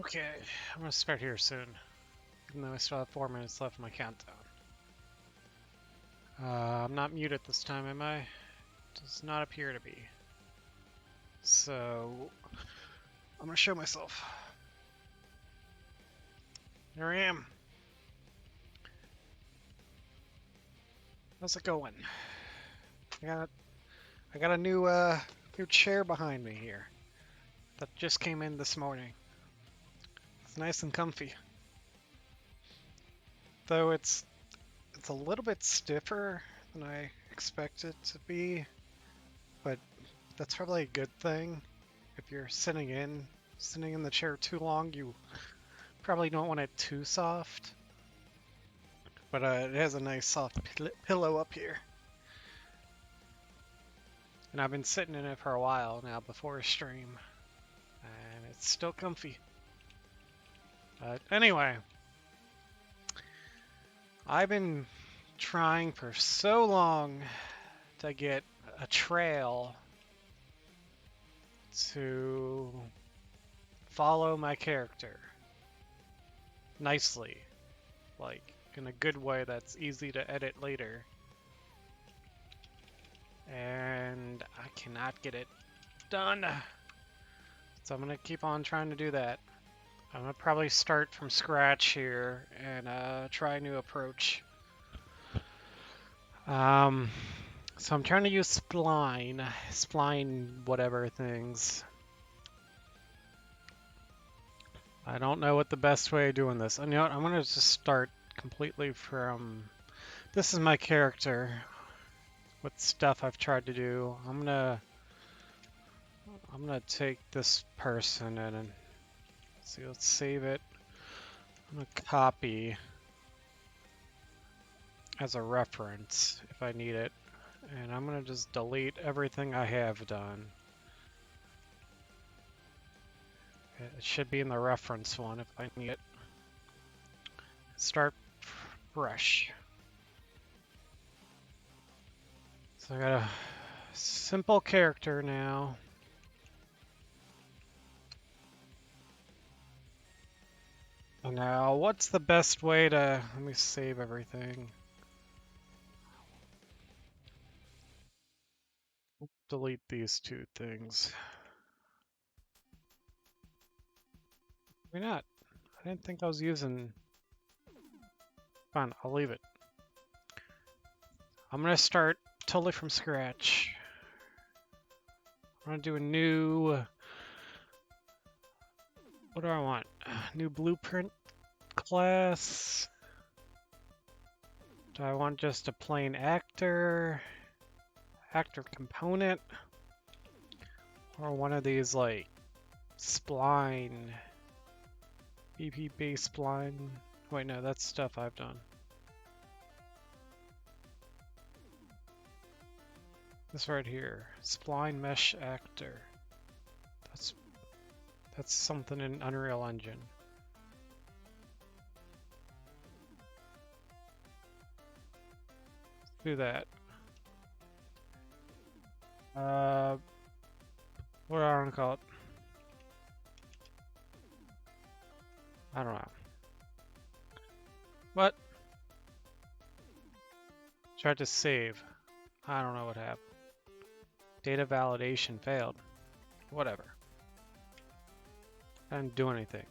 Okay, I'm gonna start here soon, even though I still have 4 minutes left in my countdown. I'm not muted this time, am I? Does not appear to be. So, I'm gonna show myself. Here I am. How's it going? I got a new chair behind me here that just came in this morning. It's nice and comfy, though it's a little bit stiffer than I expect it to be, but that's probably a good thing. If you're sitting in the chair too long, you probably don't want it too soft. But it has a nice soft pillow up here. And I've been sitting in it for a while now before a stream. And it's still comfy. But anyway, I've been trying for so long to get a trail to follow my character nicely, like in a good way that's easy to edit later. And I cannot get it done. So I'm gonna keep on trying to do that. I'm gonna probably start from scratch here and try a new approach. So I'm trying to use spline whatever things. I don't know what the best way of doing this. And you know what? I'm gonna just start completely from. This is my character. With stuff I've tried to do. I'm gonna take this person and see. Let's save it. I'm gonna copy as a reference if I need it, and I'm gonna just delete everything I have done. It should be in the reference one if I need it. Start fresh. So I got a simple character now. And now, what's the best way to... Let me save everything. Delete these two things. Why not? I didn't think I was using... Fine, I'll leave it. I'm gonna start totally from scratch. I'm gonna do a new... What do I want? New blueprint class? Do I want just a plain actor component? Or one of these like spline, BP based spline? Wait, no, that's stuff I've done. This right here, spline mesh actor. That's something in Unreal Engine. Let's do that. What do I want to call it? I don't know. What? Tried to save. I don't know what happened. Data validation failed. Whatever. I didn't do anything.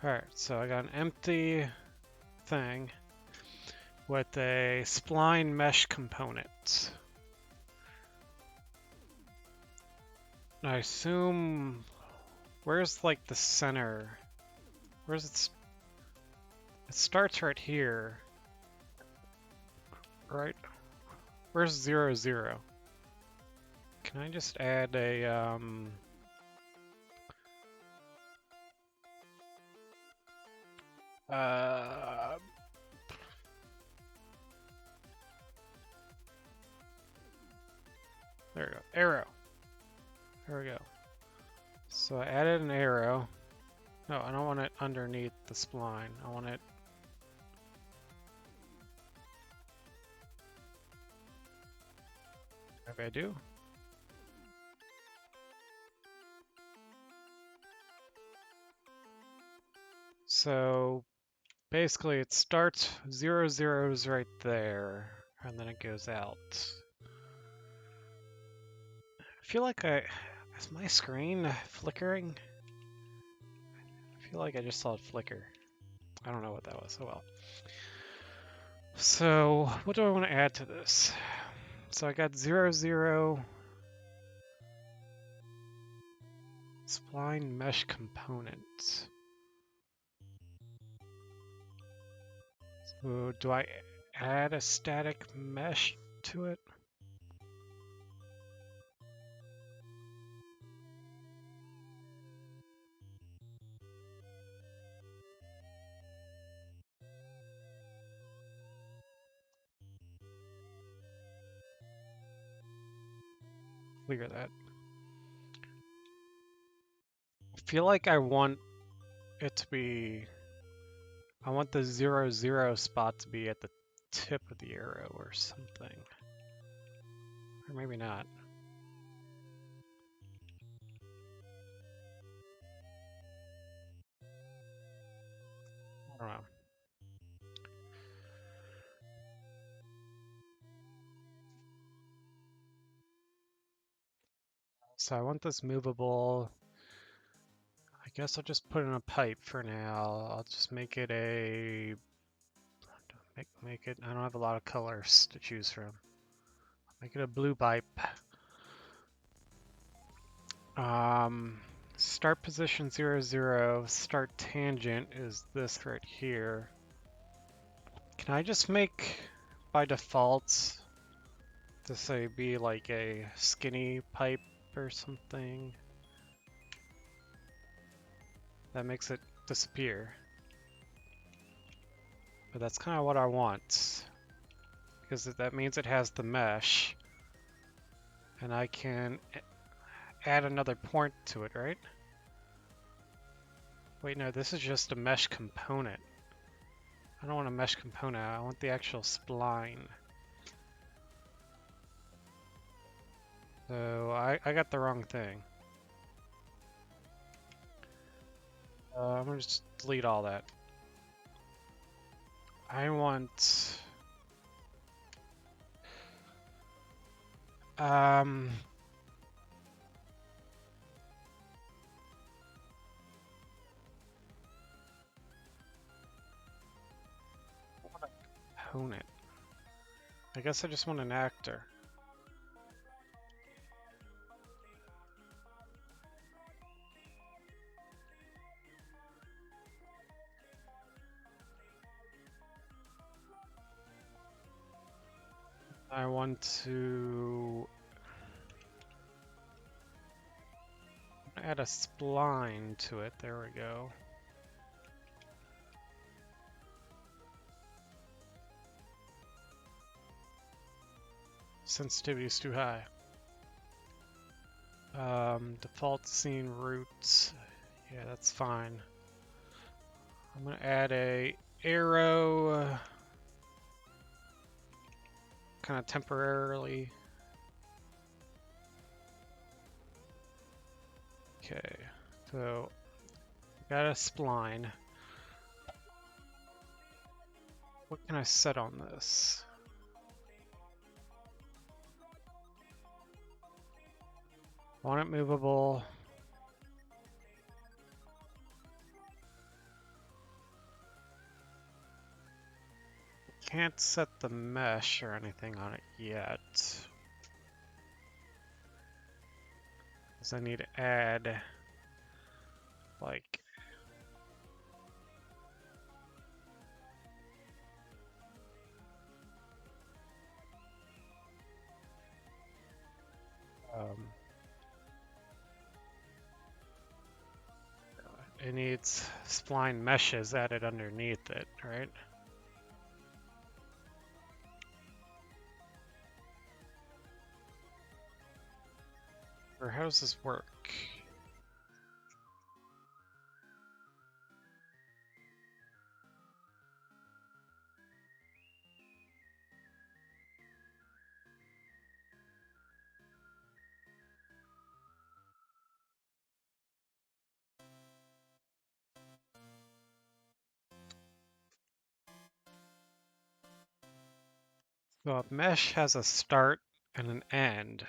Alright, so I got an empty thing with a spline mesh component. I assume... Where's like the center? Where's it? It starts right here. Right? Where's 0, 0? Can I just add a there we go. Arrow. There we go. So I added an arrow. No, I don't want it underneath the spline. I want it... Maybe I do. So basically it starts 0, 0 is right there, and then it goes out. I feel like is my screen flickering? I feel like I just saw it flicker. I don't know what that was, oh well. So what do I want to add to this? So I got 0, 0 spline mesh component. So do I add a static mesh to it? Clear that. I feel like I want it to be, I want the 0, 0 spot to be at the tip of the arrow or something. Or maybe not. I don't know. So I want this movable. I guess I'll just put in a pipe for now. I'll just make it a, make it, I don't have a lot of colors to choose from. Make it a blue pipe. Start position 0, 0. Start tangent is this right here. Can I just make, by default, to say be like a skinny pipe or something? That makes it disappear. But that's kind of what I want. Because that means it has the mesh. And I can add another point to it, right? Wait, no, this is just a mesh component. I don't want a mesh component, I want the actual spline. So I got the wrong thing. I'm gonna just delete all that. I want... Component. I guess I just want an actor. I want to add a spline to it. There we go. Sensitivity is too high. Default scene roots. Yeah, that's fine. I'm gonna add a arrow, kind of temporarily. Okay, so got a spline. What can I set on this? Want it movable. Can't set the mesh or anything on it yet. Because I need to add, like, it needs spline meshes added underneath it, right? Or how does this work? So a mesh has a start and an end,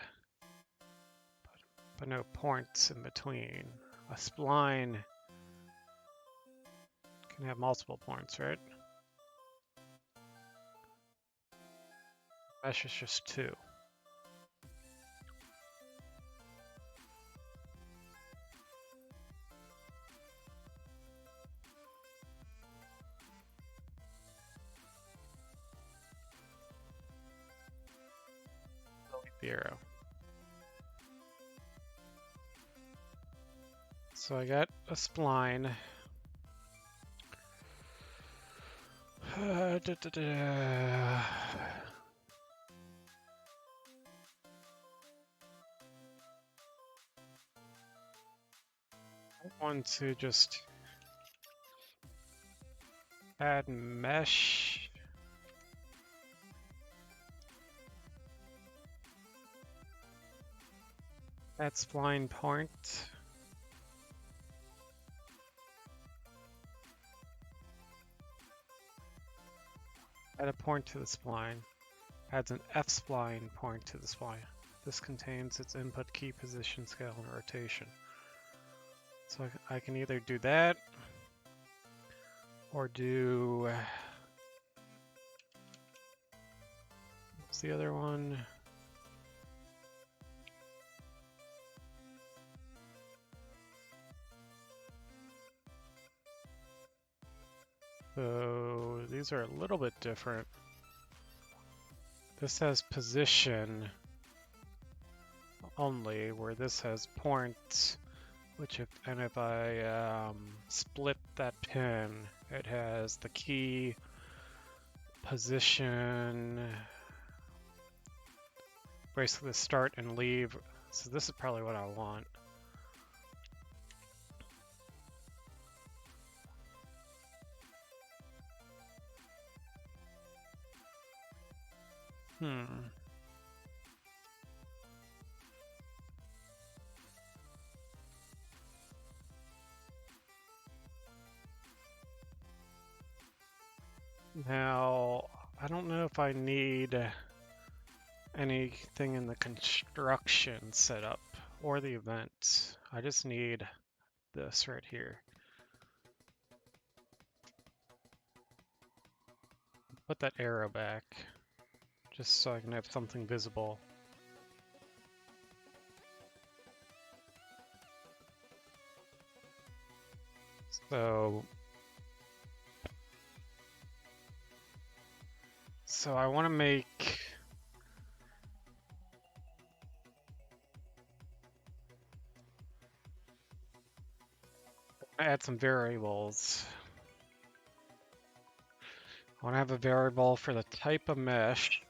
but no points in between. A spline can have multiple points, right? Mesh is just two. The arrow. So I got a spline. I want to just add mesh. Add spline point. Add a point to the spline. Adds an F-spline point to the spline. This contains its input key, position, scale, and rotation. So I can either do that, or do... what's the other one? So these are a little bit different. This has position only, where this has point, if I split that pin, it has the key, position, basically start and leave. So this is probably what I want. Now, I don't know if I need anything in the construction setup or the event. I just need this right here. Put that arrow back, just so I can have something visible. So I want to add some variables. I want to have a variable for the type of mesh.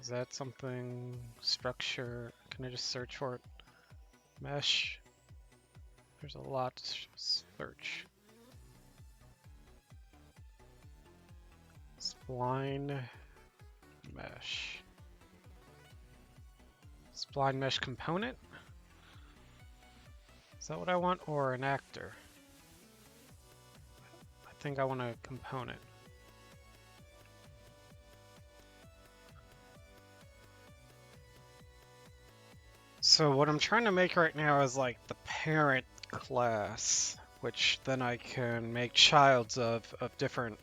Is that something? Structure? Can I just search for it? Mesh. There's a lot to search. Spline mesh. Spline mesh component? Is that what I want, or an actor? I think I want a component. So what I'm trying to make right now is like the parent class, which then I can make childs of different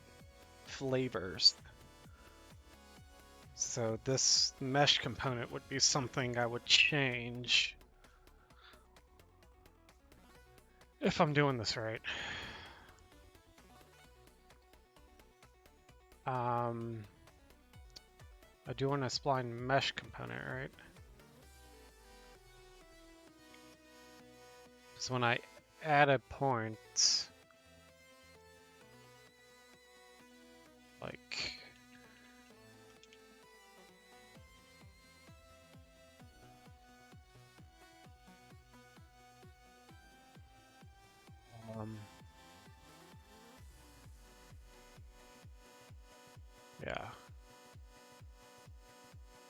flavors. So this mesh component would be something I would change if I'm doing this right. I do want a spline mesh component, right? So when I add a point, like yeah.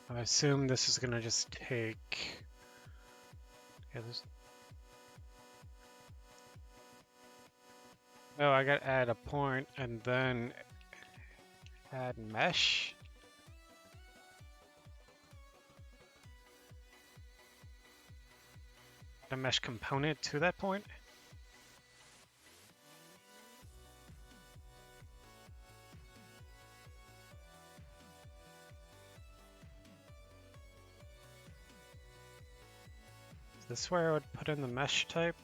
I assume this is gonna just take, yeah, Oh, I gotta add a point and then add mesh. A mesh component to that point. Is this where I would put in the mesh type?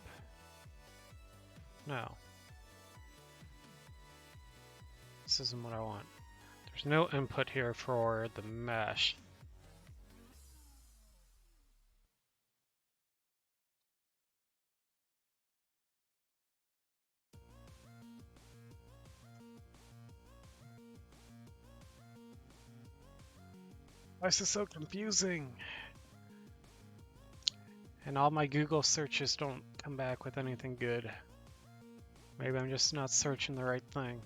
No. This isn't what I want. There's no input here for the mesh. Why is this so confusing? And all my Google searches don't come back with anything good. Maybe I'm just not searching the right thing.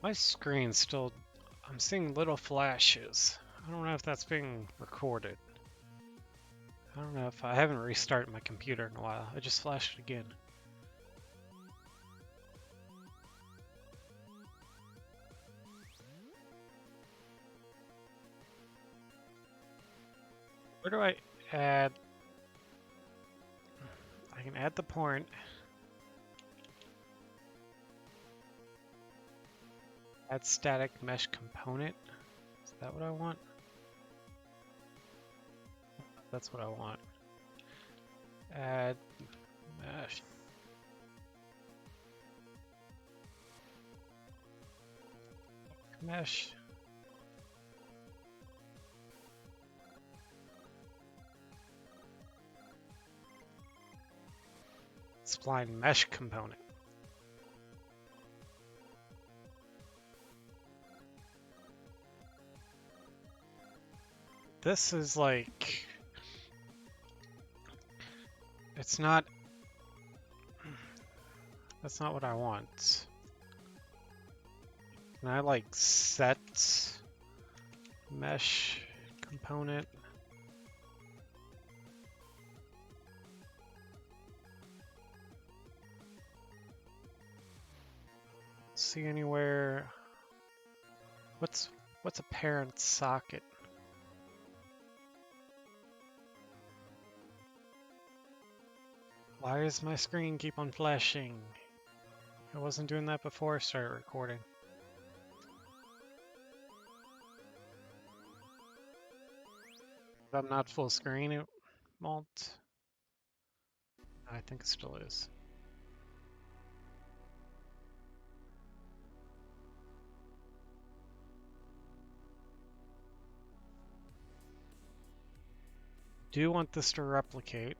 My screen's still, I'm seeing little flashes. I don't know if that's being recorded. I don't know if I haven't restarted my computer in a while. I just flashed again. Where do I add? I can add the point. Add static mesh component. Is that what I want? That's what I want. Add mesh. Mesh. Spline mesh component. This is like, it's not, that's not what I want. Can I like set mesh component? See anywhere? What's a parent socket? Why does my screen keep on flashing? I wasn't doing that before I started recording. If I'm not full screen, it won't. I think it still is. Do want this to replicate.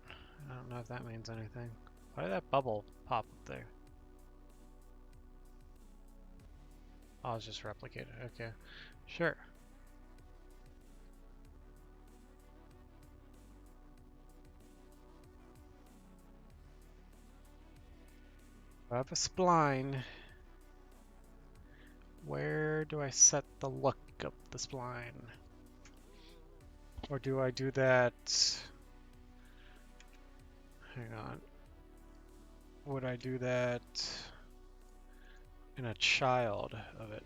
I don't know if that means anything. Why did that bubble pop up there? Oh, it's just replicated. Okay, sure. I have a spline. Where do I set the look of the spline? Or do I do that? Hang on. Would I do that in a child of it?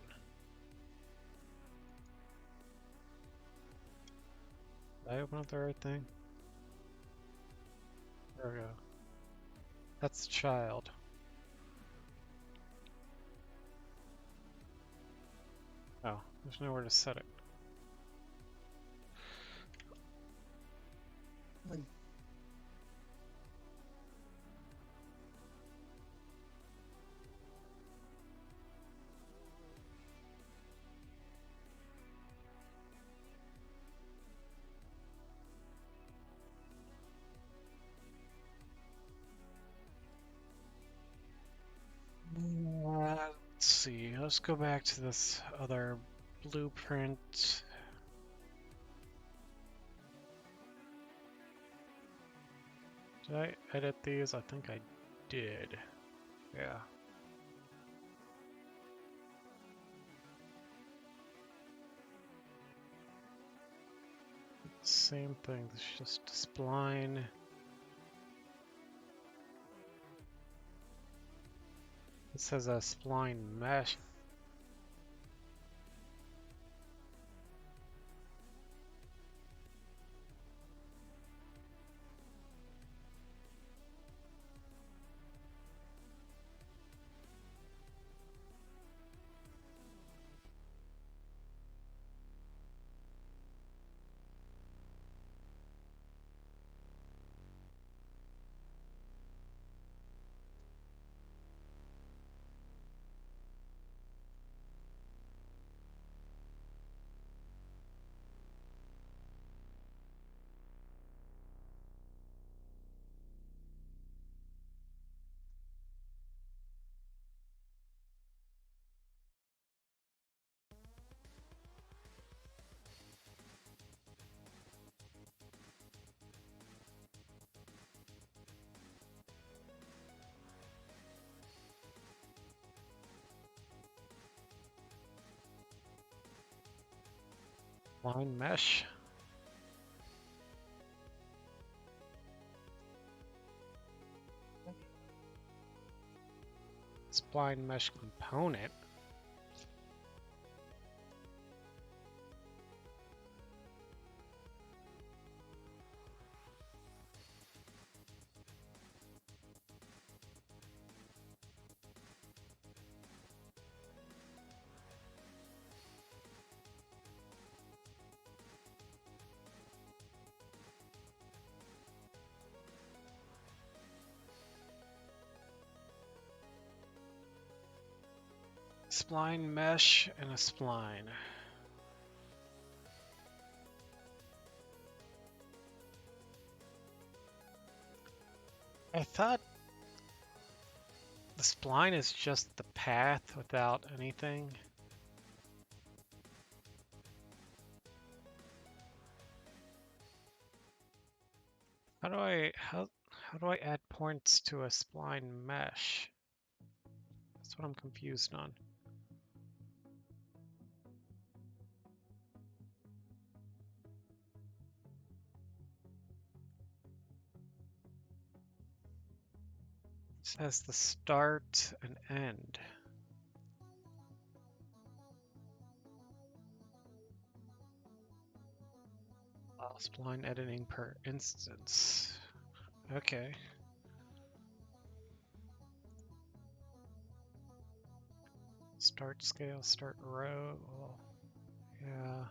Did I open up the right thing? There we go. That's child. Oh, there's nowhere to set it. Let's see, let's go back to this other blueprint. Did I edit these? I think I did. Yeah. Same thing, it's just a spline. It says a spline mesh. Spline mesh. Spline mesh component. Spline mesh and a spline. I thought the spline is just the path without anything. How do I add points to a spline mesh? That's what I'm confused on. It says the start and end. Allow spline editing per instance. Okay. Start scale, start row. Oh, yeah.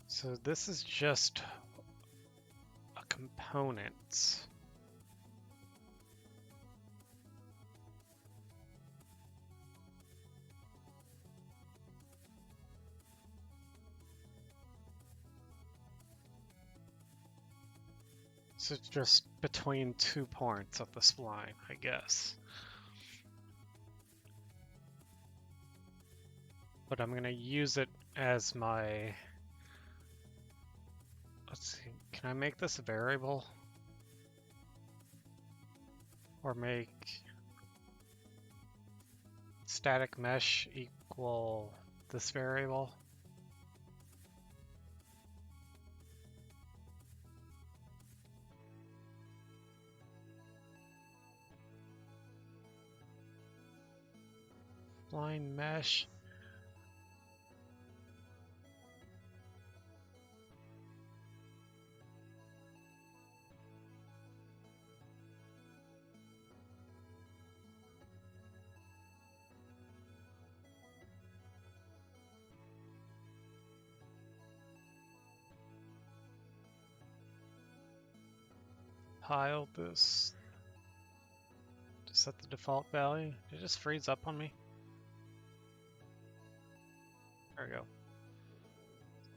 So this is just a component. So it's just between 2 points of the spline, I guess. But I'm gonna use it as my, let's see, can I make this a variable? Or make static mesh equal this variable? Spline mesh. compile this to set the default value. Did it just freeze up on me? There we go.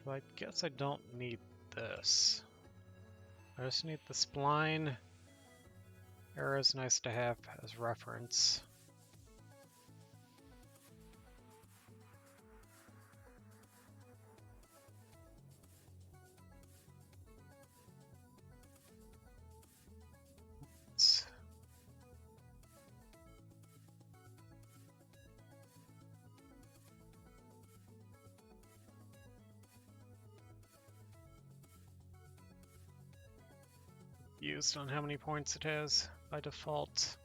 So I guess I don't need this. I just need the spline. Arrow is nice to have as reference. Used on how many points it has by default.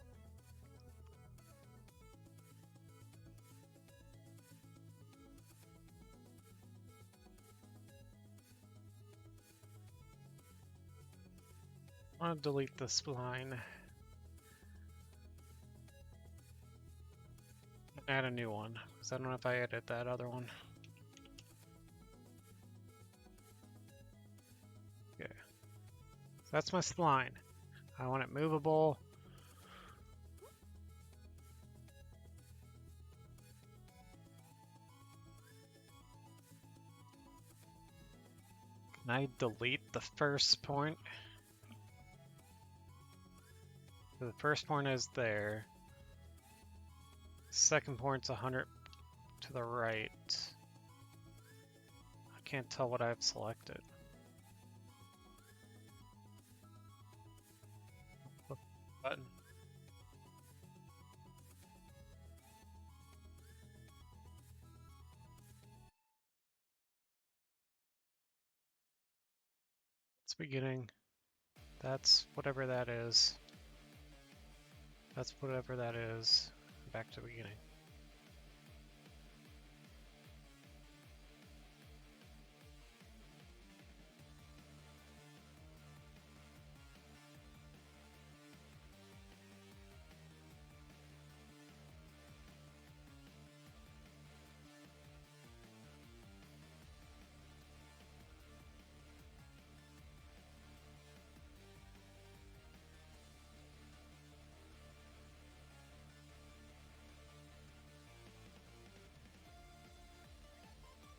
I want to delete the spline. Add a new one, because I don't know if I added that other one. Okay. So that's my spline. I want it movable. Can I delete the first point? So the first point is there. Second point's 100 to the right. I can't tell what I've selected. Button. It's beginning. That's whatever that is. That's whatever that is. Back to beginning.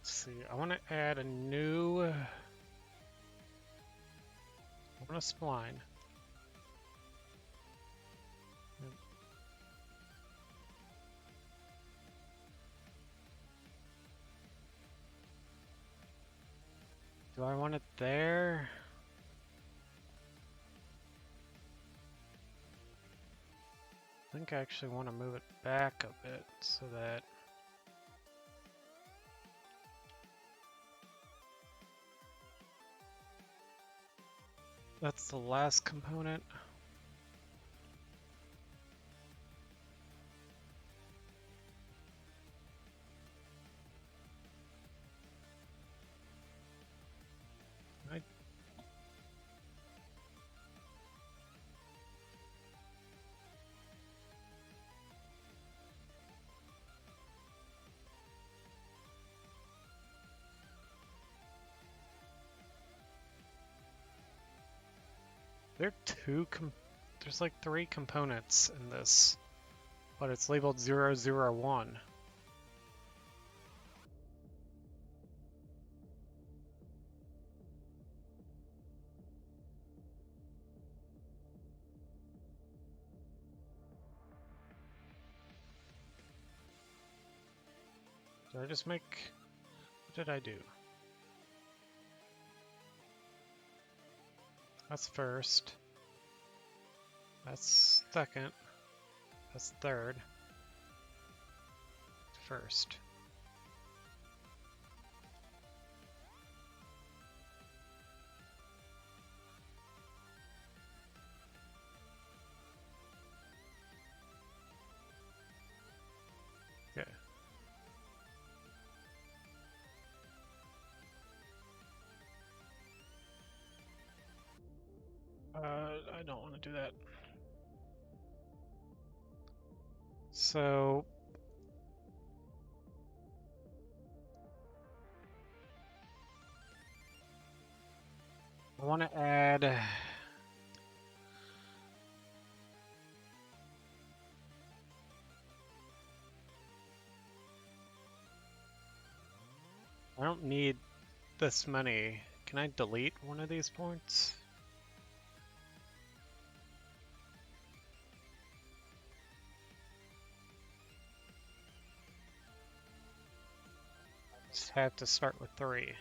Let's see, I want to add a new... I want a spline. Do I want it there? I think I actually want to move it back a bit so that that's the last component. There's like 3 components in this, but it's labeled 001. Did I just make... What did I do? That's first. That's second. That's third. First. Okay. I don't want to do that. So I want to add don't need this many. Can I delete one of these points? Just have to start with 3.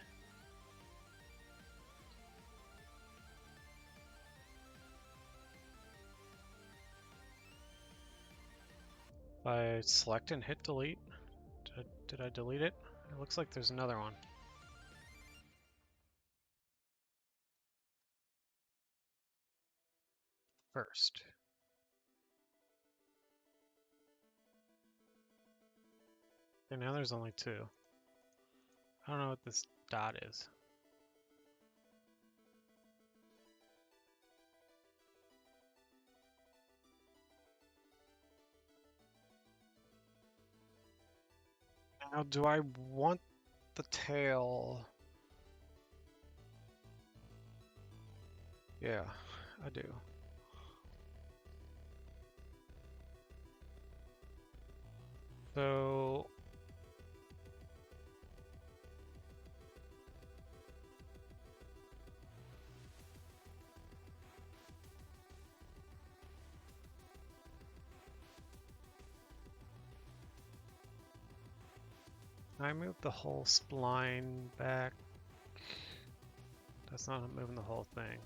If I select and hit delete, did I delete it? It looks like there's another one. First. Okay, now there's only 2. I don't know what this dot is. Now, do I want the tail? Yeah, I do. So I move the whole spline back. That's not moving the whole thing.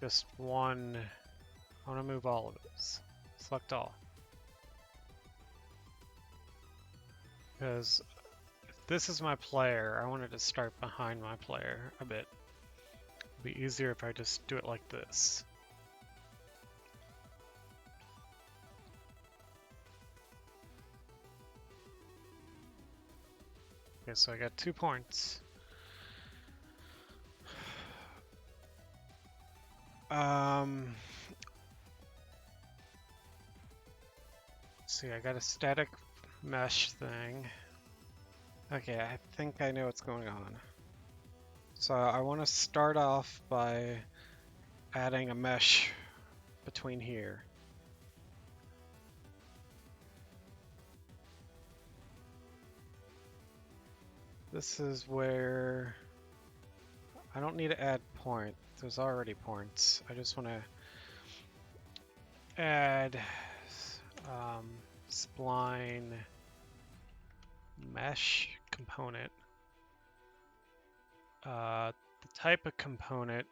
Just one. I want to move all of those. Select all. Because if this is my player, I wanted to start behind my player a bit. It'd be easier if I just do it like this. Okay, so I got 2 points. Let's see, I got a static mesh thing. Okay, I think I know what's going on. So I want to start off by adding a mesh between here. This is where I don't need to add point. There's already points. I just want to add spline mesh component. The type of component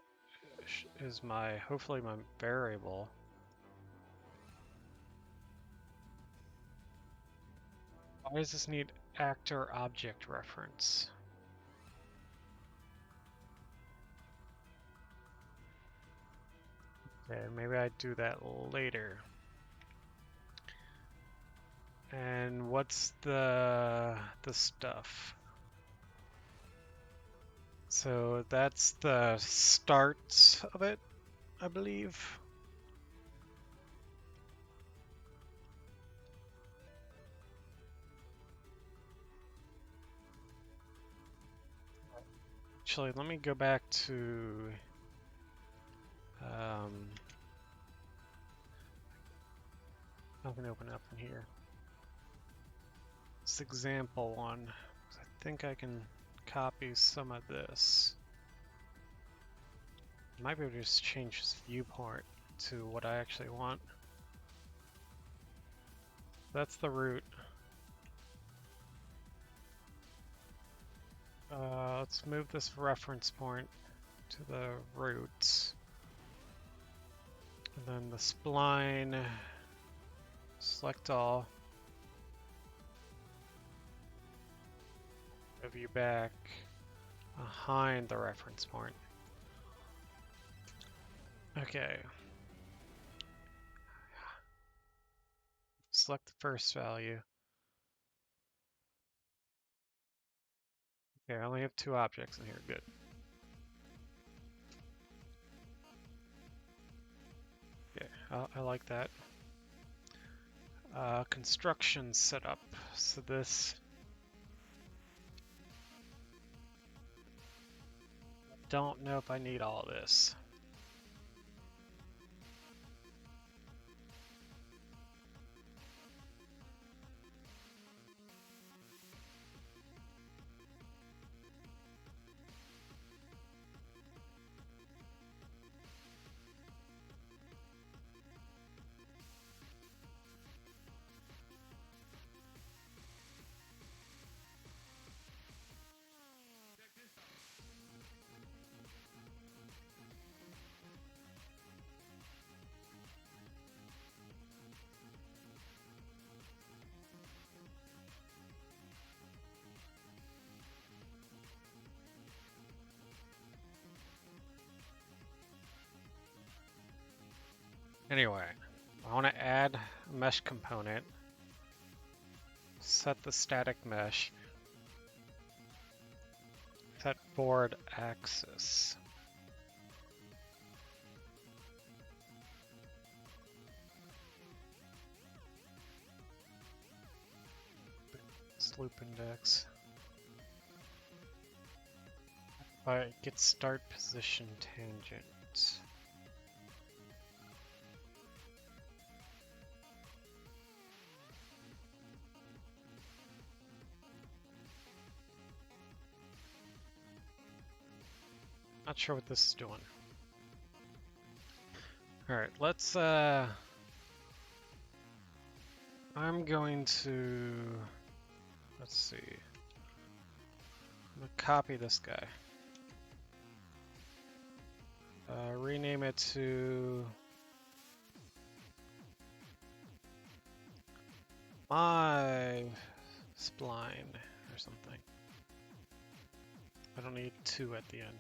is hopefully my variable. Why does this need actor object reference? Okay, maybe I do that later. And what's the stuff? So that's the start of it, I believe. Actually, let me go back to nothing open up in here. This example one. I think I can copy some of this. I might be able to just change this viewport to what I actually want. That's the root. Let's move this reference point to the roots. And then the spline, select all. Move you back behind the reference point. Okay. Select the first value. Okay, I only have 2 objects in here, good. Okay, I like that. Construction setup. So this don't know if I need all of this. Anyway, I want to add a mesh component, set the static mesh, set board axis. Loop index. Get start position tangent. Not sure what this is doing. Alright, let's I'm going to, let's see. I'm gonna copy this guy. Rename it to my spline or something. I don't need 2 at the end.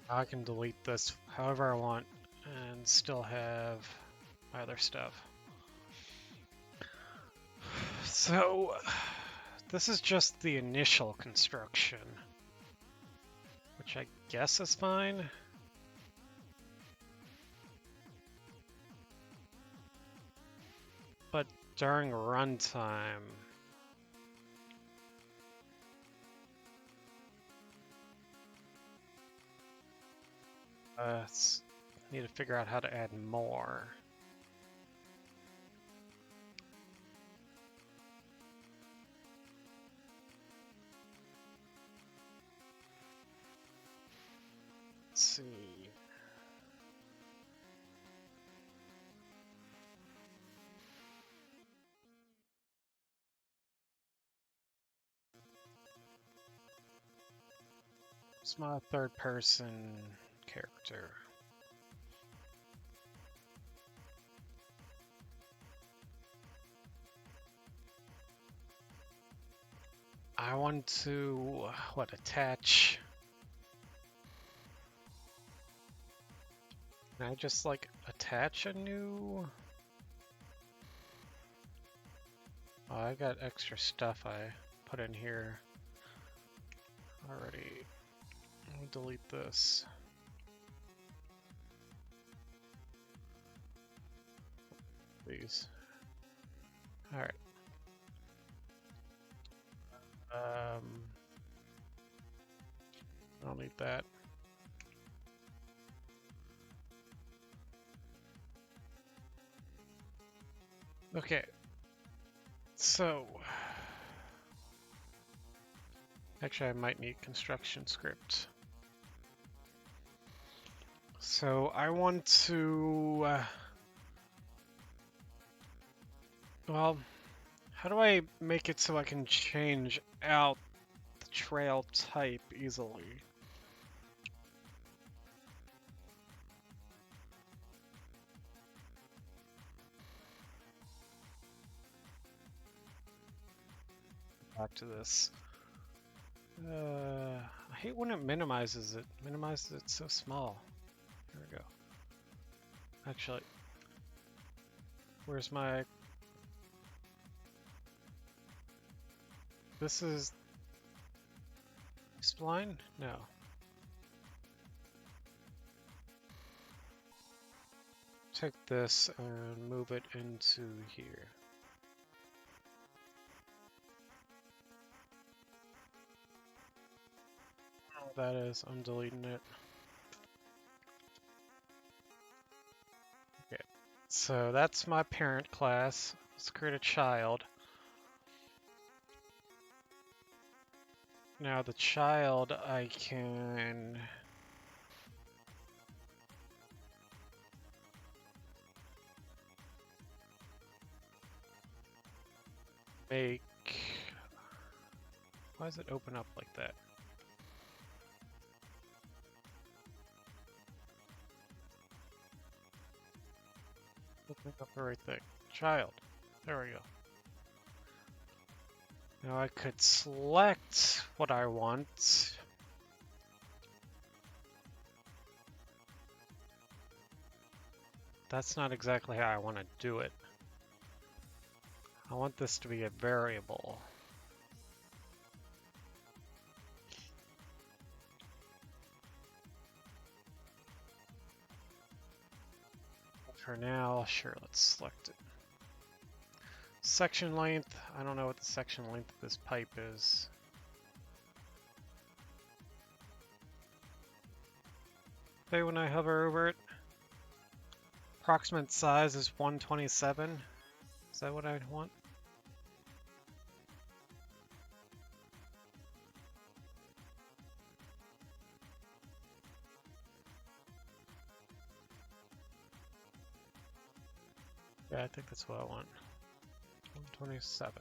I can delete this however I want and still have my other stuff. So this is just the initial construction, which I guess is fine. But during runtime, need to figure out how to add more. Let's see. It's my third person character. I want to, attach. Can I just like attach a new? Oh, I got extra stuff I put in here already. Let me delete this. Please. All right. I don't need that. Okay. So, actually I might need construction script. So I want to, well, how do I make it so I can change out the trail type easily? Back to this. I hate when it minimizes it. Minimizes it so small. Here we go. Actually, where's my... This is... spline? No. Take this and move it into here. That is, I'm deleting it. Okay, so that's my parent class. Let's create a child. Now the child I can make... Why does it open up like that? Open up the right thing. Child. There we go. Now I could select what I want. that's not exactly how I want to do it. I want this to be a variable. For now, sure, let's select it. Section length, I don't know what the section length of this pipe is. Okay, when I hover over it, approximate size is 127. Is that what I want? Yeah, I think that's what I want. 127.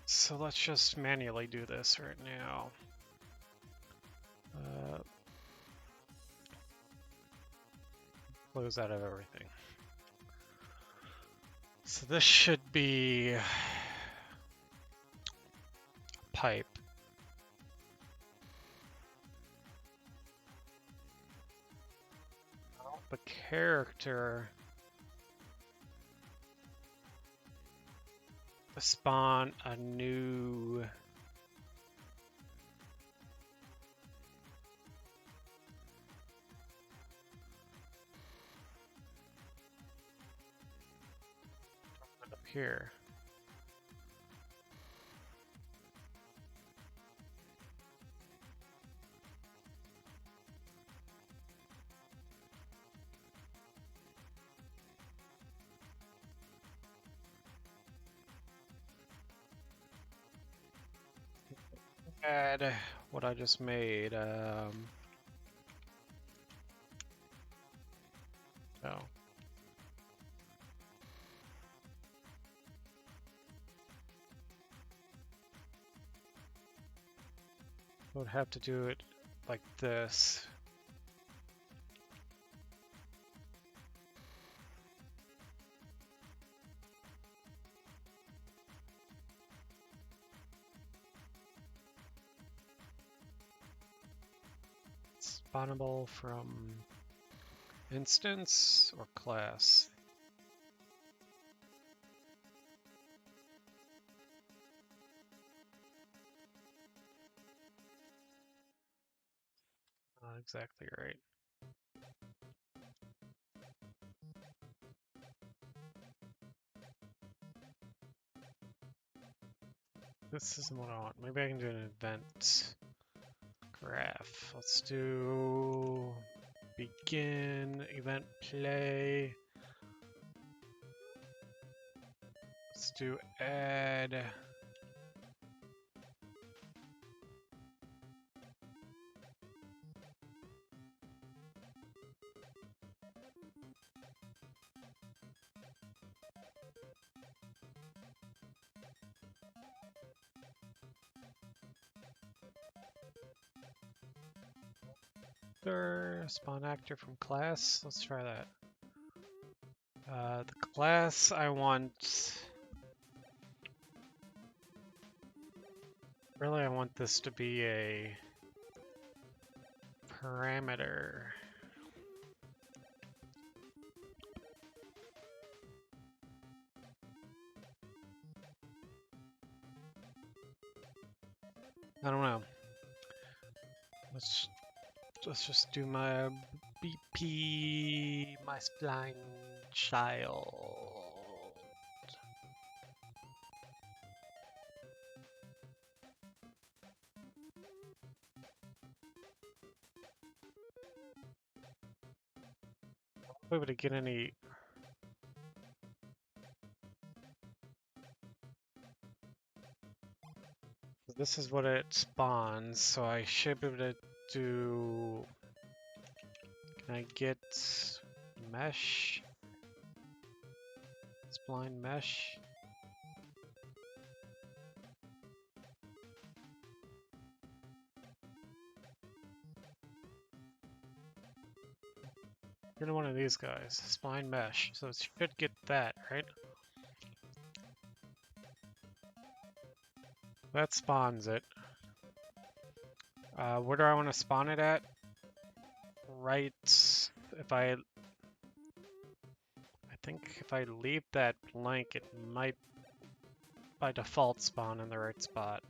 So let's just manually do this right now. Close out of everything. So this should be pipe. The character spawn a new up here. Add what I just made. Oh. I would have to do it like this. Spawnable from instance or class. Not exactly right. This isn't what I want. Maybe I can do an event graph. Let's do begin, event play. Let's do add. Spawn actor from class. Let's try that. The class I want. Really, I want this to be a parameter. I don't know. Let's just do my BP, my spline child. Not able to get any. This is what it spawns, so I should be able to do. Can I get mesh? Spline mesh? You're one of these guys, spline mesh, so it should get that, right? That spawns it. Where do I want to spawn it at? Right if I think if I leave that blank, it might by default spawn in the right spot.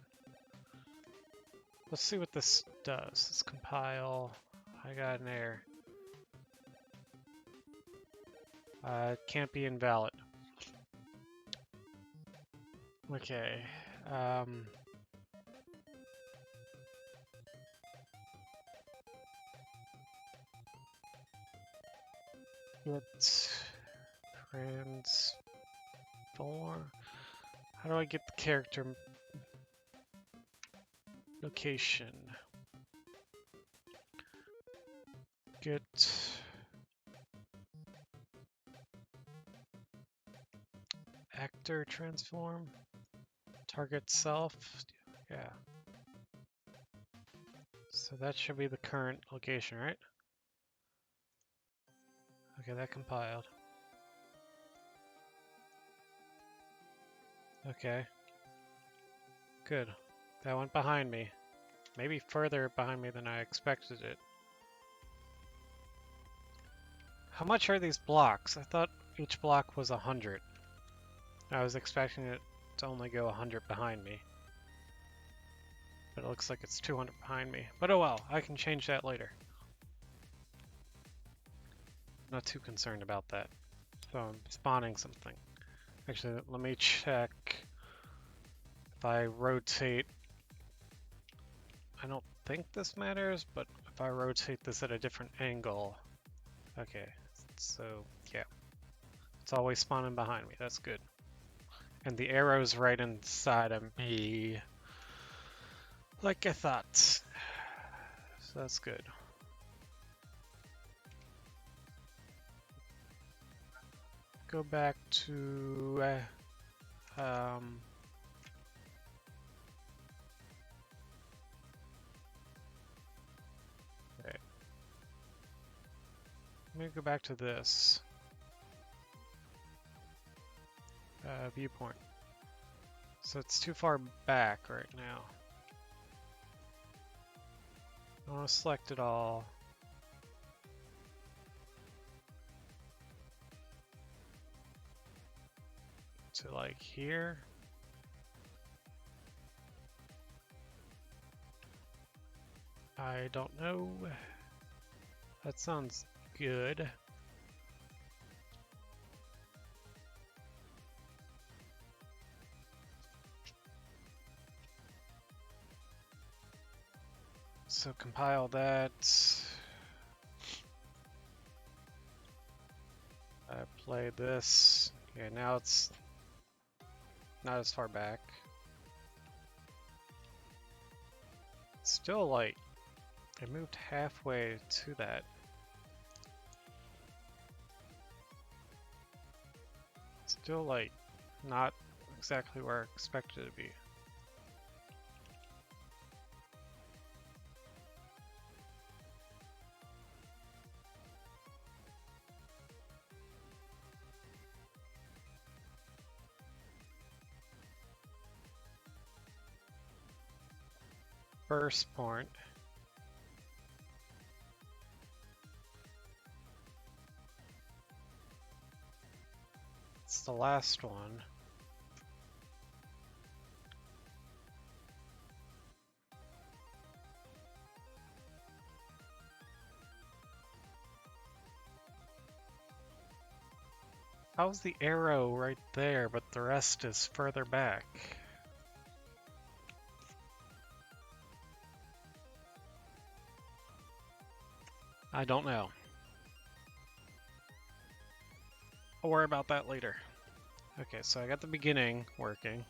Let's see what this does. Let's compile. I got an error. It can't be invalid. Okay. Get transform. How do I get the character location? Get actor transform. Target self. Yeah. So that should be the current location, right? Okay, that compiled. Okay. Good. That went behind me. Maybe further behind me than I expected it. How much are these blocks? I thought each block was 100. I was expecting it to only go 100 behind me. But it looks like it's 200 behind me. But oh well, I can change that later. Not too concerned about that. So I'm spawning something. Actually, let me check if I rotate. I don't think this matters, but if I rotate this at a different angle. Okay, so yeah. It's always spawning behind me. That's good. And the arrow's right inside of me. Like I thought. So that's good. Go back to okay. Let me go back to this viewpoint. So it's too far back right now. I want to select it all. To like here. I don't know. That sounds good. So compile that. I play this. Okay, now it's not as far back. It's still like, it moved halfway to that. Still like, not exactly where I expected it to be. First point. It's the last one. How's the arrow right there, but the rest is further back? I don't know. I'll worry about that later. Okay, so I got the beginning working.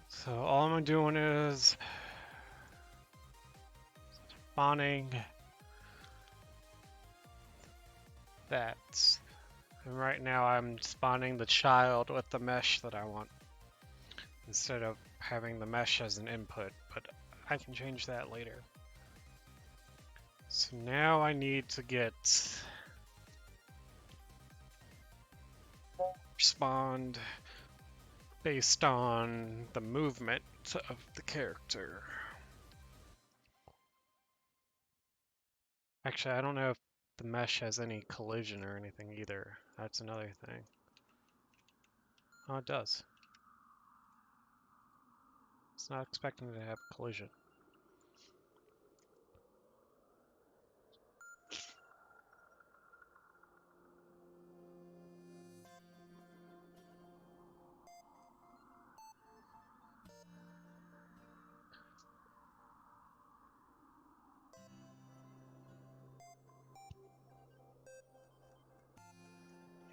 So all I'm doing is spawning that. And right now I'm spawning the child with the mesh that I want, instead of having the mesh as an input, but I can change that later. So now I need to get spawned based on the movement of the character. Actually, I don't know if the mesh has any collision or anything either. That's another thing. Oh, it does. It's not expecting to have collision.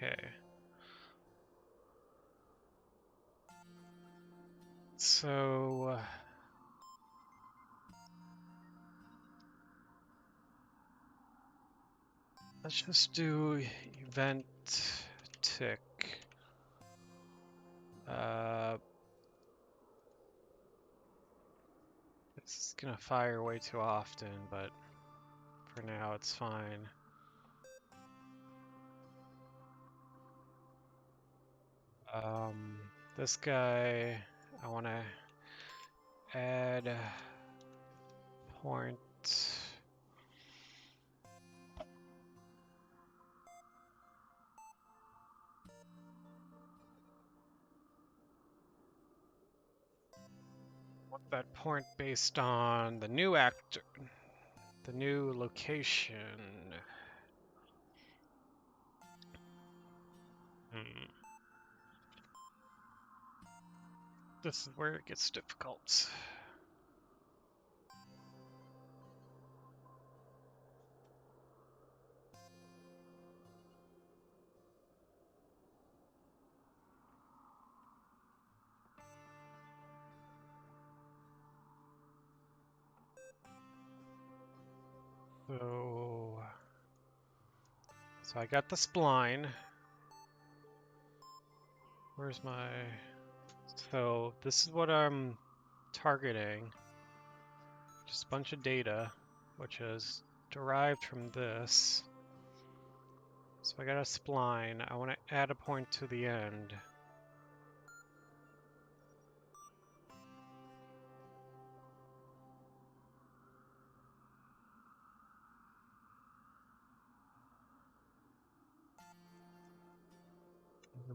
Okay. So let's just do event tick. This is gonna fire way too often, but for now it's fine. This guy, I want to add point. Want that point based on the new actor, the new location. This is where it gets difficult. So I got the spline. Where's my... So this is what I'm targeting. Just a bunch of data, which is derived from this. So I got a spline. I want to add a point to the end.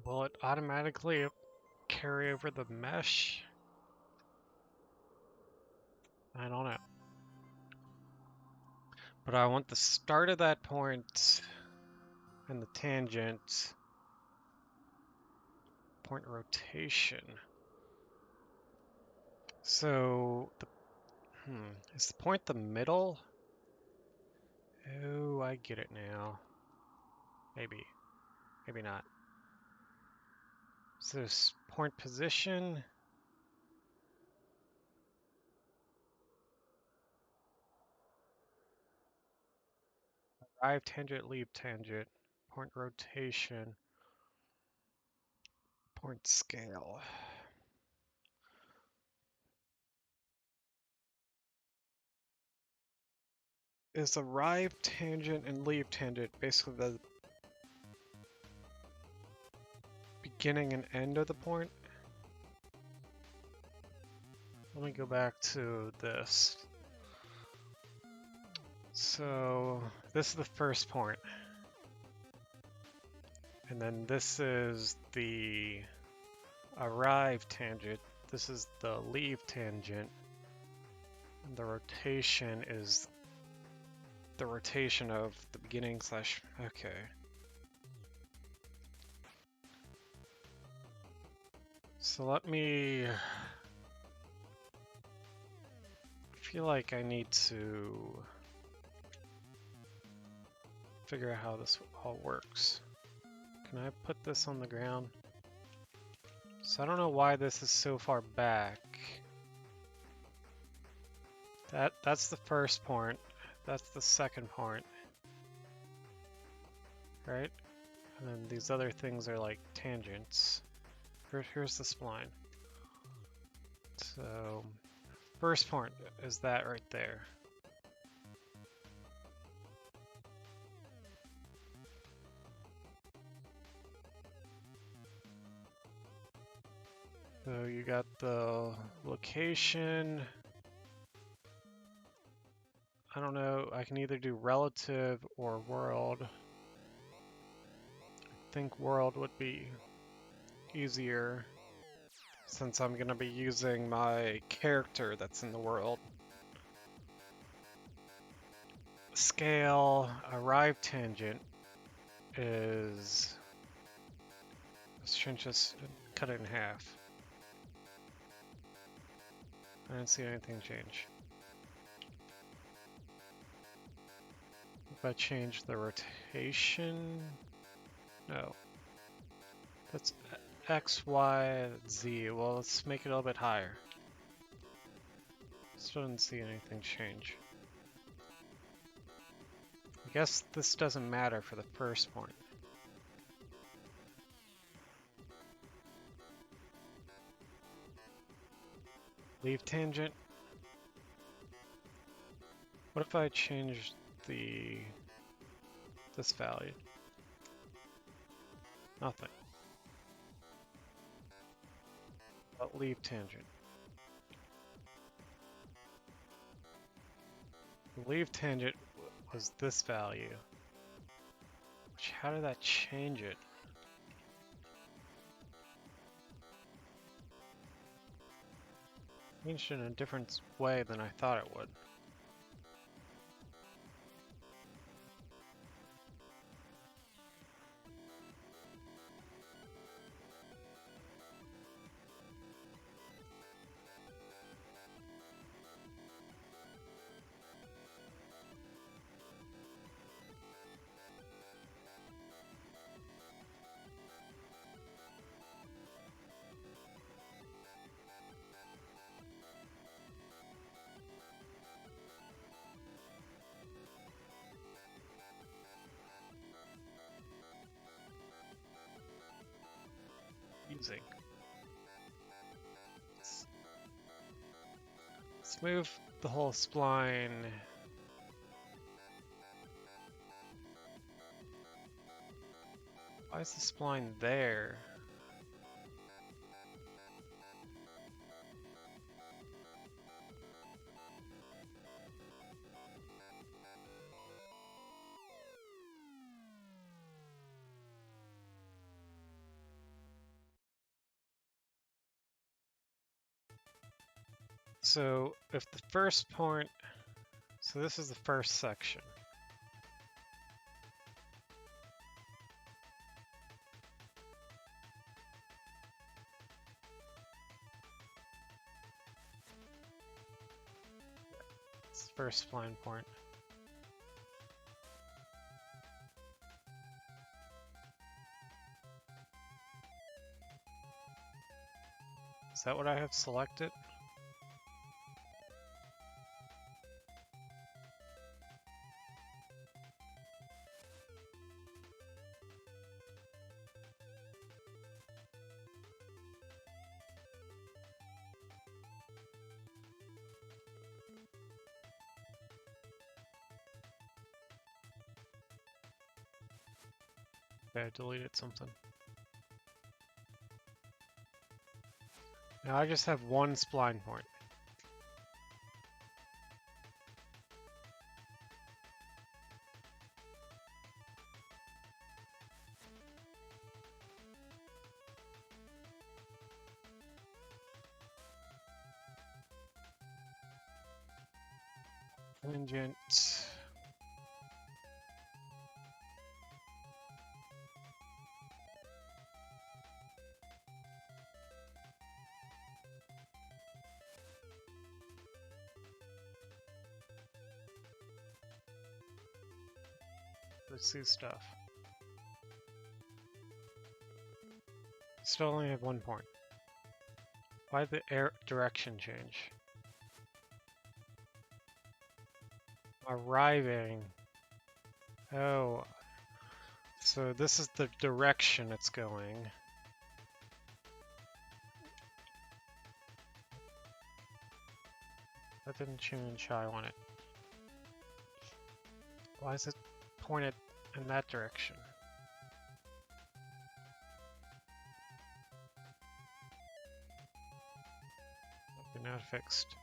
Will it automatically carry over the mesh? I don't know. But I want the start of that point and the tangent, point rotation. So, is the point the middle? Oh, I get it now. Maybe, maybe not. So point position. Arrive tangent, leave tangent. Point rotation. Point scale. Is arrive tangent and leave tangent basically the beginning and end of the point? Let me go back to this. So this is the first point. And then this is the arrive tangent. This is the leave tangent. And the rotation is the rotation of the beginning slash... Okay. So let me... I feel like I need to figure out how this all works. Can I put this on the ground? So I don't know why this is so far back. That's the first point. That's the second point. Right? And then these other things are like tangents. Here's the spline. So first point is that right there. So you got the location. I don't know, I can either do relative or world. I think world would be easier since I'm going to be using my character that's in the world. Scale, arrive tangent is, let's change this, cut it in half. I didn't see anything change. If I change the rotation, no, that's X, Y, Z. Well, let's make it a little bit higher. Still didn't see anything change. I guess this doesn't matter for the first point. Leave tangent. What if I change this value? Nothing. But leave tangent. Leave tangent was this value. Which, how did that change it? Changed it in a different way than I thought it would. Using. Let's move the whole spline. Why is the spline there? So if the first point, so this is the first section. It's the first spline point. Is that what I have selected? Okay, I deleted something. Now I just have one spline point. Tangent. Let's see stuff. Still only have one point. Why did the direction change? Arriving. Oh. So this is the direction it's going. That didn't change how I want it. Why is it pointed in that direction? Okay, now fixed.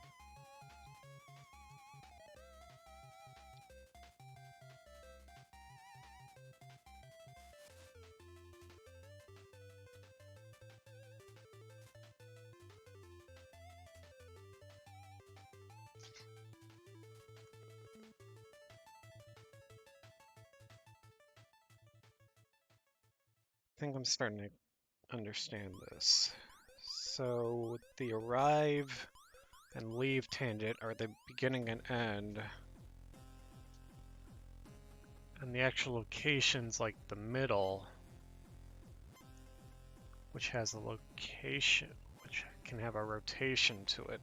I think I'm starting to understand this. So the arrive and leave tangent are the beginning and end. And the actual location's like the middle, which has a location, which can have a rotation to it.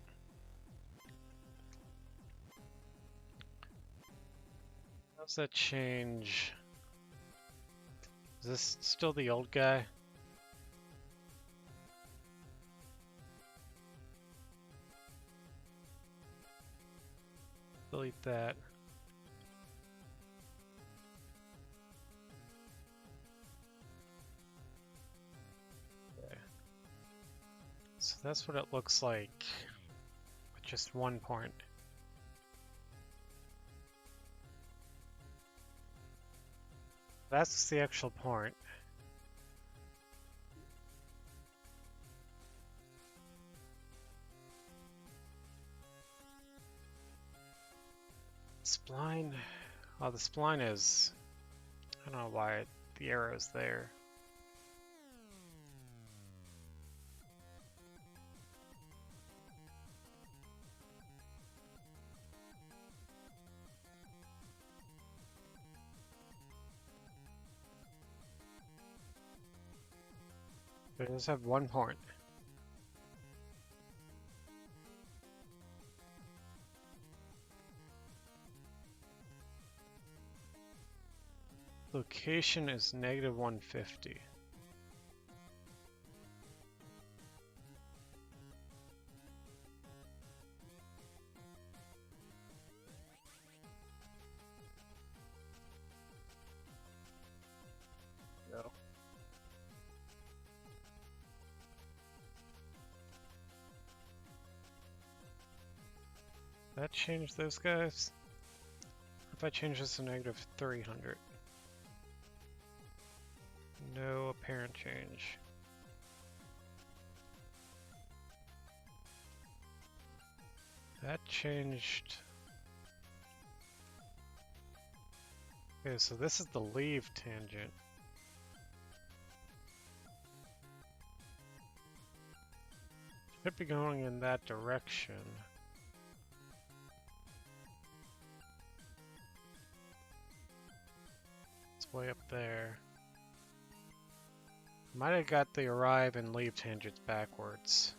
How does that change? Is this still the old guy? Delete that. Okay. So that's what it looks like with just one point. That's the actual point. Spline. Oh, the spline is. I don't know why the arrow's there. But it does have one point. Location is negative 150. No. That changed those guys? If I change this to negative 300. No apparent change. That changed. Okay, so this is the leave tangent. Should be going in that direction. It's way up there. Might have got the arrive and leave tangents backwards.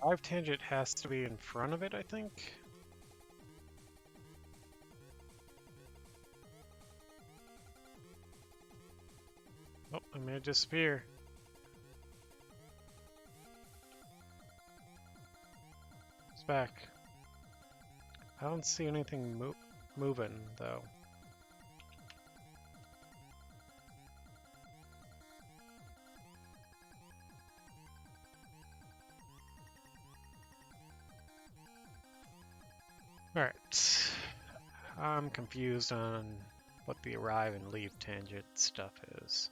Arrive tangent has to be in front of it, I think. Oh, I made it disappear. It's back. I don't see anything moving, though. Alright. I'm confused on what the arrive and leave tangent stuff is.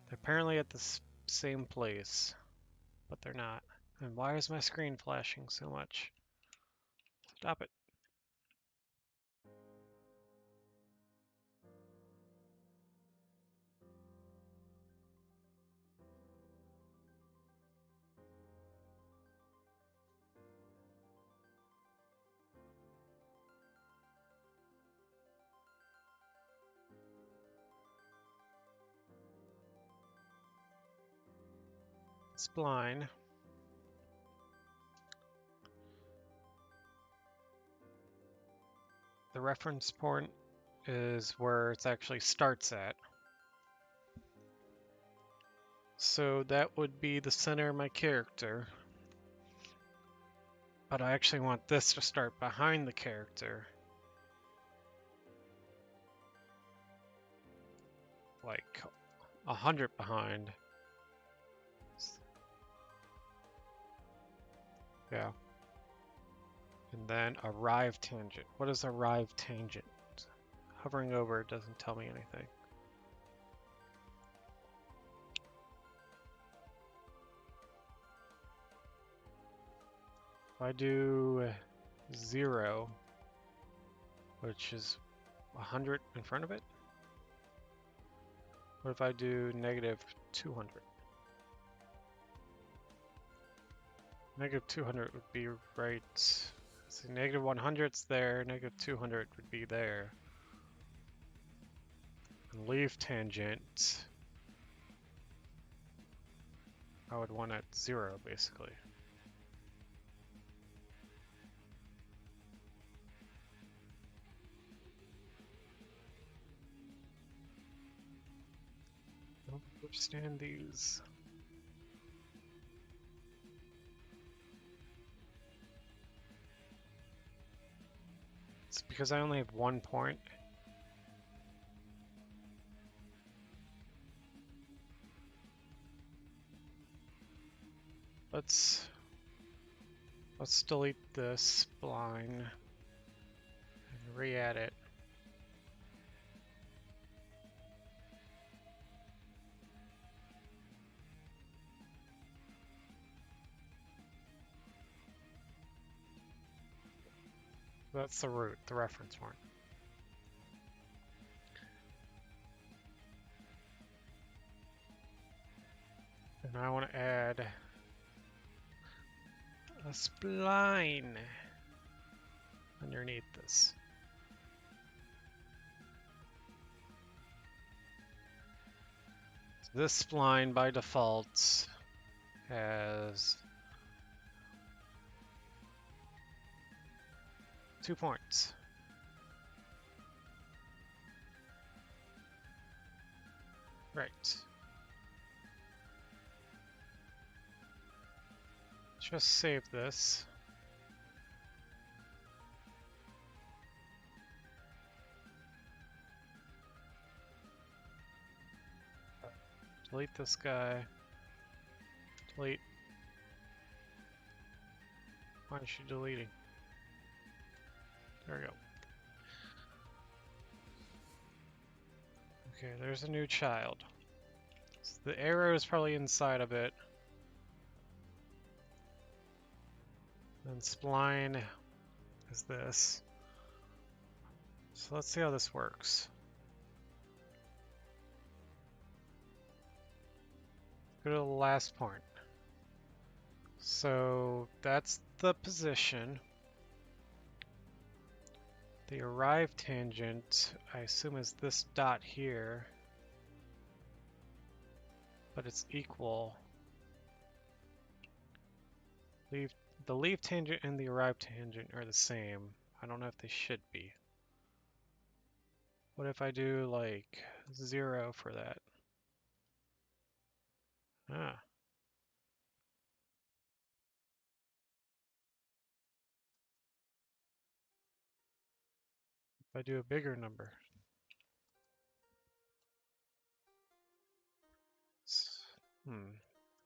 They're apparently at the same place, but they're not. And why is my screen flashing so much? Stop it. Spline. The reference point is where it actually starts at. So that would be the center of my character. But I actually want this to start behind the character. Like 100 behind. Yeah. And then arrive tangent. What is arrive tangent? Hovering over it doesn't tell me anything. I do 0, which is 100 in front of it? What if I do negative 200? Negative 200 would be right. See, negative 100's there, negative 200 would be there. And leave tangent, I would want at 0, basically. I don't understand these. It's because I only have 1 point. Let's delete this spline and re-add it. That's the root, the reference point. And I want to add a spline underneath this. So this spline by default has 2 points. Right. Just save this. Delete this guy. Delete. Why is she deleting? There we go. Okay, there's a new child. So the arrow is probably inside of it. And spline is this. So let's see how this works. Go to the last point. So that's the position. The arrive tangent, I assume, is this dot here. But it's equal. The leave tangent and the arrive tangent are the same. I don't know if they should be. What if I do like 0 for that? Ah. If I do a bigger number.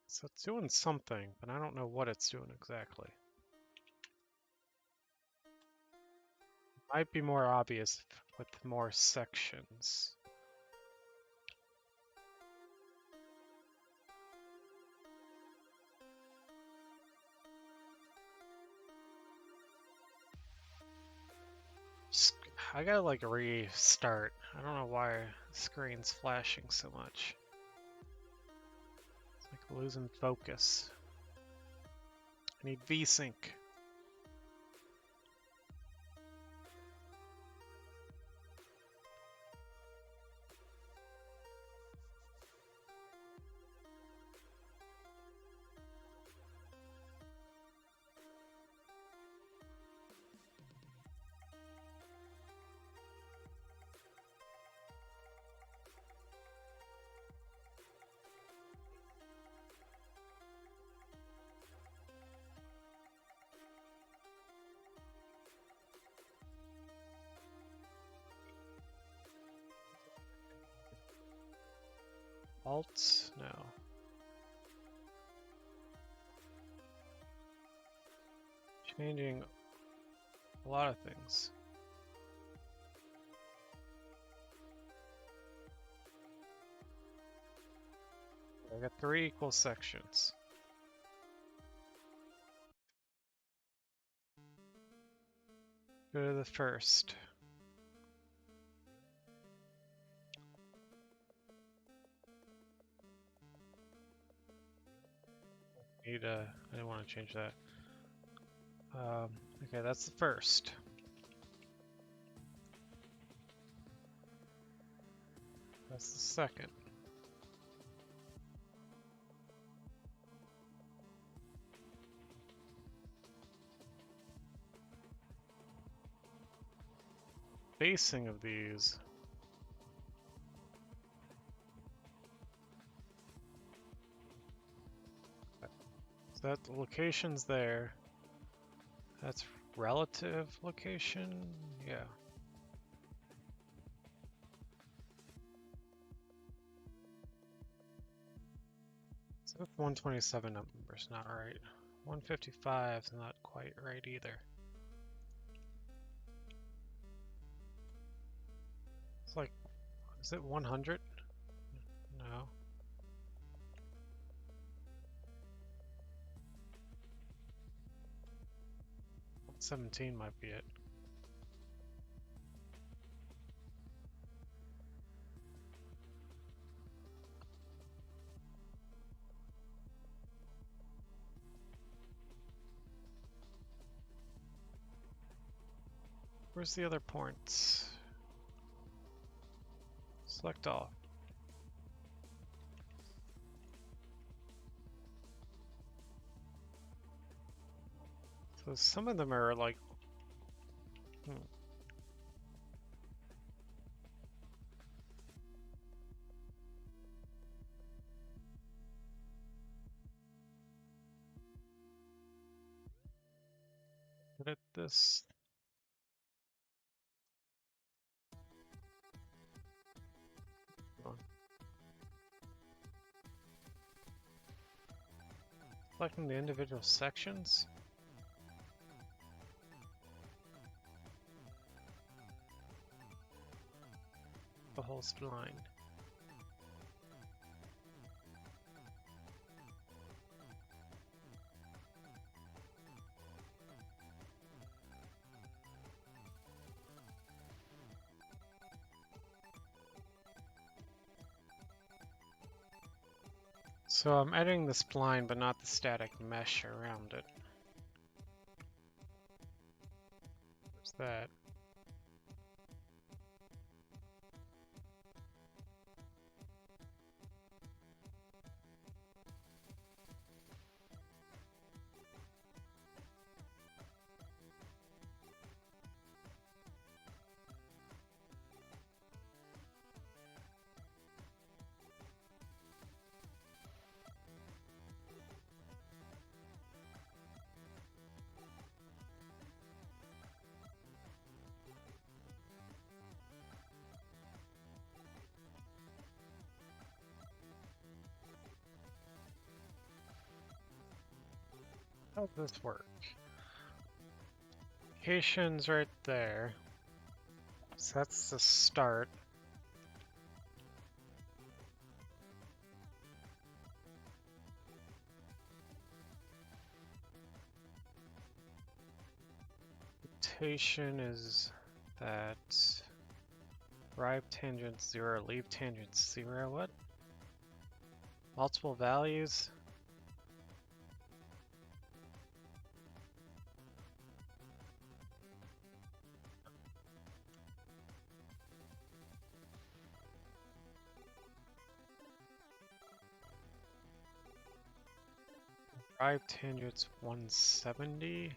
So it's doing something, but I don't know what it's doing exactly. Might be more obvious with more sections. I gotta like restart. I don't know why the screen's flashing so much. It's like losing focus. I need VSync. Alt? No. Changing a lot of things. I got 3 equal sections. Go to the first. I didn't want to change that. Okay, that's the first. That's the second. Spacing of these. So that the location's there. That's relative location? Yeah. So that's 127 number's not right. 155 is not quite right either. It's like, is it 100? No. 17 might be it. Where's the other points? Select all. So some of them are like, edit this. Selecting the individual sections. The whole spline. So I'm editing the spline, but not the static mesh around it. What's that? How does this work? Location's right there. So that's the start. Rotation is that arrive tangent 0, leave tangent 0. What? Multiple values? Arrive tangent's 170. Is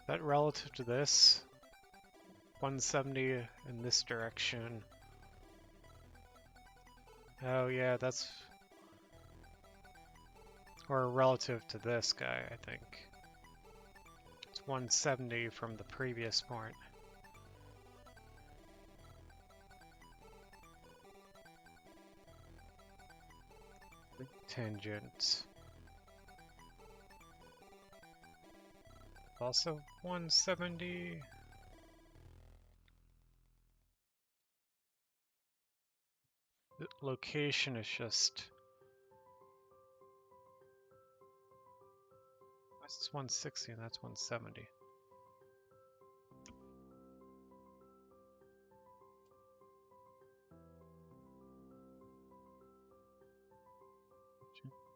that relative to this? 170 in this direction. Oh yeah, that's... Or relative to this guy, I think. It's 170 from the previous point. Tangent. Also 170. The location is just This is 160 and that's 170.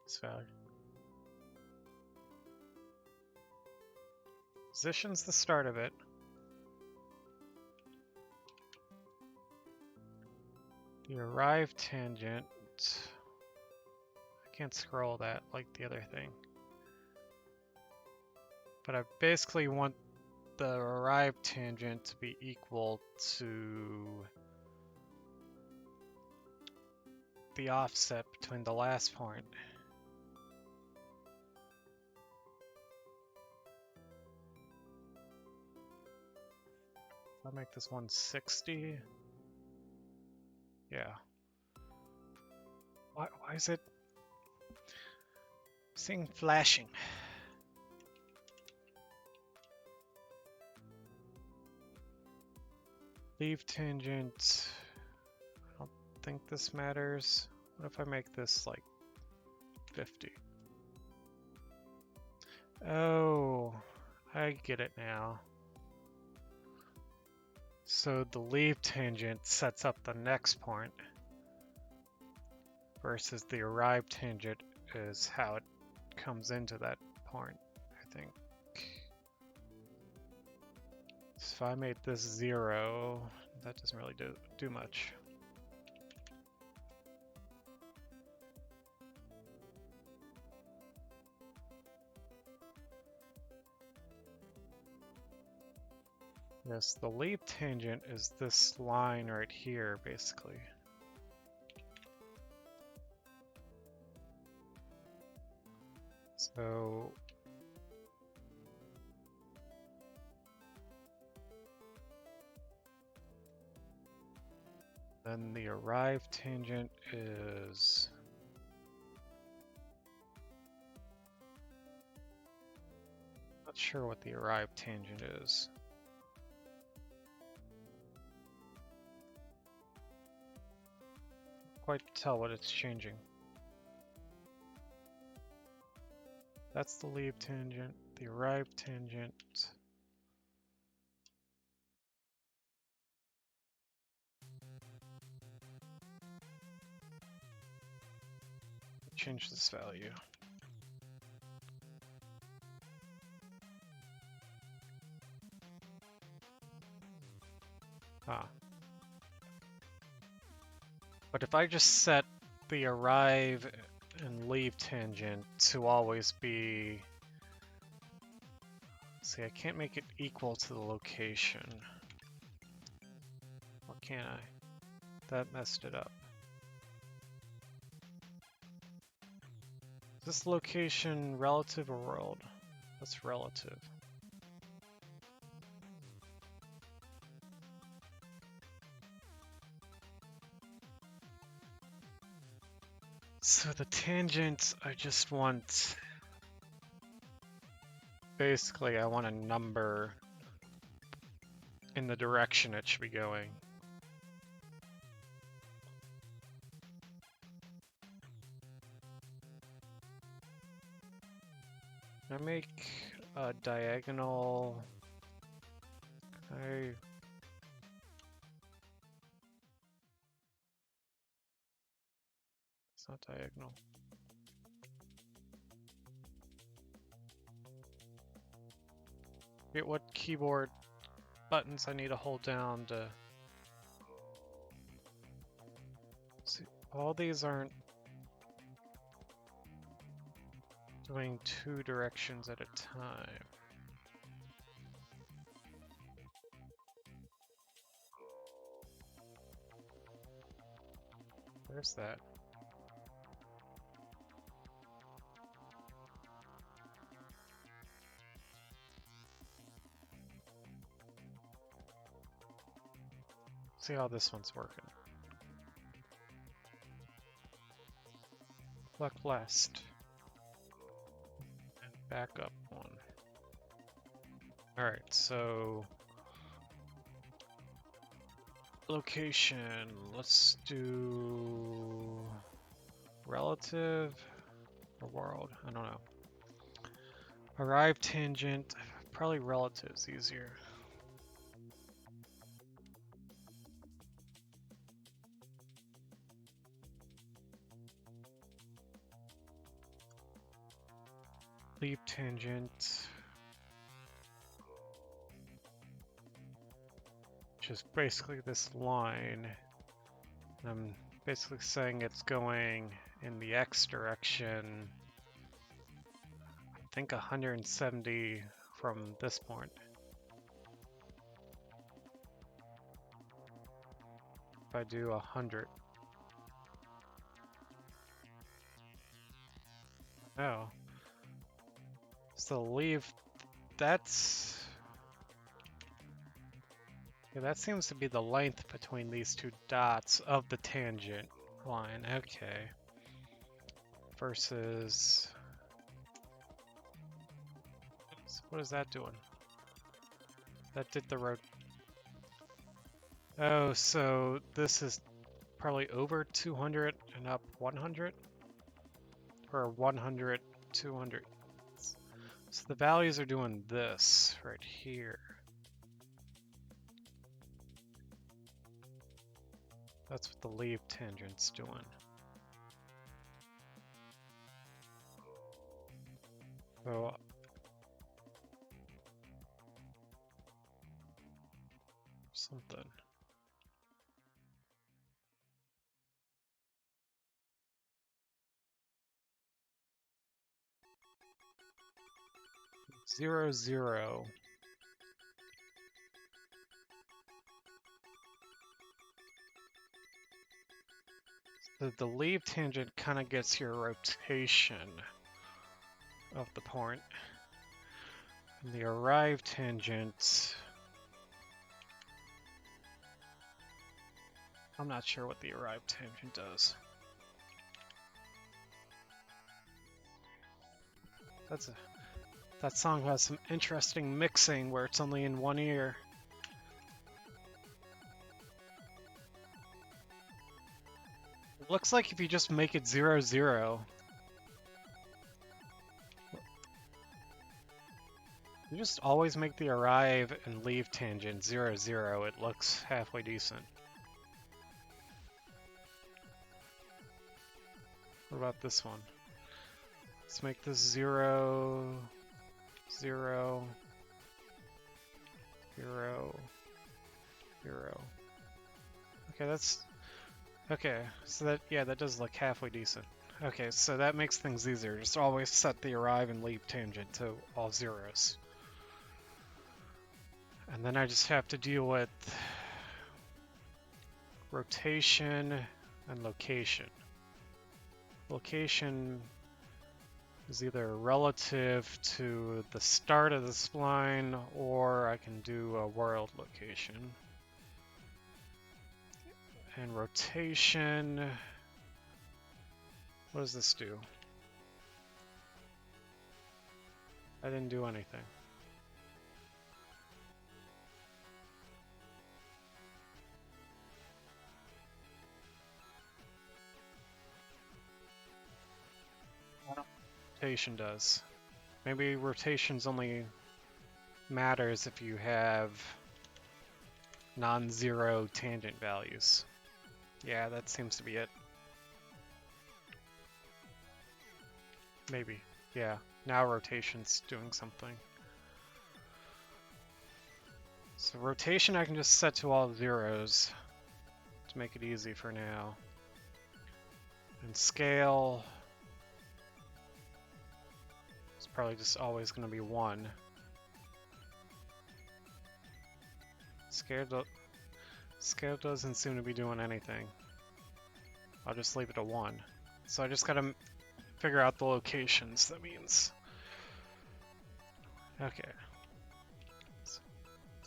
This value. Position's the start of it. The arrive tangent. I can't scroll that like the other thing. But I basically want the arrive tangent to be equal to the offset between the last point. I'll make this 160. Yeah. Why is it seeing flashing? Leave tangent. I don't think this matters. What if I make this like 50? Oh, I get it now. So the leave tangent sets up the next point versus the arrive tangent is how it comes into that point, I think. So if I made this 0, that doesn't really do much. Yes, the leave tangent is this line right here, basically. So then the arrive tangent is not sure what the arrive tangent is. Quite tell what it's changing. That's the leave tangent, the arrive tangent. Change this value. Ah. But if I just set the arrive and leave tangent to always be... See, I can't make it equal to the location. Or can I? That messed it up. Is this location relative or world? That's relative. So the tangent, I just want... Basically, I want a number in the direction it should be going. Can I make a diagonal? It's not diagonal. Forget what keyboard buttons I need to hold down to... See, all these aren't doing 2 directions at a time. There's that. See how this one's working. Left last. And back up 1. Alright, so... Location, let's do... Relative or world? I don't know. Arrive tangent, probably relatives easier. Leave tangent, which is basically this line. I'm basically saying it's going in the x direction, I think 170 from this point. If I do 100. Oh. So leave, that's... Yeah, that seems to be the length between these two dots of the tangent line. Okay. Versus... What is that doing? That did the road. Oh, so this is probably over 200 and up 100? Or 100, 200. So the values are doing this right here. That's what the leave tangent's doing. So something. Zero, zero. So the leave tangent kind of gets your rotation of the point. And the arrive tangent, I'm not sure what the arrive tangent does. That song has some interesting mixing where it's only in one ear. It looks like if you just make it 0, 0. You just always make the arrive and leave tangent 0, 0. It looks halfway decent. What about this one? Let's make this 0, 0, 0, 0. Okay, that's... Okay, so that, yeah, that does look halfway decent. Okay, so that makes things easier. Just always set the arrive and leave tangent to all zeros. And then I just have to deal with rotation and location. Location is either relative to the start of the spline, or I can do a world location. And rotation, what does this do? I didn't do anything. Rotation does. Maybe rotations only matters if you have non-zero tangent values. Yeah, that seems to be it. Maybe. Yeah, now rotation's doing something. So rotation I can just set to all zeros to make it easy for now. And scale is probably just always going to be 1. Scale doesn't seem to be doing anything. I'll just leave it at 1. So I just gotta figure out the locations, that means. Okay. So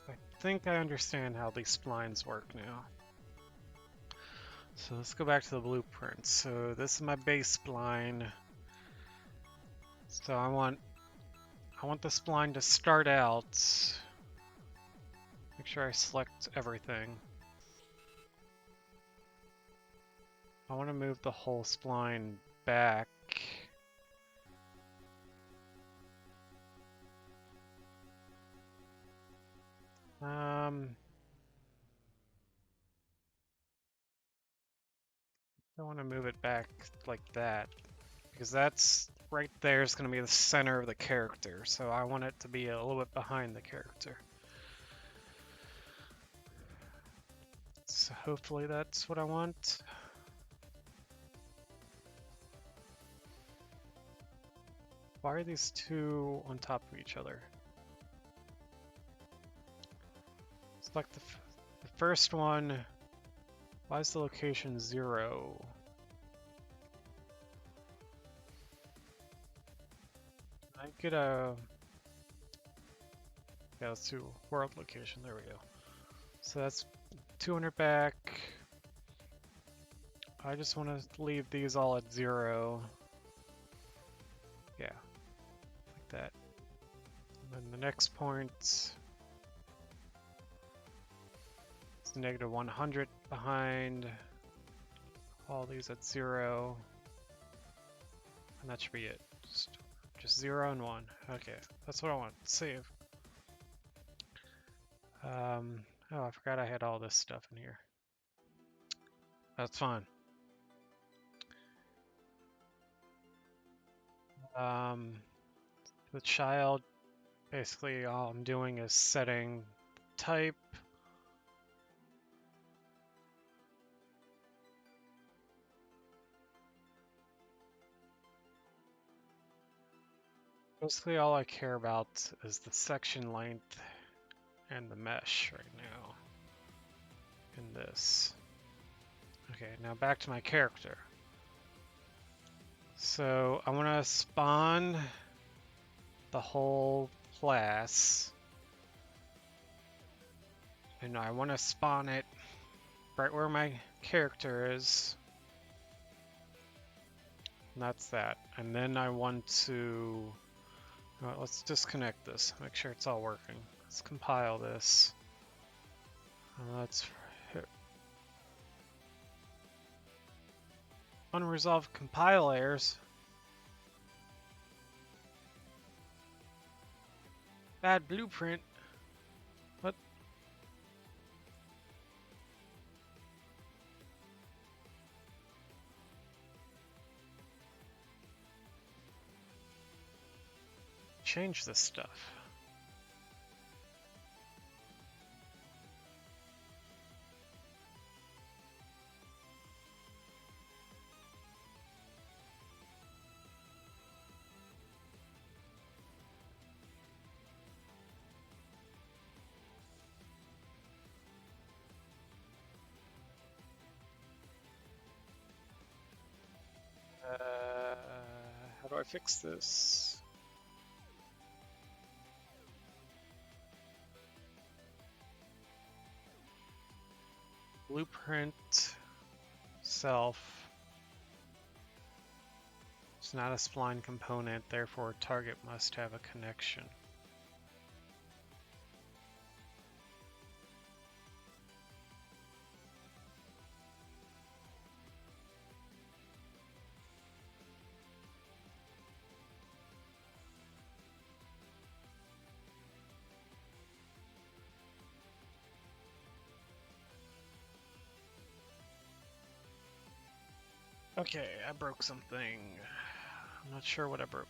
I think I understand how these splines work now. So let's go back to the blueprint. So this is my base spline. So I want the spline to start out. Make sure I select everything. I want to move the whole spline back. I want to move it back like that, because that's right there is going to be the center of the character, so I want it to be a little bit behind the character. So hopefully that's what I want. Why are these two on top of each other? Select the first one. Why is the location 0? I get a... Yeah, let's do world location. There we go. So that's 200 back. I just want to leave these all at 0. Yeah, like that. And then the next point is negative 100 behind. All these at 0. And that should be it. Just 0 and 1. Okay, that's what I want. Save. Oh, I forgot I had all this stuff in here. That's fine. The child, basically all I'm doing is setting type. Basically all I care about is the section length and the mesh right now in this. Okay, now back to my character. So I want to spawn the whole class, and I want to spawn it right where my character is. And that's that. And then I want to... Well, let's disconnect this, make sure it's all working. Let's compile this. Let's hit unresolved compile errors. Bad blueprint. What? Change this stuff. How do I fix this? Blueprint self. It's not a spline component, therefore target must have a connection. Okay, I broke something. I'm not sure what I broke.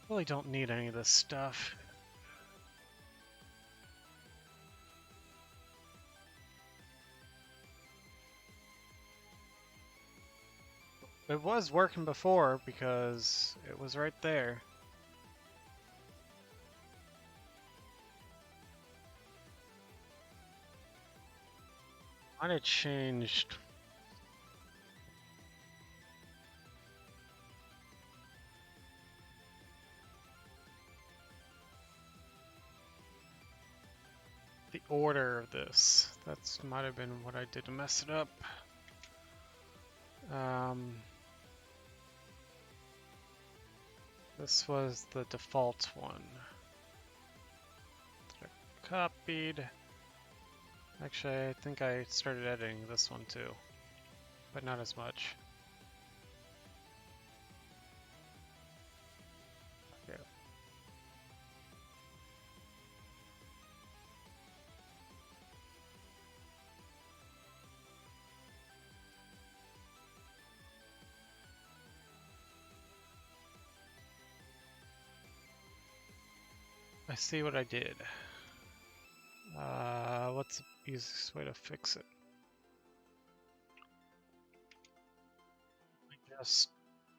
Really don't need any of this stuff. It was working before because it was right there. Might have changed. The order of this. That's might have been what I did to mess it up. This was the default one. Copied. Actually, I think I started editing this one too, but not as much. Yeah. I see what I did. What's the easiest way to fix it? Just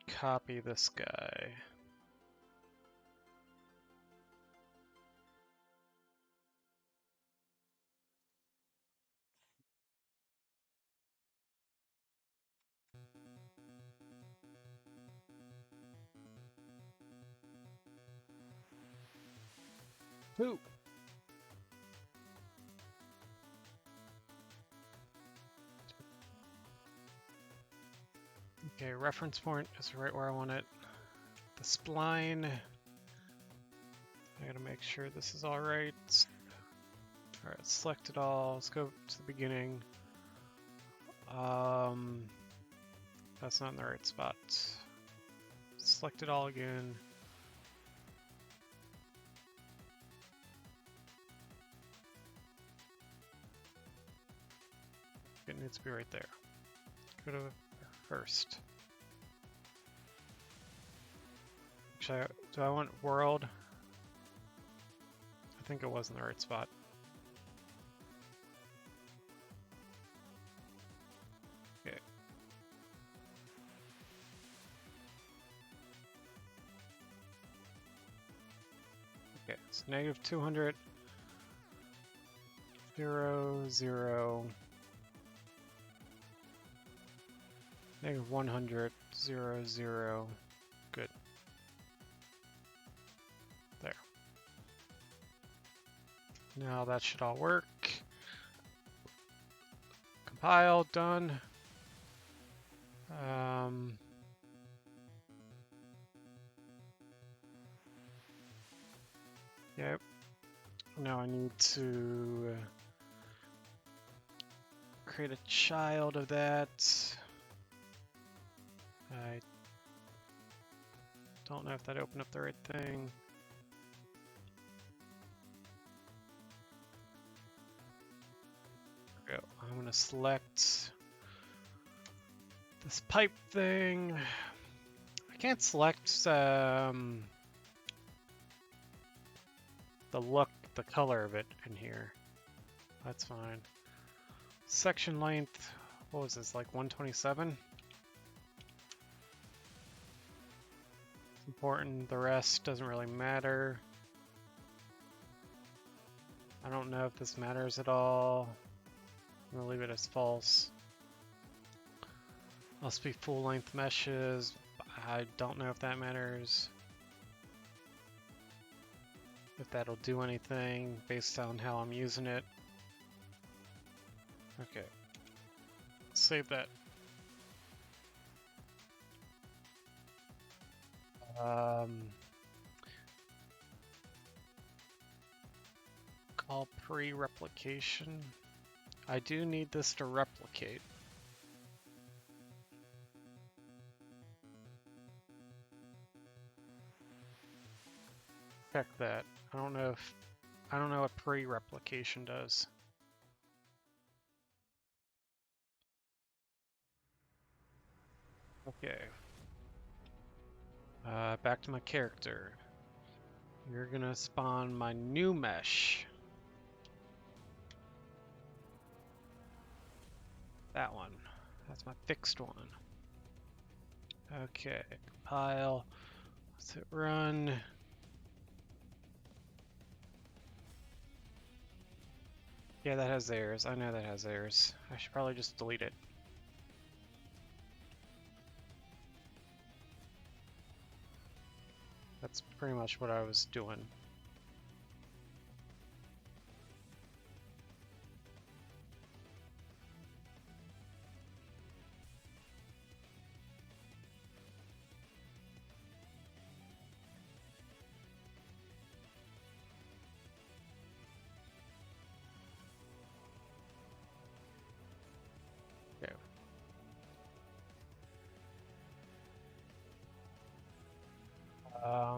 copy this guy. Ooh. Okay, reference point is right where I want it. The spline. I gotta make sure this is all right. All right, select it all. Let's go to the beginning. That's not in the right spot. Select it all again. It needs to be right there. Go to first. Actually, do I want world? I think it was in the right spot. Okay. Okay, so negative 200, 0, 0, negative 100, 0, 0. Good. There. Now that should all work. Compile, done. Yep. Now I need to create a child of that. I don't know if that opened up the right thing. There we go. I'm gonna select this pipe thing. I can't select the look, the color of it in here. That's fine. Section length, what was this, like 127? It's important, the rest doesn't really matter. I don't know if this matters at all. I'm gonna leave it as false. Must be full length meshes. I don't know if that matters. If that'll do anything based on how I'm using it. Okay. Save that. Call pre-replication. I do need this to replicate. Check that. I don't know what pre-replication does. Okay. Back to my character. You're gonna spawn my new mesh. That one. That's my fixed one. Okay, compile. Let's hit run. Yeah, that has errors. I know that has errors. I should probably just delete it. That's pretty much what I was doing. Okay.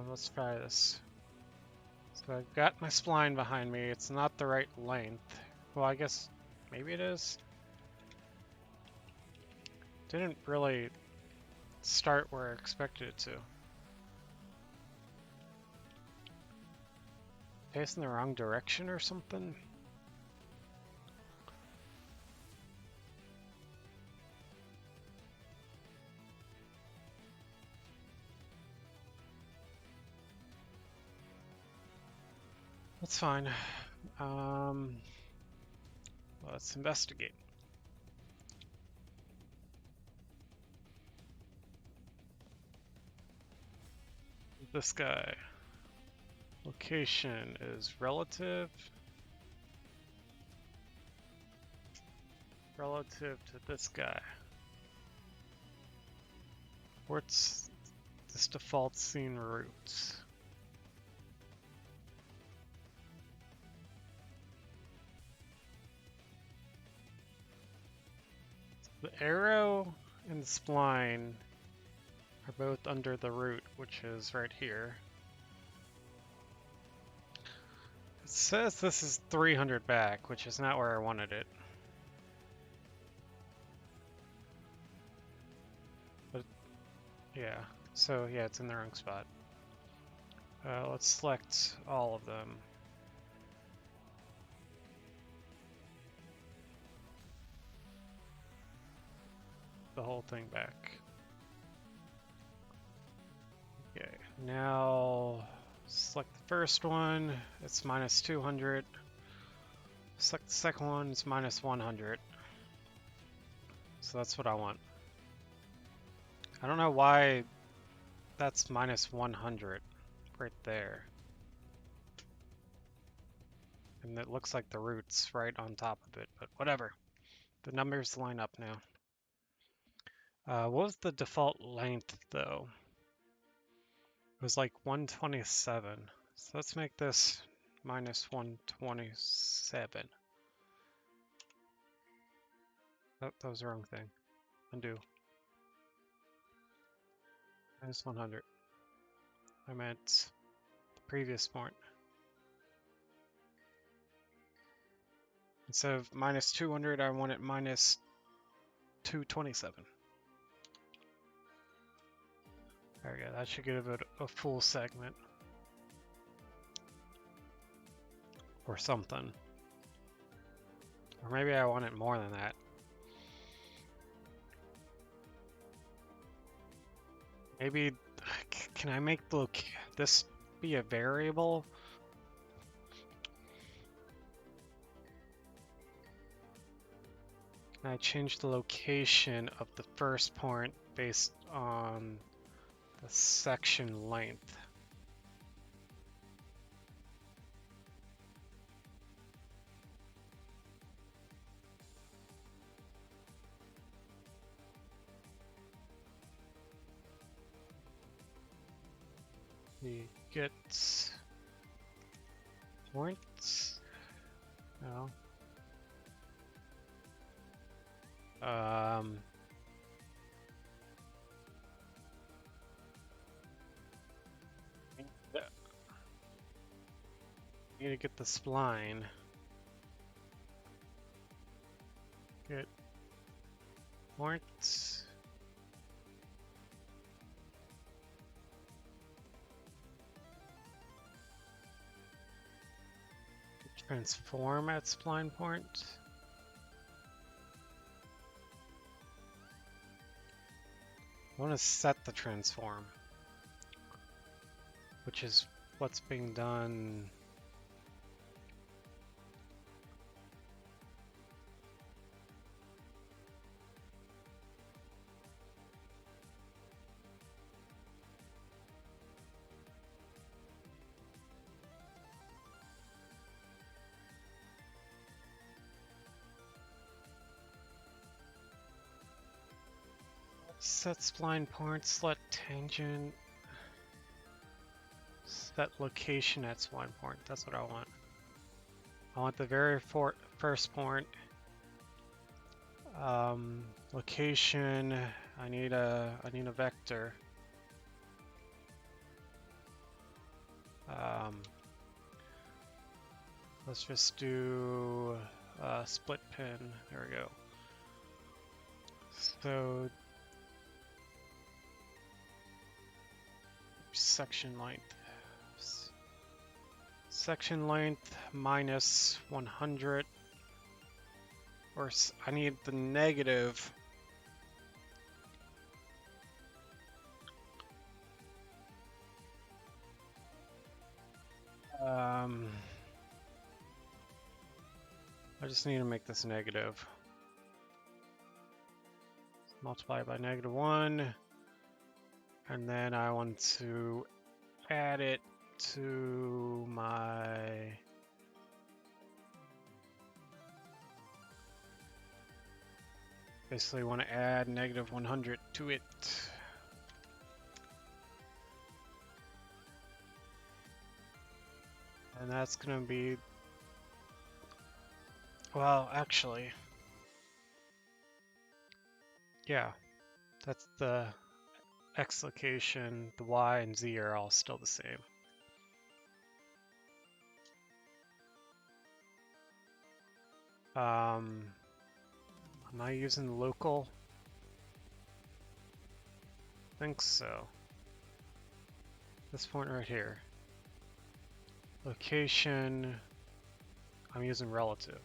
Let's try this. So I've got my spline behind me. It's not the right length. Well, I guess maybe it is. Didn't really start where I expected it to. facing the wrong direction or something? That's fine. Let's investigate. This guy. Location is relative. Relative to this guy. What's this default scene route? The arrow and the spline are both under the root, which is right here. It says this is 300 back, which is not where I wanted it. But yeah, so yeah, it's in the wrong spot. Let's select all of them. The whole thing back. Okay, now select the first one, it's minus 200. Select the second one, it's minus 100. So that's what I want. I don't know why that's minus 100 right there. And it looks like the root's right on top of it, but whatever. The numbers line up now. What was the default length though? It was like 127. So let's make this minus 127. Oh, that was the wrong thing. Undo. Minus 100. I meant the previous point. Instead of minus 200, I want it minus 227. There we go. That should give it a full segment. Or something. Or maybe I want it more than that. Maybe, can I make this be a variable? Can I change the location of the first point based on the section length? We get points. No. Need to get the spline. Get points. Transform at spline point. I want to set the transform, which is what's being done. Set spline point, select tangent, set location at spline point. That's what I want. I want the very first point. Location. I need a vector. Let's just do split pin. There we go. So section length. section length minus 100, or I need the negative. I just need to make this negative. Multiply by -1, and then I want to add it to my basically want to add -100 to it. And that's going to be, well, actually, yeah, that's the X location, the Y and Z are all still the same. Am I using local? I think so. This point right here. Location, I'm using relative.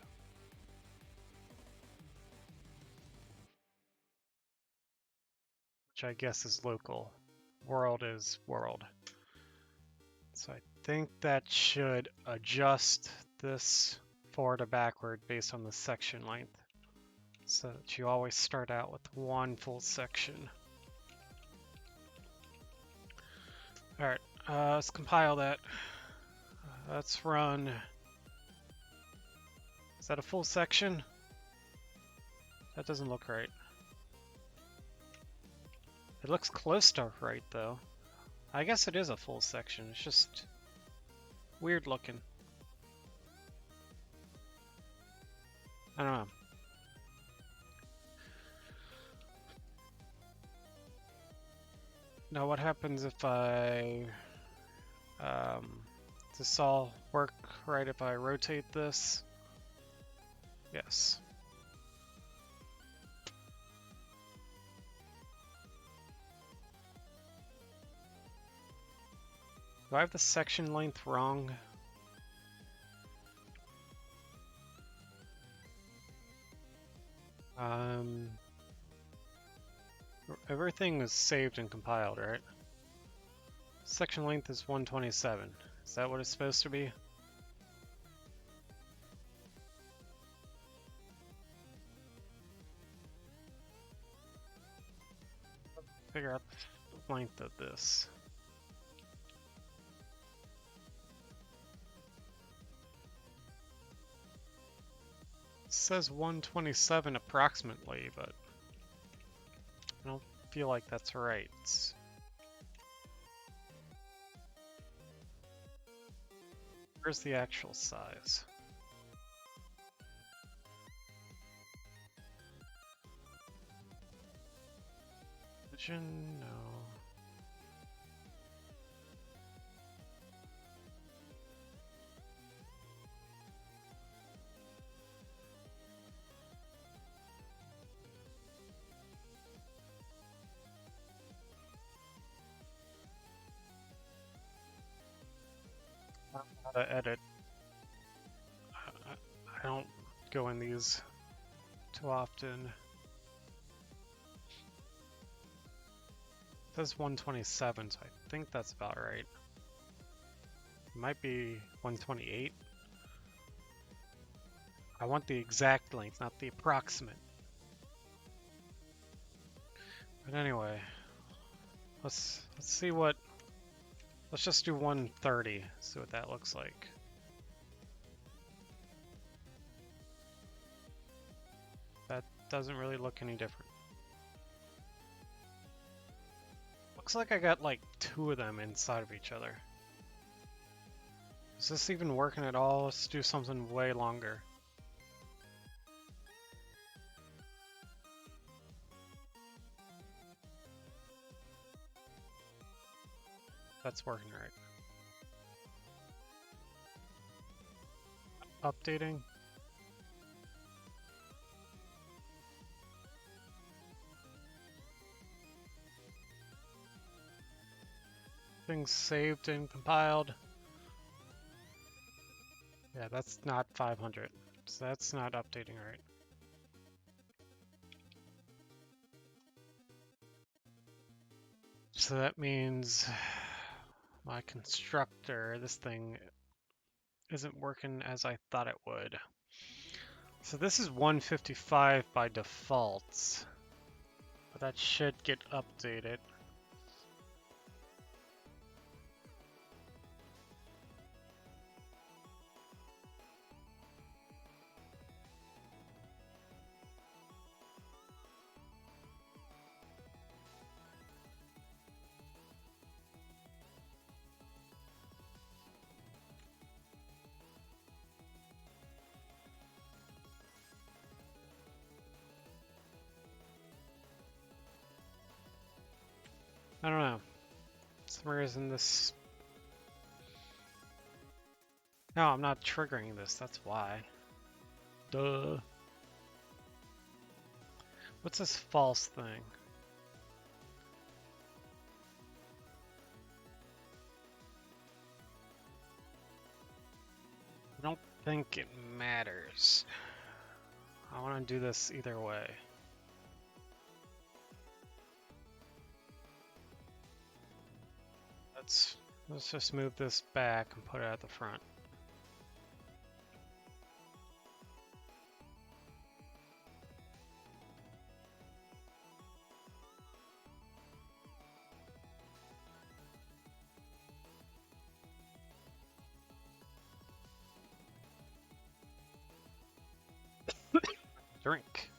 Which I guess is local. World is world. So I think that should adjust this forward or backward based on the section length. So that you always start out with one full section. Alright, let's compile that. Let's run. Is that a full section? That doesn't look right. It looks close to right though. I guess it is a full section, it's just weird looking. I don't know. Now what happens if I... does this all work right if I rotate this? Yes. Do I have the section length wrong? Everything is saved and compiled, right? Section length is 127. Is that what it's supposed to be? Figure out the length of this. It says 127 approximately, but I don't feel like that's right. Where's the actual size? Vision? No. How to edit. I don't go in these too often. It says 127, so I think that's about right. It might be 128. I want the exact length, not the approximate. But anyway, let's see what. Let's just do 130. See what that looks like. That doesn't really look any different. Looks like I got like 2 of them inside of each other. Is this even working at all? Let's do something way longer. That's working right. Updating. Things saved and compiled. Yeah, that's not 500. So that's not updating right. So that means my constructor, this thing isn't working as I thought it would. So this is 155 by default, but that should get updated. I don't know. For some reason this... No, I'm not triggering this, that's why. Duh. What's this false thing? I don't think it matters. I want to do this either way. Let's just move this back and put it at the front. Drink.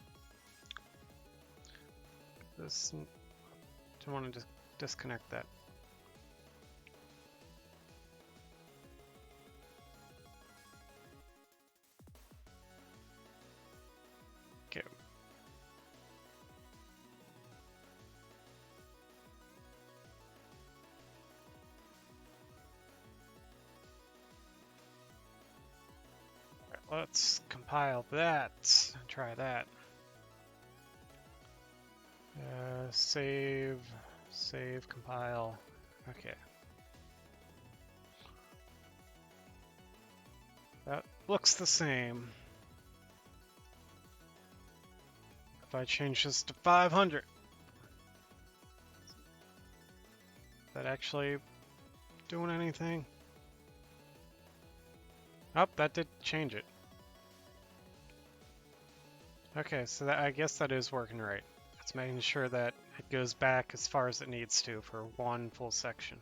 This, don't want to just disconnect that. Okay. Let's compile that. Try that. Save, compile. Okay. That looks the same. If I change this to 500, is that actually doing anything? Oh, that did change it. Okay, so that, I guess that is working right. It's making sure that it goes back as far as it needs to for one full section.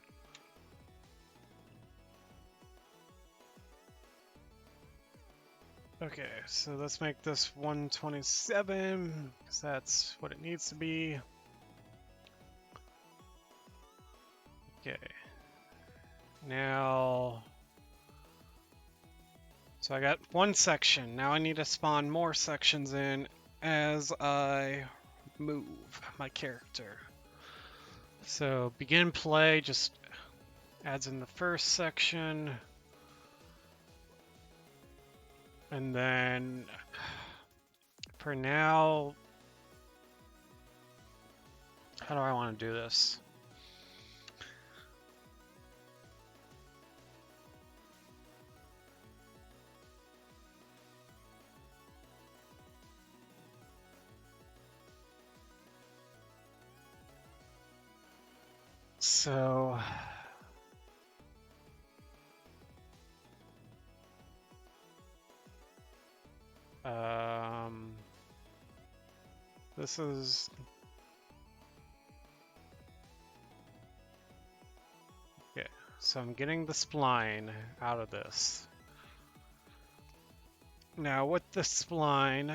Okay, so let's make this 127, because that's what it needs to be. Okay. Now, so I got one section. Now I need to spawn more sections in as I move my character. So begin play just adds in the first section. And then for now, how do I want to do this? So this is okay. So I'm getting the spline out of this. Now with the spline,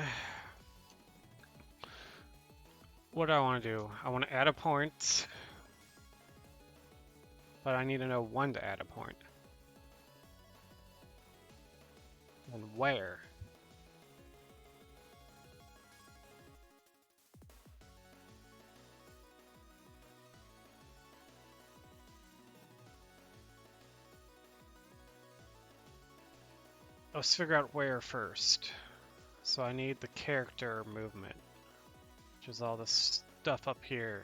what do I want to do? I want to add a point, but I need to know when to add a point. And where. Let's figure out where first. So I need the character movement, which is all this stuff up here.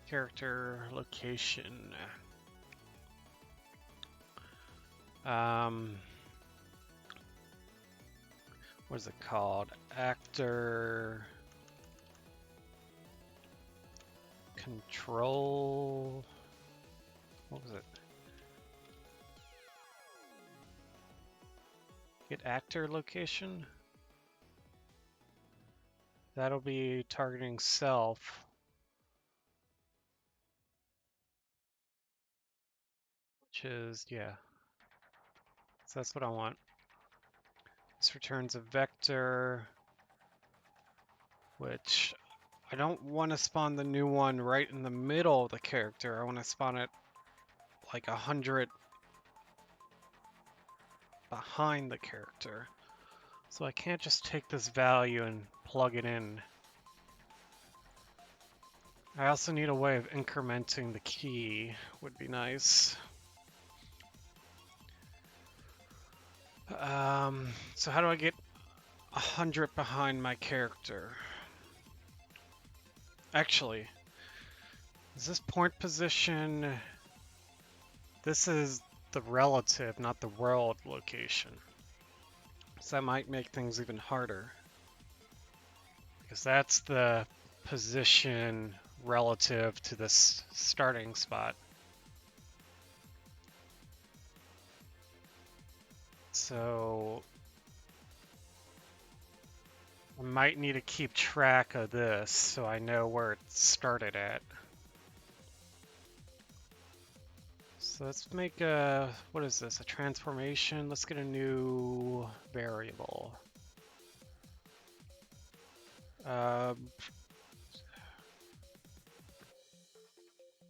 Character location. What is it called? Actor control. What was it? Get actor location. That'll be targeting self. Which is, yeah. So that's what I want. This returns a vector, which I don't want to spawn the new one right in the middle of the character. I want to spawn it like 100 behind the character. So I can't just take this value and plug it in. I also need a way of incrementing the key, would be nice. So how do I get 100 behind my character? Actually, is this point position? This is the relative, not the world location. So that might make things even harder. Because that's the position relative to this starting spot. So I might need to keep track of this so I know where it started at. So let's make a, what is this, a transformation? Let's get a new variable.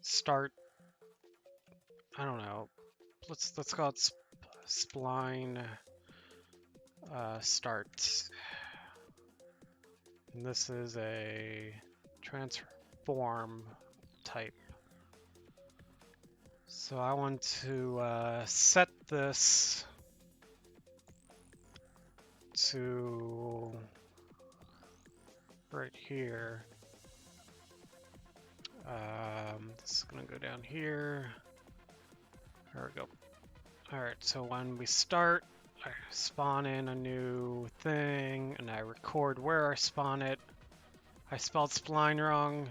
Start, I don't know, let's call it spline start. And this is a transform type. So I want to set this to right here. This is gonna go down here. There we go. All right, so when we start, I spawn in a new thing and I record where I spawn it. I spelled spline wrong.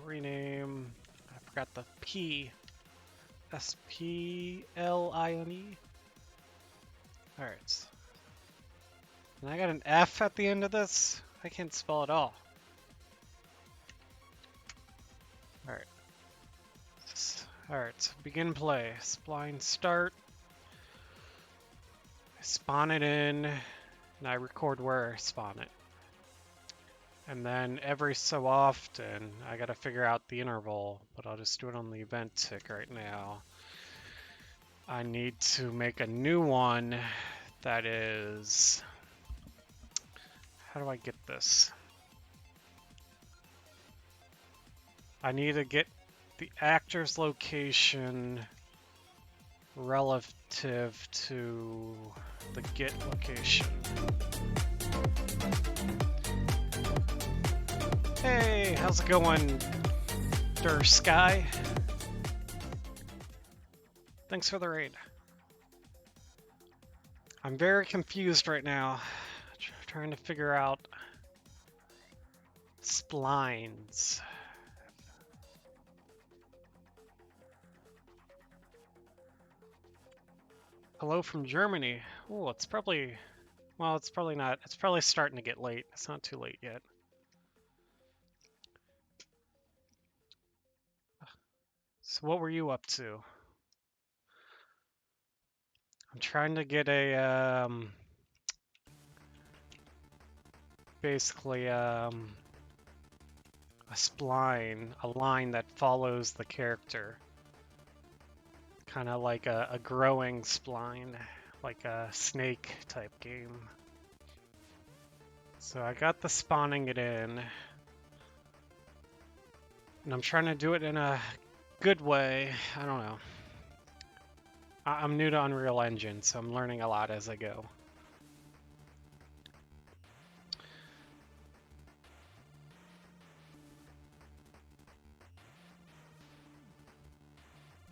Rename, I forgot the P. S-P-L-I-N-E. All right. And I got an F at the end of this. I can't spell at all. All right. All right, so begin play. Spline start. I spawn it in, and I record where I spawn it. And then every so often, I gotta figure out the interval, but I'll just do it on the event tick right now. I need to make a new one that is, how do I get this? I need to get the actor's location relative to the get location. Hey, how's it going, Sky? Thanks for the raid. I'm very confused right now, trying to figure out splines. Hello from Germany. Oh, it's probably, well, it's probably not. It's probably starting to get late. It's not too late yet. So what were you up to? I'm trying to get a, basically, a spline, a line that follows the character. Kind of like a growing spline, like a snake type game. So I got the spawning it in. And I'm trying to do it in a good way. I don't know. I'm new to Unreal Engine, so I'm learning a lot as I go.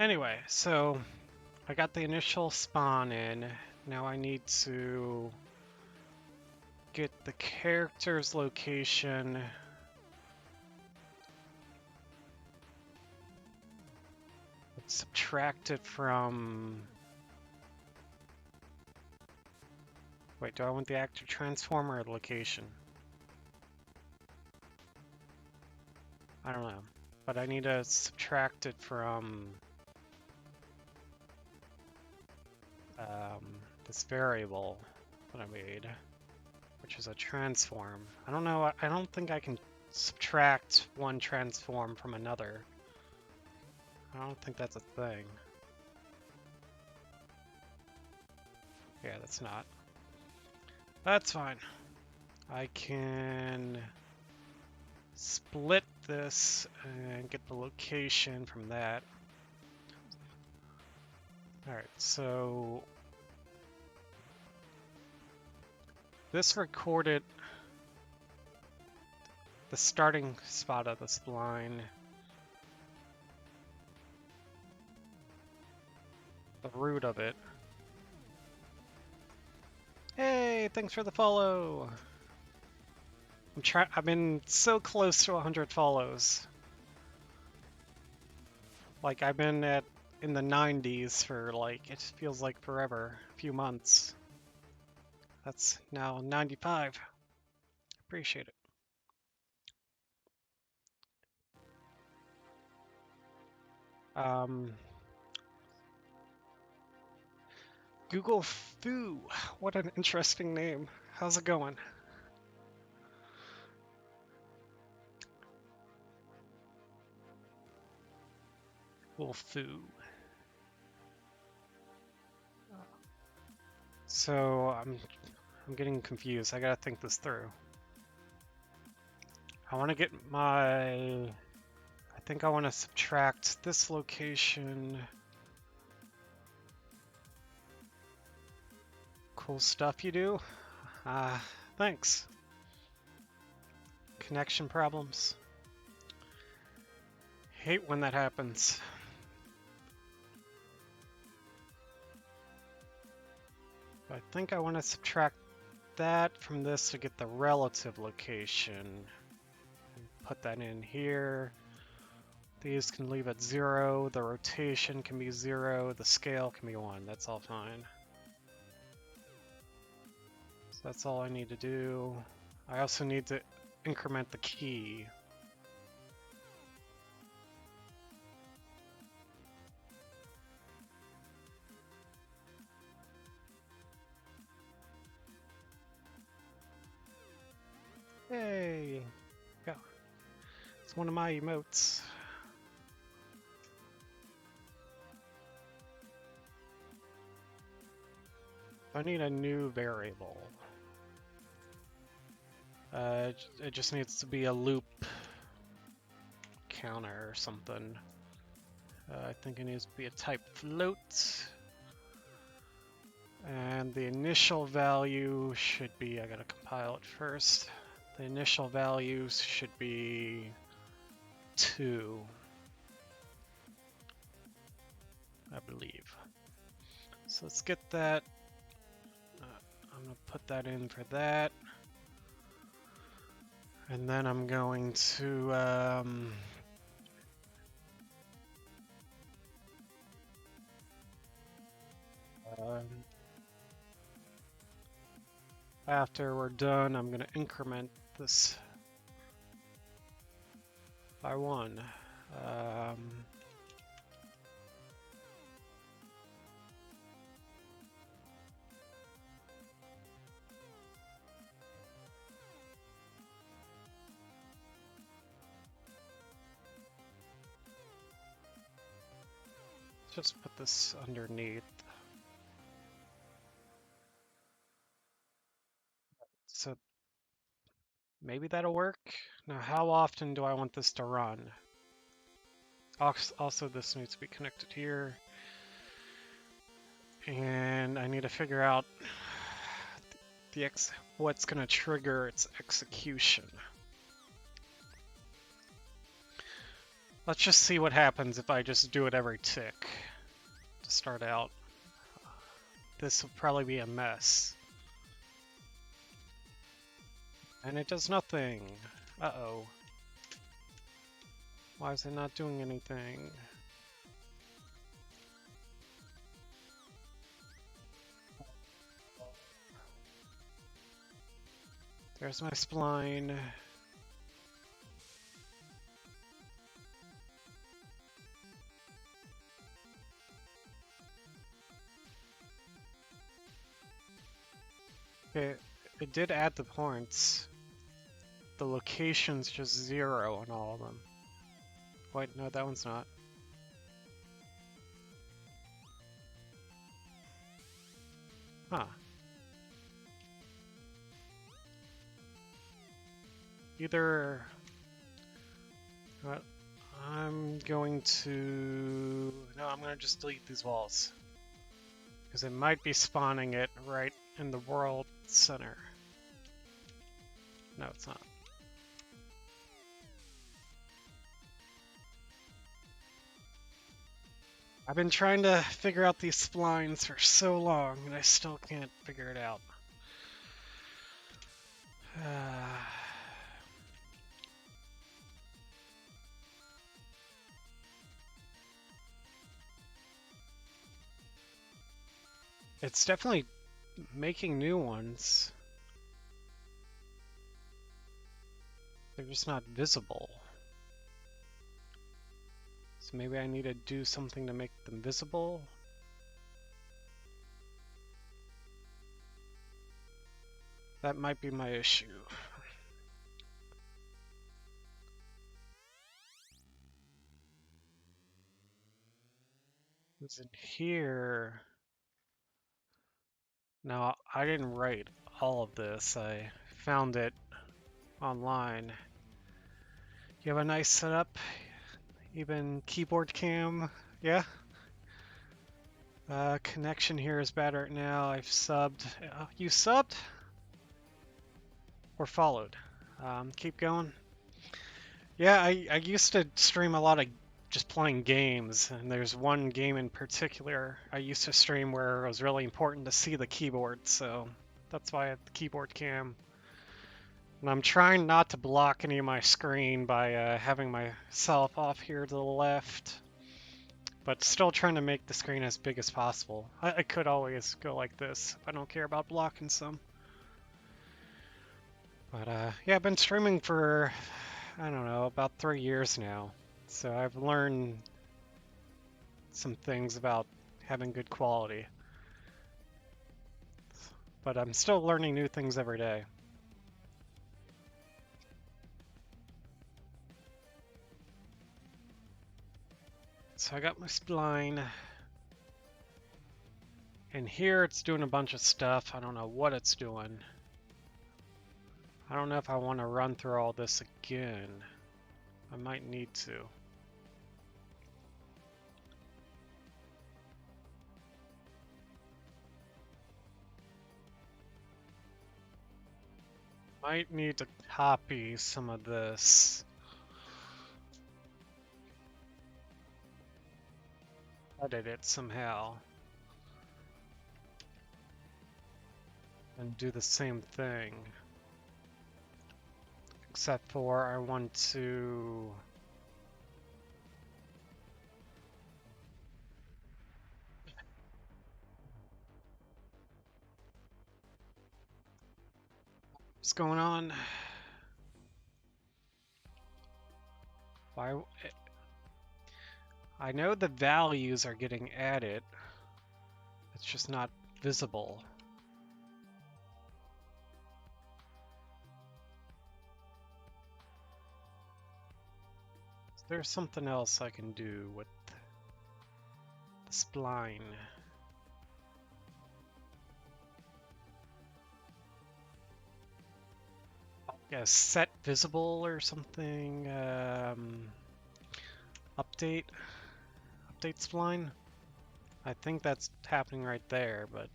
Anyway, so I got the initial spawn in. Now I need to get the character's location. Let's subtract it from... Wait, do I want the actor transform or location? I don't know, but I need to subtract it from this variable that I made, which is a transform. I don't know, I don't think I can subtract one transform from another. I don't think that's a thing. Yeah, that's not. That's fine. I can split this and get the location from that. Alright, so this recorded the starting spot of the spline. The root of it. Hey, thanks for the follow! I've been so close to 100 follows. Like, I've been in the 90s for, like, it feels like forever. A few months. That's now 95. Appreciate it. Google Foo. What an interesting name. How's it going? Google Foo. So I'm getting confused. I gotta think this through. I want to get my... I think I want to subtract this location. Cool stuff you do. Thanks. Connection problems. Hate when that happens. I think I want to subtract that from this to get the relative location. Put that in here. These can leave at 0. The rotation can be 0. The scale can be 1. That's all fine. So that's all I need to do. I also need to increment the key. Hey! Go. It's one of my emotes. I need a new variable. It just needs to be a loop counter or something. I think it needs to be a type float. And the initial value should be, I gotta compile it first. The initial values should be 2, I believe. So let's get that. I'm gonna put that in for that. And then I'm going to after we're done, I'm going to increment this by 1. Just put this underneath. So maybe that'll work. Now, how often do I want this to run? Also, this needs to be connected here. And I need to figure out what's going to trigger its execution. Let's just see what happens if I just do it every tick to start out. This will probably be a mess. And it does nothing. Uh-oh. Why is it not doing anything? There's my spline. It did add the points. The location's just 0 on all of them. Wait, no, that one's not. Huh. Either... I'm going to... No, I'm going to just delete these walls. Because it might be spawning it right in the world center. No, it's not. I've been trying to figure out these splines for so long, and I still can't figure it out. It's definitely making new ones. They're just not visible. So maybe I need to do something to make them visible? That might be my issue. It's in here. Now, I didn't write all of this. I found it online. You have a nice setup, even keyboard cam, yeah? Connection here is bad right now. I've subbed. You subbed? Or followed? Keep going. Yeah, I used to stream a lot of just playing games, and there's one game in particular I used to stream where it was really important to see the keyboard, so that's why I have the keyboard cam. And I'm trying not to block any of my screen by having myself off here to the left, but still trying to make the screen as big as possible. I could always go like this if I don't care about blocking some. But yeah, I've been streaming for, I don't know, about 3 years now. So I've learned some things about having good quality. But I'm still learning new things every day. So I got my spline. And here it's doing a bunch of stuff. I don't know what it's doing. I don't know if I want to run through all this again. I might need to. Might need to copy some of this. Edit it somehow. And do the same thing. Except for I want to... What's going on? Why? I know the values are getting added. It's just not visible. There's something else I can do with the spline. Yeah, set visible or something. Update spline. I think that's happening right there, but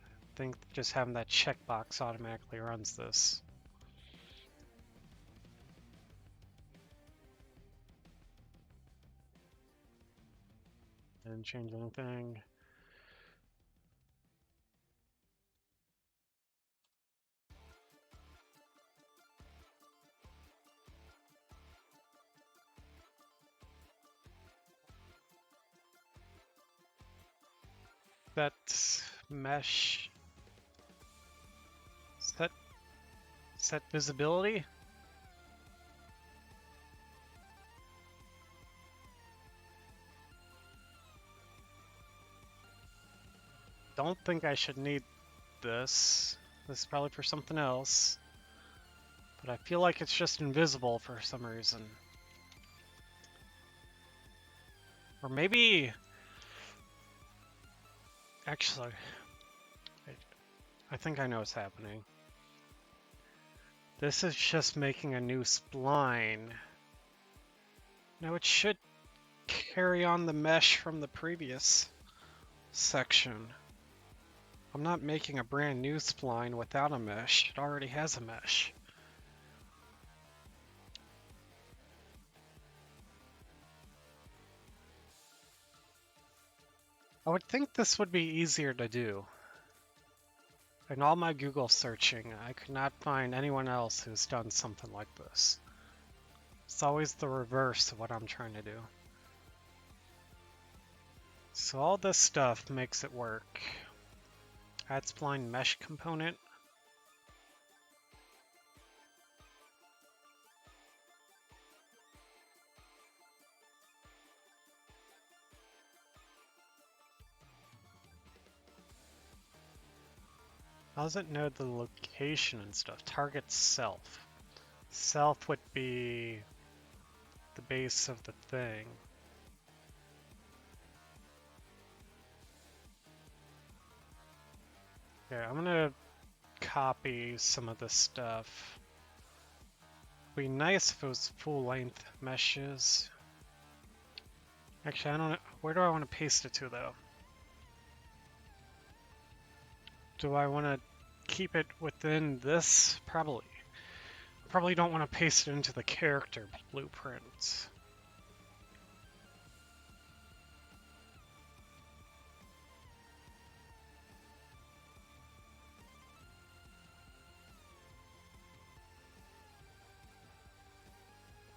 I think just having that checkbox automatically runs this. Didn't change anything. That mesh set visibility. Don't think I should need this. This is probably for something else. But I feel like it's just invisible for some reason. Or maybe... Actually, I think I know what's happening. This is just making a new spline. Now it should carry on the mesh from the previous section. I'm not making a brand new spline without a mesh. It already has a mesh. I would think this would be easier to do. In all my Google searching, I could not find anyone else who's done something like this. It's always the reverse of what I'm trying to do. So all this stuff makes it work. Add spline mesh component. How does it know the location and stuff? Target self. Self would be the base of the thing. Okay, I'm gonna copy some of this stuff. It'd be nice if it was full-length meshes. Actually, I don't know. Where do I want to paste it to, though? Do I want to keep it within this? Probably. Probably don't want to paste it into the character blueprint.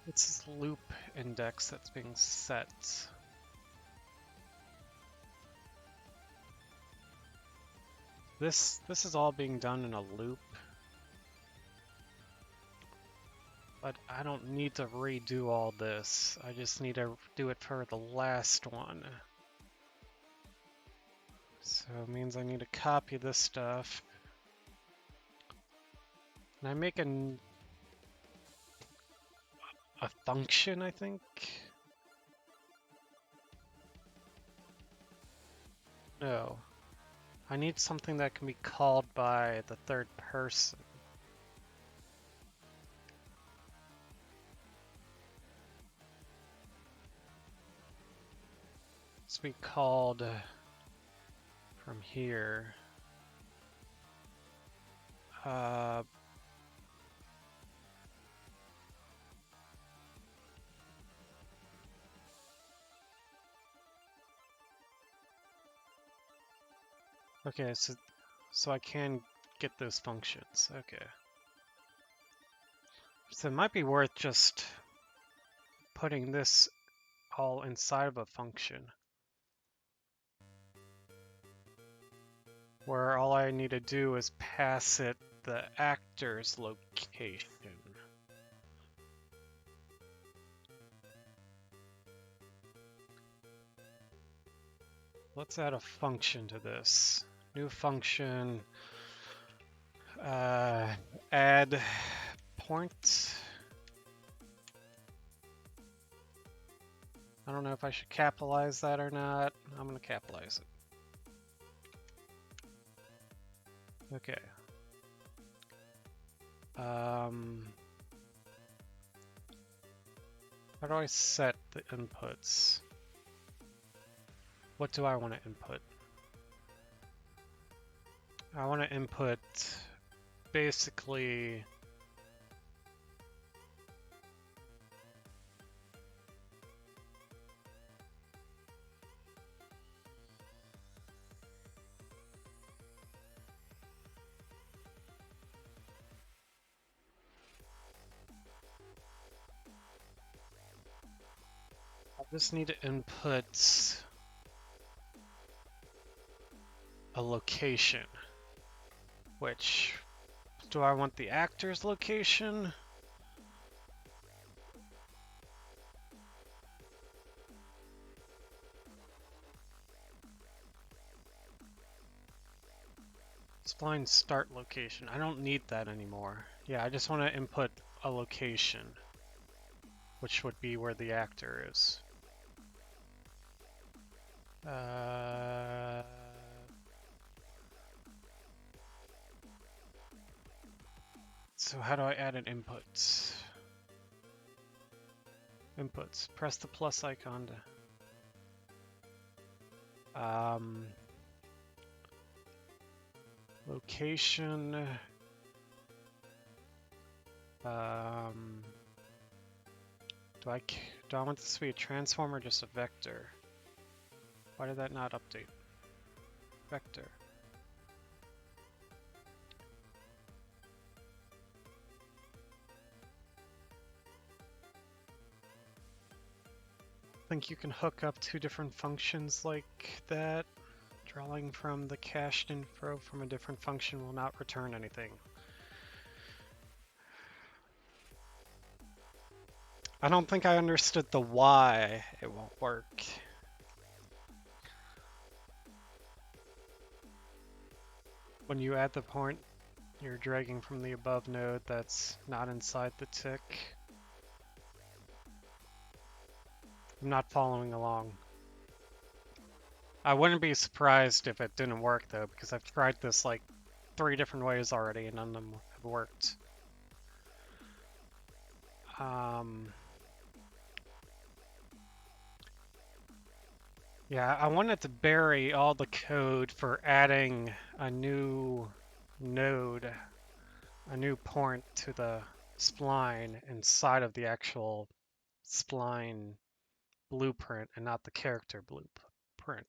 It's this loop index that's being set. This is all being done in a loop. But I don't need to redo all this. I just need to do it for the last one. So it means I need to copy this stuff. And I make a function, I think? No. I need something that can be called by the third person. It's be called from here. Okay, so I can get those functions. Okay. So it might be worth just putting this all inside of a function, where all I need to do is pass it the actor's location. Let's add a function to this. New function, add point. I don't know if I should capitalize that or not. I'm gonna capitalize it. Okay. How do I set the inputs? What do I want to input? I want to input basically Just need to input a location. Which, do I want the actor's location? Spline start location. I don't need that anymore. Yeah, I just want to input a location, which would be where the actor is. So how do I add an input? Inputs. Press the plus icon to... location. Do I want this to be a transform or just a vector? Why did that not update? Vector. I think you can hook up two different functions like that. Drawing from the cached info from a different function will not return anything. I don't think I understood the why it won't work. When you add the point, you're dragging from the above node that's not inside the tick. I'm not following along. I wouldn't be surprised if it didn't work though, because I've tried this like 3 different ways already and none of them have worked. Yeah, I wanted to bury all the code for adding a new node, a new point to the spline inside of the actual spline blueprint and not the character blueprint.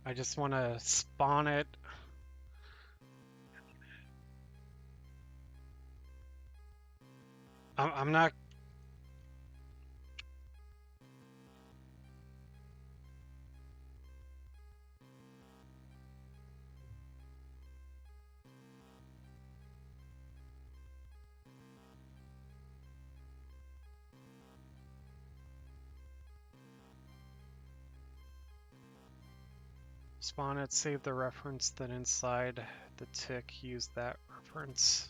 I just want to spawn it. I'm not... Spawn it, save the reference, then inside the tick, use that reference.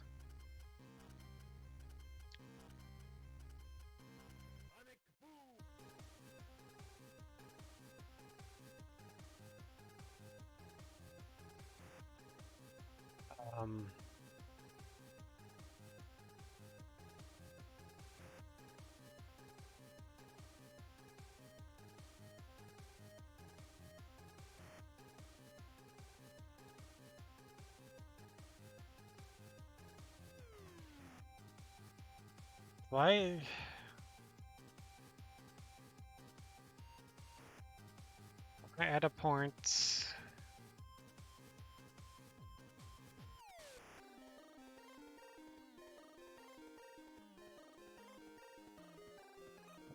Why? I add a point.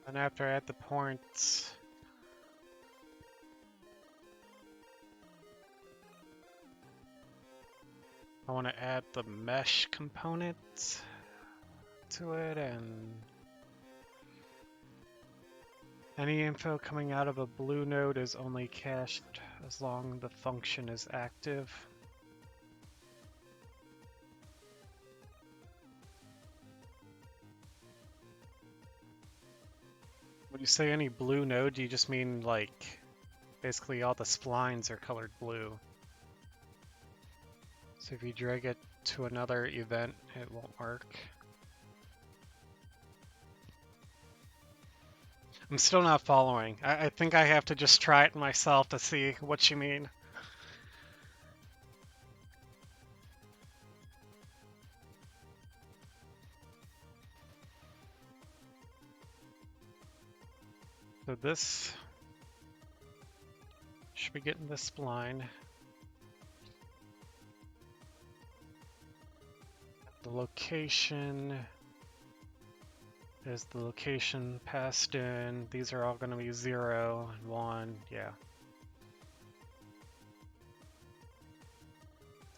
And after I add the point, I want to add the mesh component to it, and any info coming out of a blue node is only cached as long as the function is active. When you say any blue node, do you just mean like basically all the splines are colored blue? So if you drag it to another event, it won't work. I'm still not following. I think I have to just try it myself to see what you mean. So this should be getting the spline. The location is the location passed in. These are all going to be 0 and 1. Yeah.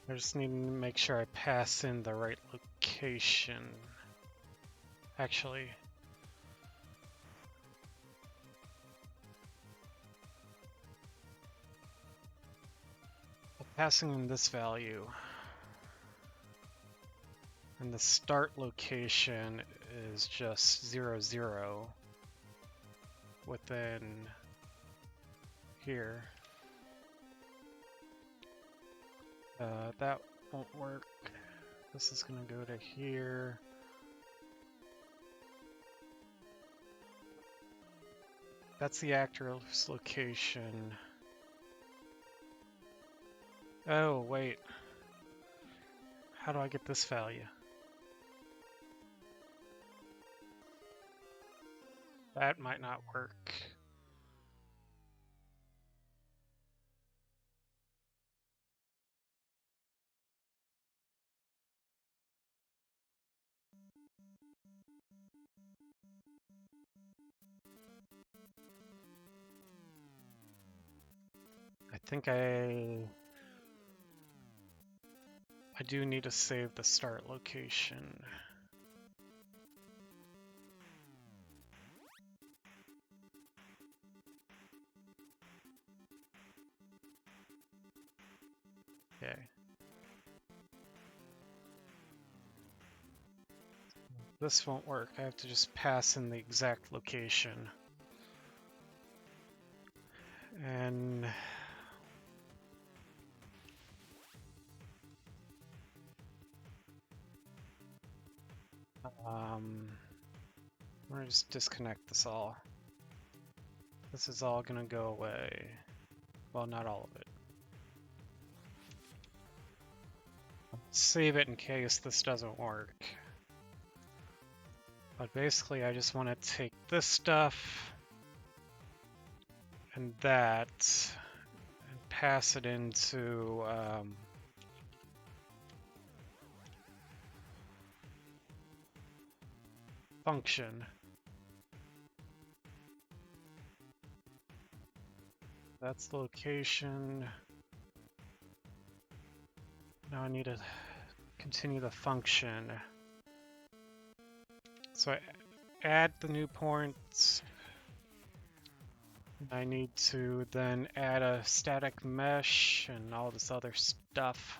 I just need to make sure I pass in the right location. Actually, passing in this value. And the start location is just 0, 0 within here. That won't work. This is gonna go to here. That's the actor's location. Oh, wait. How do I get this value? That might not work. I think I do need to save the start location. Okay. This won't work. I have to just pass in the exact location. And I'm gonna just disconnect this all. This is all gonna go away. Well, not all of it. Save it in case this doesn't work. But basically, I just want to take this stuff and that and pass it into function. That's the location. Now I need to continue the function. So I add the new points. I need to then add a static mesh and all this other stuff.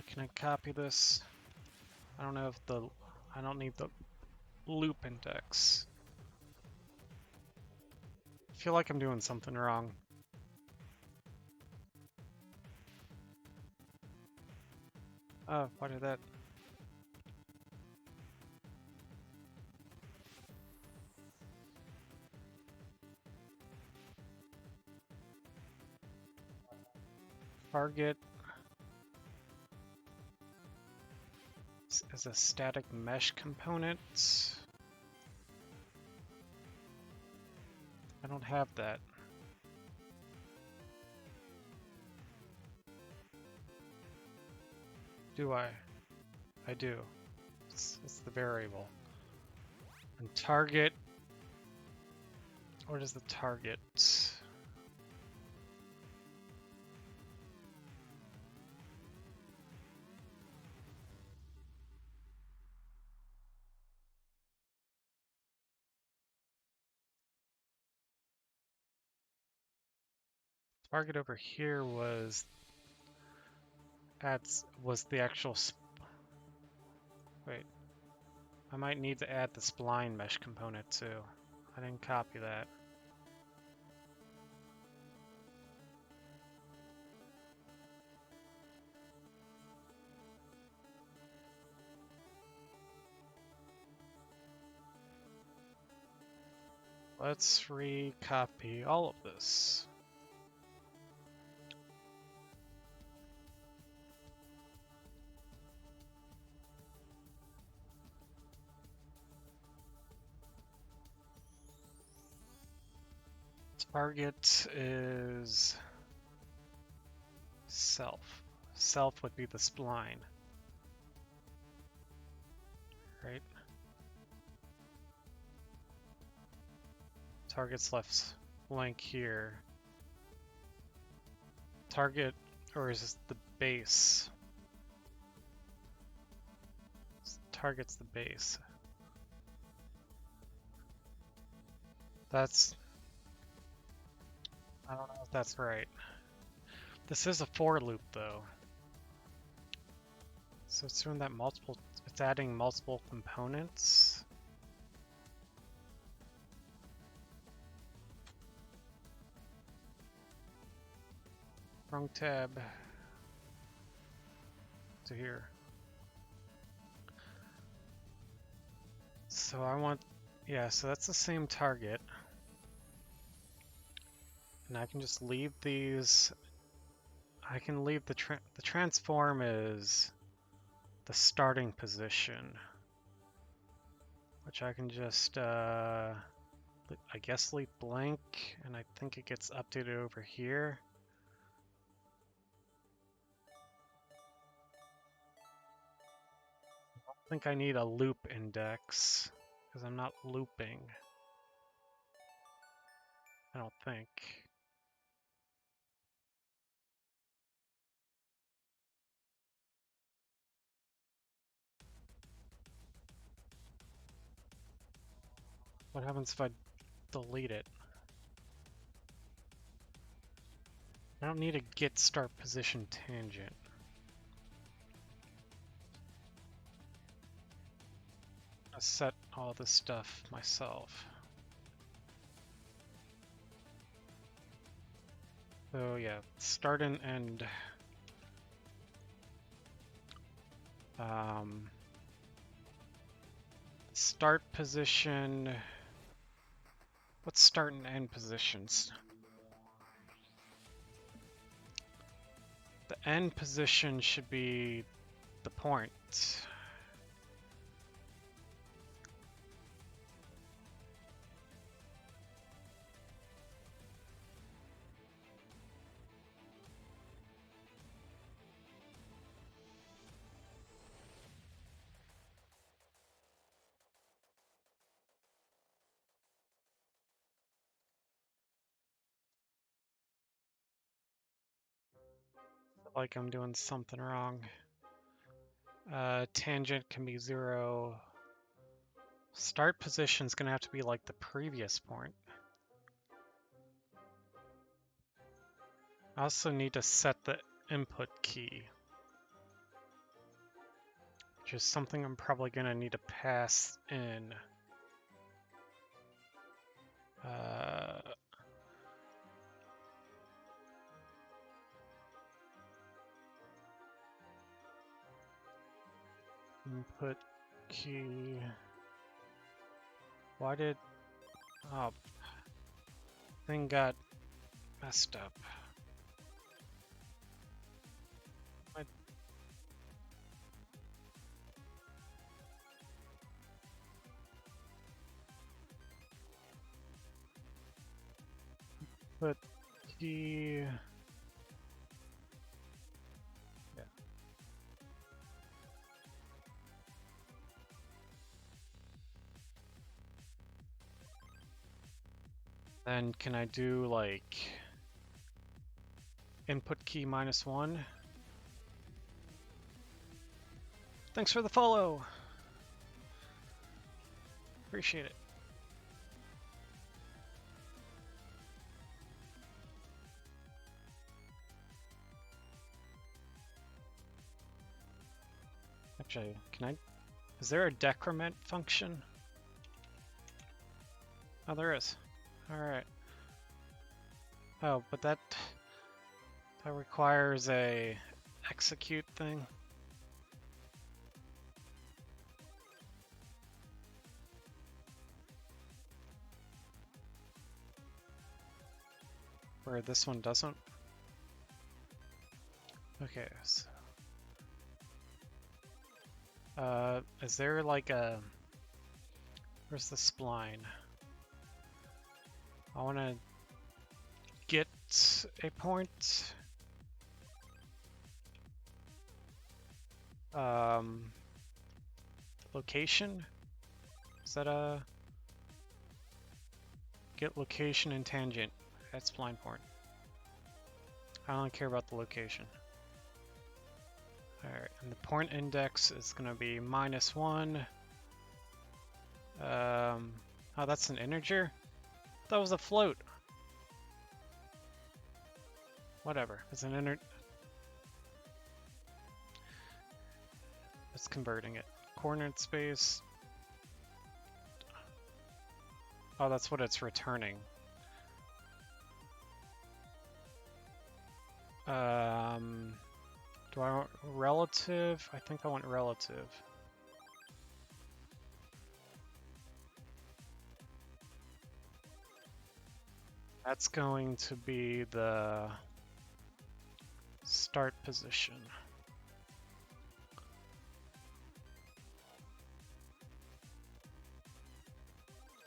Can I copy this? I don't know if I don't need the loop index. I feel like I'm doing something wrong. Oh, why did that? Target as a static mesh component. I don't have that. Do I? I do. It's the variable. And target. What is the target? Target over here was the actual. Wait, I might need to add the spline mesh component too. I didn't copy that. Let's recopy all of this. Target is self. Self would be the spline, right? Target's left flank here. Target, or is this the base? Target's the base. That's... I don't know if that's right. This is a for loop though. So it's doing that multiple, it's adding multiple components. Wrong tab. To here. So I want, yeah, so that's the same target. And I can just leave these, I can leave the transform is the starting position. Which I can just, I guess leave blank, and I think it gets updated over here. I think I need a loop index, because I'm not looping. I don't think. What happens if I delete it? I don't need a get start position tangent. I set all this stuff myself. So yeah, start and end. Start position. What's start and end positions? The end position should be the point. Like I'm doing something wrong. Tangent can be 0. Start position is going to have to be like the previous point. I also need to set the input key, which is something I'm probably going to need to pass in. Input key. Why did... Oh, thing got messed up. Input key. Yeah. Then can I do like input key -1? Thanks for the follow. Appreciate it. Actually, can I... Is there a decrement function? Oh, there is. Alright. Oh, but that requires a execute thing. Where this one doesn't. Okay, so is there like a... Where's the spline? I want to get a point. Location? Is that a... Get location and tangent at spline point. I only care about the location. Alright, and the point index is going to be -1. Oh, that's an integer? That was a float. Whatever. It's an integer. It's converting it. Coordinate space. Oh, that's what it's returning. Do I want relative? I think I want relative. That's going to be the start position.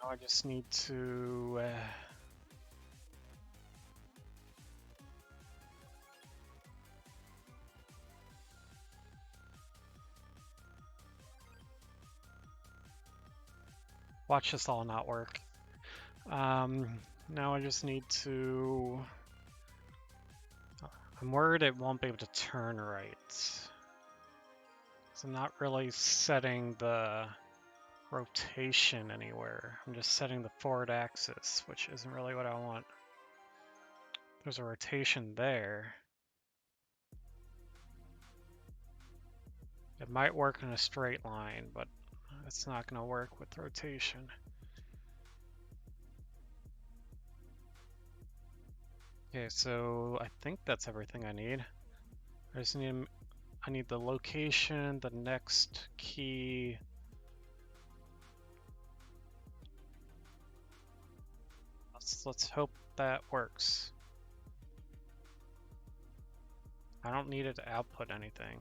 Now I just need to watch this all not work. Now I just need to... I'm worried it won't be able to turn right. So I'm not really setting the rotation anywhere. I'm just setting the forward axis, which isn't really what I want. There's a rotation there. It might work in a straight line, but it's not going to work with rotation. Okay, so I think that's everything I need. I need the location, the next key. Let's hope that works. I don't need it to output anything.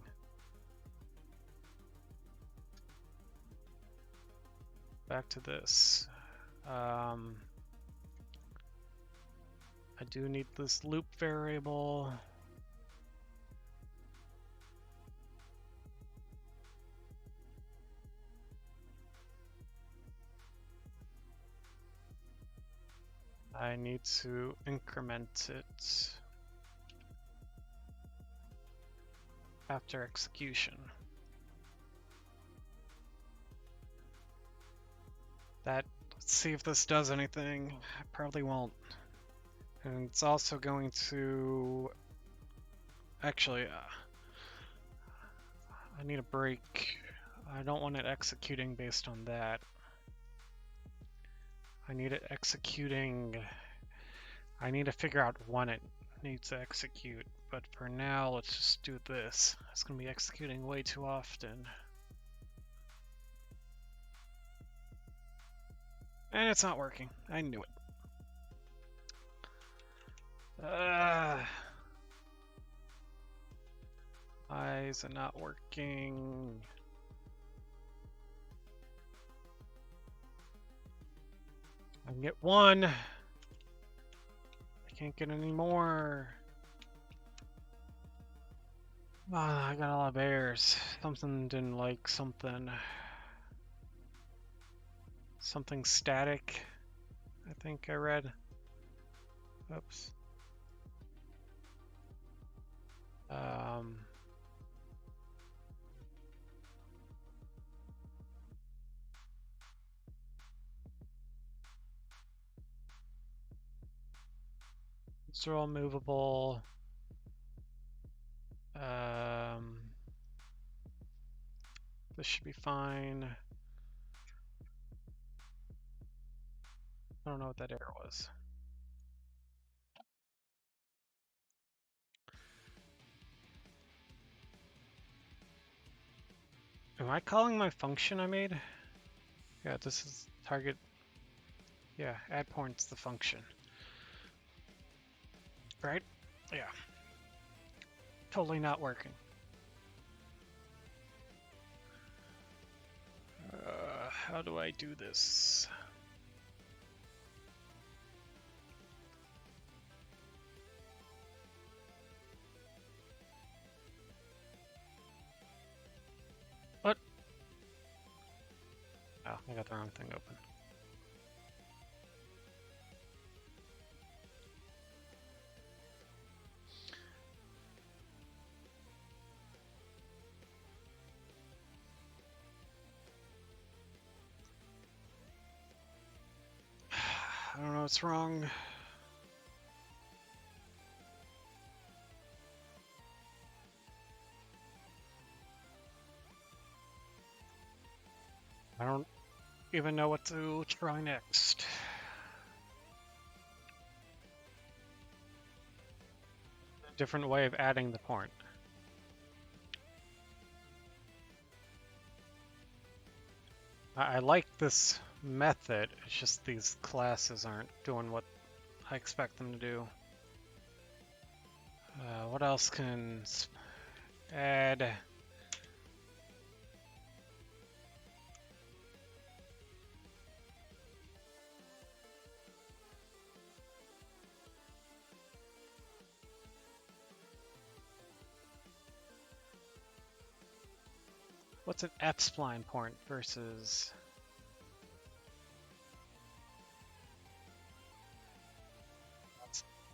Back to this. I do need this loop variable. I need to increment it after execution. Let's see if this does anything. It probably won't. And it's also going to... Actually, I need a break. I don't want it executing based on that. I need it executing... I need to figure out when it needs to execute. But for now, let's just do this. It's going to be executing way too often. And it's not working. I knew it. Why is it not working? I can get one. I can't get any more. I got a lot of errors. Something didn't like something. Something static, I think I read. Oops. These are all movable. This should be fine. I don't know what that error was. Am I calling my function I made? Yeah, this is target. Yeah, add points the function. Right? Yeah. Totally not working. How do I do this? What? Oh, I got the wrong thing open. what's wrong. I don't even know what to try next. Different way of adding the point. I like this method, it's just these classes aren't doing what I expect them to do. What else can add? What's an F-spline point versus...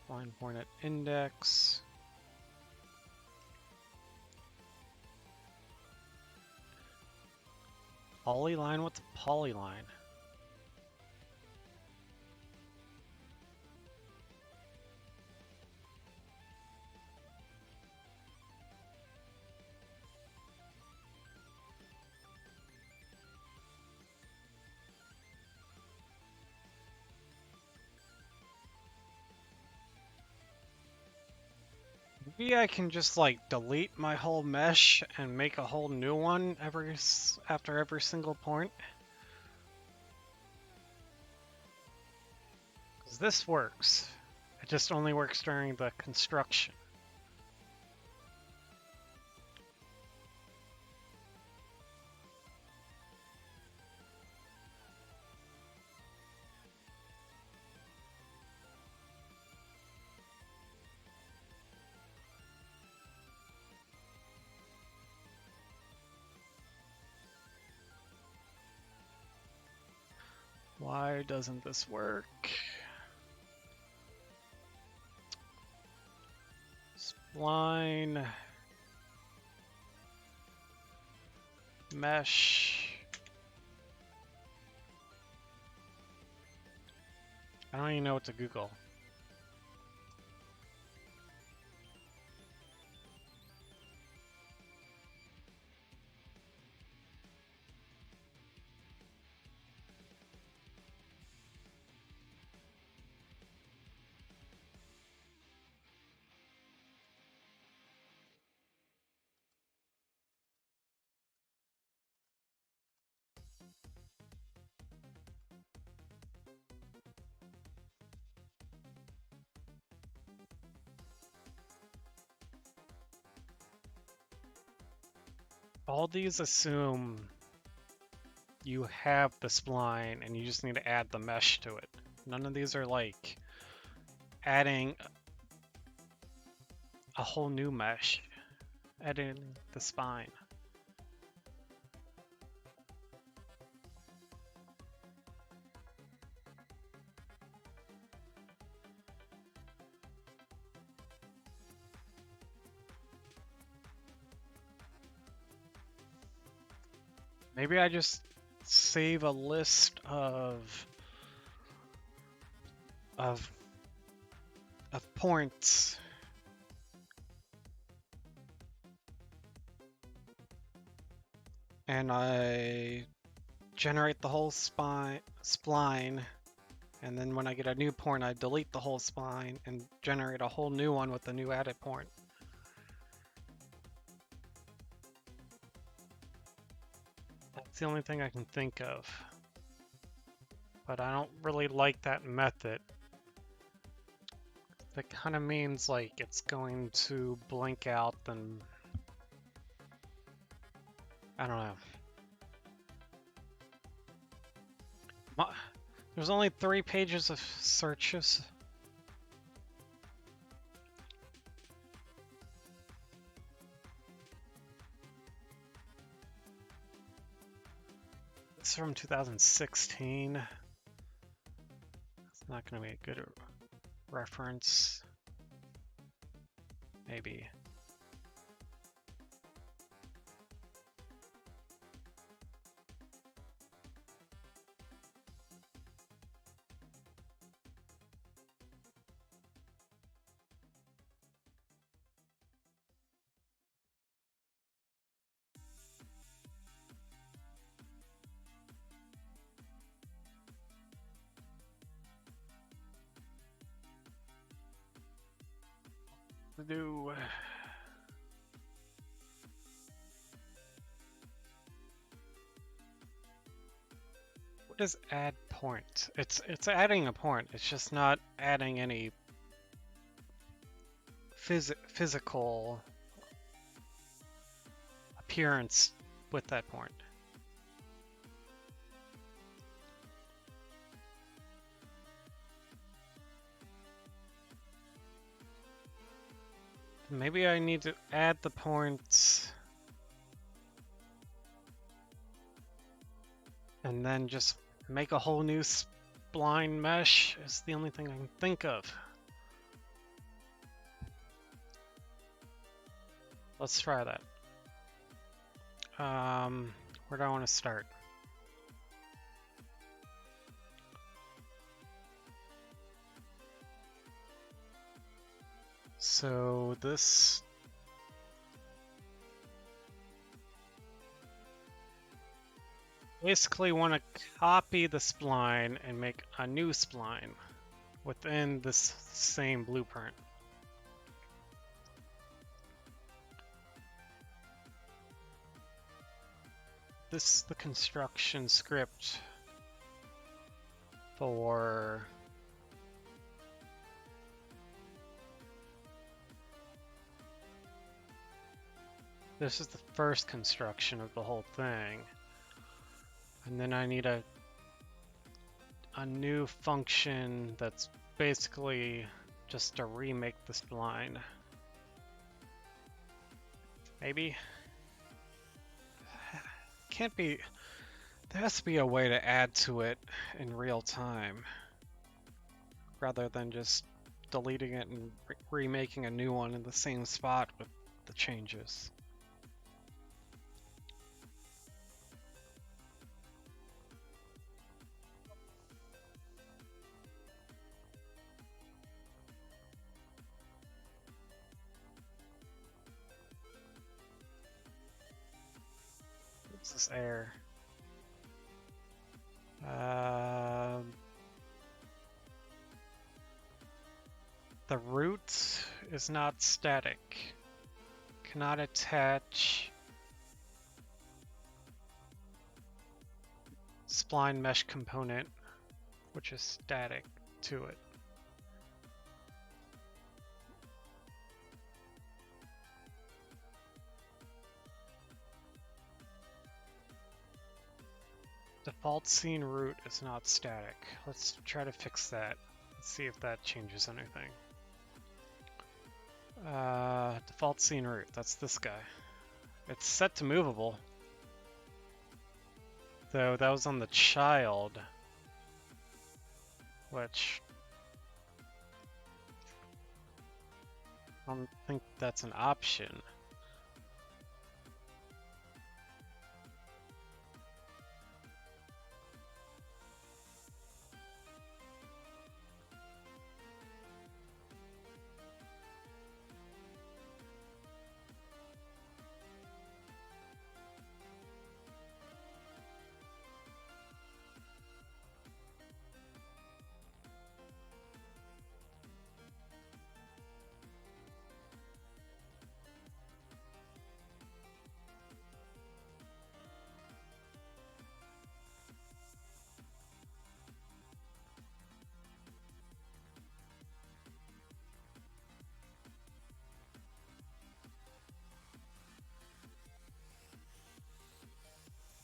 Spline point at index. Polyline? What's a polyline? Maybe I can just like delete my whole mesh and make a whole new one after every single point. 'Cause this works. It just only works during the construction. Why doesn't this work? Spline. Mesh. I don't even know what to Google. All these assume you have the spline and you just need to add the mesh to it. None of these are like adding a whole new mesh, adding the spine. Maybe I just save a list of points. And I generate the whole spline, and then when I get a new point, I delete the whole spline and generate a whole new one with the new added point. That's the only thing I can think of. But I don't really like that method. That kind of means like it's going to blink out and I don't know. There's only 3 pages of searches. It's from 2016. It's not going to be a good reference. Maybe. do. What does add point? It's adding a point. It's just not adding any physical appearance with that point. Maybe I need to add the points and then just make a whole new spline mesh is the only thing I can think of. Let's try that. Where do I want to start? So this basically want to copy the spline and make a new spline within this same blueprint. This is the construction script for this is the first construction of the whole thing. And then I need a new function that's basically just to remake the spline. Maybe? Can't be, there has to be a way to add to it in real time rather than just deleting it and remaking a new one in the same spot with the changes. What's this error? The root is not static. Cannot attach spline mesh component, which is static, to it. Default scene root is not static. Let's try to fix that. Let's see if that changes anything. Default scene root, that's this guy. It's set to movable. Though that was on the child, which I don't think that's an option.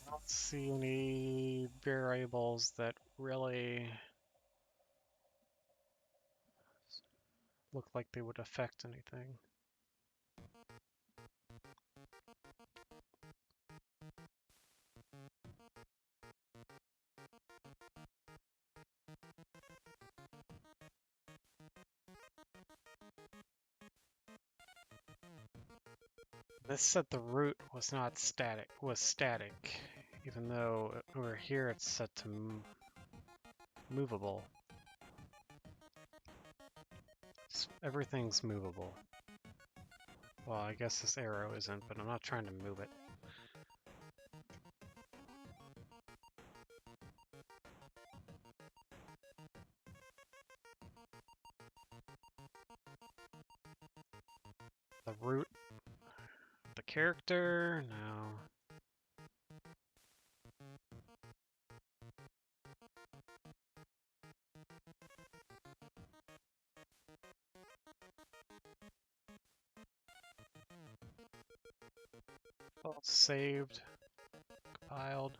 I don't see any variables that really look like they would affect anything. This said the root was not static, was static, even though over here it's set to movable. Everything's movable. Well, I guess this arrow isn't, but I'm not trying to move it. the root of the character? No. All saved, compiled.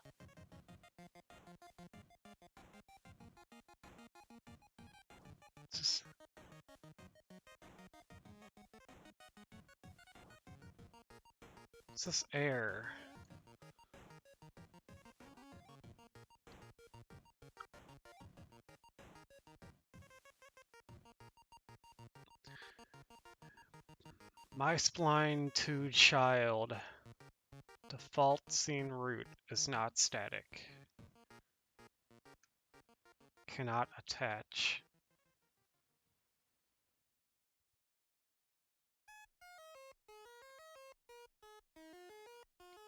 It's this error? My spline to child. Default scene root is not static. Cannot attach.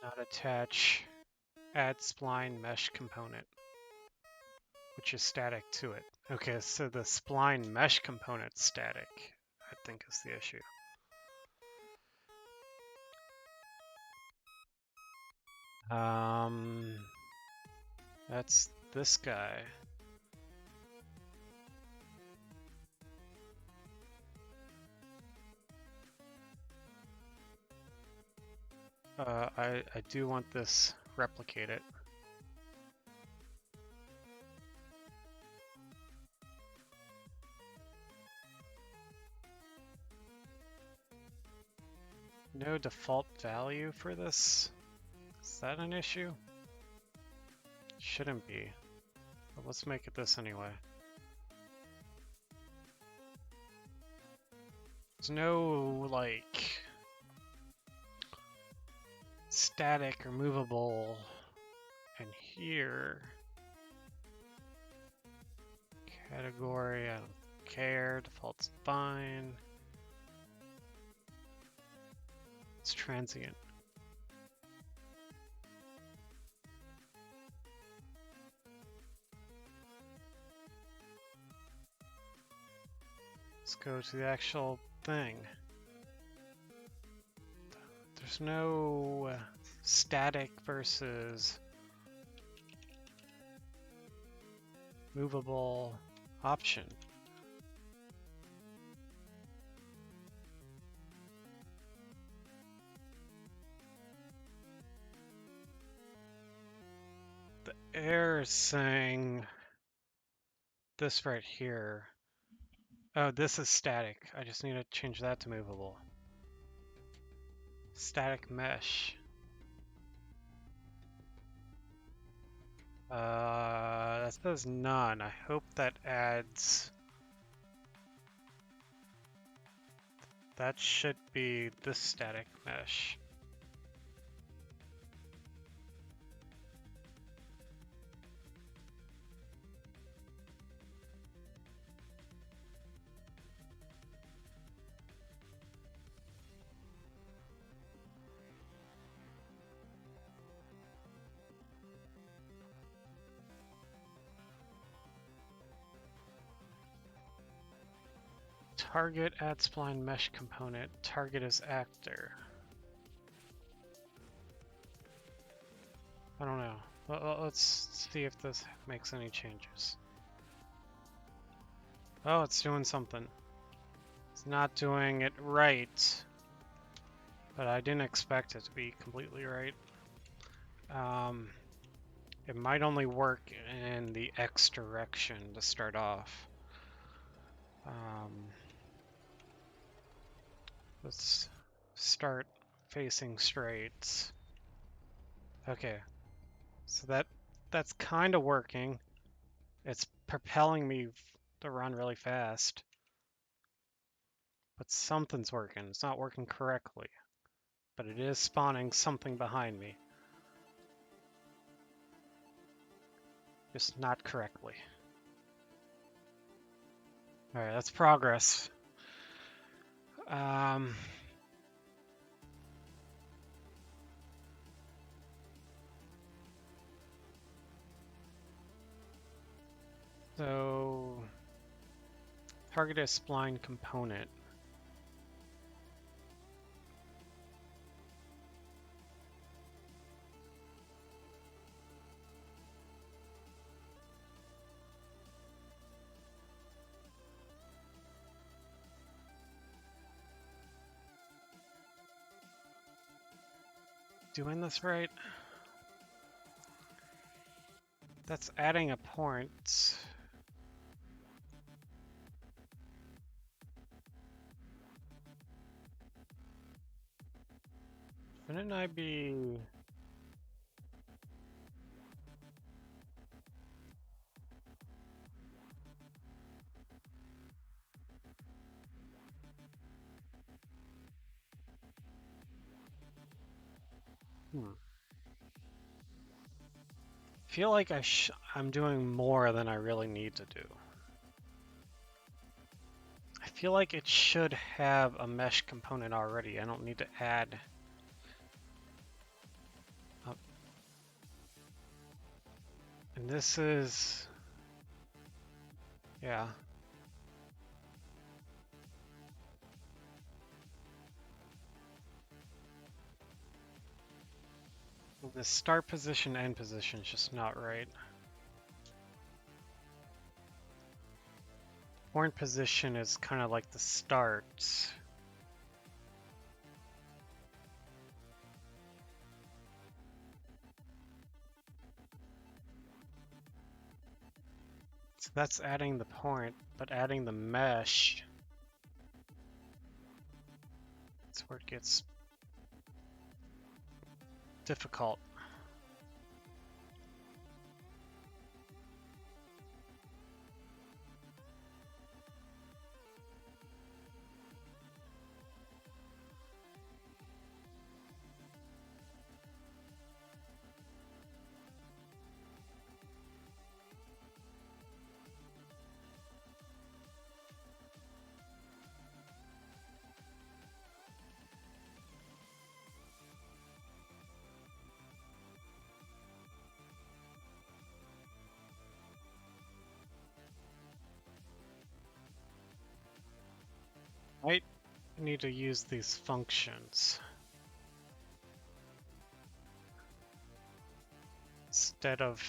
Not attach. Add spline mesh component, which is static to it. Okay, so the spline mesh component static, I think, is the issue. That's this guy. I do want this replicated. No default value for this? Is that an issue? Shouldn't be. But let's make it this anyway. There's no, like, static or movable in here. Category, I don't care. Default's fine. It's transient. Let's go to the actual thing. There's no static versus movable option. The error is saying this right here. Oh, this is static. I just need to change that to movable. Static mesh. That says none. I hope that adds. That should be this static mesh. Target add spline mesh component. Target is actor. I don't know. Let's see if this makes any changes. Oh, it's doing something. It's not doing it right, but I didn't expect it to be completely right. It might only work in the X direction to start off. Let's start facing straight. Okay, so that's kind of working. It's propelling me to run really fast, but something's working. It's not working correctly, but it is spawning something behind me. Just not correctly. All right, that's progress. So target a spline component. doing this right? That's adding a point. Shouldn't I be... feel like I'm doing more than I really need to do. I feel like it should have a mesh component already. I don't need to add... And this is... yeah. The start position, end position is just not right. Point position is kind of like the start. So that's adding the point, but adding the mesh, that's where it gets difficult. Might need to use these functions instead of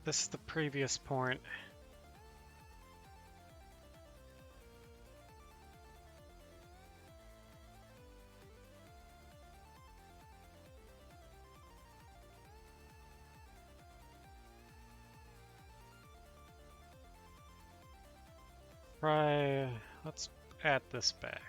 this is the previous point. Let's add this back.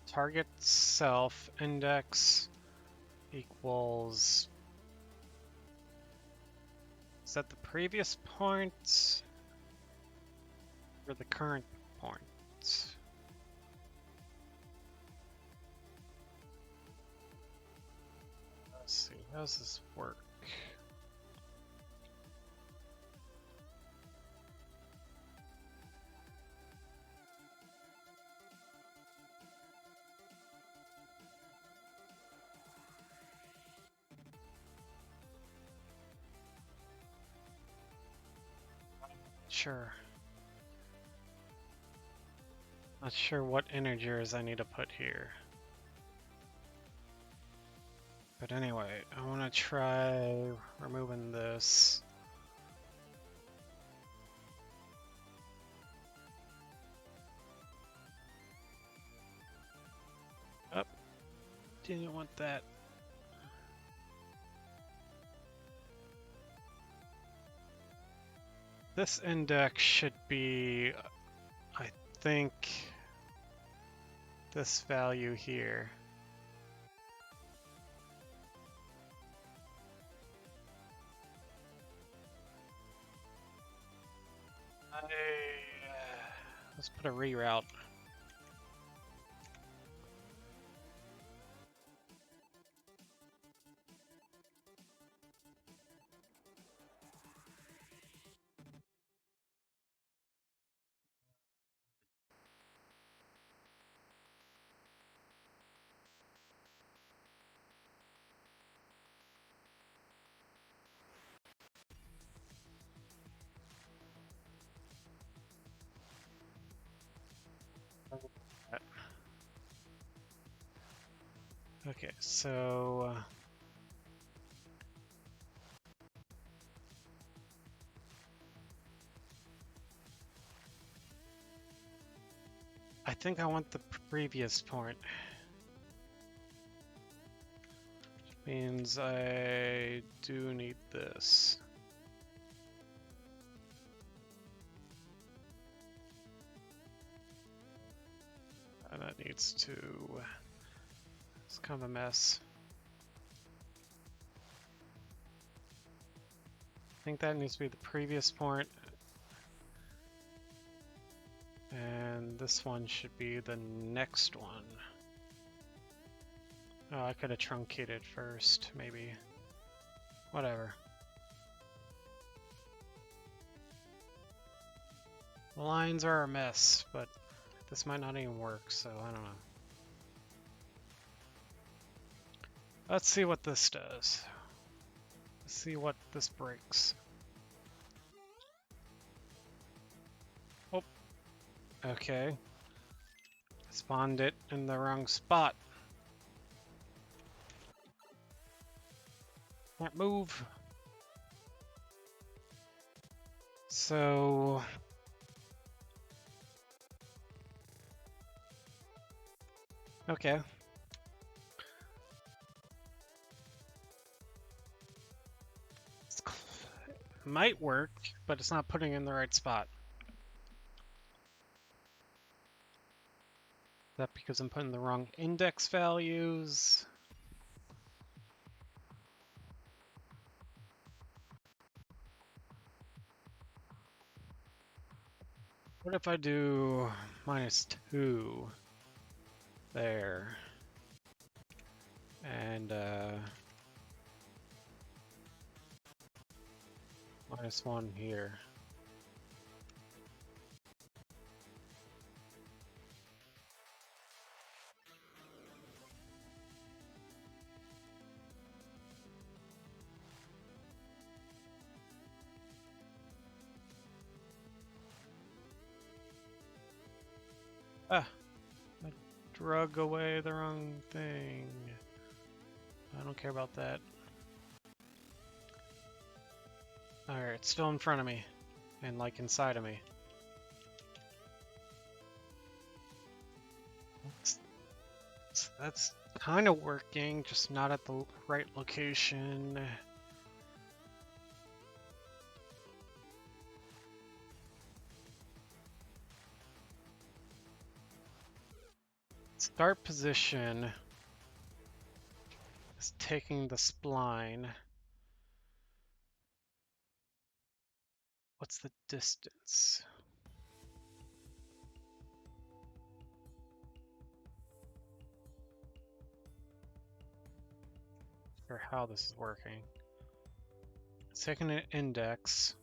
Target self index equals, is that the previous point or the current point? Let's see, how does this work? Sure. Not sure what integers I need to put here. But anyway, I want to try removing this. Up. Didn't want that. This index should be, I think, this value here. Let's put a reroute. Okay, so I think I want the previous point. Means I do need this. And that needs to... It's kind of a mess. I think that needs to be the previous point. And this one should be the next one. Oh, I could have truncated first, maybe. Whatever. The lines are a mess, but this might not even work, so I don't know. Let's see what this does. Let's see what this breaks. Oh, okay. Spawned it in the wrong spot. Can't move. So... Okay. Might work, but it's not putting in the right spot. Is that because I'm putting the wrong index values? What if I do -2 there? And -1 here. Ah, I drug away the wrong thing. I don't care about that. Alright, it's still in front of me. And like inside of me. That's kind of working, just not at the right location. Start position is taking the spline. What's the distance? Or how this is working. It's taking an index.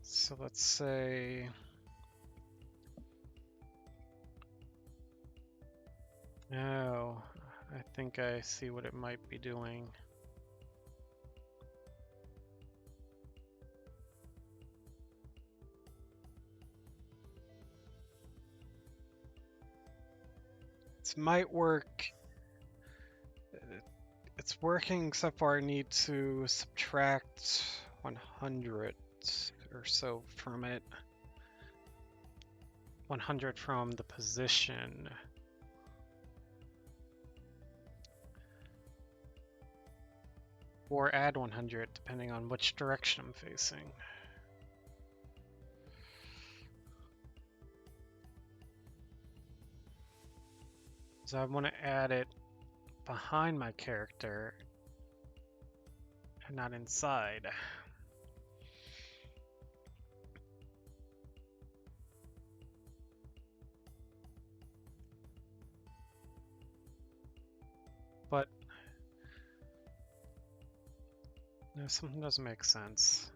So let's say... Oh, I think I see what it might be doing. This might work. It's working except for I need to subtract 100 or so from it. 100 from the position. Or add 100 depending on which direction I'm facing. So I want to add it behind my character and not inside. But no, something doesn't make sense.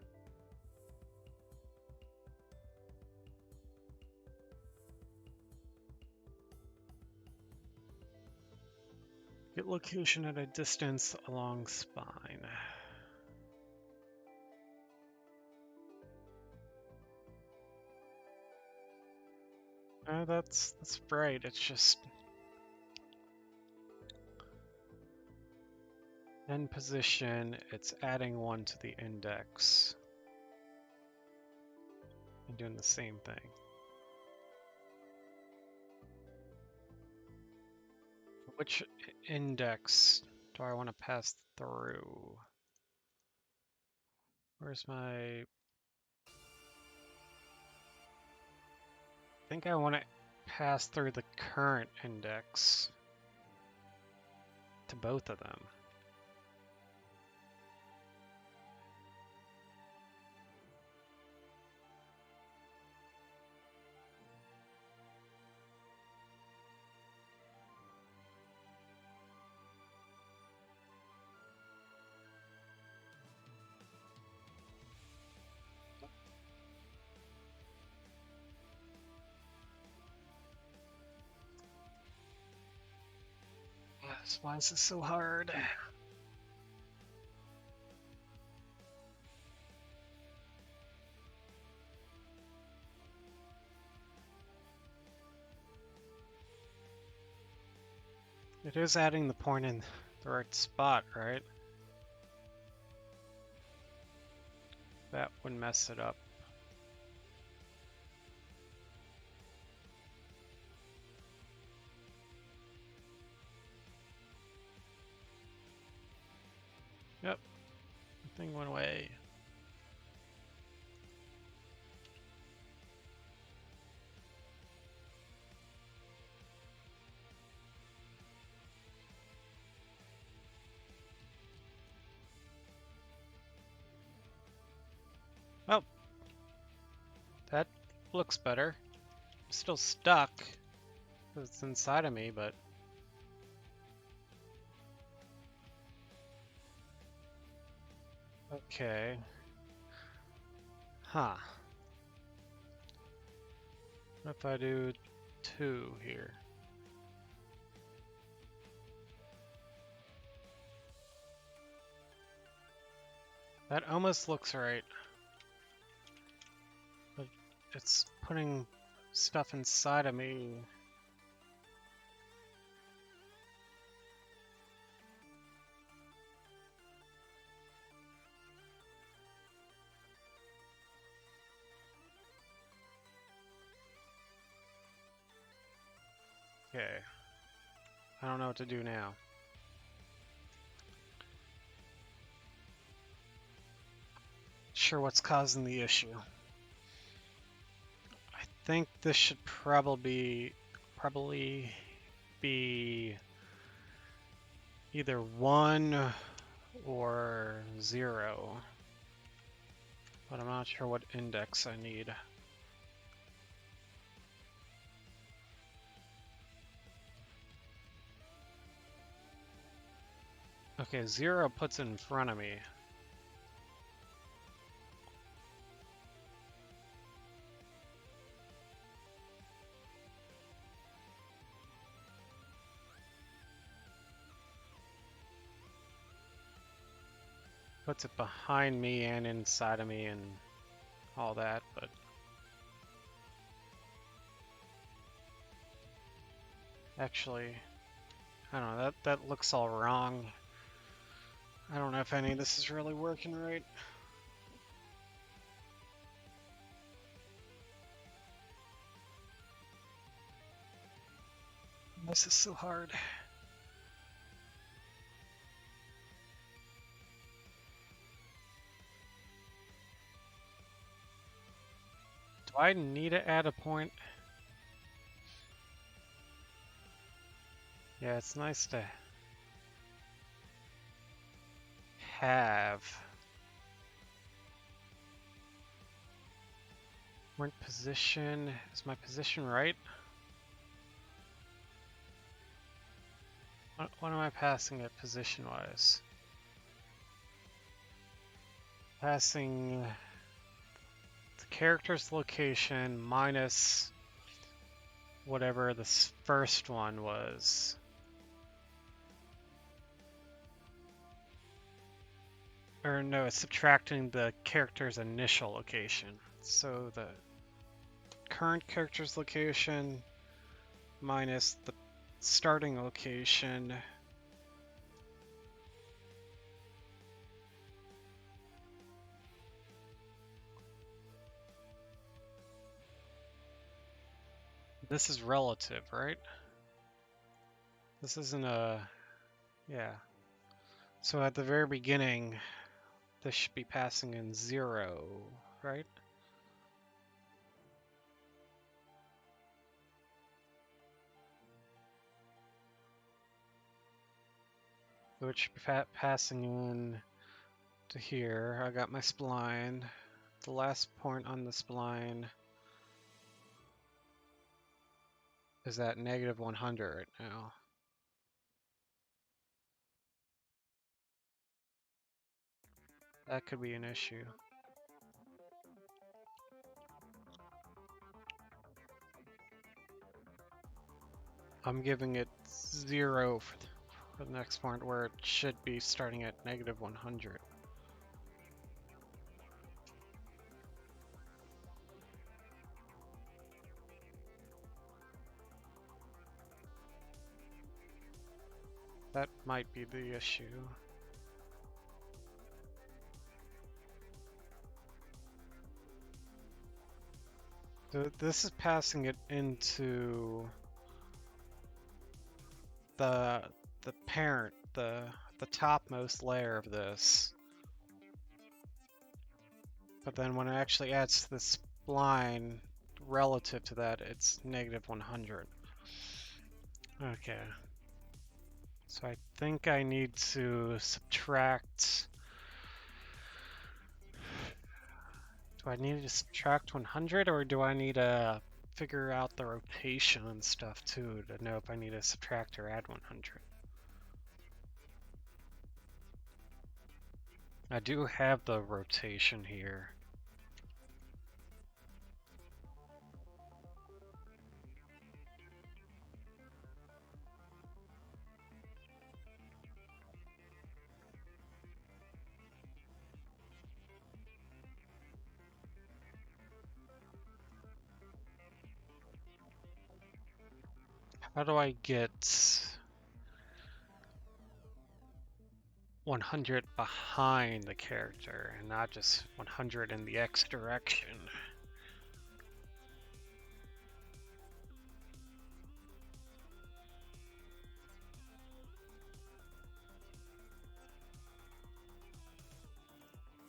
Get location at a distance along spine. That's right. It's just end position. It's adding one to the index and doing the same thing. Which index do I want to pass through? Where's my... I think I want to pass through the current index to both of them. Why is this so hard? It is adding the point in the right spot, right? That would mess it up. Yep, the thing went away. Oh, that looks better. I'm still stuck because it's inside of me, but okay. Huh. What if I do 2 here? That almost looks right. But it's putting stuff inside of me. Okay. I don't know what to do now. Sure what's causing the issue. I think this should probably be either 1 or 0. But I'm not sure what index I need. Okay, 0 puts it in front of me. Puts it behind me and inside of me and all that, but actually, I don't know, that looks all wrong. I don't know if any of this is really working right. This is so hard. Do I need to add a point? Yeah, it's nice to have. We're position. Is my position right? What am I passing it position-wise? Passing the character's location minus whatever this first one was. Or no, it's subtracting the character's initial location. So the current character's location minus the starting location. This is relative, right? This isn't a... yeah. So at the very beginning, this should be passing in 0, right? So it should be passing in to here. I got my spline. The last point on the spline is at negative 100 right now. That could be an issue. I'm giving it 0 for the next point where it should be starting at negative 100. That might be the issue. This is passing it into the parent, the topmost layer of this. But then when it actually adds to the spline relative to that, it's negative 100. Okay. So I think I need to subtract... Do I need to subtract 100, or do I need to figure out the rotation and stuff too to know if I need to subtract or add 100? I do have the rotation here. How do I get 100 behind the character and not just 100 in the X direction?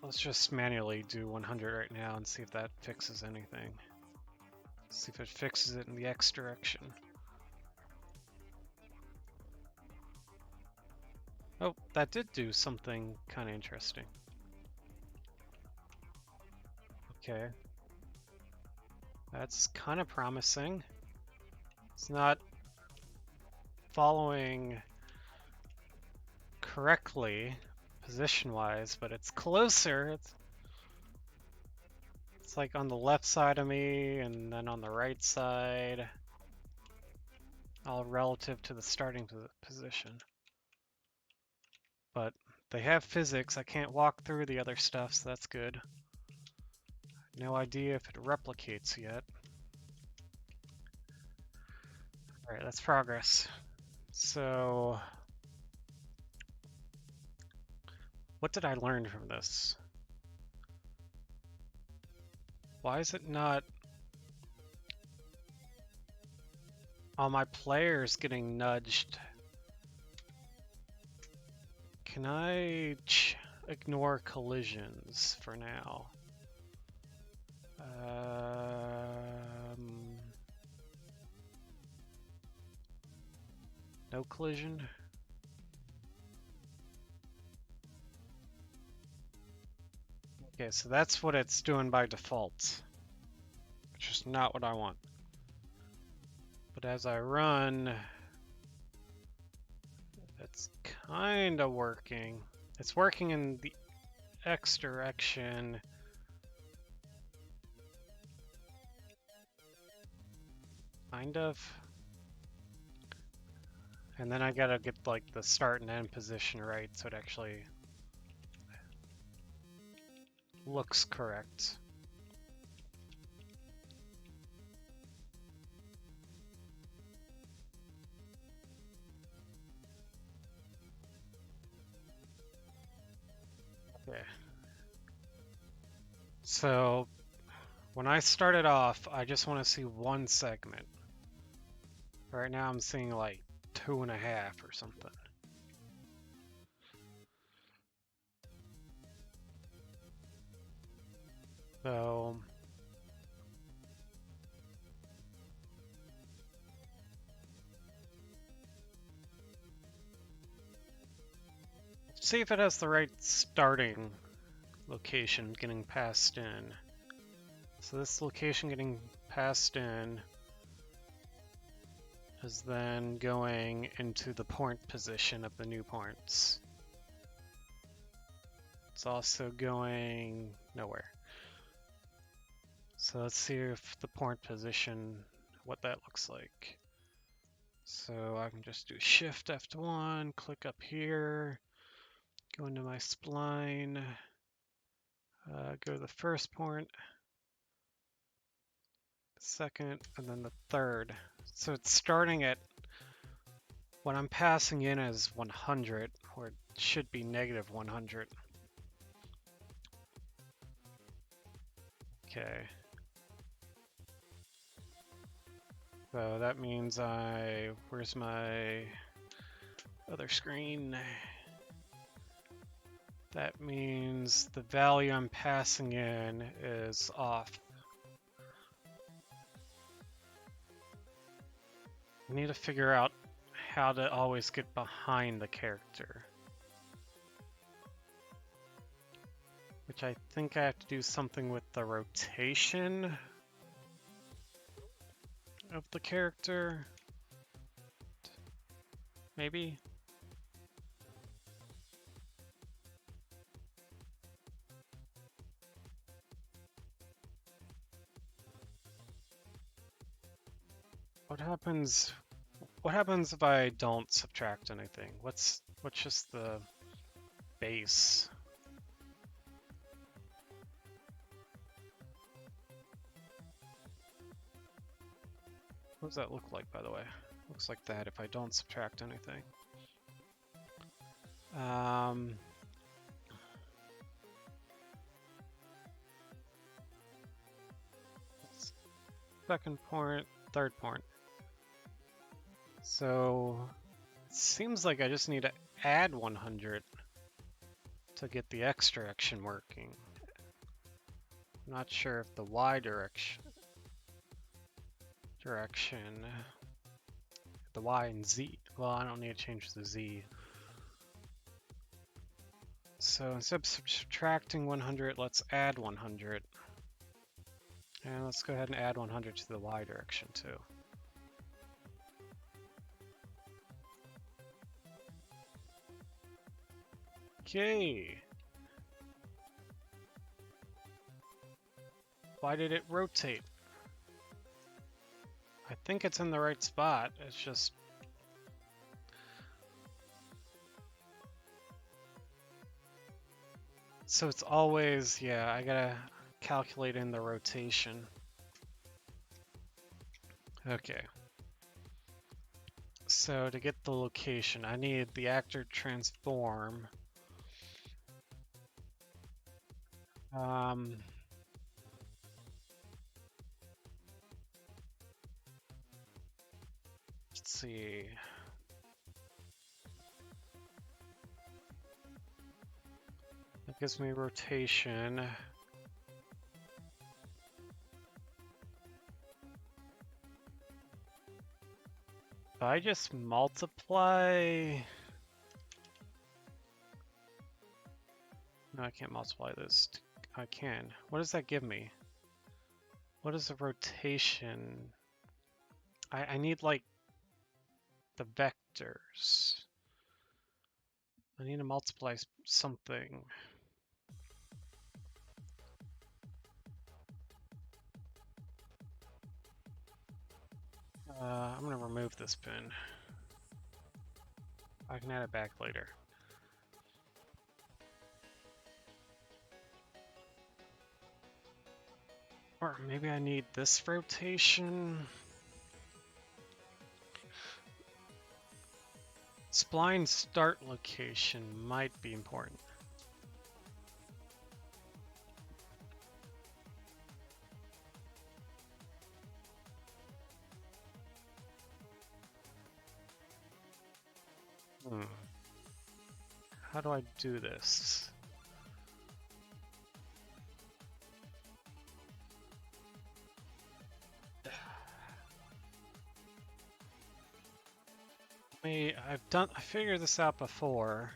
Let's just manually do 100 right now and see if that fixes anything. See if it fixes it in the X direction. Oh, that did do something kind of interesting. Okay. That's kind of promising. It's not following correctly position-wise, but it's closer. It's like on the left side of me and then on the right side, all relative to the starting position. But they have physics. I can't walk through the other stuff, so that's good. No idea if it replicates yet. Alright, that's progress. So, what did I learn from this? Why is it not all my players getting nudged? Can I ignore collisions for now? No collision? Okay, so that's what it's doing by default, which is not what I want. But as I run, it's kind of working. It's working in the X direction. Kind of. And then I gotta get like the start and end position right so it actually looks correct. Okay. So when I started off, I just want to see one segment. Right now I'm seeing like 2.5 or something. So see if it has the right starting location getting passed in. So this location getting passed in is then going into the point position of the new points. It's also going nowhere. So let's see if the point position, what that looks like. So I can just do Shift F1, click up here, go into my spline, go to the first point, second, and then the third. So it's starting at, what I'm passing in is 100, or it should be negative 100. Okay. So that means where's my other screen? That means the value I'm passing in is off. I need to figure out how to always get behind the character. Which I think I have to do something with the rotation of the character. Maybe? What happens if I don't subtract anything? What's just the base? What does that look like, by the way? Looks like that if I don't subtract anything. Second point, third point. So it seems like I just need to add 100 to get the X direction working. I'm not sure if the Y direction, the Y and Z, well, I don't need to change the Z. So instead of subtracting 100, let's add 100. And let's go ahead and add 100 to the Y direction too. Okay. Why did it rotate? I think it's in the right spot. It's just... So it's always, yeah, I gotta calculate in the rotation. Okay. So to get the location, I need the actor transform. Let's see. That gives me rotation. If I just multiply... No, I can't multiply this. I can. What does that give me? What is the rotation? I need like the vectors. I need to multiply something. I'm gonna remove this pin. I can add it back later. Or maybe I need this rotation. Spline start location might be important. Hmm. How do I do this? I figured this out before.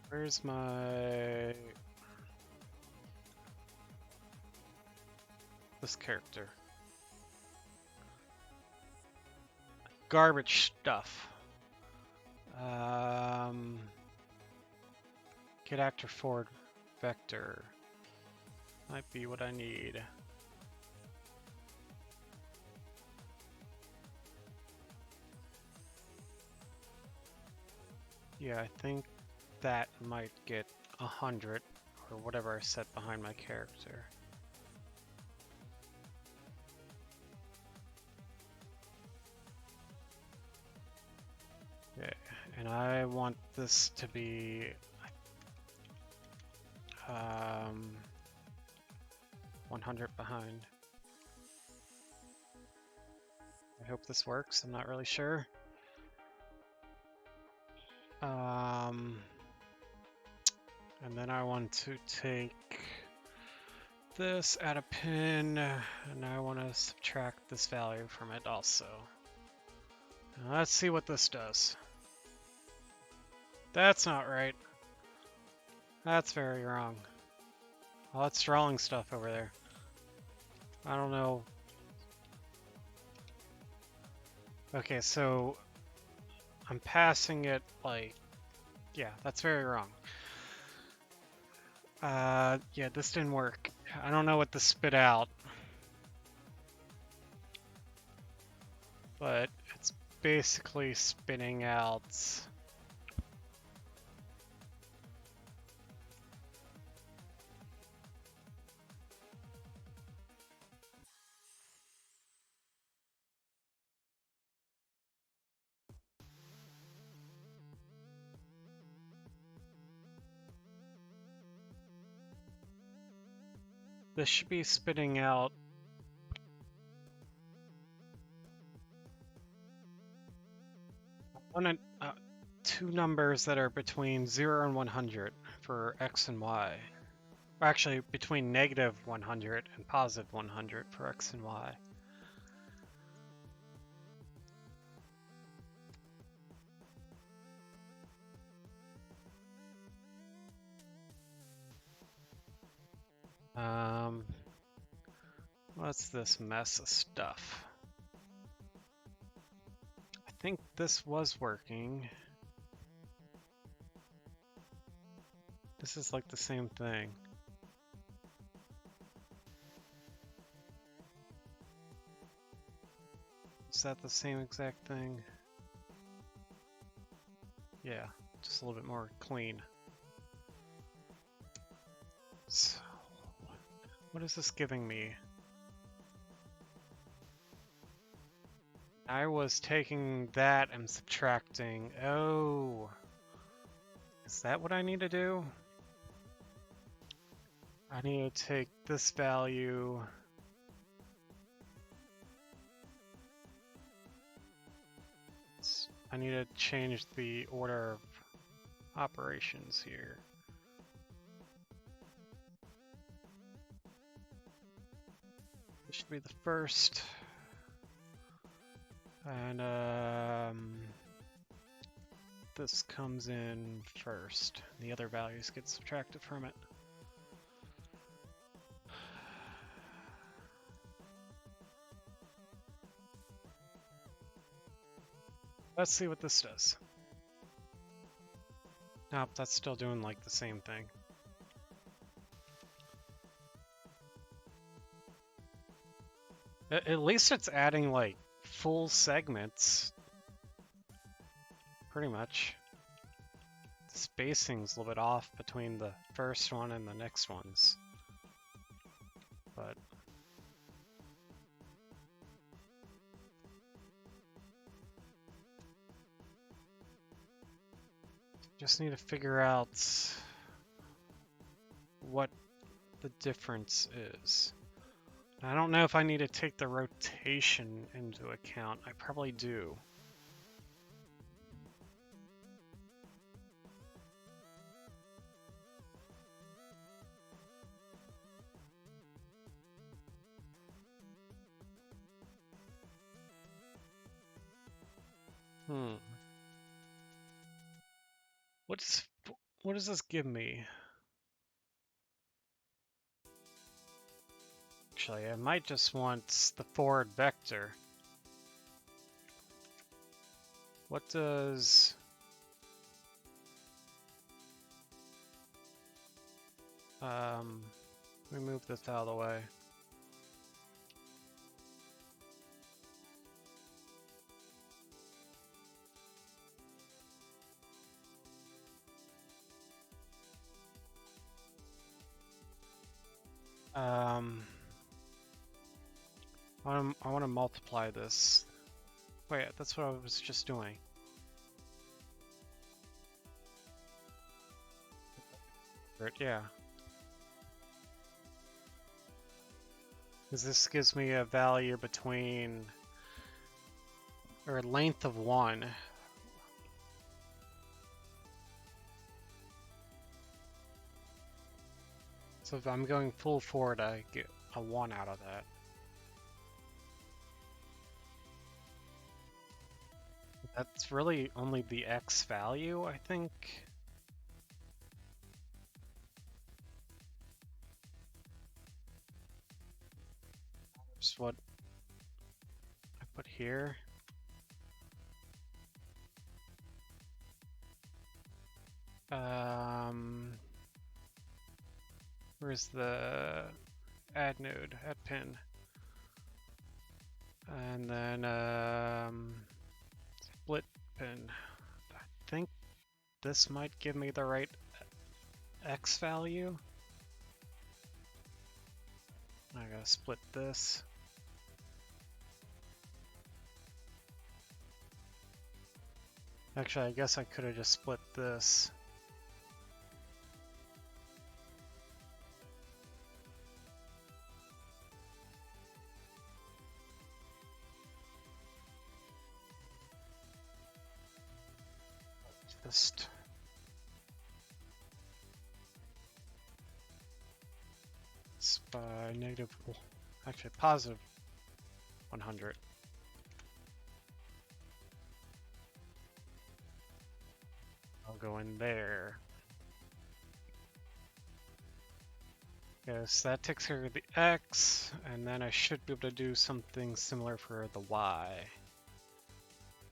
Where's this character? Garbage stuff. Get actor forward vector. Might be what I need. Yeah, I think that might get 100 or whatever I set behind my character. Okay, and I want this to be 100 behind. I hope this works. I'm not really sure. And then I want to take this, add a pin, and I want to subtract this value from it also. Now let's see what this does. That's not right. That's very wrong. Oh, it's drawing stuff over there. I don't know. Okay, so I'm passing it like, yeah, that's very wrong. Yeah, this didn't work. I don't know what this spit out, but it's basically spitting out this should be spitting out two numbers that are between 0 and 100 for x and y. Or actually, between negative 100 and positive 100 for x and y. What's this mess of stuff? I think this was working. This is like the same thing. Is that the same exact thing? Yeah, just a little bit more clean. So, what is this giving me? I was taking that and subtracting. Oh, is that what I need to do? I need to take this value. I need to change the order of operations here. This should be the first. And this comes in first. The other values get subtracted from it. Let's see what this does. Nope, that's still doing like the same thing. At least it's adding like full segments. Pretty much. The spacing's a little bit off between the first one and the next ones. But just need to figure out what the difference is. I don't know if I need to take the rotation into account. I probably do. Hmm. What's what does this give me? Actually, I might just want the forward vector. What does... let me move this out of the way. I want to multiply this. Wait, that's what I was just doing. Yeah. Because this gives me a value between, or length of 1. So if I'm going full forward, I get a 1 out of that. That's really only the x value, I think. Just what I put here. Where's the add node, add pin? And then split pin. I think this might give me the right x value. I gotta split this. Actually, I guess I could have just split this. Just it's by negative, actually positive 100. I'll go in there. Yes, that takes care of the x, and then I should be able to do something similar for the y.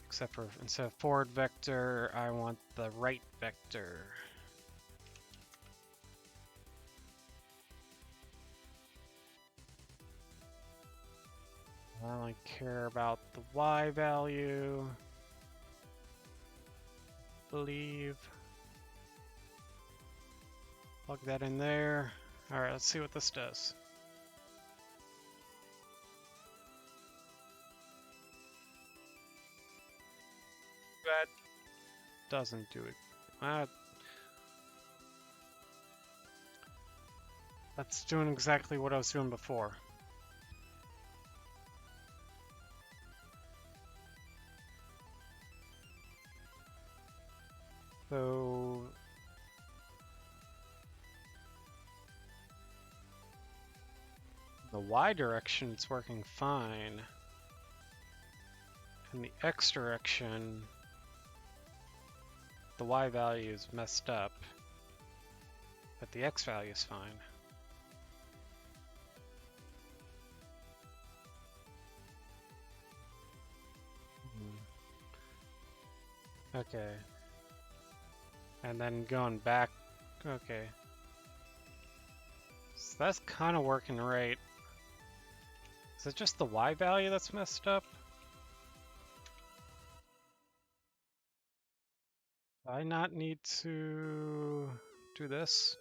Except for instead of forward vector, I want the right vector. I only care about the y value. Believe. Plug that in there. Alright, let's see what this does. That doesn't do it. That's doing exactly what I was doing before. So the y direction is working fine. In the x direction, the y value is messed up, but the x value is fine. Okay. And then going back, okay. So that's kind of working right. Is it just the y value that's messed up? Do I not need to do this?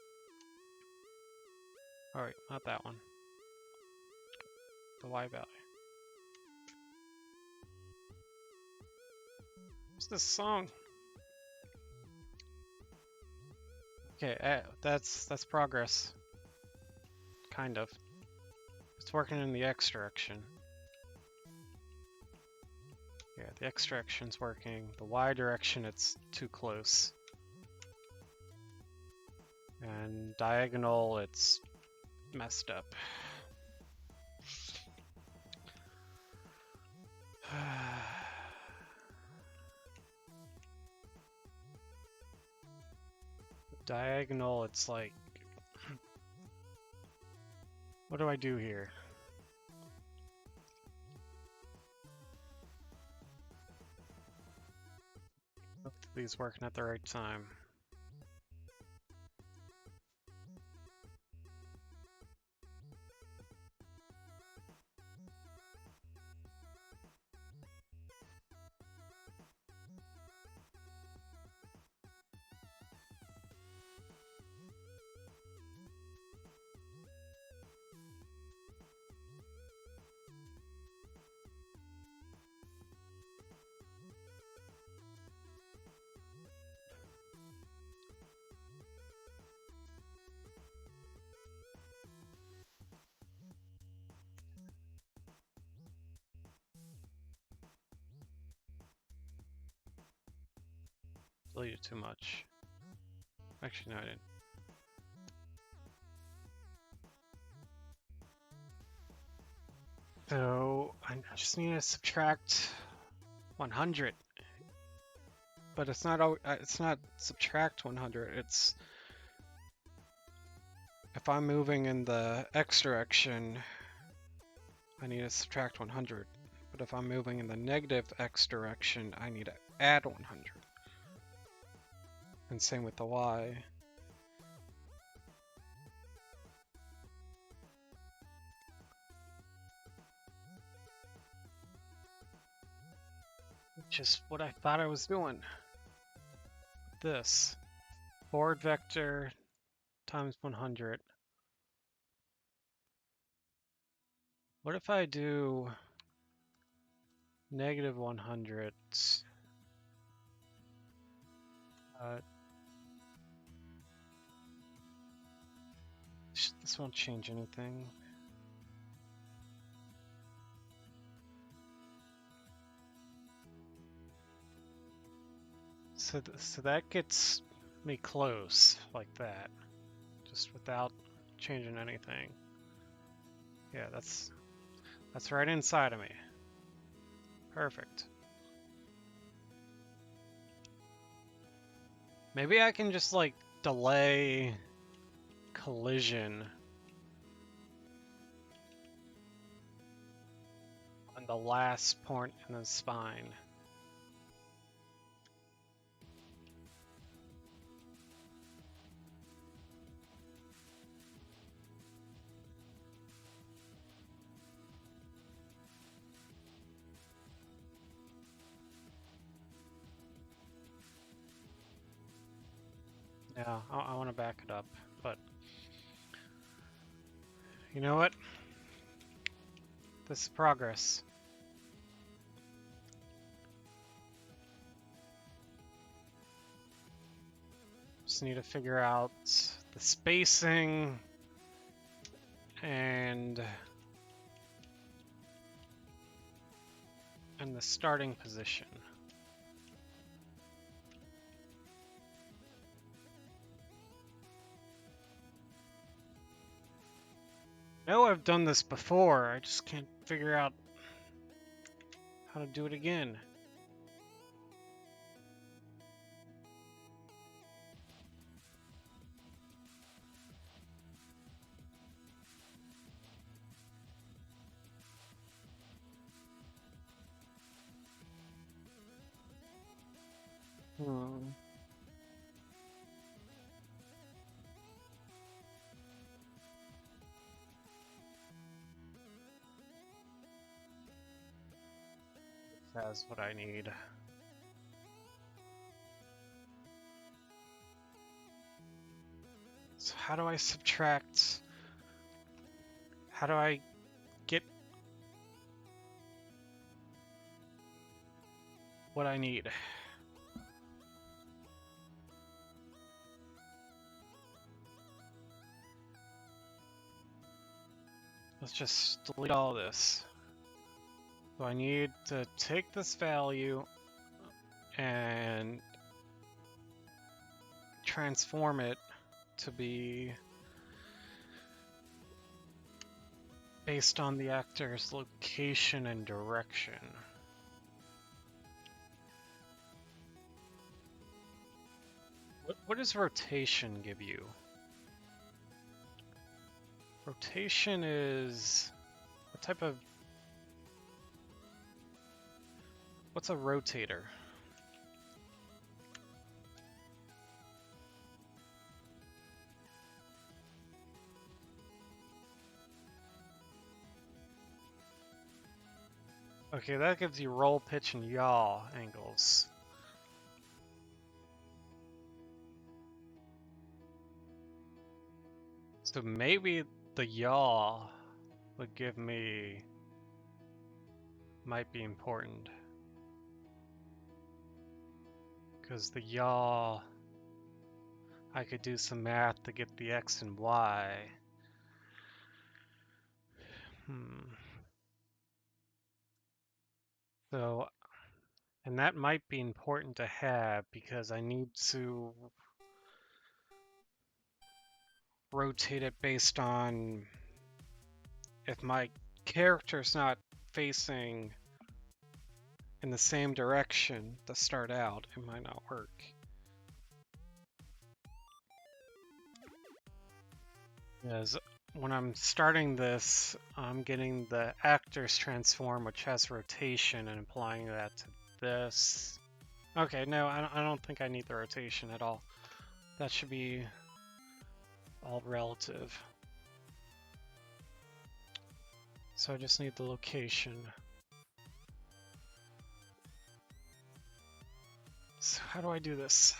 Alright, not that one. The y value. What's this song? Okay, that's progress. Kind of. It's working in the X direction. Yeah, the X direction's working. The Y direction, it's too close. And diagonal, it's messed up. Diagonal, it's like... What do I do here? Both of these working at the right time. Deleted too much. Actually, no, I didn't. So I just need to subtract 100, but it's not subtract 100. It's if I'm moving in the X direction, I need to subtract 100. But if I'm moving in the negative X direction, I need to add 100. And same with the Y. Which is what I thought I was doing. This. Forward vector times 100. What if I do negative 100? This won't change anything. So that gets me close, like that. Just without changing anything. Yeah, that's right inside of me. Perfect. Maybe I can just like delay collision on the last point in the spine. Yeah, I want to back it up, but you know what? This is progress. Just need to figure out the spacing and the starting position. I know I've done this before, I just can't figure out how to do it again. That's what I need. So how do I subtract? How do I get what I need? let's just delete all this. So I need to take this value and transform it to be based on the actor's location and direction. What does rotation give you? Rotation is what type of... What's a rotator? Okay, that gives you roll, pitch, and yaw angles. So maybe the yaw would give me... might be important. Because the yaw... I could do some math to get the x and y. So, and that might be important to have because I need to rotate it based on if my character's not facing in the same direction to start out, it might not work. Because when I'm starting this, I'm getting the actor's transform, which has rotation, and applying that to this. Okay, no, I don't think I need the rotation at all. That should be all relative. So I just need the location. So how do I do this?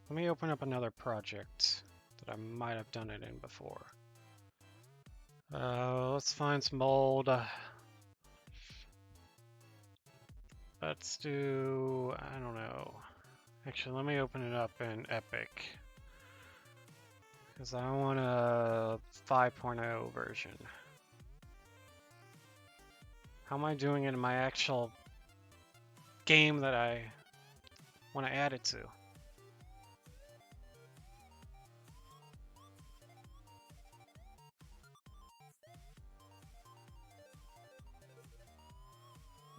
Let me open up another project that I might have done it in before. Let's find some old... let's do... I don't know. Actually, let me open it up in Epic. Because I want a 5.0 version. How am I doing it in my actual game that I want to add it to?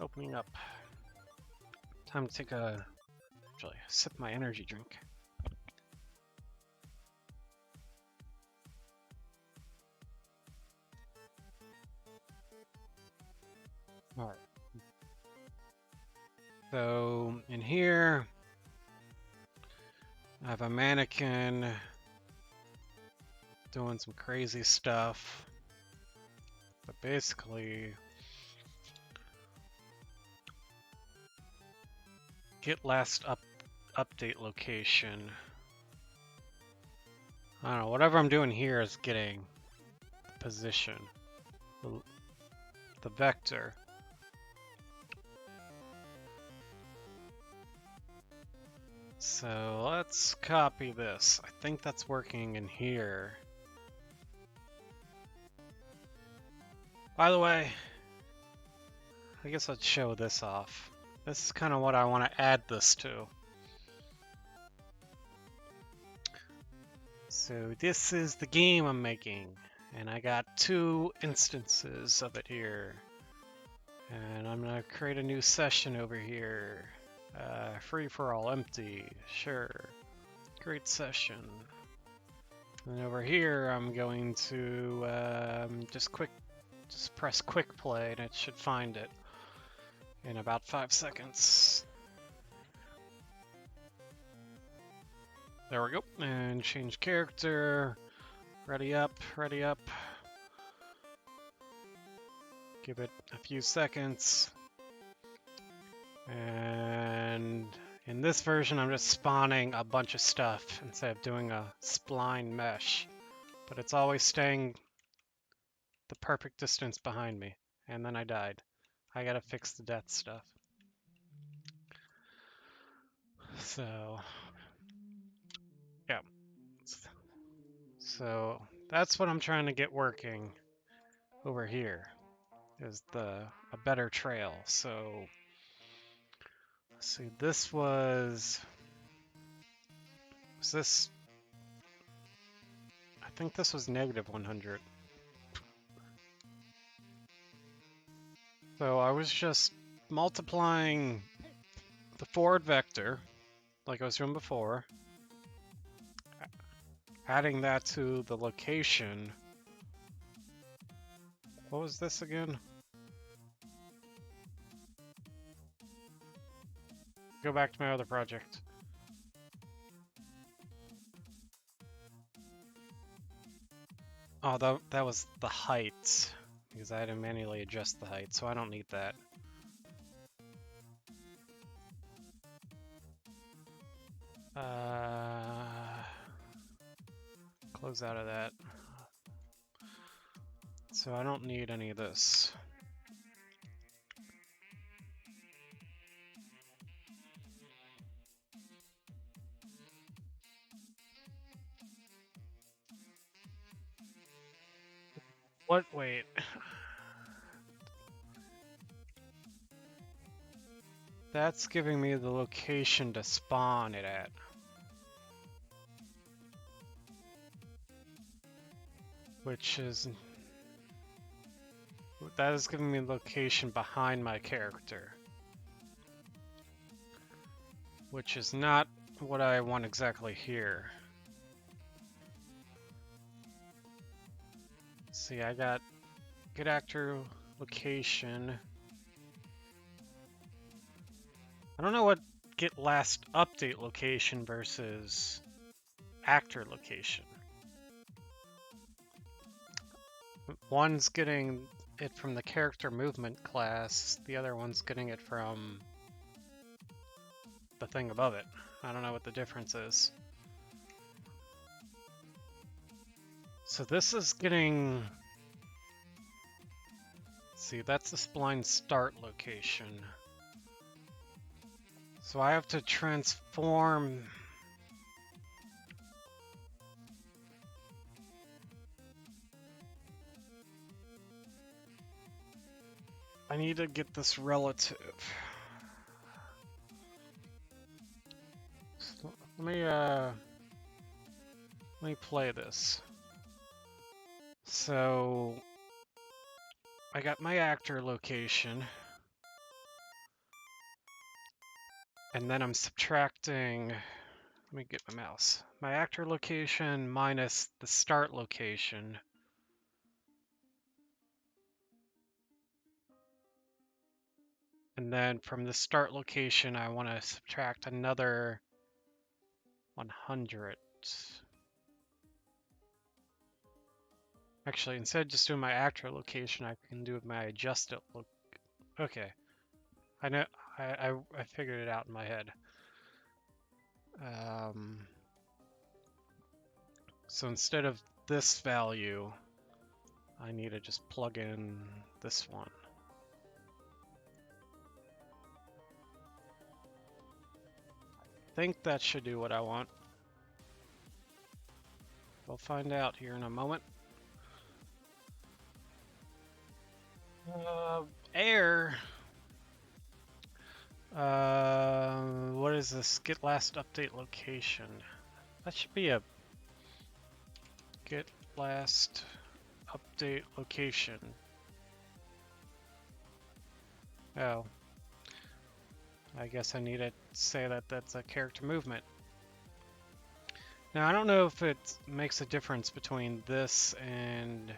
Opening up. Time to take a... actually, sip my energy drink. Alright. So, in here, I have a mannequin doing some crazy stuff. But basically, get last update location. I don't know, whatever I'm doing here is getting position, the vector. So let's copy this. I think that's working in here. By the way, I guess I'd show this off. This is kind of what I want to add this to. So this is the game I'm making, and I got 2 instances of it here. And I'm gonna create a new session over here. Free for all, empty, sure. Create session. And over here, I'm going to just press quick play, and it should find it in about 5 seconds. There we go. And change character. Ready up, ready up. Give it a few seconds. And in this version, I'm just spawning a bunch of stuff instead of doing a spline mesh. But it's always staying the perfect distance behind me. And then I died. I gotta fix the death stuff. So, yeah. So That's what I'm trying to get working over here, is a better trail. So, let's see, this was this, I think this was negative 100. So I was just multiplying the forward vector, like I was doing before, adding that to the location. What was this again? Go back to my other project. Oh, that was the height, because I had to manually adjust the height, so I don't need that. Close out of that. So I don't need any of this. What? Wait. That's giving me the location to spawn it at. Which is... That is giving me the location behind my character. Which is not what I want exactly here. See, I got good actor location. I don't know what get last update location versus actor location. One's getting it from the character movement class, the other one's getting it from the thing above it. I don't know what the difference is. So this is getting... See, that's the spline start location. So I have to transform... I need to get this relative. So let me play this. So I got my actor location, and then I'm subtracting, let me get my mouse, my actor location minus the start location. And then from the start location, I want to subtract another 100. Actually, instead of just doing my actor location, I can do my adjusted look. Okay, I know. I figured it out in my head. So instead of this value, I need to just plug in this one. I think that should do what I want. We'll find out here in a moment. Air. What is this? Get last update location. That should be a get last update location. Oh. I guess I need to say that that's a character movement. Now, I don't know if it makes a difference between this and...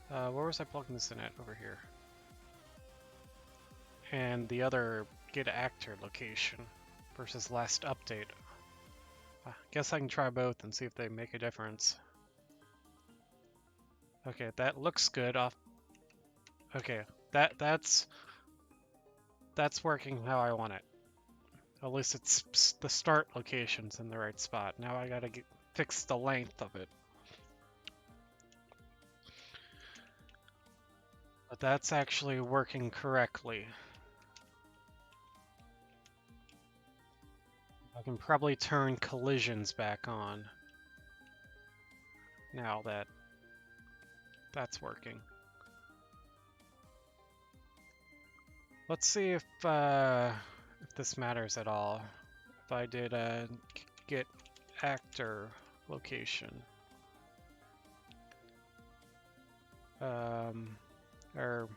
where was I plugging this in at? Over here. And the other get actor location versus last update. I guess I can try both and see if they make a difference. Okay, that looks good. Okay, that's working how I want it. At least it's the start location's in the right spot. Now I gotta fix the length of it. But that's actually working correctly. I can probably turn collisions back on. now that that's working. Let's see if this matters at all. If I did get actor location, or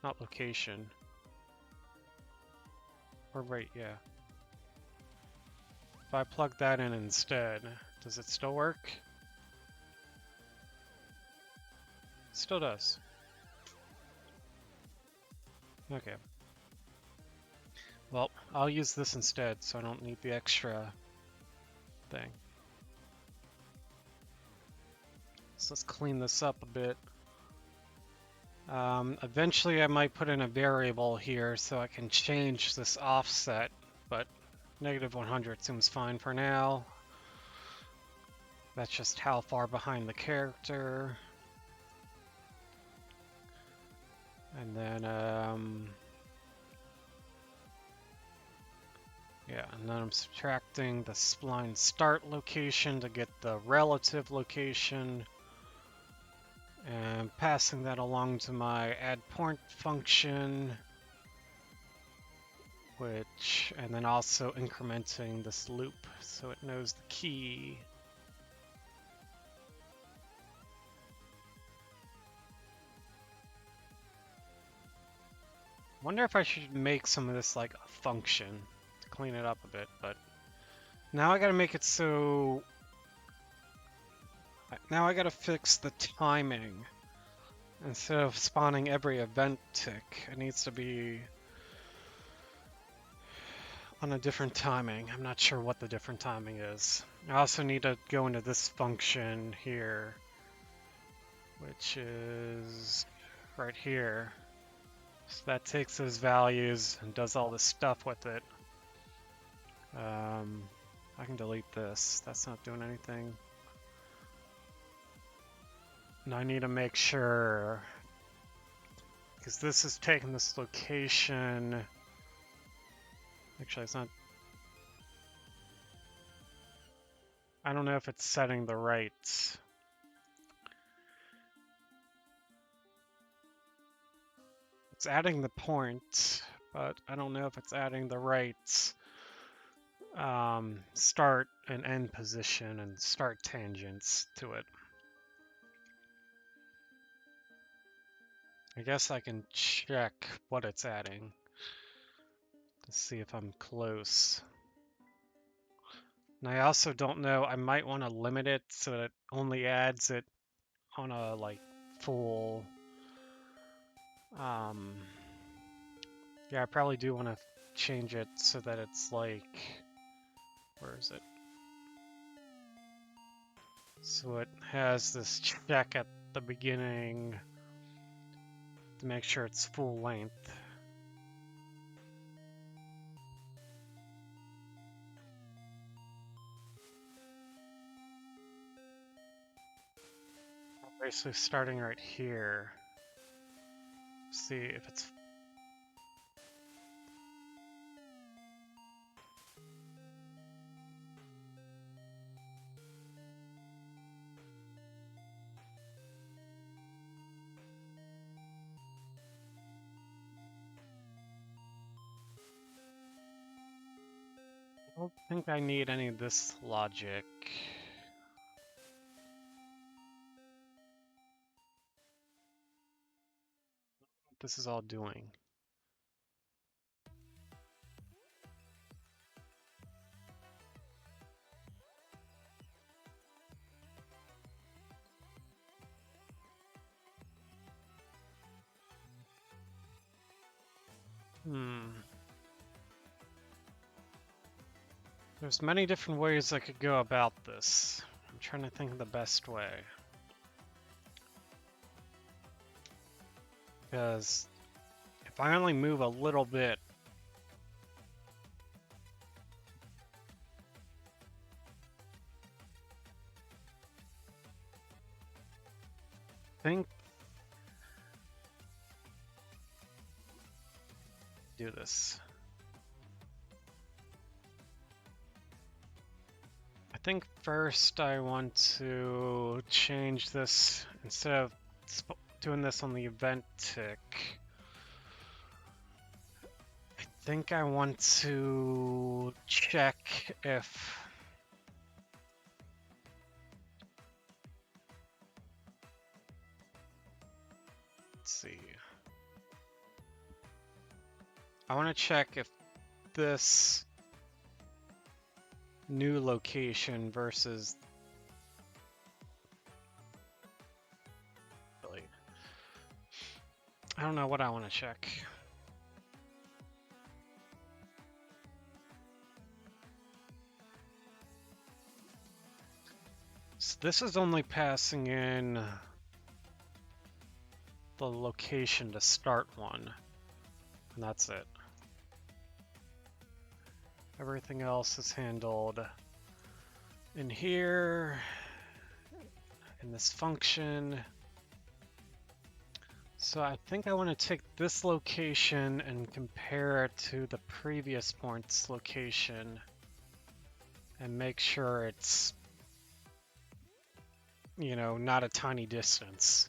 not location, or right, yeah. If I plug that in instead, does it still work? Still does. Okay. Well, I'll use this instead, so I don't need the extra thing. So let's clean this up a bit. Eventually I might put in a variable here so I can change this offset, but negative 100 seems fine for now. That's just how far behind the character. And then, yeah, and then I'm subtracting the spline start location to get the relative location. And passing that along to my add point function, and then also incrementing this loop so it knows the key. Wonder if I should make some of this like a function to clean it up a bit, but now I gotta make it so... Now I gotta fix the timing. Instead of spawning every event tick, it needs to be on a different timing. I'm not sure what the different timing is. I also need to go into this function here, which is right here. So that takes those values and does all this stuff with it. I can delete this. That's not doing anything. And I need to make sure, because this is taking this location. Actually, it's not. I don't know if it's setting the right. It's adding the point, but I don't know if it's adding the right start and end position and start tangents to it. I guess I can check what it's adding to see if I'm close. And I also don't know, I might want to limit it so that it only adds it on a like full, yeah, I probably do want to change it so that it's like, where is it? So it has this check at the beginning to make sure it's full length. Basically starting right here. See if it's... I don't think I need any of this logic. What this is all doing. There's many different ways I could go about this. I'm trying to think of the best way. Because if I only move a little bit, I think do this. I think first I want to change this instead of doing this on the event tick. I think I want to check if let's see. I want to check if this new location versus really, I don't know what I want to check. So this is only passing in the location to start one, and that's it. Everything else is handled in here, in this function. So I think I want to take this location and compare it to the previous point's location and make sure it's, you know, not a tiny distance.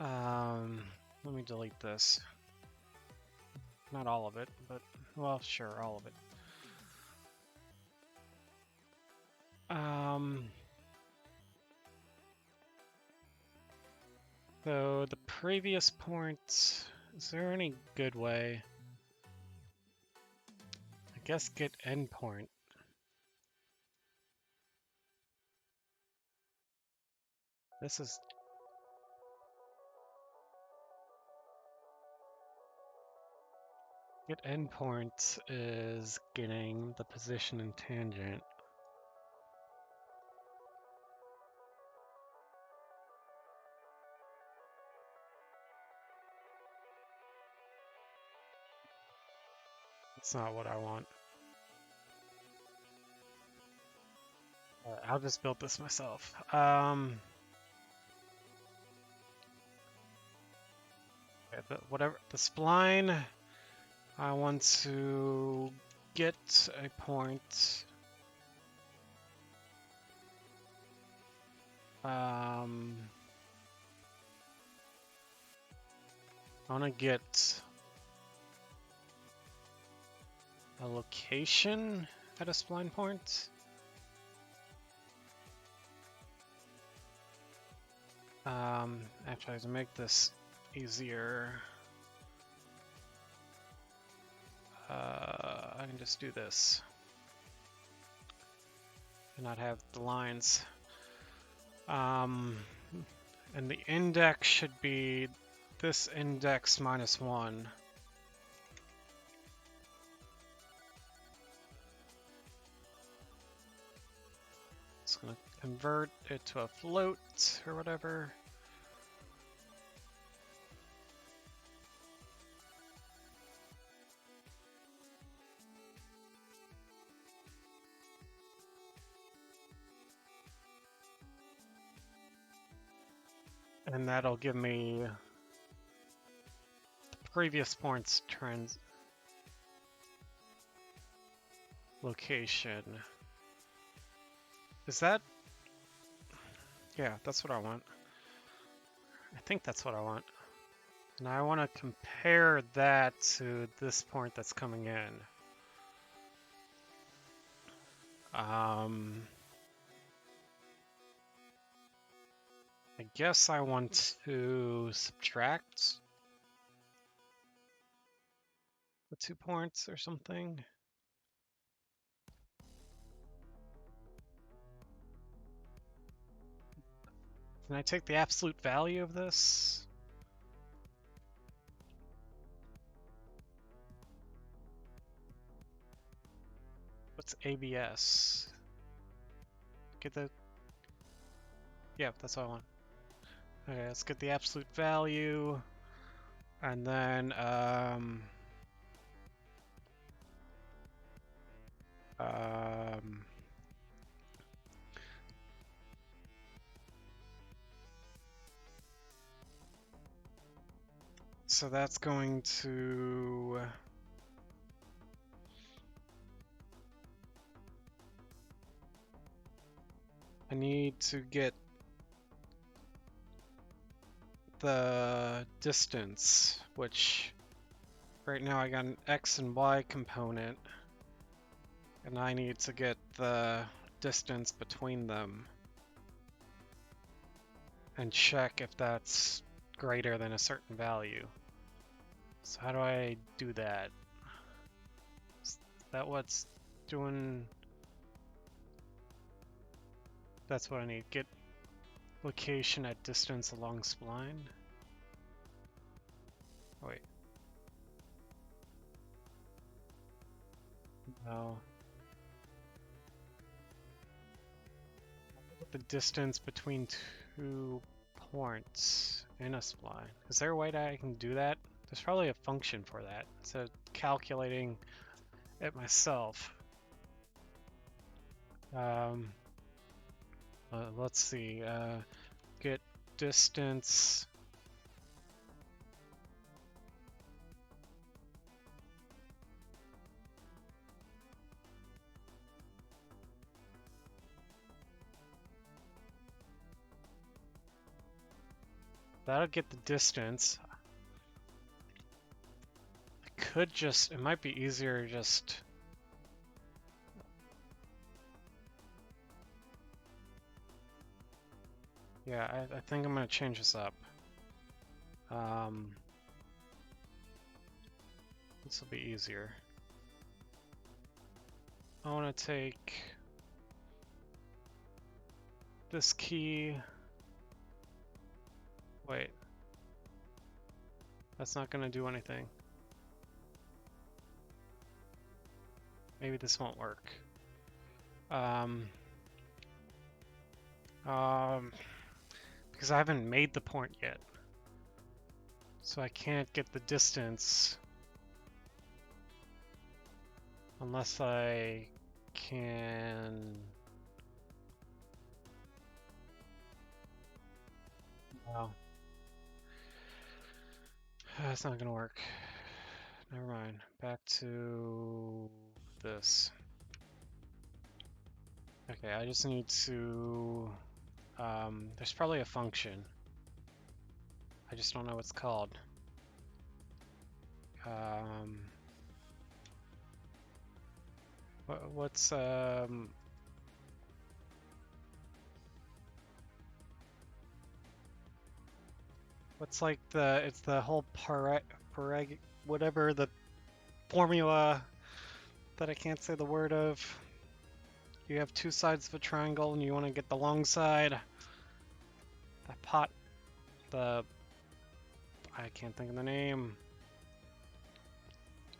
Let me delete this. Not all of it, but, well, sure, all of it. So the previous point, is there any good way? I guess get endpoint. This is get endpoint is getting the position and tangent. That's not what I want. I'll just build this myself. Okay, whatever the spline, I want to get a point. I want to get a location at a spline point. Actually, to make this easier, I can just do this and not have the lines. And the index should be this index -1. It's gonna convert it to a float or whatever. And that'll give me the previous point's location. Is that? Yeah, that's what I want. I think that's what I want. And I want to compare that to this point that's coming in. I guess I want to subtract the 2 points or something. Can I take the absolute value of this? What's ABS? Get the... Yeah, that's what I want. Okay, let's get the absolute value. And then, so that's going to I need to get the distance, which right now I got an X and Y component, and I need to get the distance between them and check if that's greater than a certain value. So how do I do that? Is that what's doing? That's what I need. Get location at distance along spline. Oh, wait. No. The distance between two points in a spline. Is there a way that I can do that? There's probably a function for that. Instead of calculating it myself. Let's see. Get distance. That'll get the distance. I could just, it might be easier just. Yeah, I think I'm gonna change this up. This will be easier. I want to take this key. Wait. That's not gonna do anything. Maybe this won't work. Because I haven't made the point yet. So I can't get the distance unless I can... Wow. That's not gonna work. Never mind. Back to this. Okay, I just need to... there's probably a function. I just don't know what it's called. What's like it's the whole whatever the formula that I can't say the word of. You have two sides of a triangle and you want to get the long side. I can't think of the name.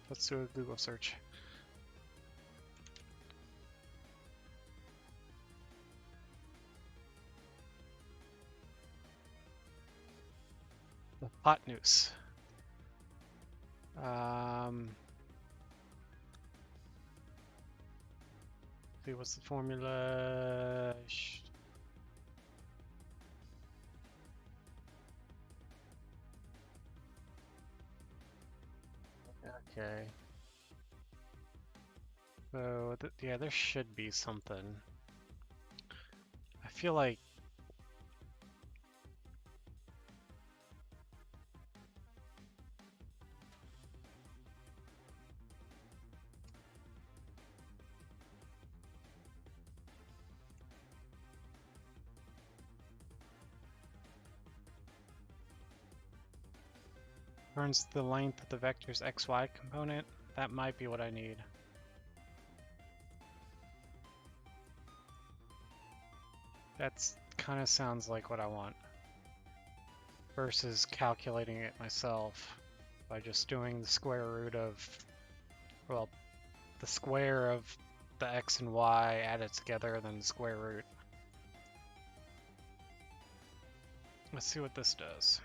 Let's do a Google search. The hypotenuse. See, what's the formula? Okay. So, yeah, there should be something. I feel like turns the length of the vector's xy component. That might be what I need. That's kind of sounds like what I want. Versus calculating it myself by just doing the square root of, well, the square of the x and y added together, then the square root. Let's see what this does.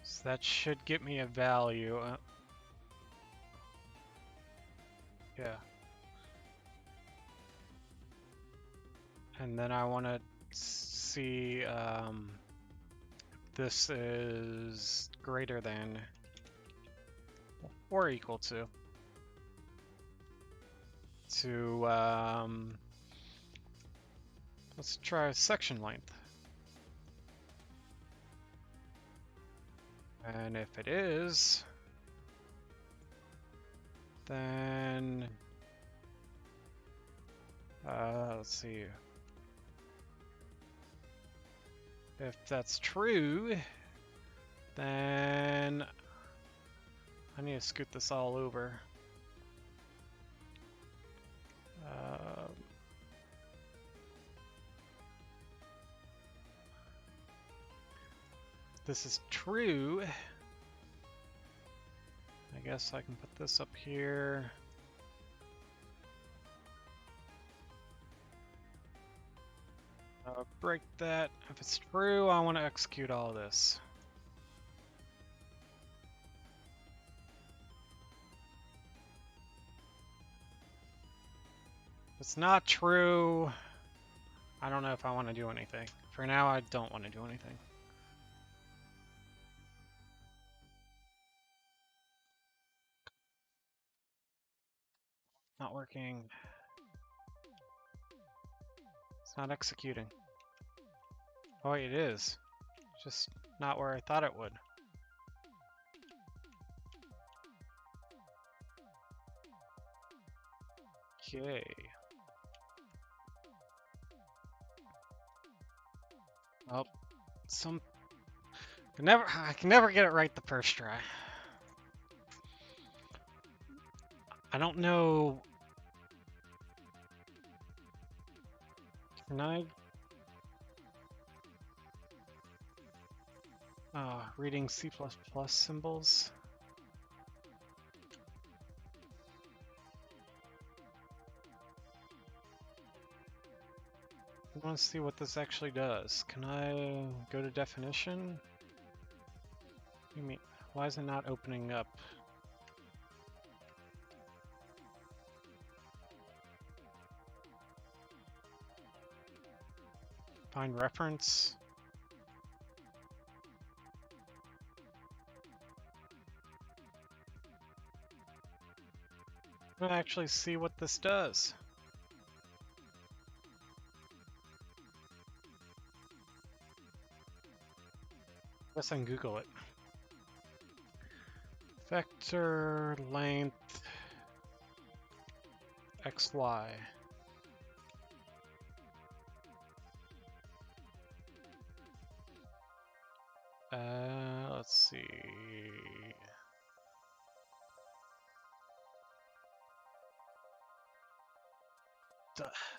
So that should get me a value. Yeah. And then I want to see if this is greater than or equal to. to, let's try section length. And if it is, then, let's see. If that's true, then I need to scoot this all over. This is true. I guess I can put this up here. Break that. If it's true, I want to execute all this. If it's not true, I don't know if I want to do anything. For now, I don't want to do anything. Not working. It's not executing. Oh wait, it is. Just not where I thought it would. Okay. Well, I can never get it right the first try. I don't know. Can I? Reading C++ symbols. I want to see what this actually does. Can I go to definition? What do you mean? Why is it not opening up? Find reference. I want to actually see what this does. Guess I can Google it. Vector length XY. Let's see.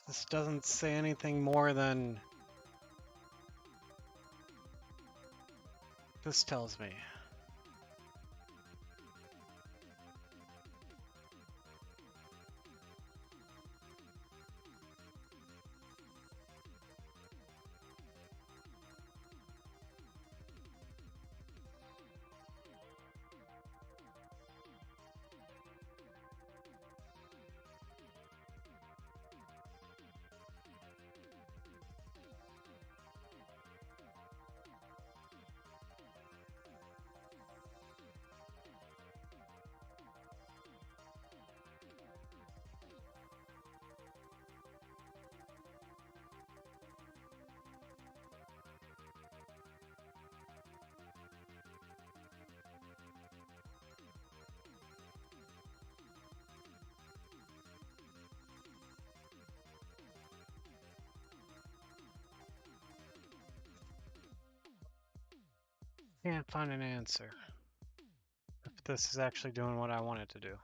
This doesn't say anything more than this tells me. Can't find an answer. If this is actually doing what I want it to do.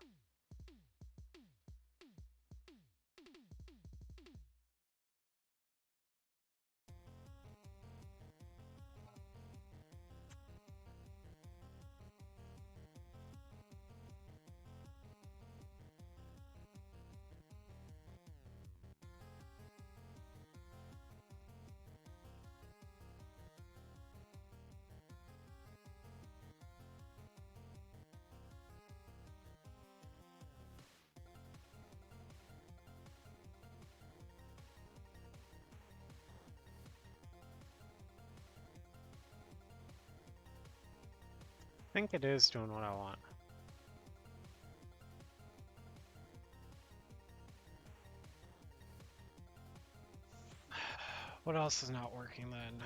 I think it is doing what I want. What else is not working then?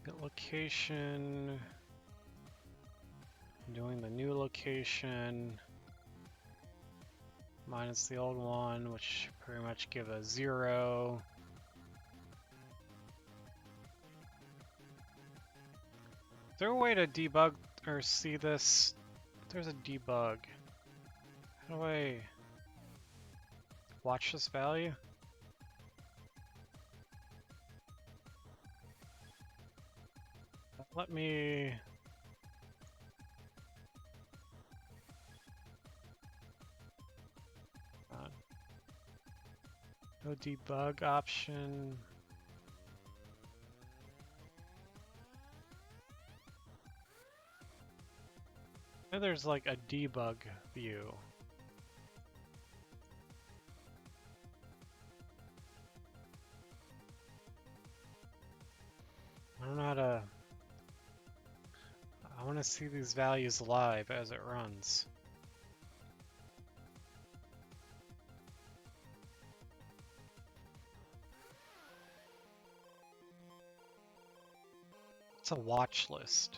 Get location. Doing the new location. Minus the old one, which pretty much give a 0. Is there a way to debug or see this? There's a debug. How do I watch this value? Let me... No debug option. I know there's like a debug view. I don't know how to... I want to see these values live as it runs. It's a watch list.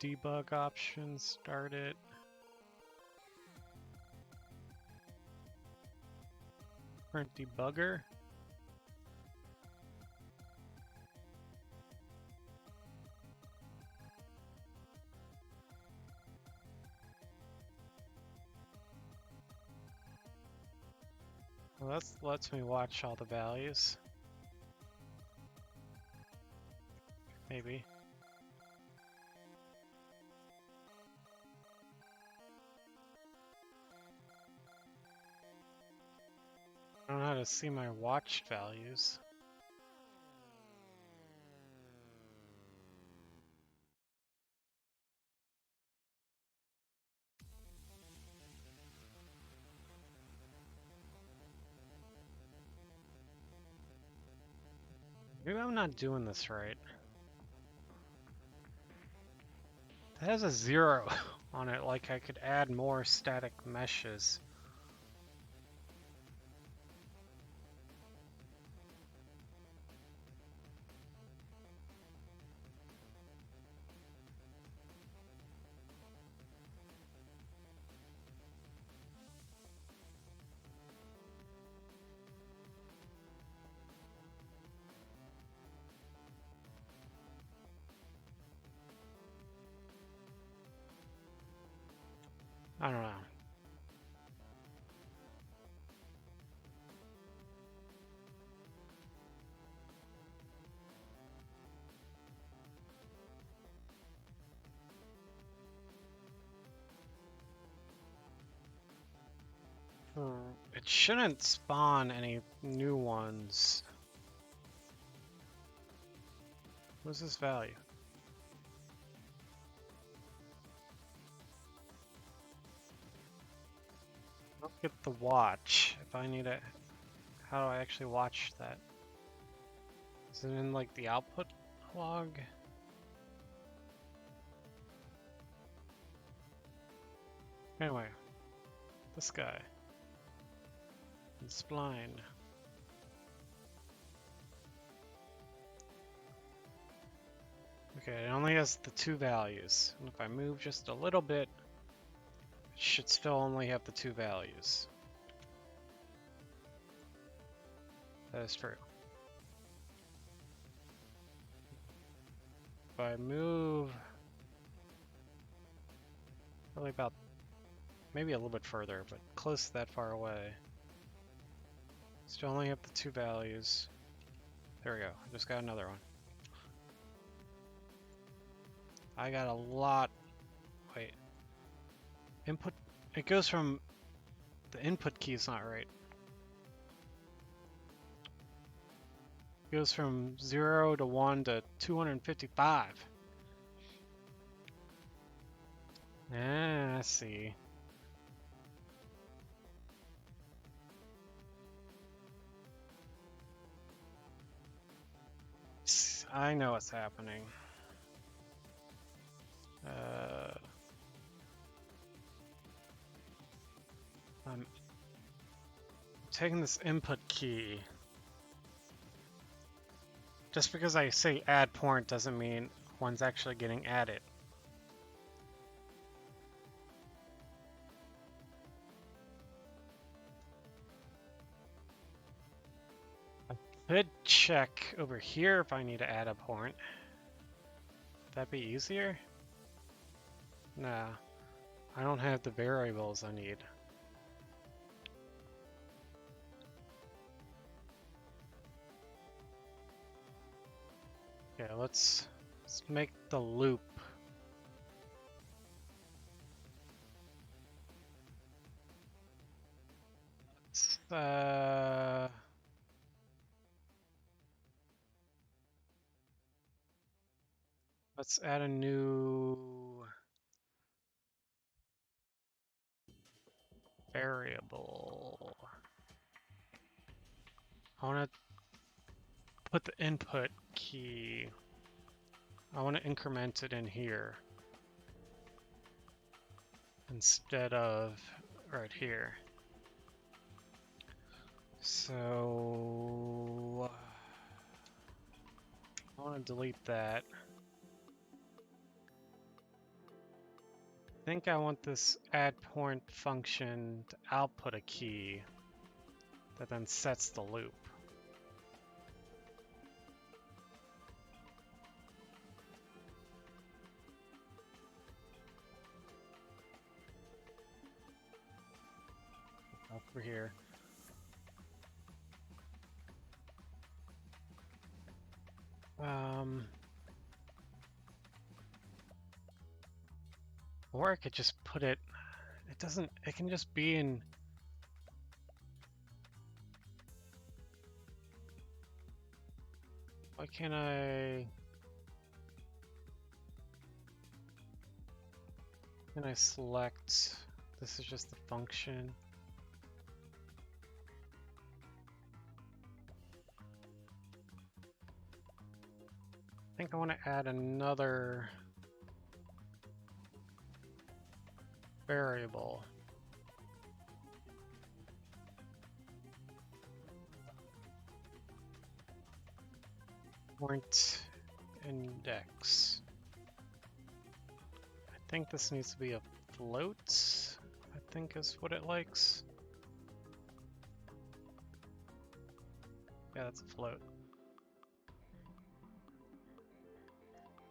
Debug options, start it. Current debugger. Well, that lets me watch all the values. Maybe. I don't know how to see my watched values. Maybe I'm not doing this right. It has a 0 on it, like I could add more static meshes. I don't know. It shouldn't spawn any new ones. What's this value? I'll get the watch. If I need it, how do I actually watch that? Is it in like the output log? Anyway, this guy. And spline. Okay, it only has the 2 values. And if I move just a little bit, it should still only have the 2 values. That is true. If I move really about, maybe a little bit further, but close to that far away, still only have the 2 values. There we go, I just got another one. I got a lot, wait. Input, it goes from, the input key is not right. It goes from 0 to 1 to 255. Ah, I see. I know what's happening. I'm taking this input key. Just because I say add point doesn't mean one's actually getting added. I could check over here if I need to add a point. Would that be easier? Nah, I don't have the variables I need. Okay, let's make the loop. Uh, let's add a new variable. I want to put the input key. I want to increment it in here instead of right here. So I want to delete that. I think I want this add point function to output a key that then sets the loop. Over here. Or I could just put it, it can just be in, why can't can I select, this is just the function. I think I want to add another variable. Point index. I think this needs to be a float, I think is what it likes. Yeah, that's a float.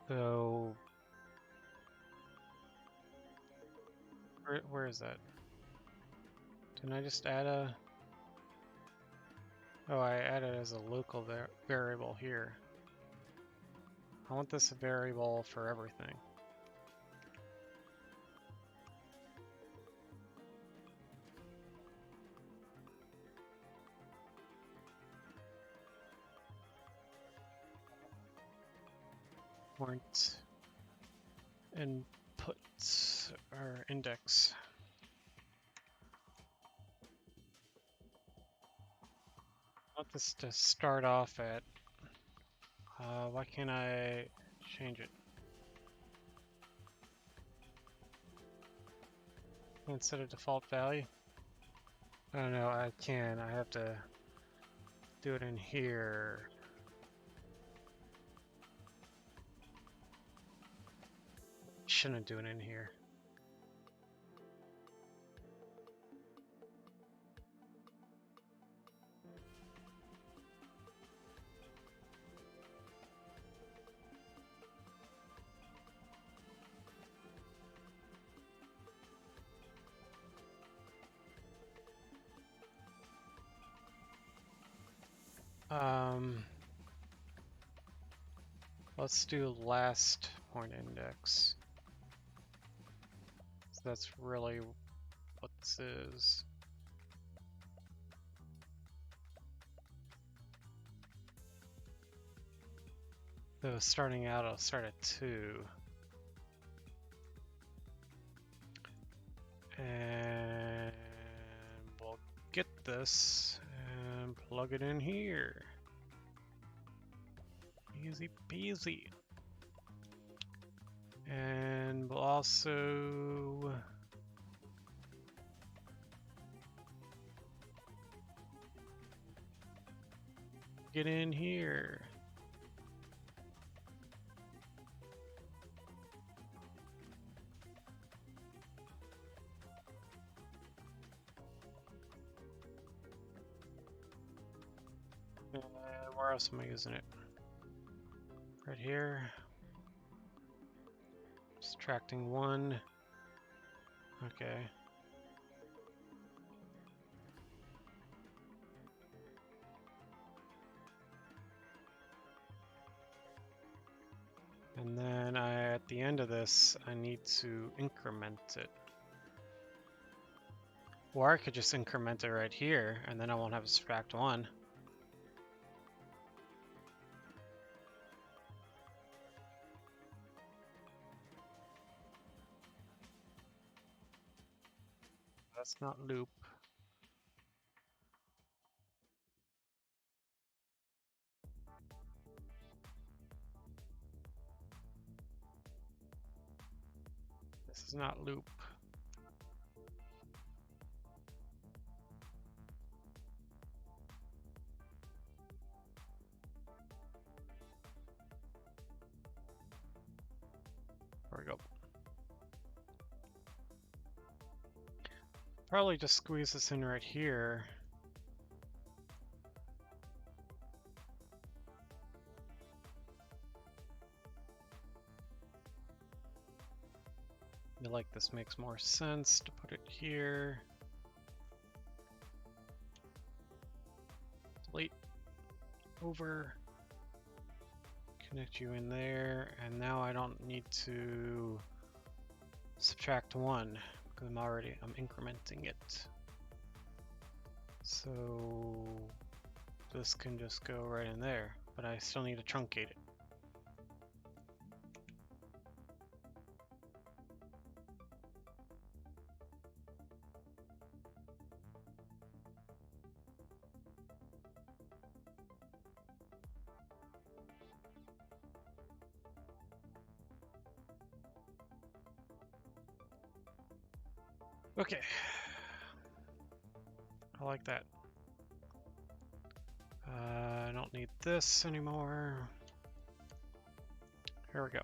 So where is that? Didn't I just add a... Oh, I added it as a local variable here. I want this a variable for everything. Point input or index. I want this to start off at, why can't I change it? Instead of default value? I don't know, I can. I have to do it in here. Shouldn't do it in here. Let's do last point index. So that's really what this is. So starting out, I'll start at 2. And we'll get this and plug it in here. Easy peasy. And we'll also get in here. And where else am I using it? Right here. Subtracting 1. Okay. And then at the end of this, I need to increment it. Or I could just increment it right here, and then I won't have to subtract 1. That's not loop. This is not loop. There we go. Probably just squeeze this in right here. I feel like this makes more sense to put it here. Delete over. Connect you in there, and now I don't need to subtract 1 because I'm incrementing it. So this can just go right in there, but I still need to truncate it. Okay, I like that. I don't need this anymore. Here we go.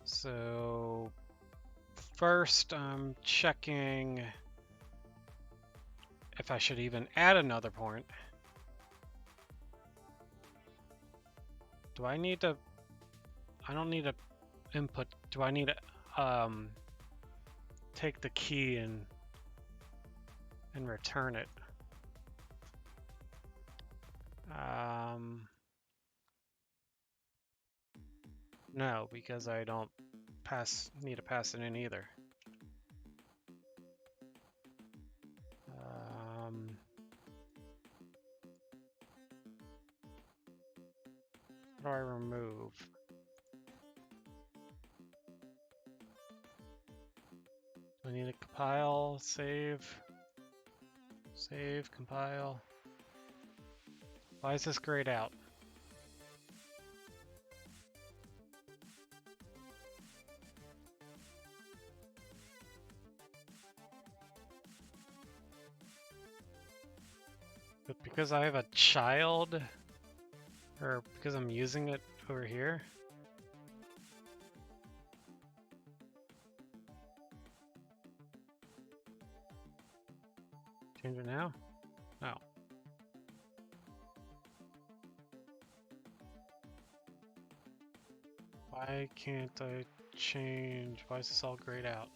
So first I'm checking if I should even add another point. Do I need to, I don't need to input, do I need to take the key and return it? No, because I don't need to pass it in either. What do I remove? Do I need to compile, save, compile? Why is this grayed out? But because I have a child, or because I'm using it over here? Change it now? No. Why can't I change? Why is this all grayed out?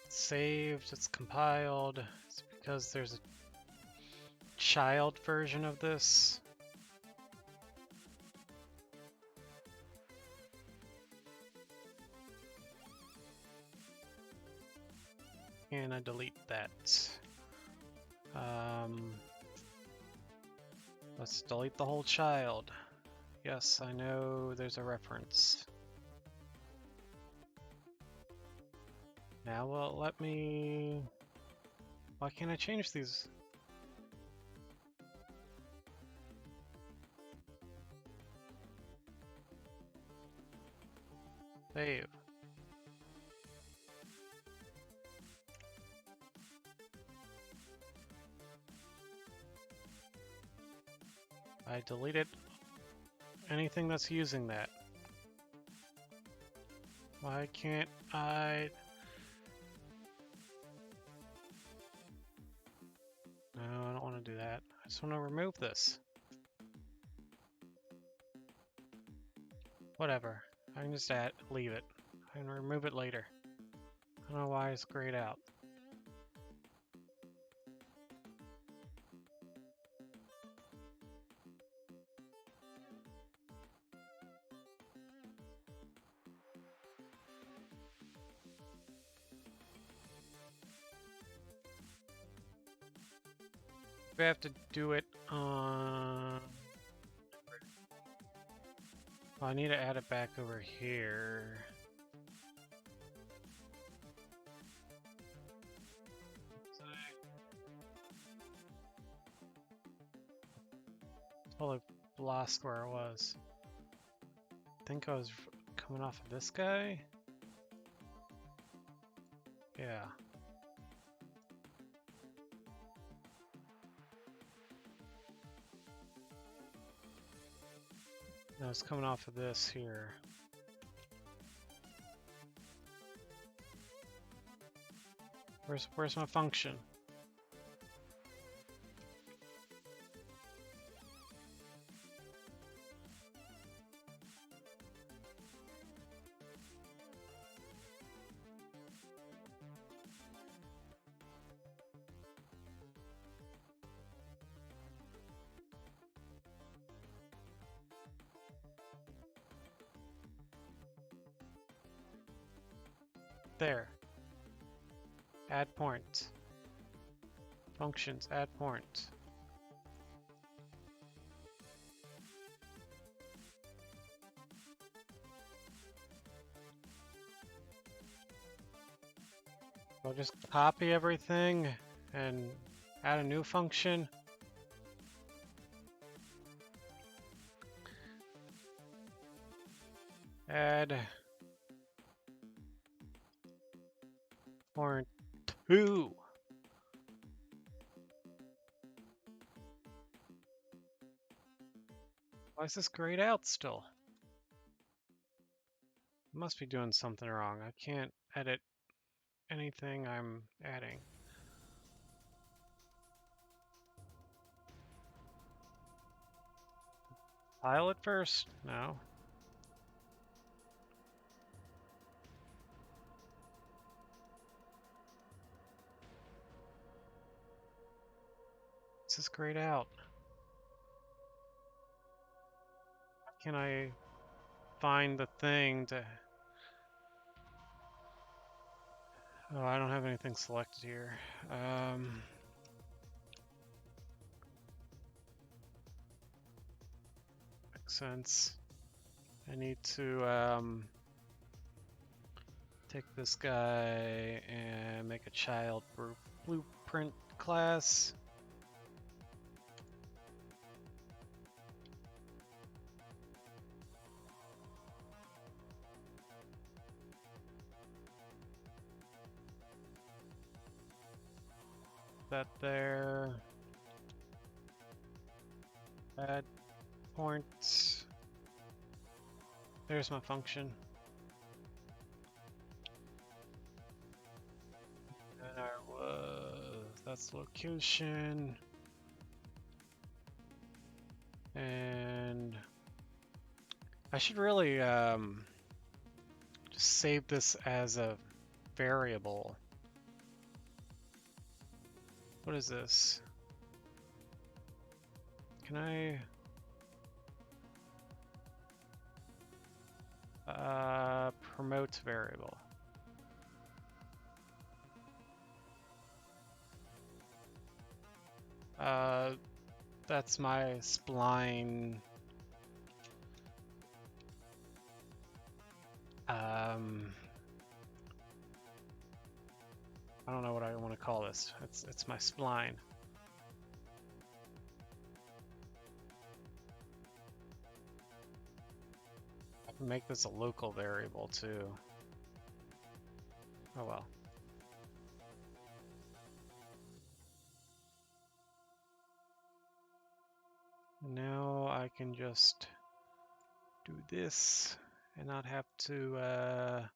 It's saved, it's compiled. It's because there's a child version of this. And I delete that. Let's delete the whole child. Yes, I know there's a reference. Now will it let me... Why can't I change these? Save. I deleted anything that's using that. Why can't I? No, I don't want to do that. I just want to remove this. Whatever. I can just leave it. I can remove it later. I don't know why it's grayed out. We have to do it on... Well, I need to add it back over here. Totally lost where it was. I think I was coming off of this guy. Yeah. No, it's coming off of this here. Where's my function? There. Add point. Functions, add point. I'll just copy everything and add a new function. Add point 2. Why is this grayed out still? I must be doing something wrong. I can't edit anything I'm adding. File it first? No. This is grayed out. How can I find the thing to... Oh, I don't have anything selected here. Makes sense. I need to take this guy and make a child blueprint class. That there. Add point. There's my function. And that's location. And I should really just save this as a variable. What is this? Can I promote variable? That's my spline. I don't know what I want to call this. It's my spline. Make this a local variable too. Oh well. Now I can just do this and not have to a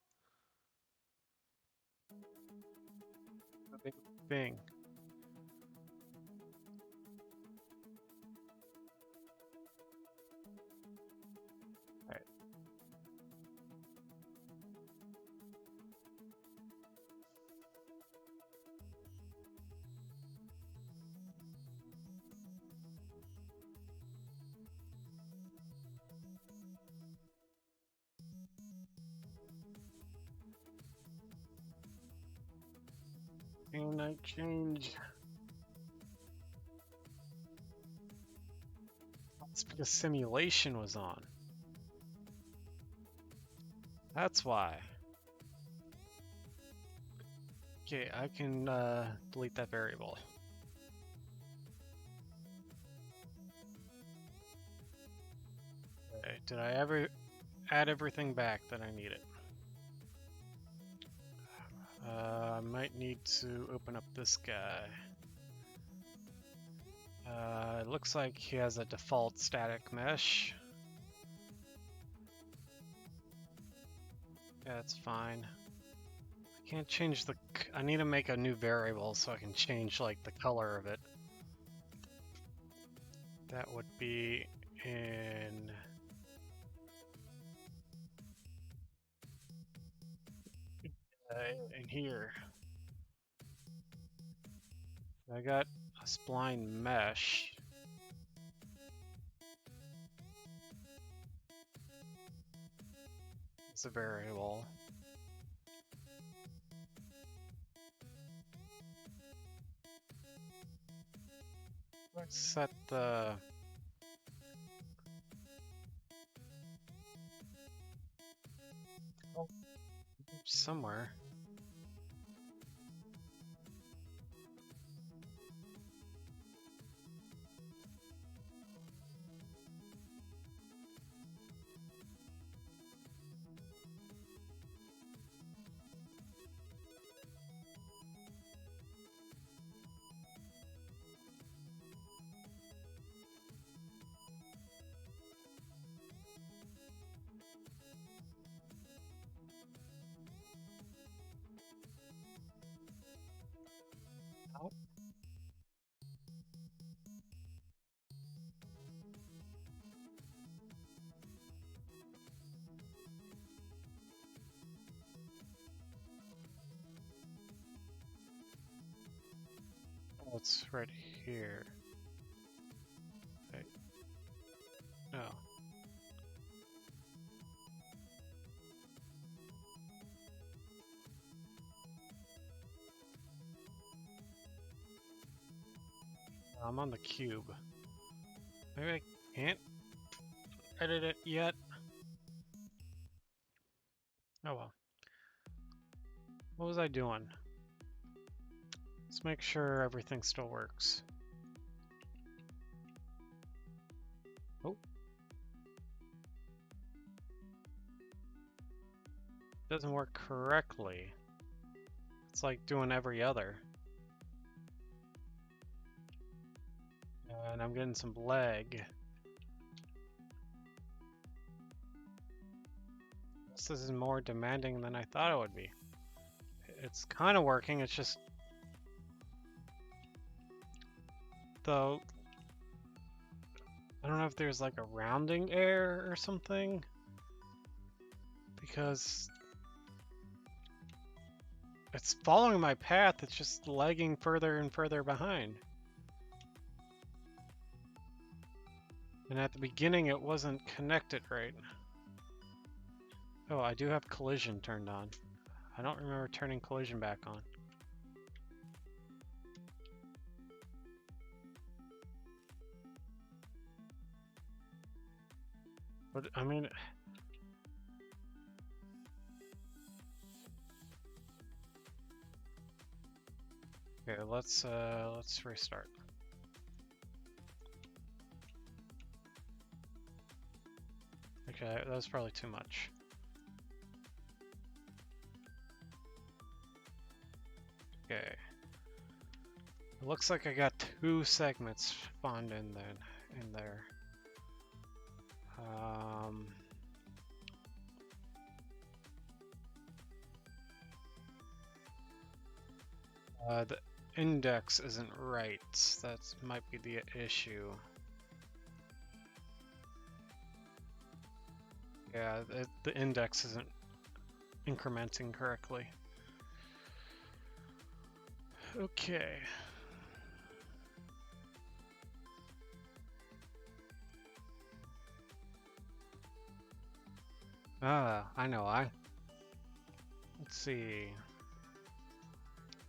big thing. All right. And I change. It's because simulation was on. That's why. Okay, I can delete that variable. Okay, did I ever add everything back that I needed? I might need to open up this guy. It looks like he has a default static mesh. Yeah, that's fine. I can't change the... I need to make a new variable so I can change like the color of it. That would be in... in here. I got a spline mesh. It's a variable. Let's set the... Oh, somewhere. Oh, it's right here. Right. No. I'm on the cube. Maybe I can't edit it yet. Oh well. What was I doing? Let's make sure everything still works. Oh. Doesn't work correctly. It's like doing every other. And I'm getting some lag. This is more demanding than I thought it would be. It's kind of working, it's just... Though... I don't know if there's like a rounding error or something. Because... it's following my path, it's just lagging further and further behind. And at the beginning it wasn't connected right. Oh, I do have collision turned on. I don't remember turning collision back on. But I mean... Okay, let's restart. Okay, that was probably too much. Okay. It looks like I got 2 segments spawned in there. The index isn't right. That might be the issue. Yeah, the index isn't incrementing correctly. Okay. I know let's see.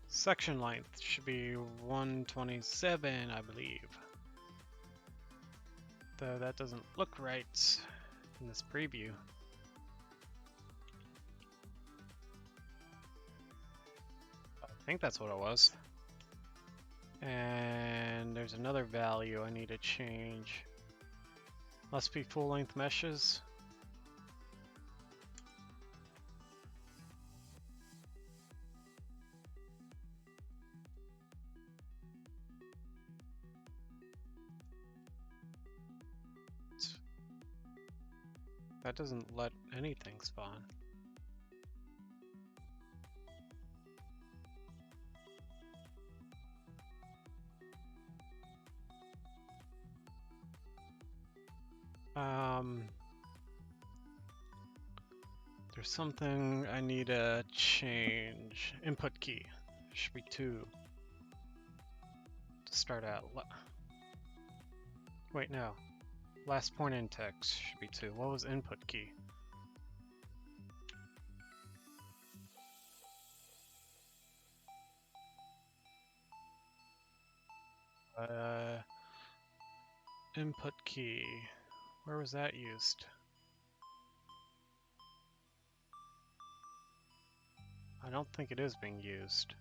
Section length should be 127, I believe. Though that doesn't look right in this preview. I think that's what it was. And there's another value I need to change. Must be full length meshes. That doesn't let anything spawn. There's something I need to change. Input key should be 2 to start out. Wait, no. Last point in text should be 2. What was input key? Input key. Where was that used? I don't think it is being used.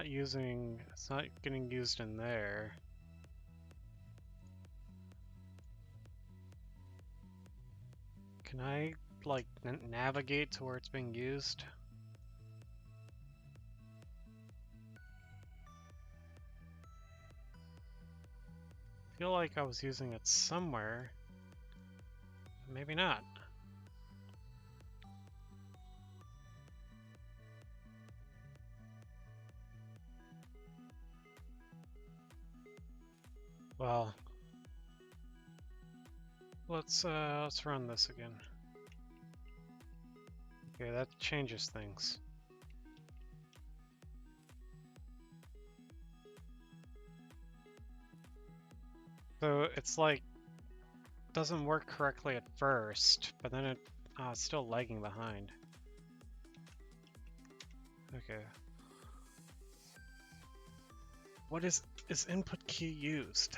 It's not getting used in there. Can I, like, navigate to where it's being used? I feel like I was using it somewhere. Maybe not. Well, let's run this again. Okay, that changes things. So it's like doesn't work correctly at first, but then it's still lagging behind. Okay. What is input key used?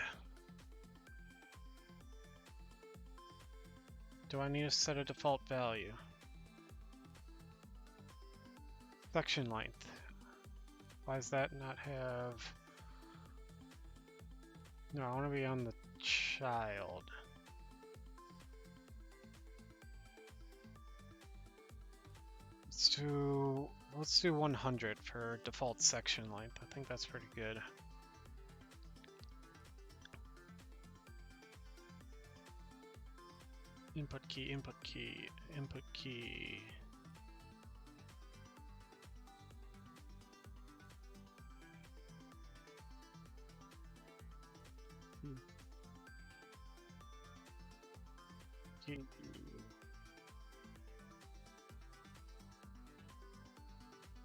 Do I need to set a default value? Section length. Why does that not have... No, I want to be on the child. Let's do 100 for default section length. I think that's pretty good. Input key, input key, input key.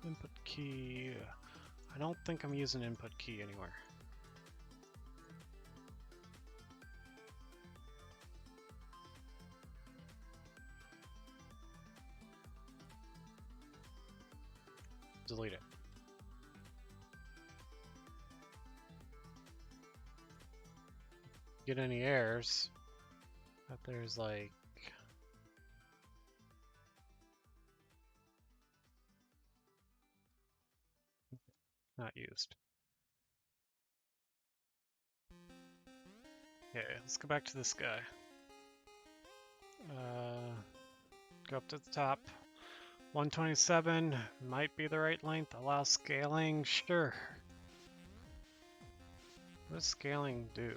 Input key. I don't think I'm using input key anywhere. Delete it. Get any errors, but there's like not used. Okay, let's go back to this guy. Go up to the top. 127 might be the right length. Allow scaling, sure. What does scaling do?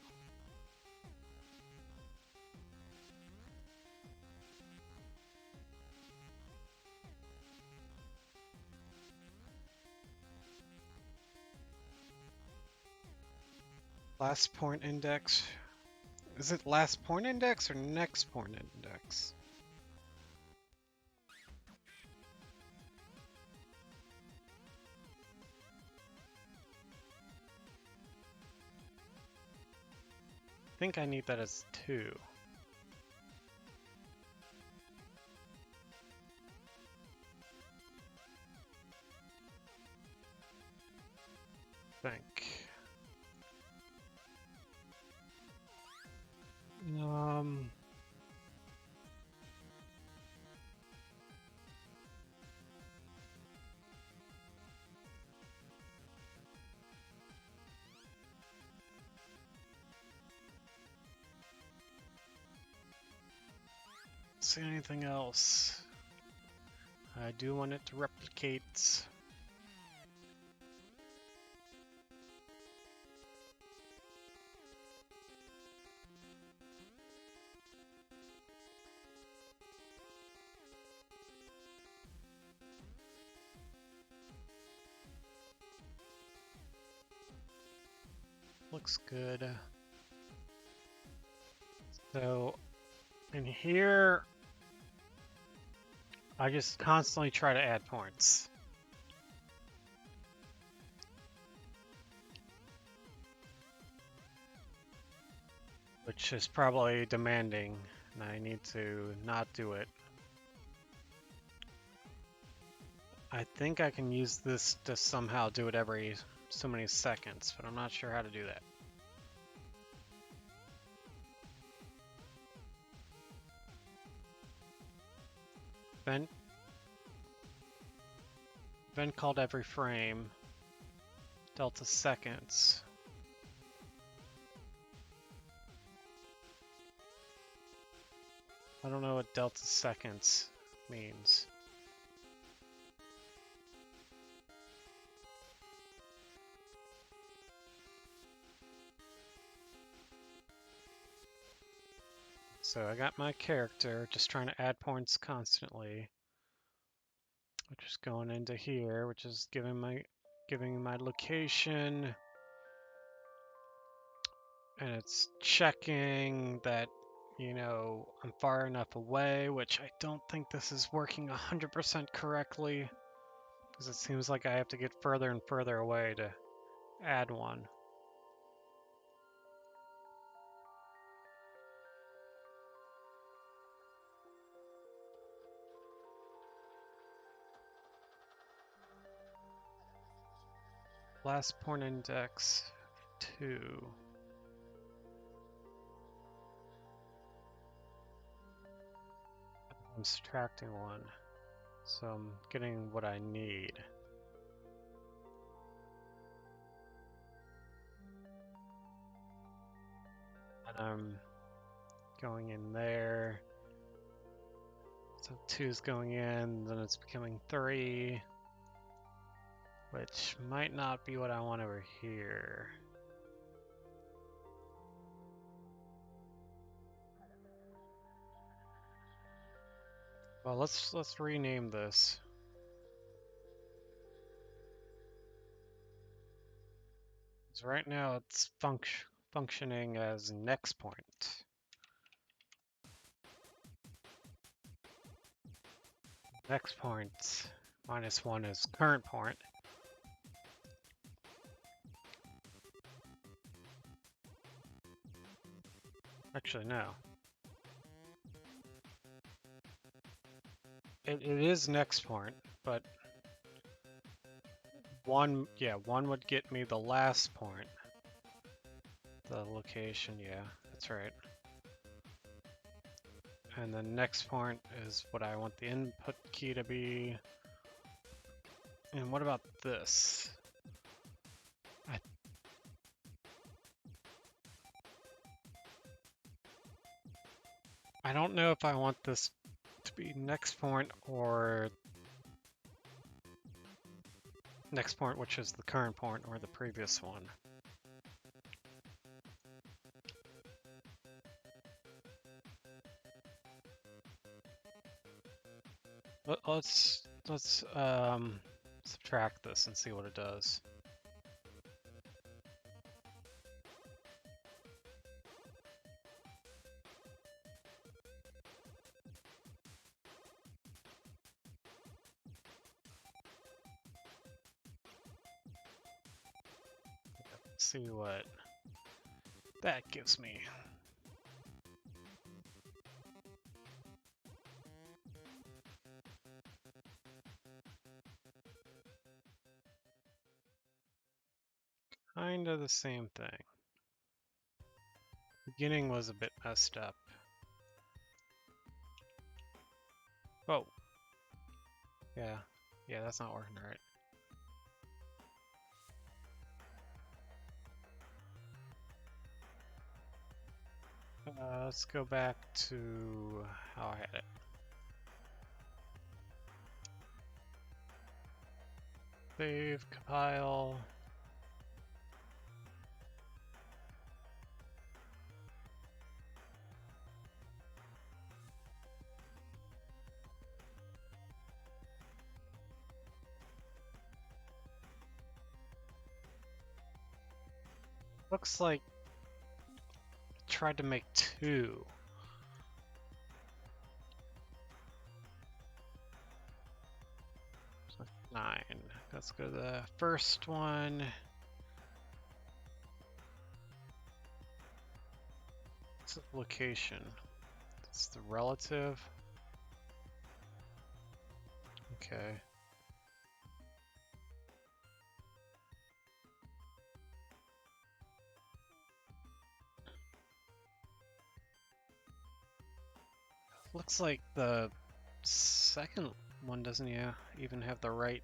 Last point index. Is it last point index or next point index? I think I need that as 2. Think. See anything else? I do want it to replicate. Looks good. So in here, I just constantly try to add points. Which is probably demanding, and I need to not do it. I think I can use this to somehow do it every so many seconds, but I'm not sure how to do that. Event called every frame. Delta seconds. I don't know what delta seconds means. So I got my character just trying to add points constantly. Which is going into here, which is giving my location. And it's checking that, you know, I'm far enough away, which I don't think this is working 100% correctly, because it seems like I have to get further and further away to add one. Last point index 2. I'm subtracting 1, so I'm getting what I need. And I'm going in there. So 2 is going in, then it's becoming 3. Which might not be what I want over here. Well, let's rename this. So right now it's functioning as next point. Next point -1 is current point. Actually, no. It is next point, but one would get me the last point. The location, yeah, that's right. And the next point is what I want the input key to be. And what about this? I don't know if I want this to be next point or next point, which is the current point, or the previous one. Let's subtract this and see what it does. Let's see what that gives me. Kind of the same thing. Beginning was a bit messed up. Oh. Yeah, that's not working right. Let's go back to how I had it. Save, compile. Looks like I tried to make 2. So 9. Let's go to the first one. What's the location? That's the relative. Okay. Looks like the second one doesn't even have the right.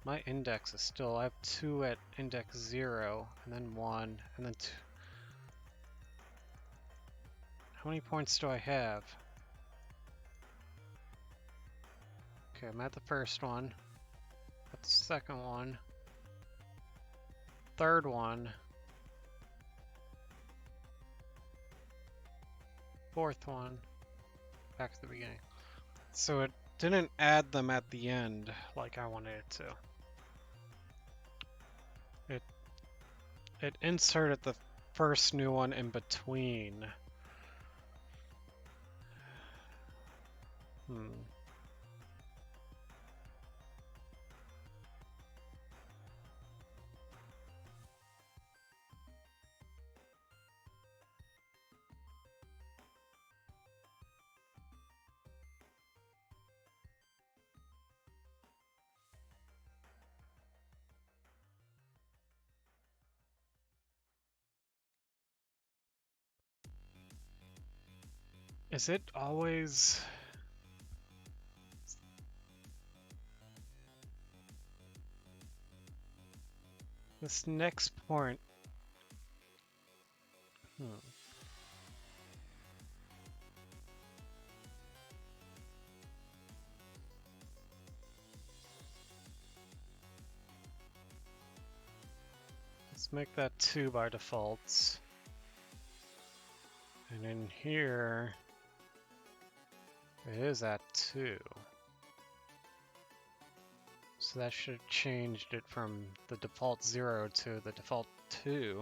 My index is still, I have 2 at index 0, and then 1, and then 2. How many points do I have? Okay, I'm at the first one. At the second one. Third one. Fourth one. Back to the beginning. So it didn't add them at the end like I wanted it to. It inserted the first new one in between. Is it always... This next point... Let's make that 2 by default. And in here, it is at 2. So that should have changed it from the default 0 to the default 2.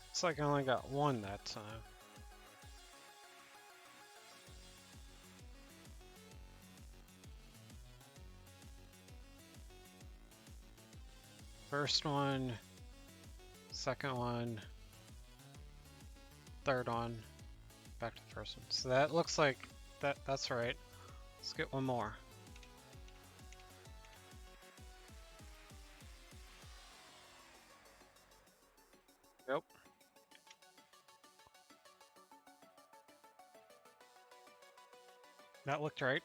Looks like I only got 1 that time. First one, second one, third one, back to the first one. So that looks like that's right. Let's get one more. That looked right.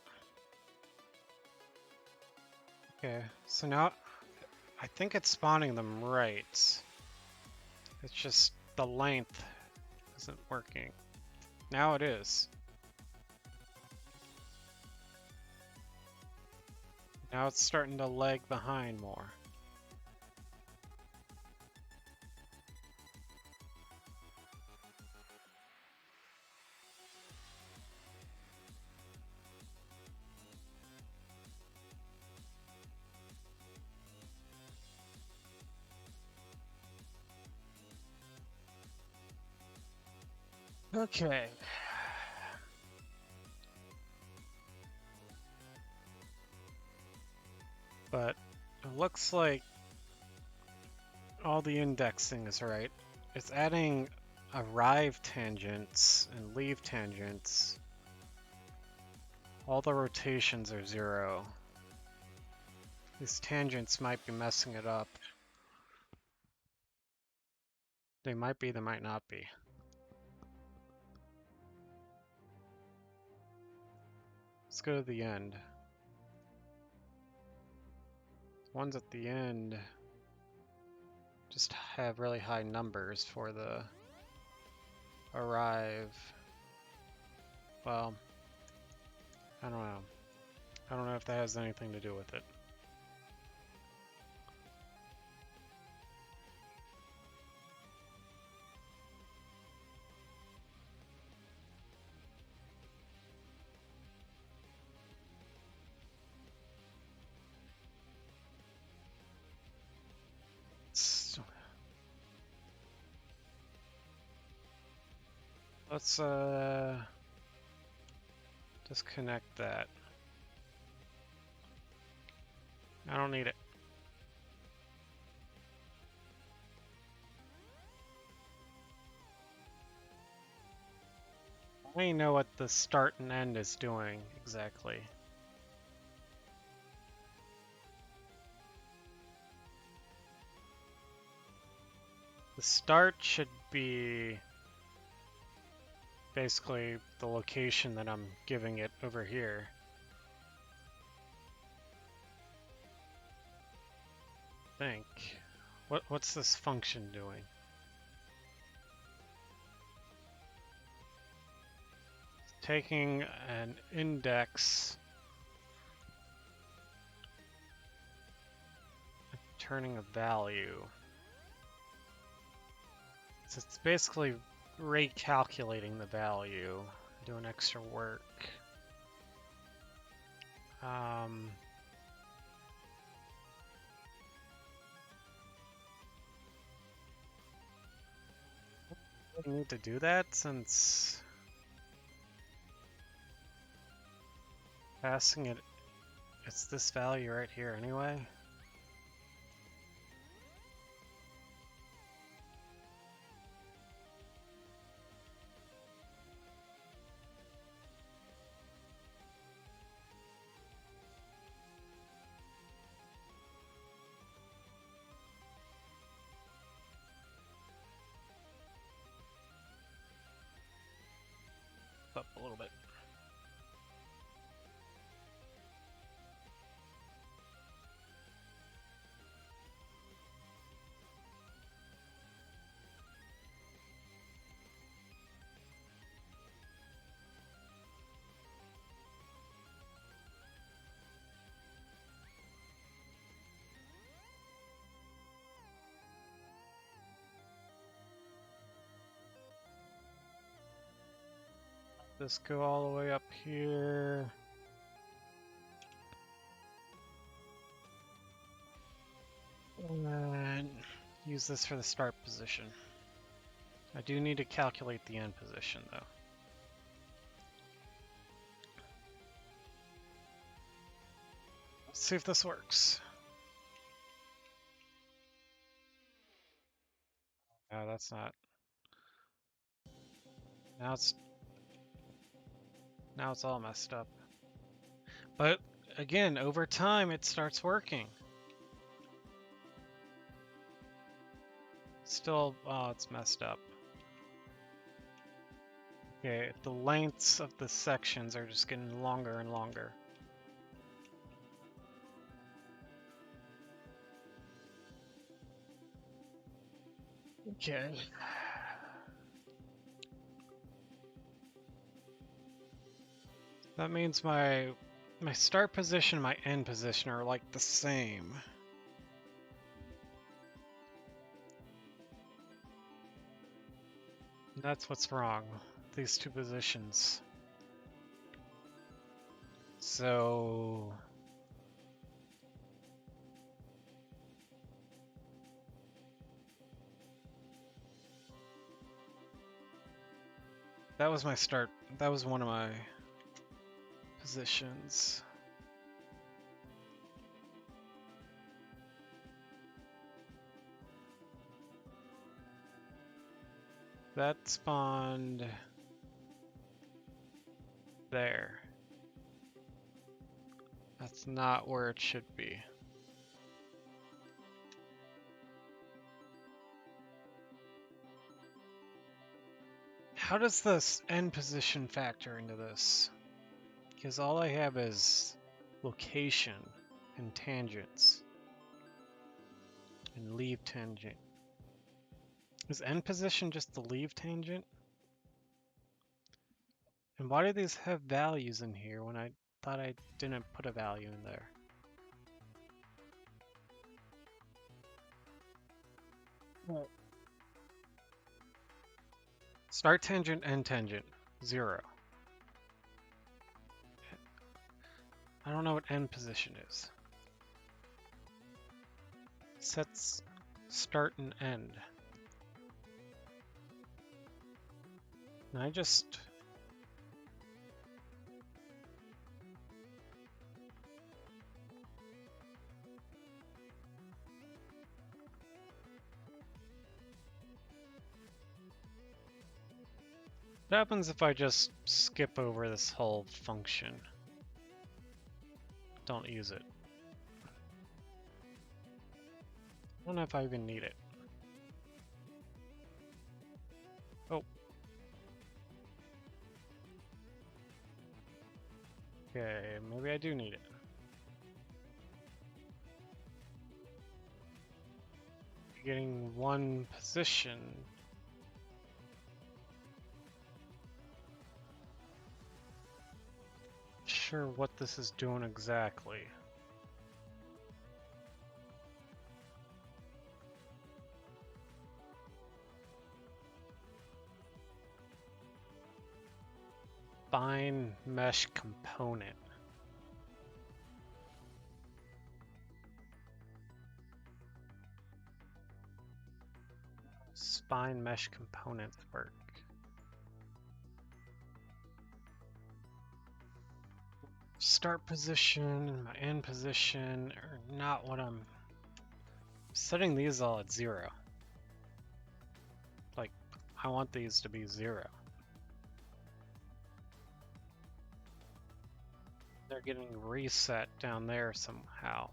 Okay, so now I think it's spawning them right. It's just the length isn't working. Now it is. Now it's starting to lag behind more. Okay. But it looks like all the indexing is right. It's adding arrive tangents and leave tangents. All the rotations are 0. These tangents might be messing it up. They might be, they might not be. Let's go to the end. Ones at the end just have really high numbers for the arrive. Well, I don't know. I don't know if that has anything to do with it. Let's disconnect that. I don't need it. I know what the start and end is doing exactly. The start should be basically the location that I'm giving it over here. I think. What's this function doing? Taking an index, turning a value. So it's basically recalculating the value, doing extra work. I need to do that since passing it, it's this value right here anyway. Up a little bit. This go all the way up here. And use this for the start position. I do need to calculate the end position though. Let's see if this works. No, that's not. Now it's all messed up. But again, over time it starts working. Still, oh, it's messed up. Okay, the lengths of the sections are just getting longer and longer. Okay. That means my start position and my end position are like the same. That's what's wrong. These two positions. So that was my start. That was one of my positions. That spawned there. That's not where it should be. How does this end position factor into this? Because all I have is location and tangents and leave tangent. Is end position just the leave tangent? And why do these have values in here when I thought I didn't put a value in there? Well, start tangent, end tangent, 0. I don't know what end position is. Sets start and end. And I just... What happens if I just skip over this whole function? Don't use it. I don't know if I even need it. Oh. Okay, maybe I do need it. Getting one position. Sure what this is doing exactly. Spine mesh component. Spine mesh components work. Start position and my end position are not what I'm setting these all at 0. Like, I want these to be 0. They're getting reset down there somehow.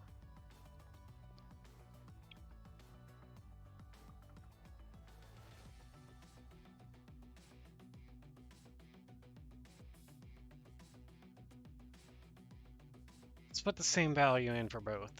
Let's put the same value in for both.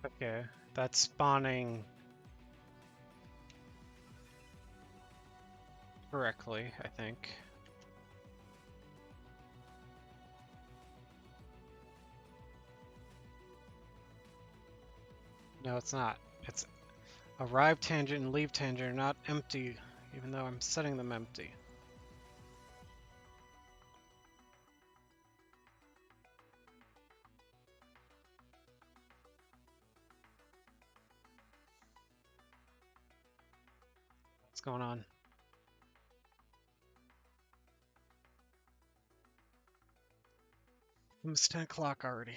Okay, that's spawning correctly, I think. No, it's not. It's arrive tangent and leave tangent are not empty, even though I'm setting them empty. What's going on? It's 10 o'clock already.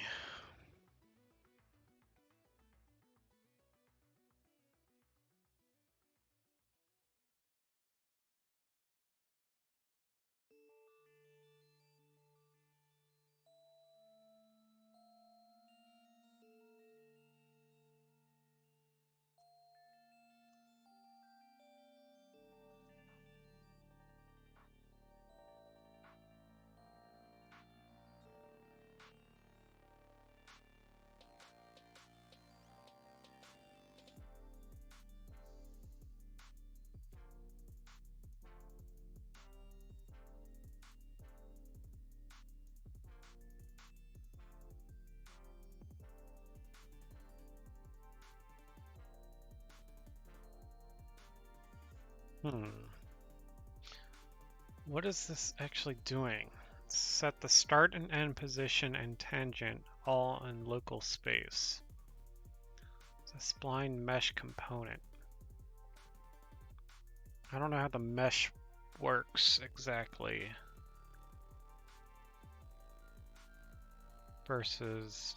What is this actually doing? Set the start and end position and tangent all in local space. It's a spline mesh component. I don't know how the mesh works exactly. Versus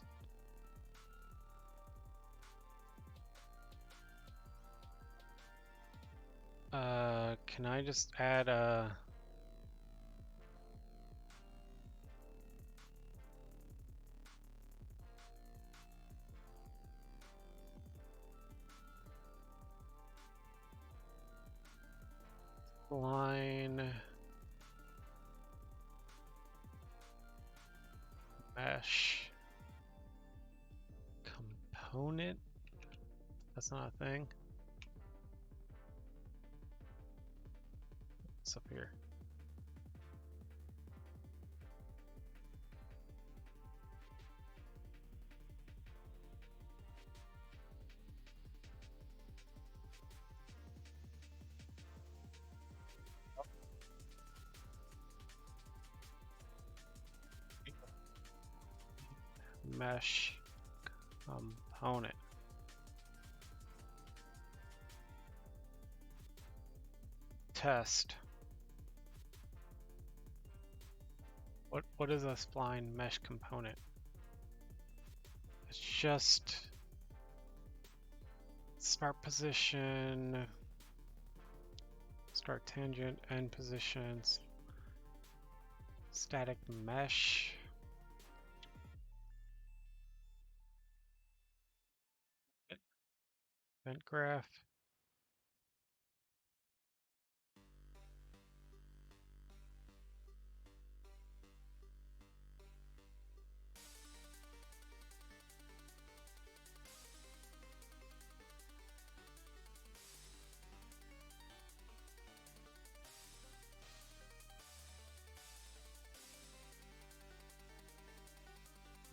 can I just add a line mesh component? That's not a thing. What's up here? Mesh component. Test. What is a spline mesh component? It's just start position, start tangent, end positions, static mesh. Event graph.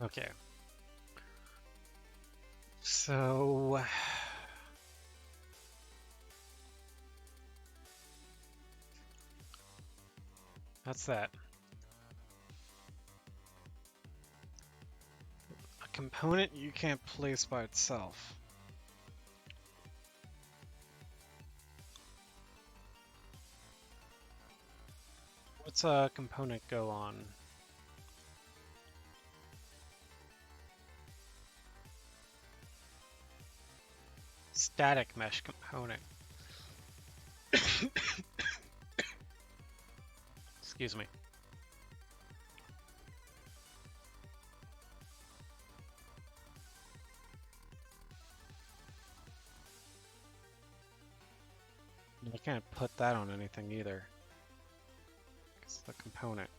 Okay. So that's that. A component you can't place by itself. What's a component go on? Static mesh component. Excuse me. I can't put that on anything either. It's the component.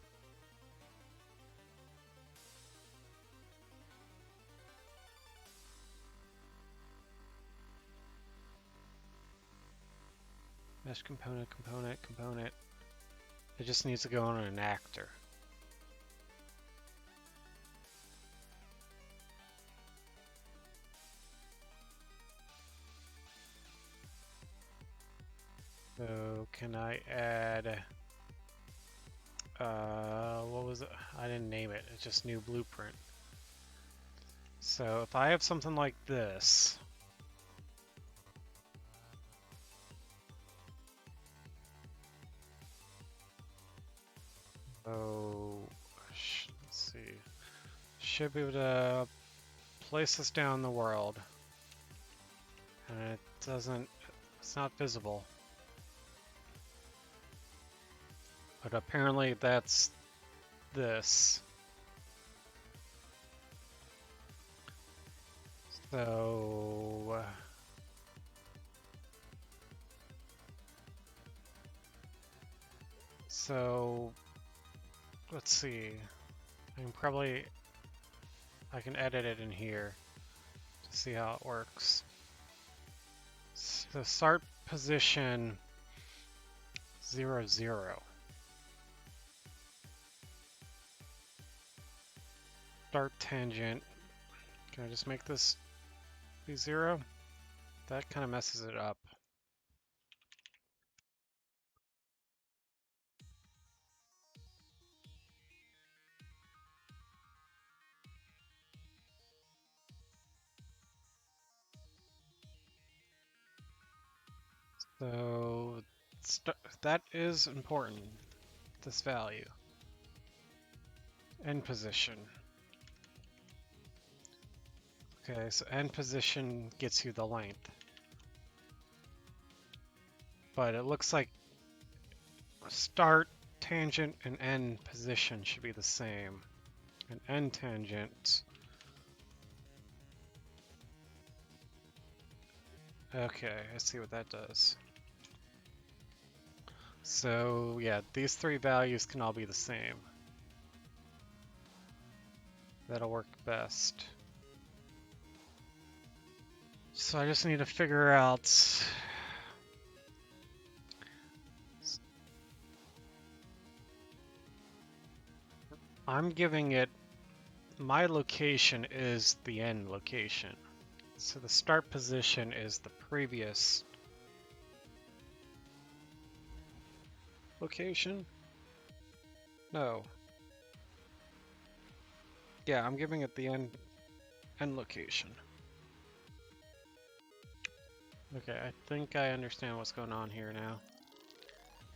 Mesh component, component. It just needs to go on an actor. So can I add, what was it? I didn't name it. It's just new blueprint. So if I have something like this, so let's see, should be able to place this down the world, and it doesn't, it's not visible. But apparently that's this. So let's see. I can edit it in here to see how it works. So start position 0, 0. Start tangent. Can I just make this be 0? That kind of messes it up. So that is important, this value. End position. Okay, so end position gets you the length. But it looks like start tangent and end position should be the same. And end tangent. Okay, I see what that does. So yeah, these three values can all be the same. That'll work best. So I just need to figure out I'm giving it my location is the end location. So the start position is the previous location? No. Yeah, I'm giving it the end location. Okay, I think I understand what's going on here now.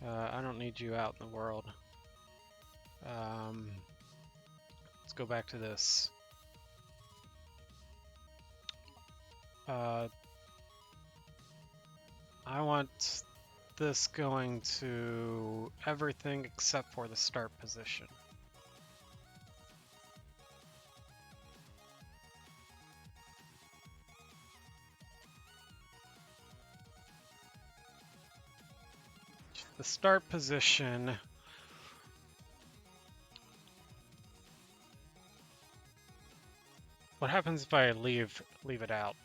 I don't need you out in the world. Let's go back to this. I want this going to everything except for the start position. The start position what happens if I leave it out?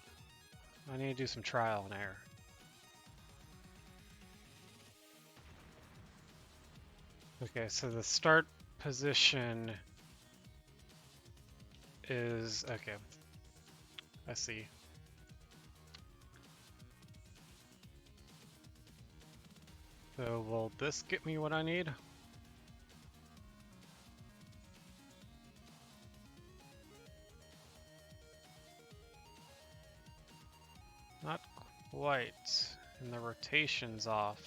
I need to do some trial and error. Okay, so the start position is okay. I see. So will this get me what I need? Not quite. And the rotation's off.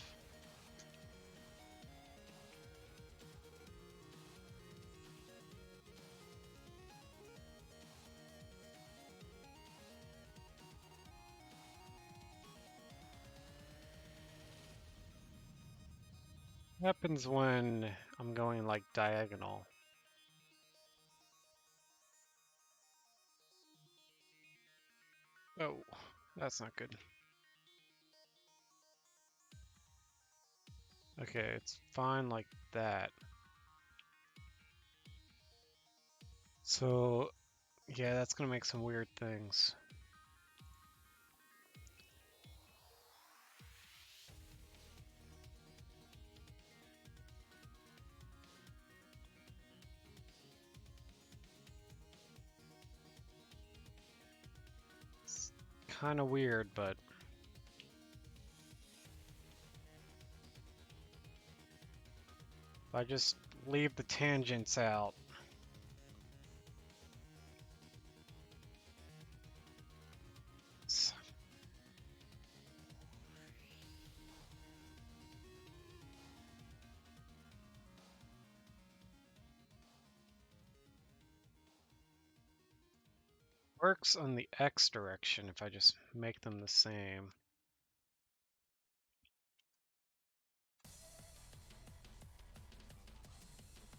What happens when I'm going like diagonal? Oh, that's not good. Okay, it's fine like that. So, yeah, that's gonna make some weird things. It's kind of weird, but if I just leave the tangents out, works on the x direction if I just make them the same.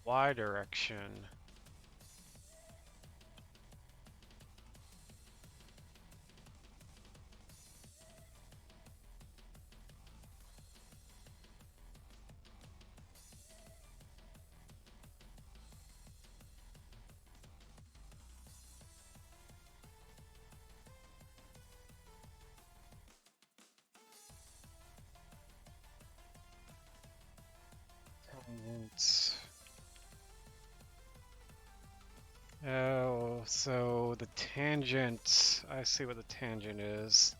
Y direction. Tangents. Oh, so the tangent, I see what the tangent is.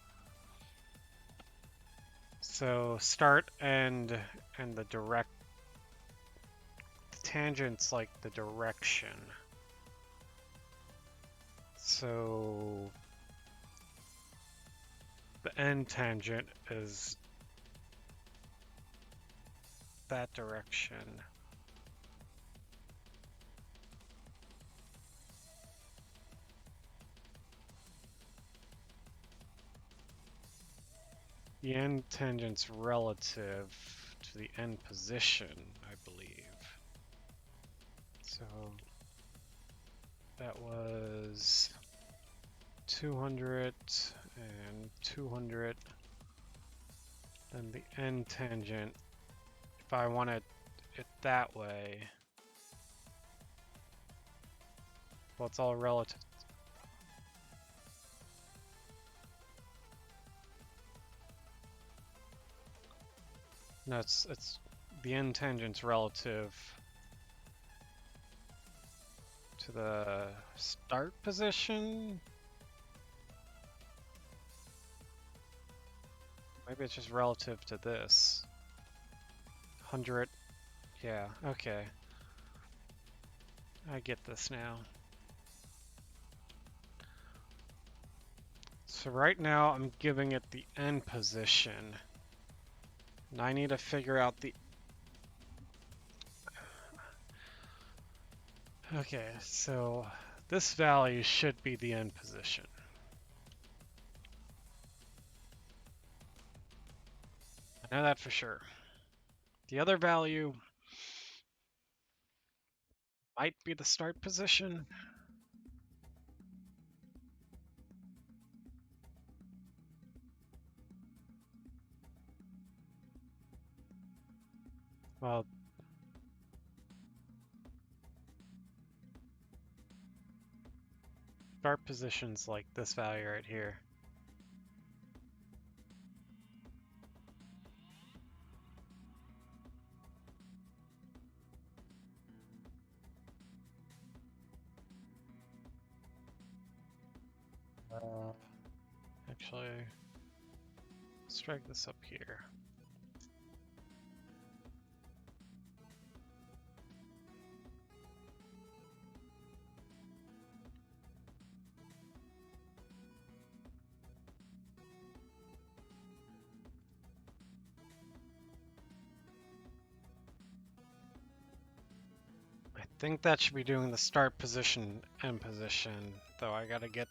So start, end, and the tangent's like the direction. So the end tangent is that direction. The end tangent's relative to the end position, I believe. So that was 200 and 200. Then the end tangent, if I wanted it that way, well, it's all relative. No, it's the end tangent's relative to the start position. Maybe it's just relative to this. 100. Yeah, okay. I get this now. So right now I'm giving it the end position. And I need to figure out the... Okay, so this value should be the end position. I know that for sure. The other value might be the start position. Well, start position's like this value right here. Actually, let's drag this up here. I think that should be doing the start position, end position, though I gotta get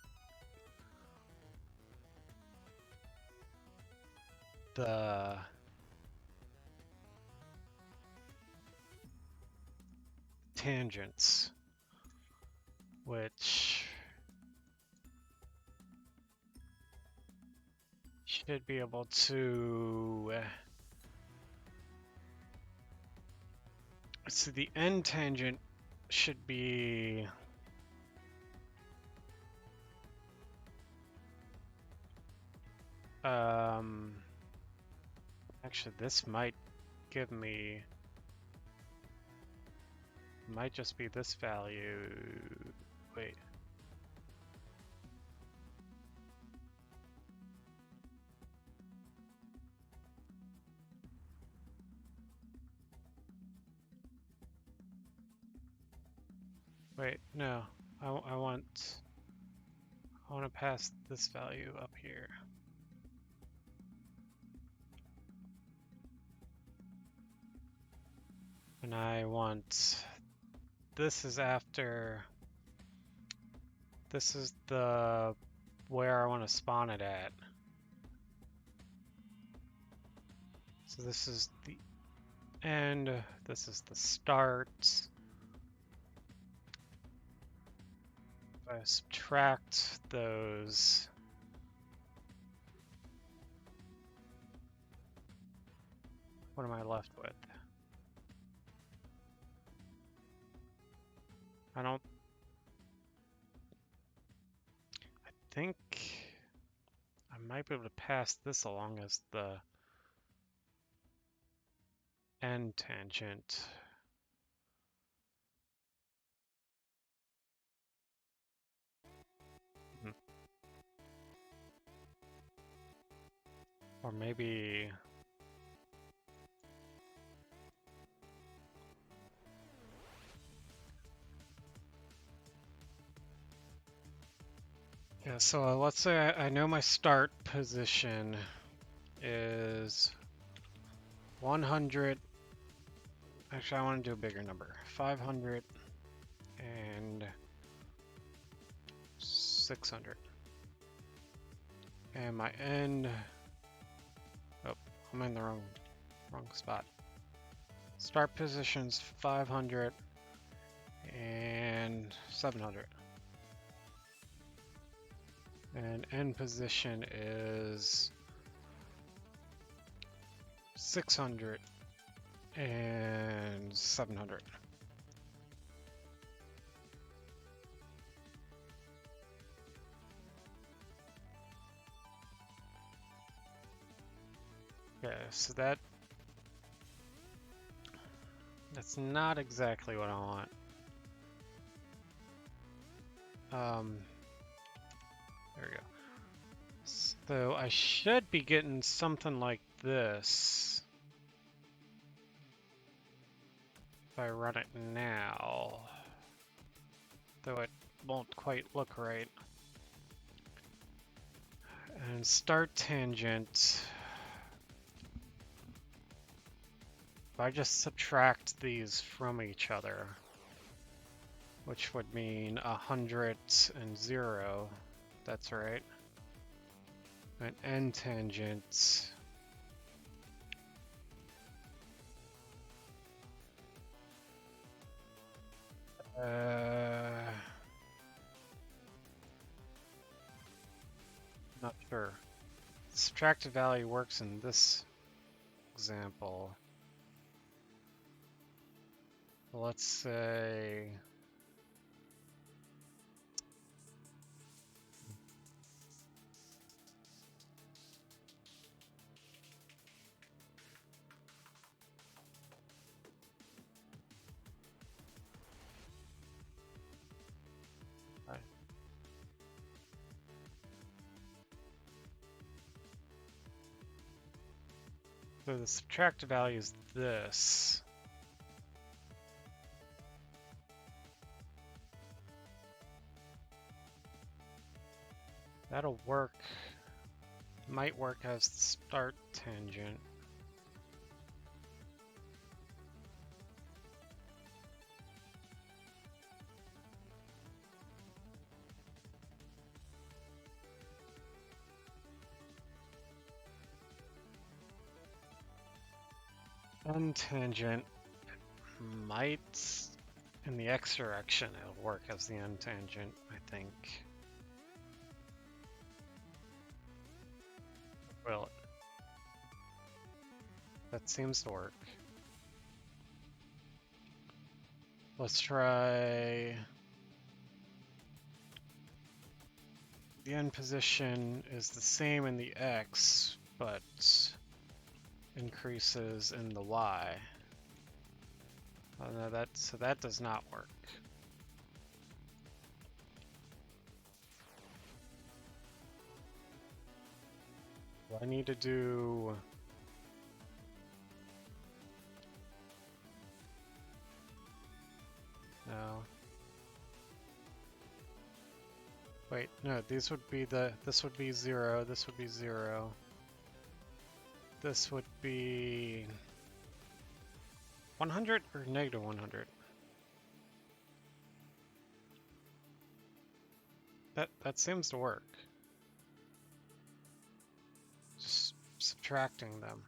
the tangents, which should be able to... So the end tangent should be... Actually, this might give me... Might just be this value. Wait. Wait, no. I want to pass this value up here. And I want... This is after... This is the... where I want to spawn it at. So this is the end, this is the start. If I subtract those, what am I left with? I think I might be able to pass this along as the end tangent. Or maybe... Yeah, so let's say I know my start position is 100 Actually, I want to do a bigger number. 500 and 600. And my end... Oh, I'm in the wrong spot. Start position's 500 and 700. And end position is 600 and 700. Okay, so that's not exactly what I want. There we go. So I should be getting something like this if I run it now, though it won't quite look right. And start tangent, if I just subtract these from each other, which would mean 100 and 0, that's right. And end tangent, not sure. The subtracted value works in this example. Let's say so the subtracted value is this. That'll work. Might work as the start tangent. End tangent might, in the x direction, it'll work as the end tangent, I think. Will it? That seems to work. Let's try... The end position is the same in the x, but increases in the y. Oh, no, so that does not work. I need to do... No. Wait, no, these would be this would be 0, this would be 0. This would be 100 or negative 100? That seems to work. Just subtracting them.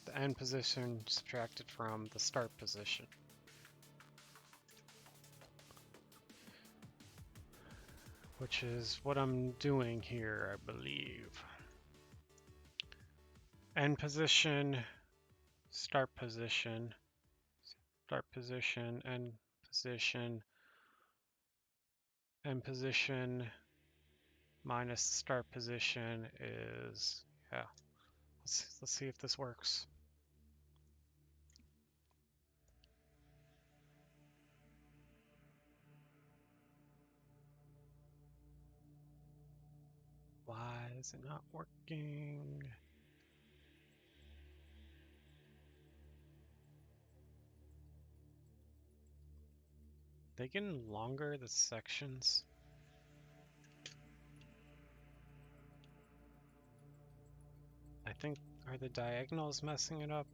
The end position subtracted from the start position. Which is what I'm doing here, I believe. End position, start position, end position, end position minus start position is, yeah. Let's see if this works. Why is it not working? They getting longer, the sections? I think, are the diagonals messing it up?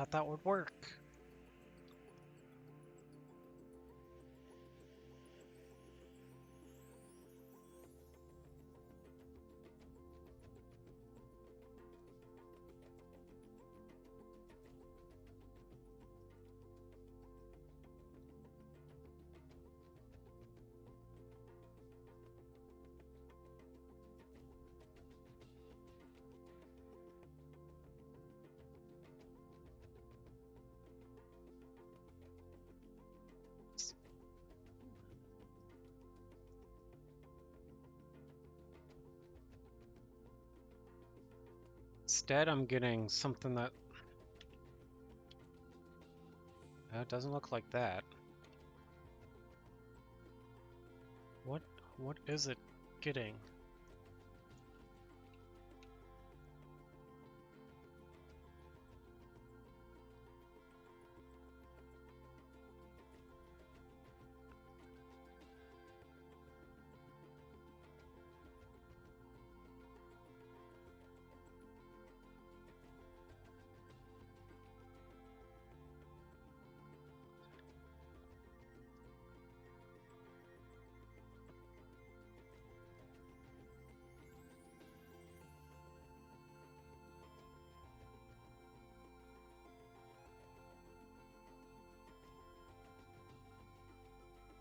Thought that would work. Instead, I'm getting something that doesn't look like that. What is it getting?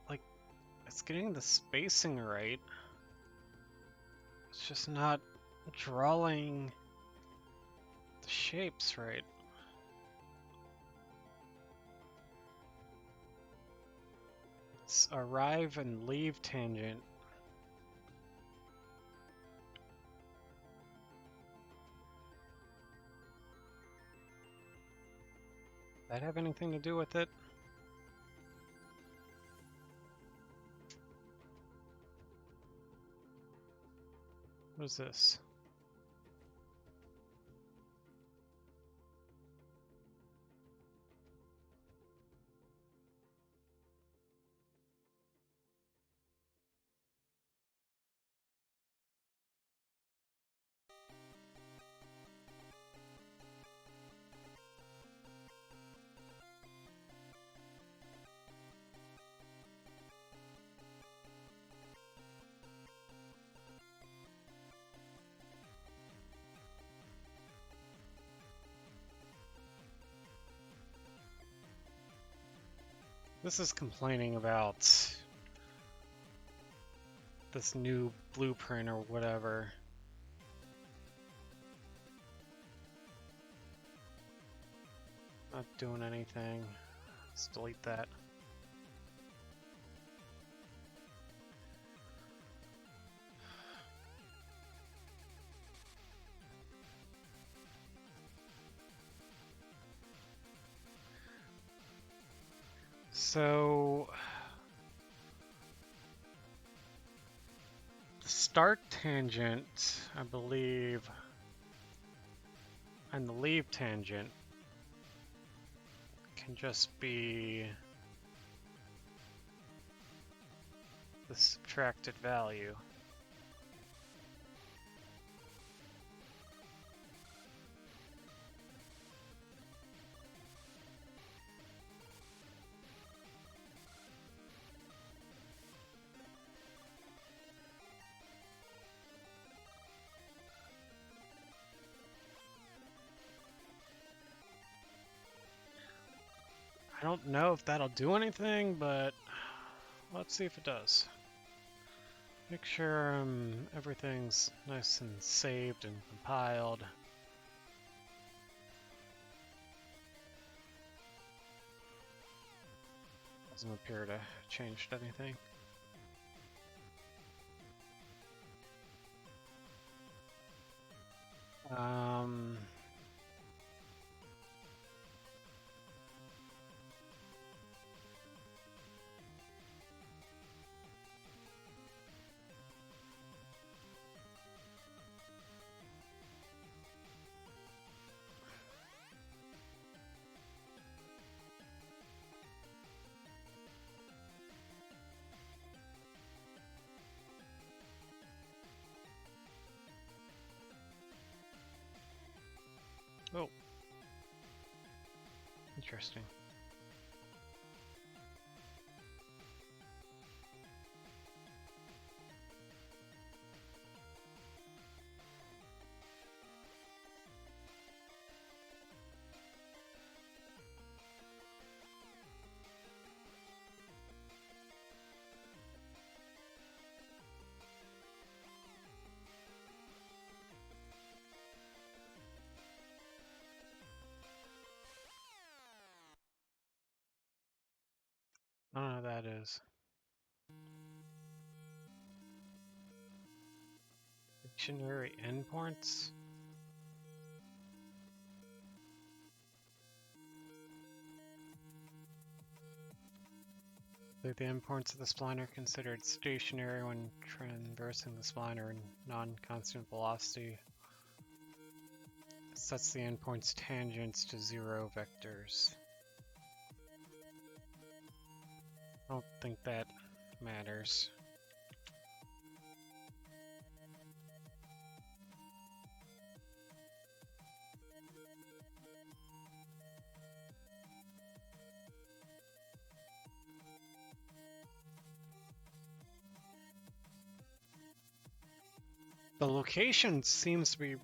Like, it's getting the spacing right. It's just not drawing the shapes right. It's arrive and leave tangent. Does that have anything to do with it? What is this? This is complaining about this new blueprint or whatever. Not doing anything. Let's delete that. So the start tangent, I believe, and the leave tangent can just be the subtracted value. I don't know if that'll do anything, but let's see if it does. Make sure everything's nice and saved and compiled. Doesn't appear to have changed anything. Interesting. I don't know what that is. Dictionary endpoints? The endpoints of the spline are considered stationary when traversing the spline or non-constant velocity. It sets the endpoint's tangents to 0 vectors. I don't think that matters. The location seems to be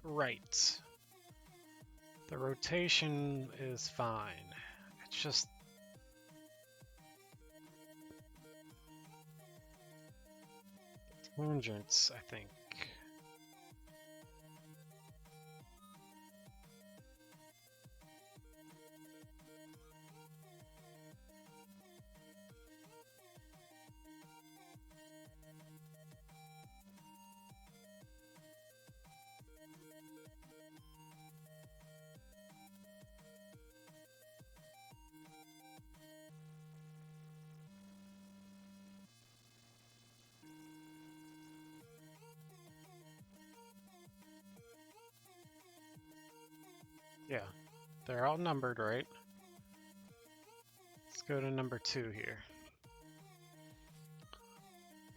right. The rotation is fine. It's just tangents, I think. Yeah, they're all numbered, right? Let's go to number 2 here.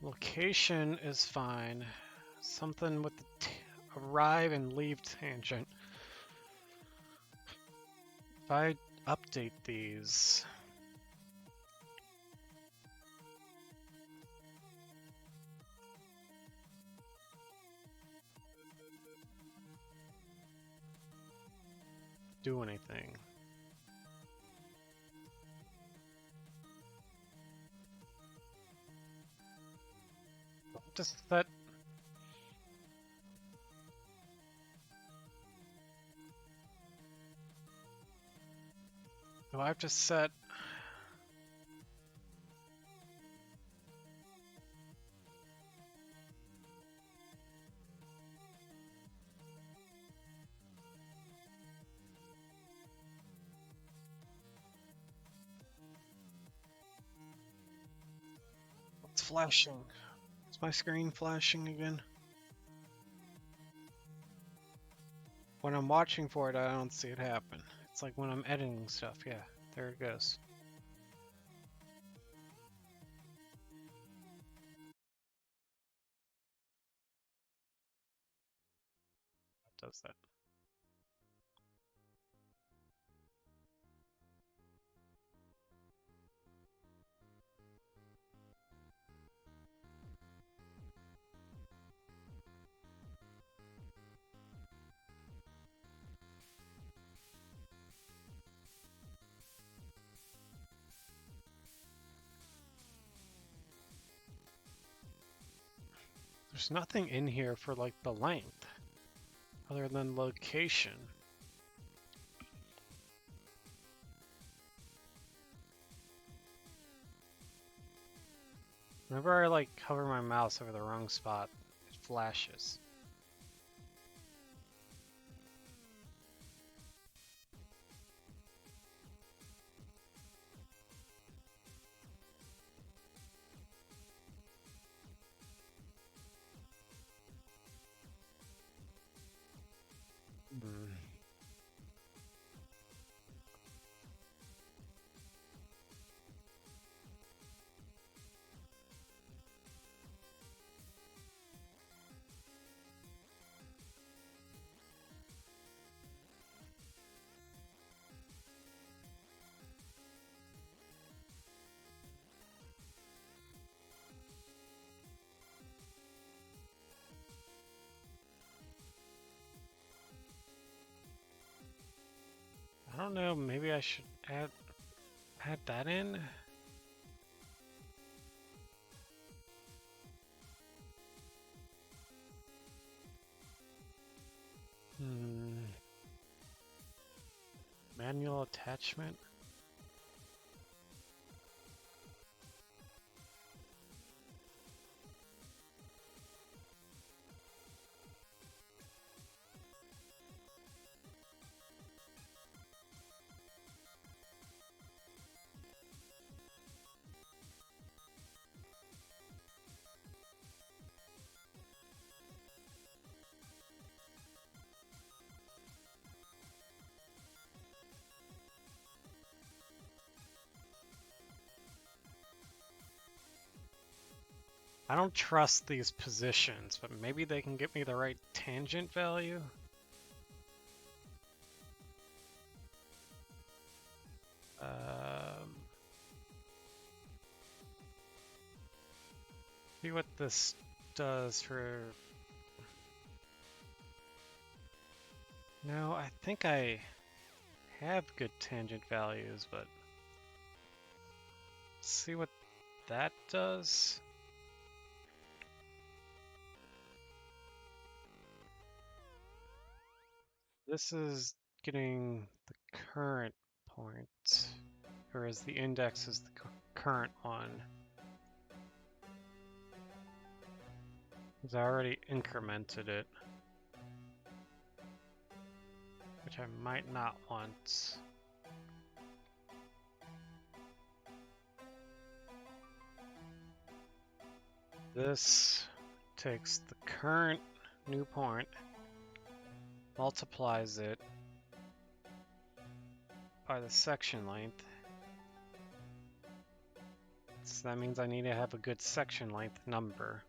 Location is fine. Something with the arrive and leave tangent. If I update these, do anything. Just that. Do I have to set? It's flashing. Is my screen flashing again? When I'm watching for it, I don't see it happen. It's like when I'm editing stuff. Yeah, there it goes. It does that. There's nothing in here for like the length, other than location. Whenever I like hover my mouse over the wrong spot, it flashes. Hmm. don't know, maybe I should add that in? Manual attachment? I don't trust these positions, but maybe they can get me the right tangent value? See what this does for... No, I think I have good tangent values, but... See what that does? This is getting the current point, whereas the index is the current one. Because I already incremented it, which I might not want. This takes the current new point, multiplies it by the section length. So that means I need to have a good section length number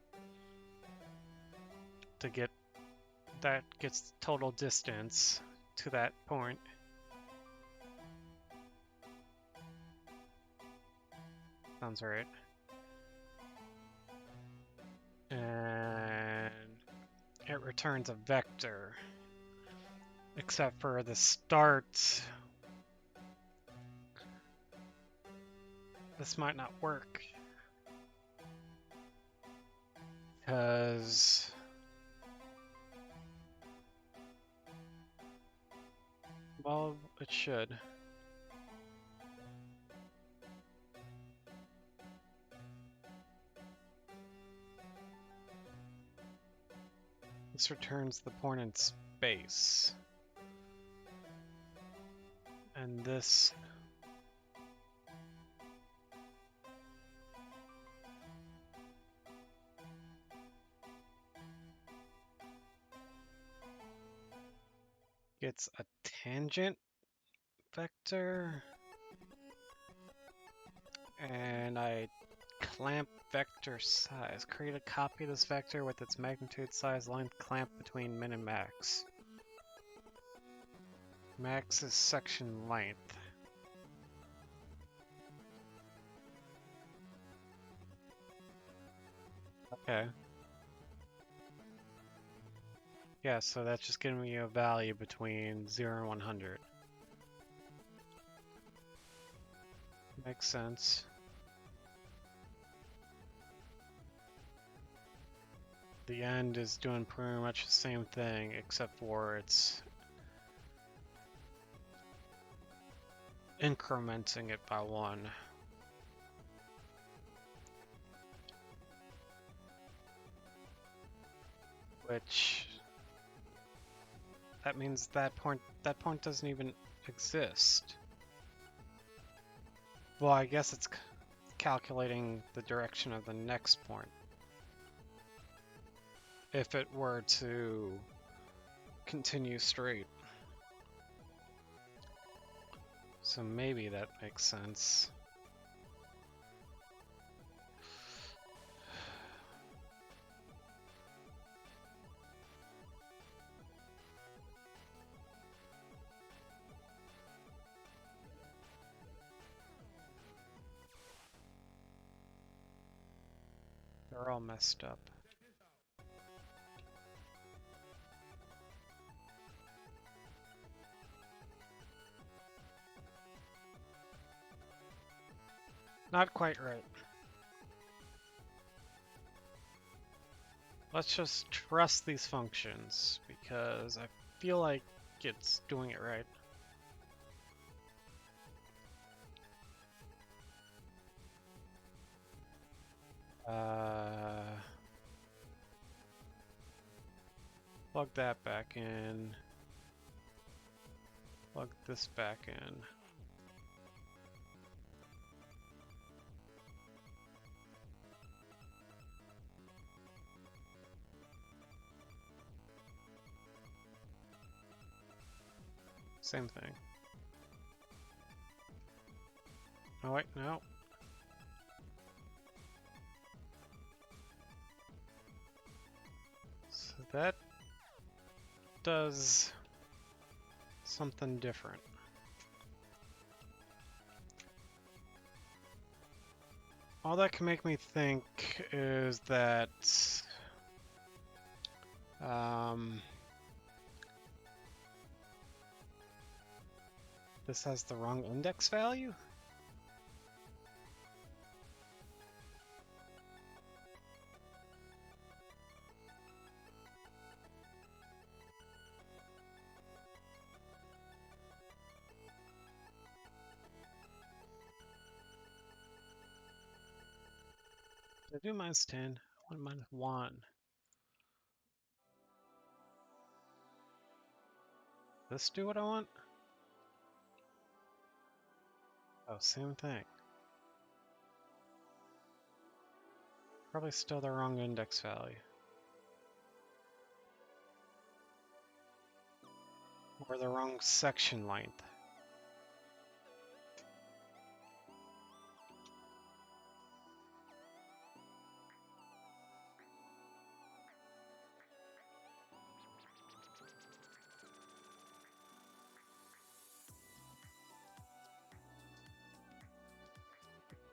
to get that gets the total distance to that point. Sounds right. And it returns a vector, except for the start. This might not work because well, it should. This returns the point in space. And this gets a tangent vector. And I clamp vector size. Create a copy of this vector with its magnitude, size, length, clamp between min and max. Max is section length. Okay. Yeah, so that's just giving me a value between 0 and 100. Makes sense. The end is doing pretty much the same thing, except for it's incrementing it by 1. Which that means that point doesn't even exist. Well, I guess it's calculating the direction of the next point. If it were to continue straight. So maybe that makes sense. They're all messed up. Not quite right. Let's just trust these functions because I feel like it's doing it right. Plug that back in. Plug this back in. Same thing. Oh wait, no. So that does something different. All that can make me think is that this has the wrong index value? Did I do -10? I want -1. This do what I want? Oh, same thing. Probably still the wrong index value. Or the wrong section length.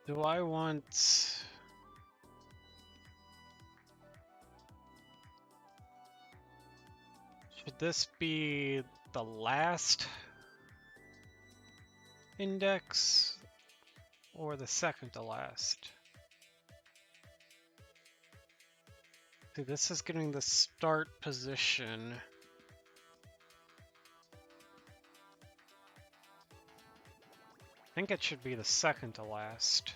Do I want... Should this be the last index or the second to last? See, this is getting the start position. I think it should be the second to last.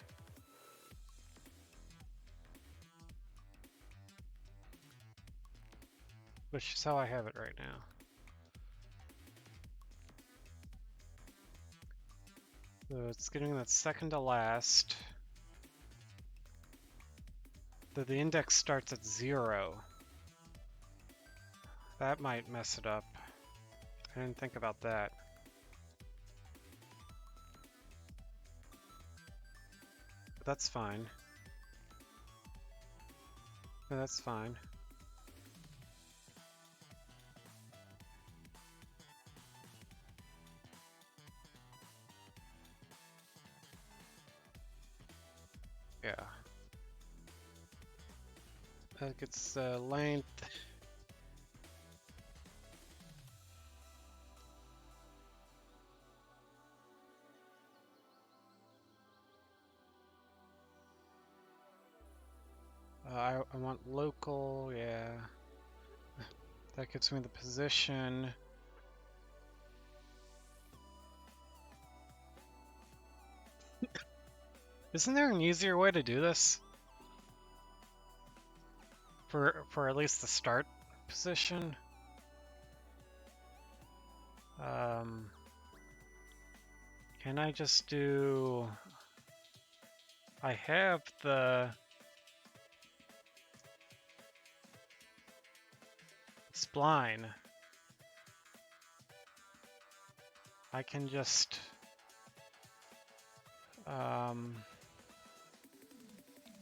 Which is how I have it right now. So it's getting that second to last. The index starts at 0. That might mess it up. I didn't think about that. But that's fine. No, that's fine. Yeah. That gets length. I want local, yeah. That gives me the position. Isn't there an easier way to do this? For at least the start position? Can I just do... I have the spline. I can just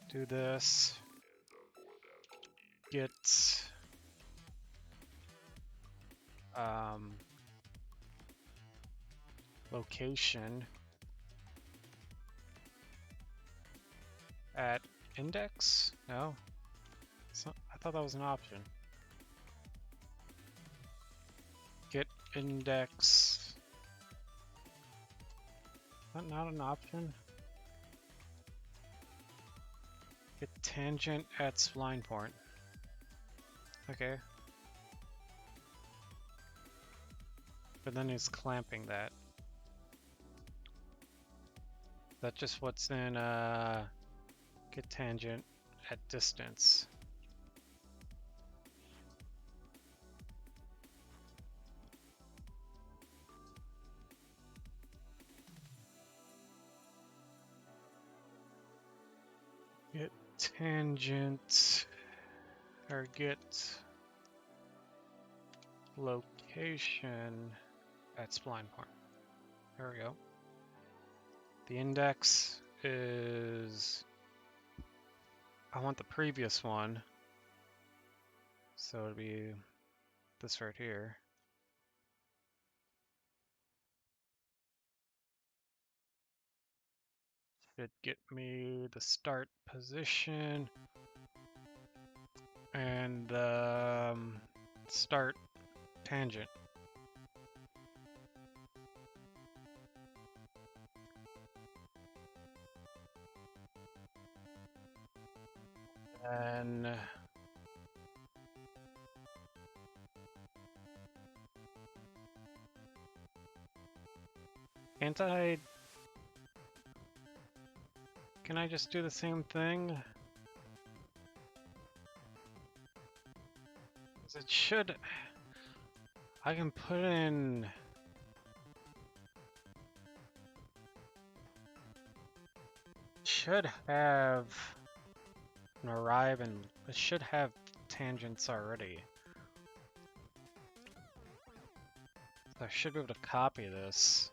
do this, get location at index? No? I thought that was an option. Get index. Is that not an option? Get tangent at spline point. Okay. But then he's clamping that. That's just what's in get tangent at distance. Get tangent or get location at spline point. There we go. The index is, I want the previous one, so it'd be this right here. Should get me the start position and start tangent. And can I just do the same thing? 'Cause it should, I can put in, should have an arrive and it should have tangents already. So I should be able to copy this.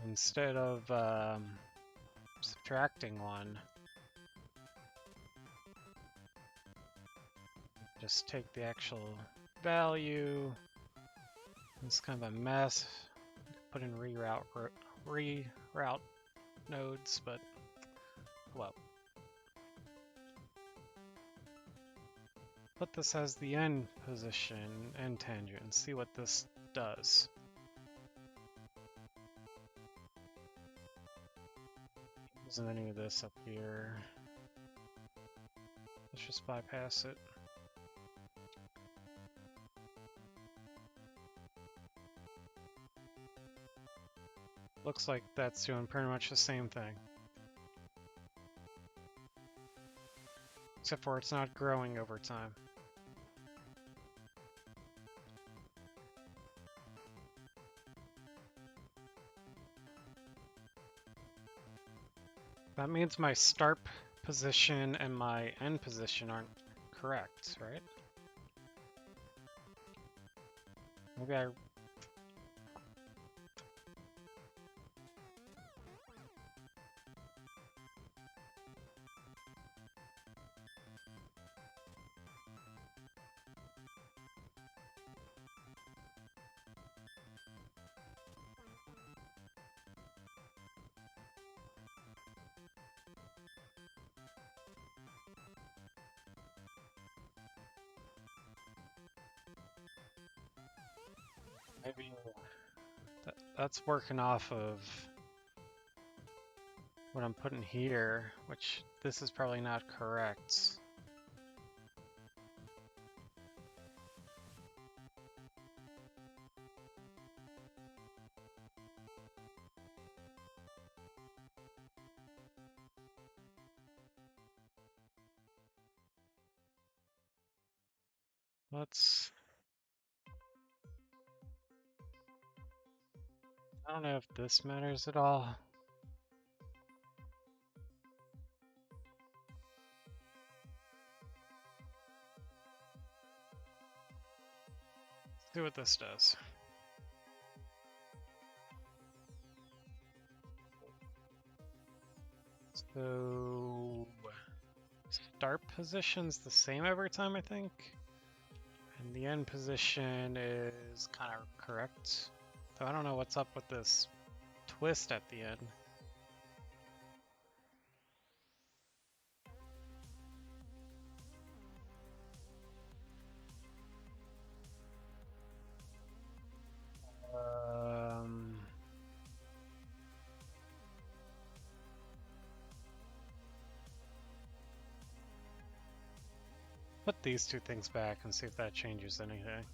Instead of subtracting one, just take the actual value. It's kind of a mess. Put in reroute nodes, but well. Put this as the end position, end tangent, and see what this does. Isn't any of this up here? Let's just bypass it. Looks like that's doing pretty much the same thing. Except for it's not growing over time. That means my start position and my end position aren't correct, right? Maybe maybe that's working off of what I'm putting here, which this is probably not correct. I don't know if this matters at all. Let's see what this does. So start position's the same every time, I think. And the end position is kind of correct. So I don't know what's up with this twist at the end. put these two things back and see if that changes anything.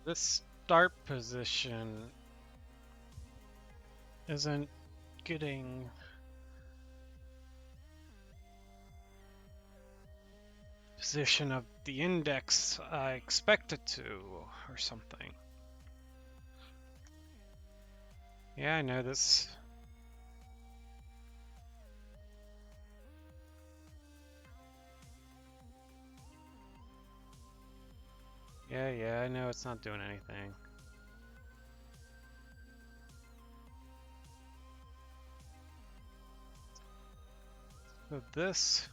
This start position isn't getting position of the index I expect it to, or something. Yeah, I know this. Yeah, I know it's not doing anything. So this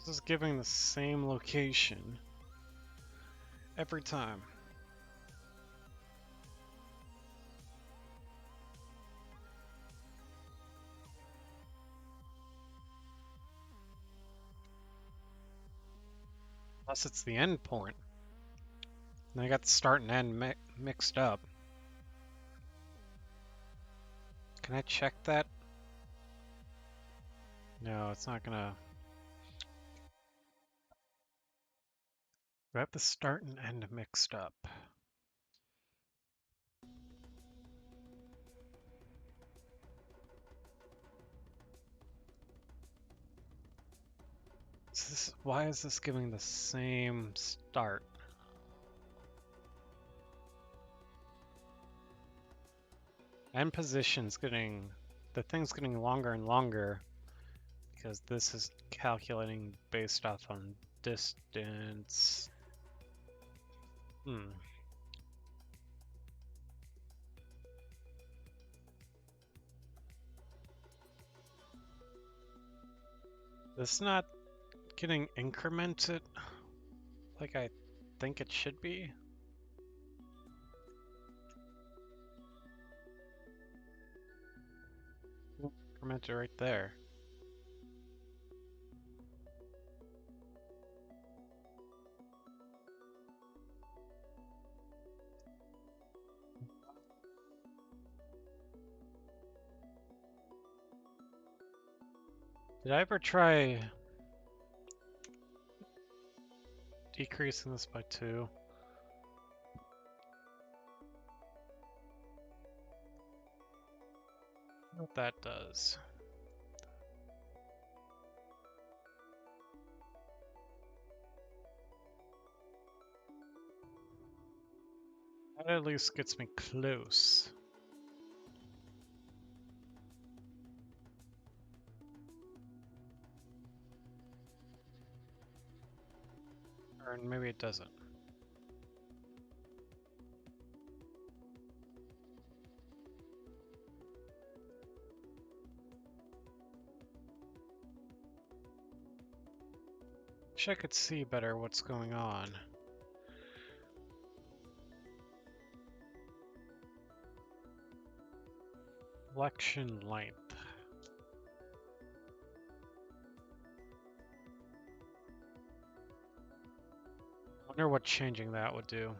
is giving the same location every time. Unless it's the end point. And I got the start and end mixed up. Can I check that? No, it's not gonna. Do I have the start and end mixed up? Why is this giving the same start? End position's getting, the thing's getting longer and longer because this is calculating based off on distance. It's not getting incremented like I think it should be. Increment it right there. Did I ever try decreasing this by 2? What that does. That at least gets me close. Or maybe it doesn't. Wish I could see better what's going on. Selection length. Wonder what changing that would do.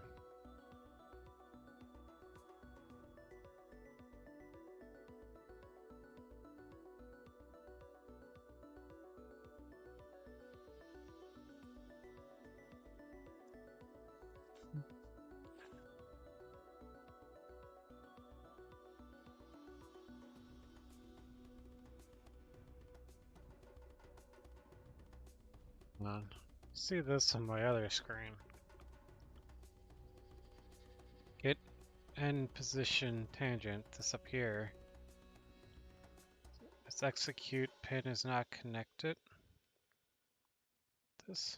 See this on my other screen. Get end position tangent, this up here. Let's execute, pin is not connected. This.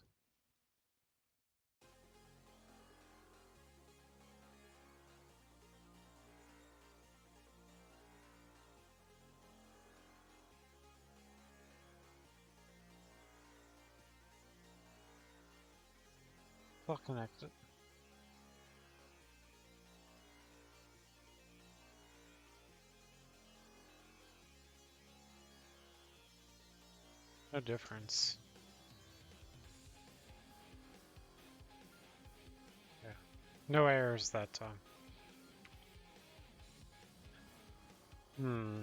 All connected. No difference. Yeah. No errors that time. Hmm.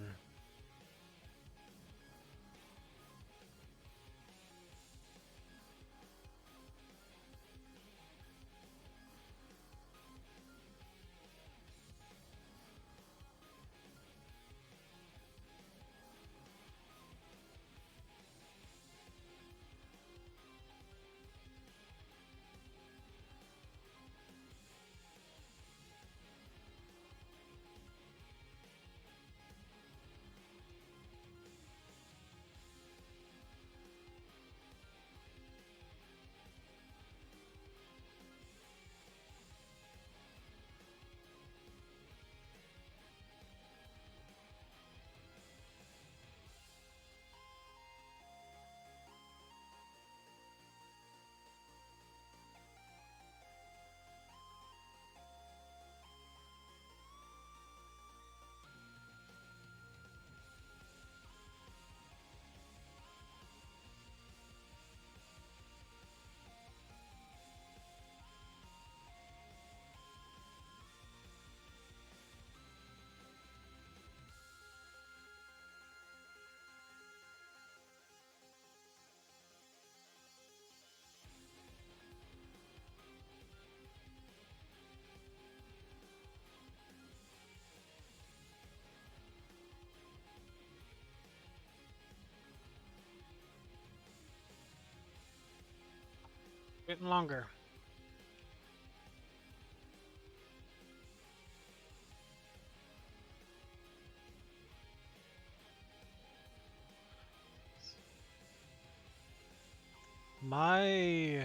Getting longer. My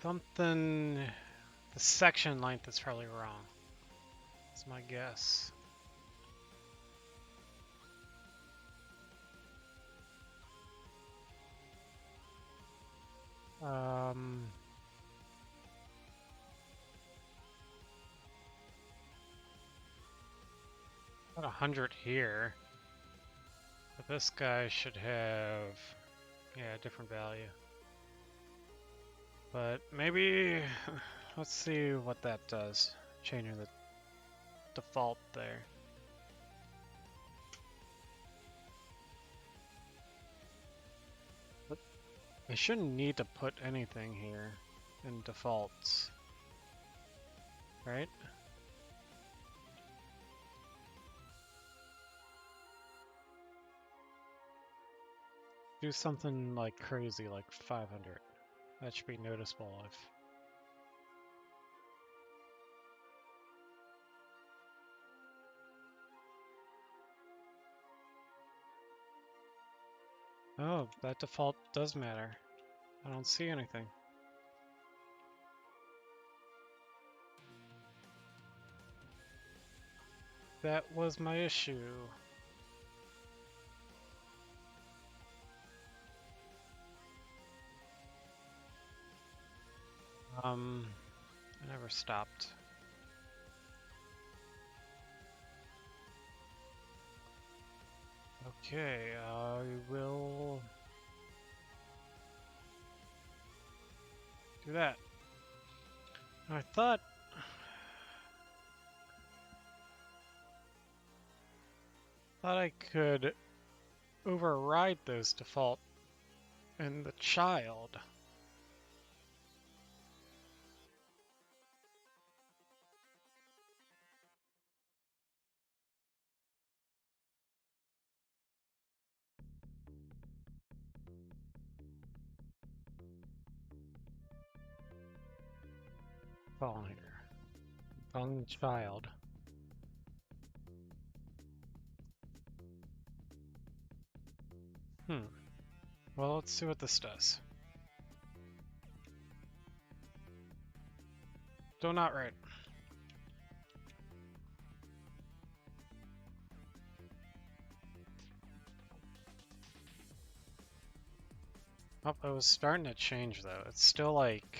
something. The section length is probably wrong. That's my guess. Um. Got 100 here. But this guy should have, yeah, a different value. But maybe, let's see what that does. Changing the default there. But I shouldn't need to put anything here in defaults, right? Do something like crazy, like 500. That should be noticeable if... Oh, that default does matter. I don't see anything. That was my issue. I never stopped. Okay, I will do that. I thought I could override those default in the child. Calling here. Calling the child. Well, let's see what this does. Still not right. Oh, it was starting to change though. It's still like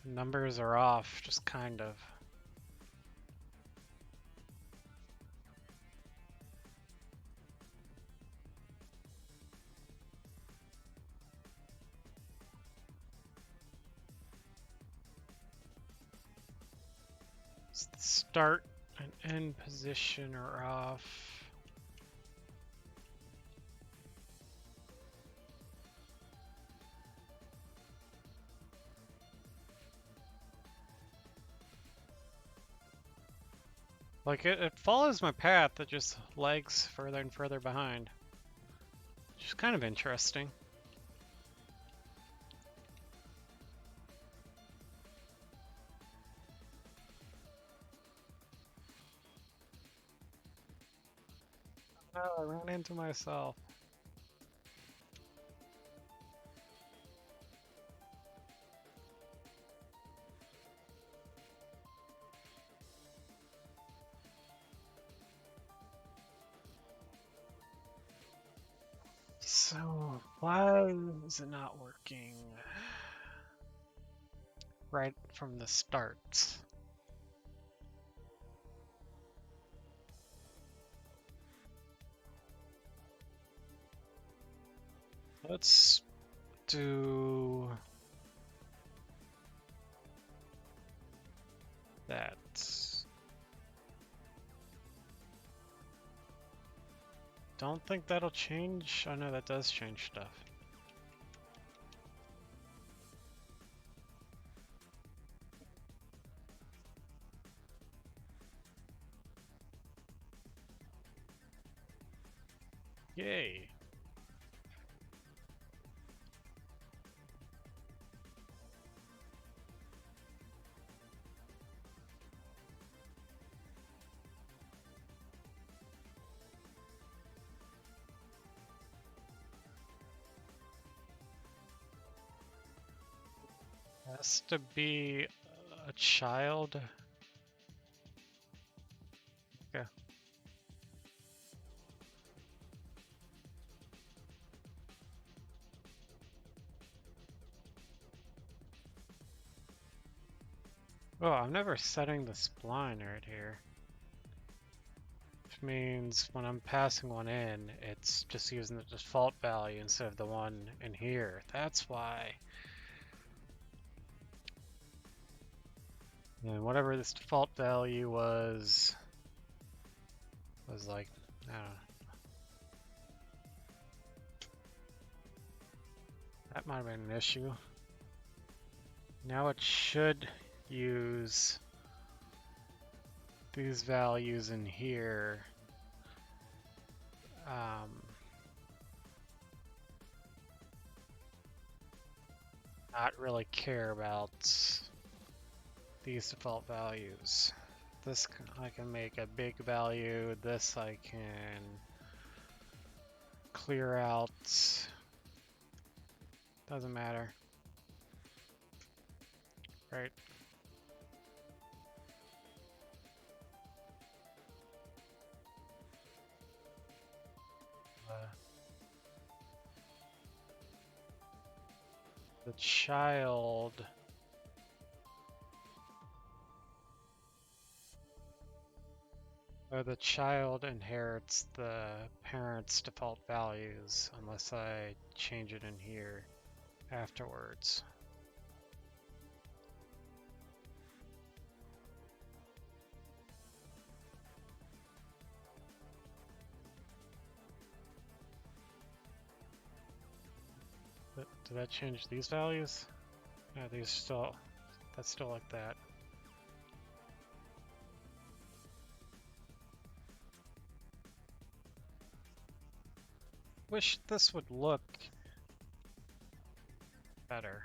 the numbers are off, just kind of. So the start and end position are off. Like it follows my path, it just lags further and further behind. Which is kind of interesting. Oh, I ran into myself. So, why is it not working right from the start? Let's do that. Don't think that'll change. Oh no, that does change stuff. Yay. Has to be a child. Okay. Oh, I'm never setting the spline right here. Which means when I'm passing one in, it's just using the default value instead of the one in here. That's why. And whatever this default value was like, I don't know. That might have been an issue. Now it should use these values in here. Not really care about these default values. This I can make a big value. This I can clear out. Doesn't matter. Right. The child the child inherits the parent's default values unless I change it in here afterwards. Did that change these values? No, these still, that's still like that. Wish this would look better.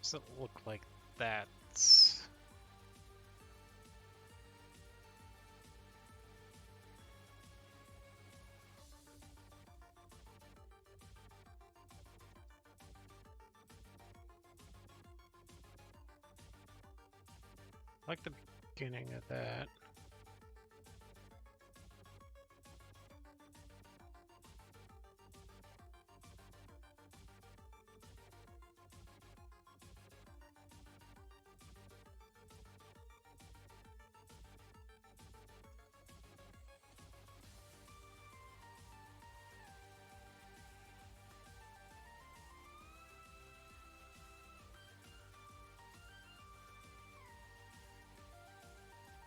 Does it look like that? I like the beginning of that.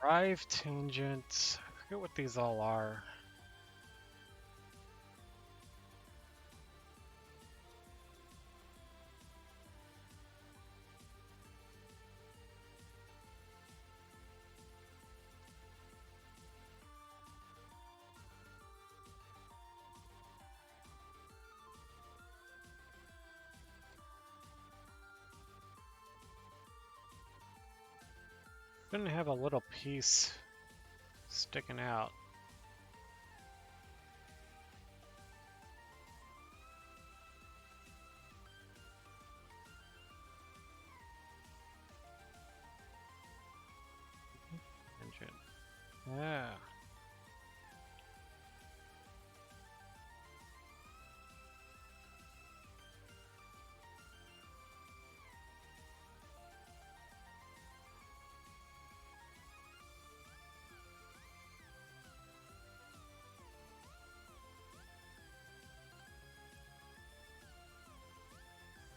Drive tangent. I forget what these all are. Shouldn't have a little piece sticking out. Tangent. Yeah.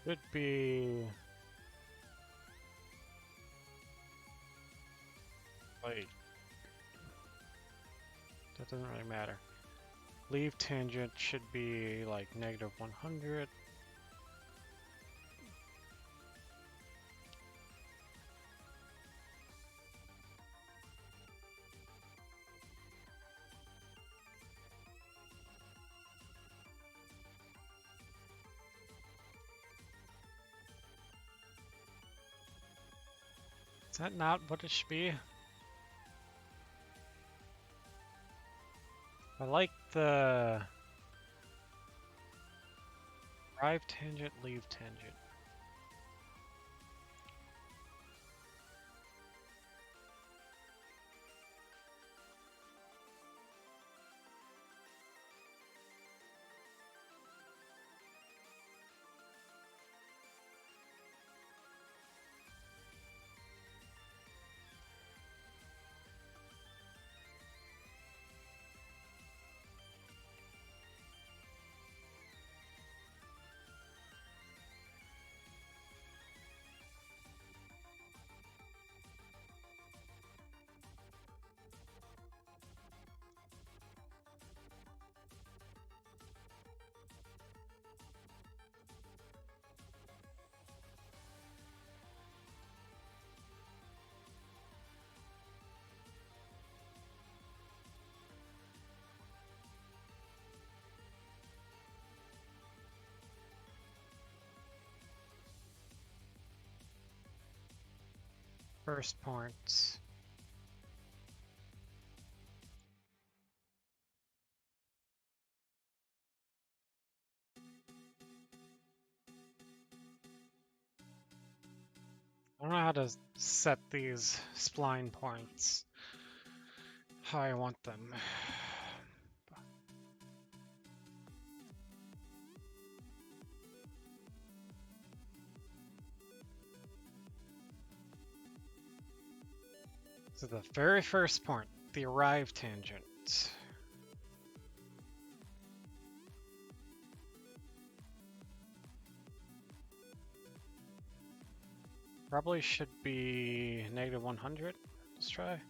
Could be. Wait. That doesn't really matter. Leave tangent should be like -100. Is that not what it should be? I like the drive tangent, leave tangent. First points. I don't know how to set these spline points. How I want them. So the very first point, the arrive tangent. Probably should be -100. Let's try.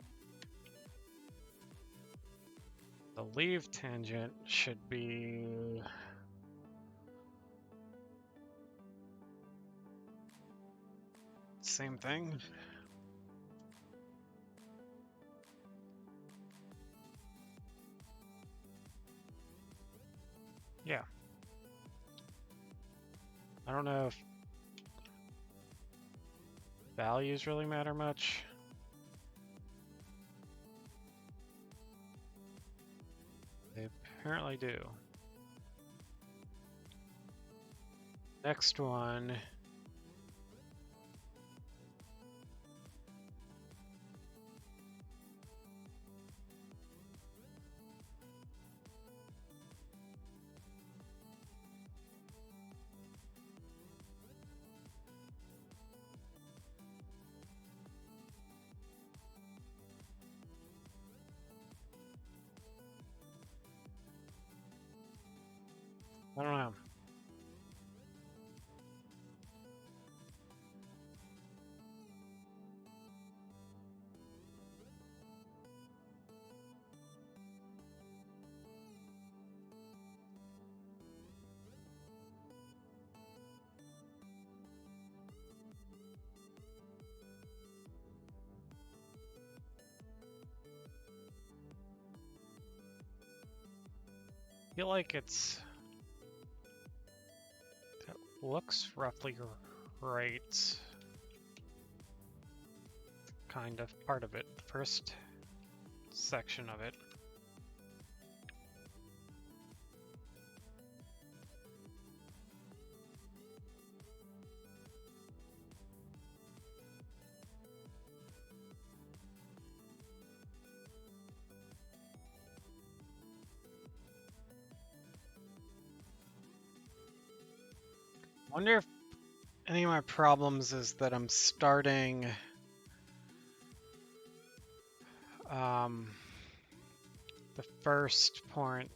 The leave tangent should be same thing. Yeah. I don't know if values really matter much. They apparently do. Next one. I don't know. I feel like it looks roughly right. Kind of part of it, the first section of it. Wonder if any of my problems is that I'm starting the first point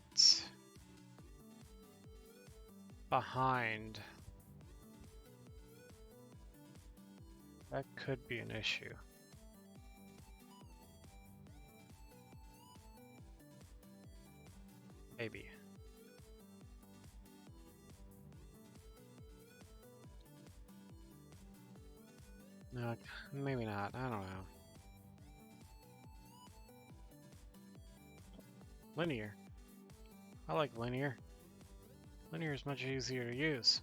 behind. That could be an issue. Maybe. No, maybe not. I don't know. Linear. I like linear. Linear is much easier to use.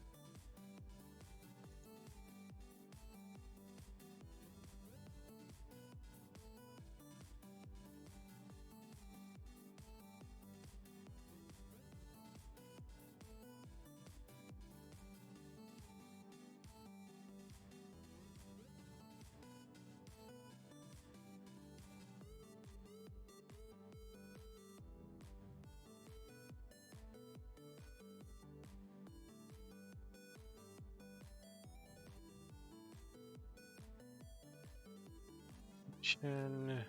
Chin.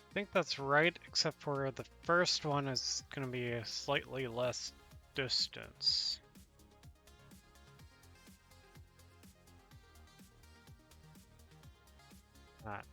I think that's right, except for the first one is going to be a slightly less distance. Not.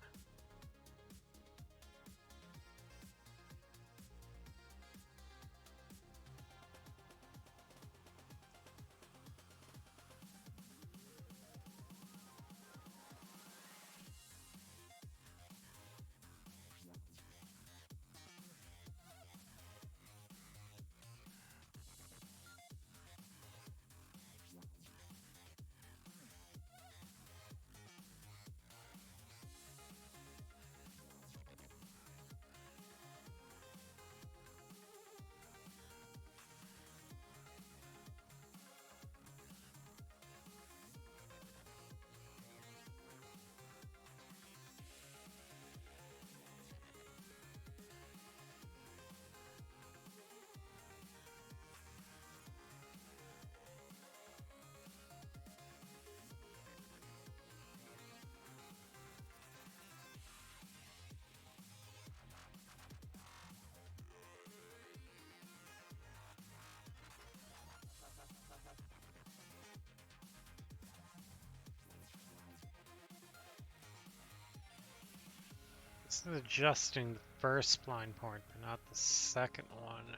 This is adjusting the first spline point, but not the second one.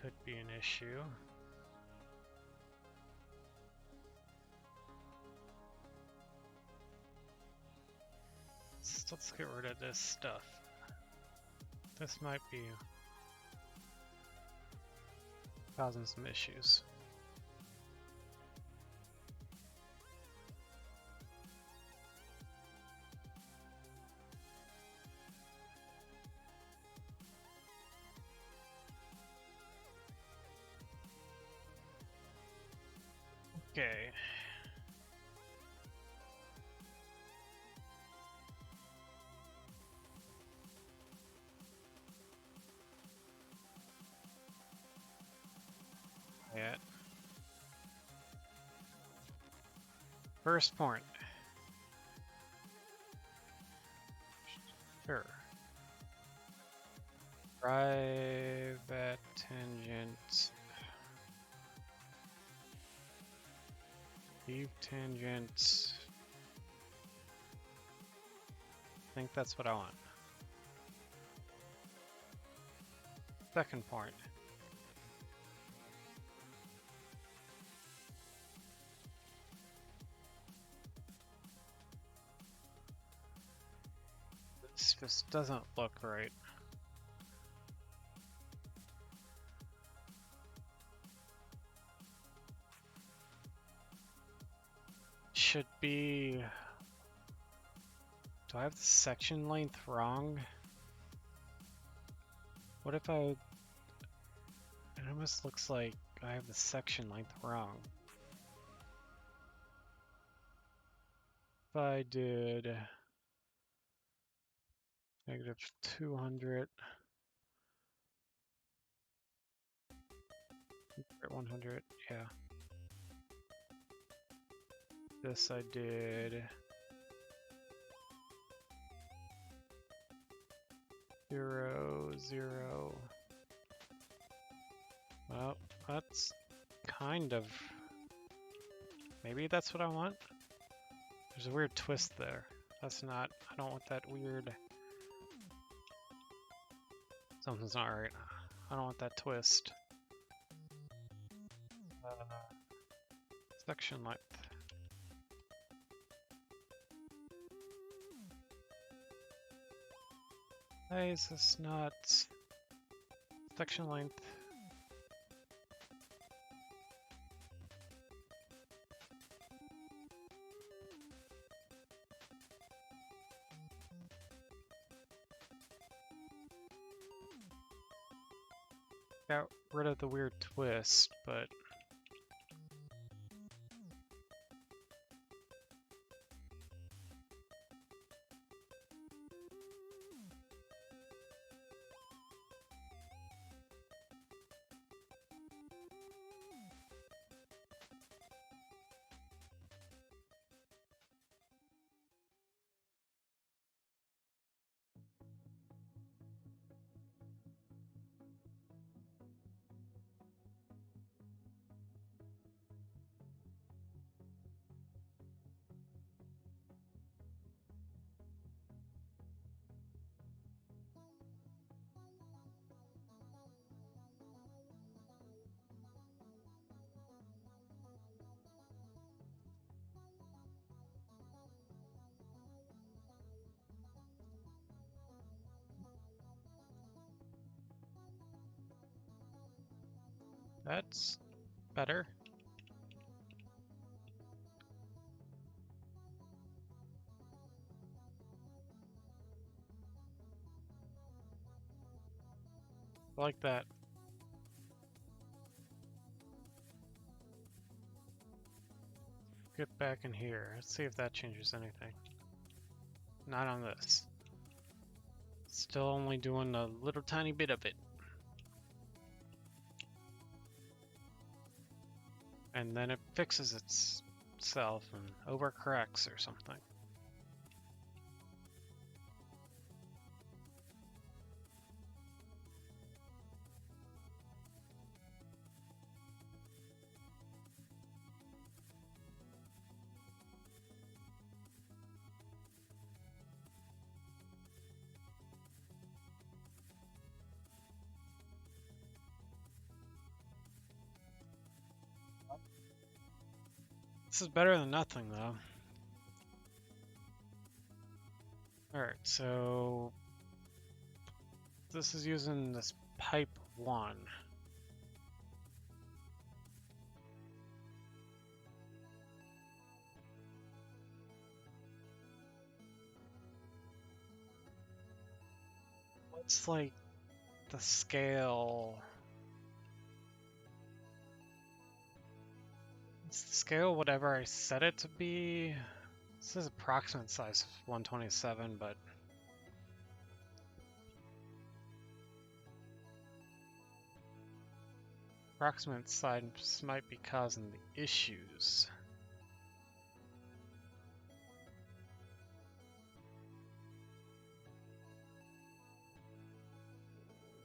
Could be an issue. Let's get rid of this stuff. This might be causing some issues. Okay. Yeah. First point. Sure. Drive at tangent. Leave tangent. I think that's what I want. Second point. This just doesn't look right. Should be... Do I have the section length wrong? What if I... It almost looks like I have the section length wrong. If I did... Negative 200... 100, yeah. This I did... 0, 0. Well, that's kind of... Maybe that's what I want? There's a weird twist there. That's not... I don't want that weird... Something's not right. I don't want that twist. Section length. Why is this not... Section length? Got rid of the weird twist, but... That's better. Like that. Get back in here. Let's see if that changes anything. Not on this. Still only doing a little tiny bit of it. And then it fixes itself and overcorrects or something. This is better than nothing, though. Alright, so this is using this pipe 1. What's like the scale? It's the scale whatever I set it to be. This is approximate size 127, but approximate size might be causing the issues.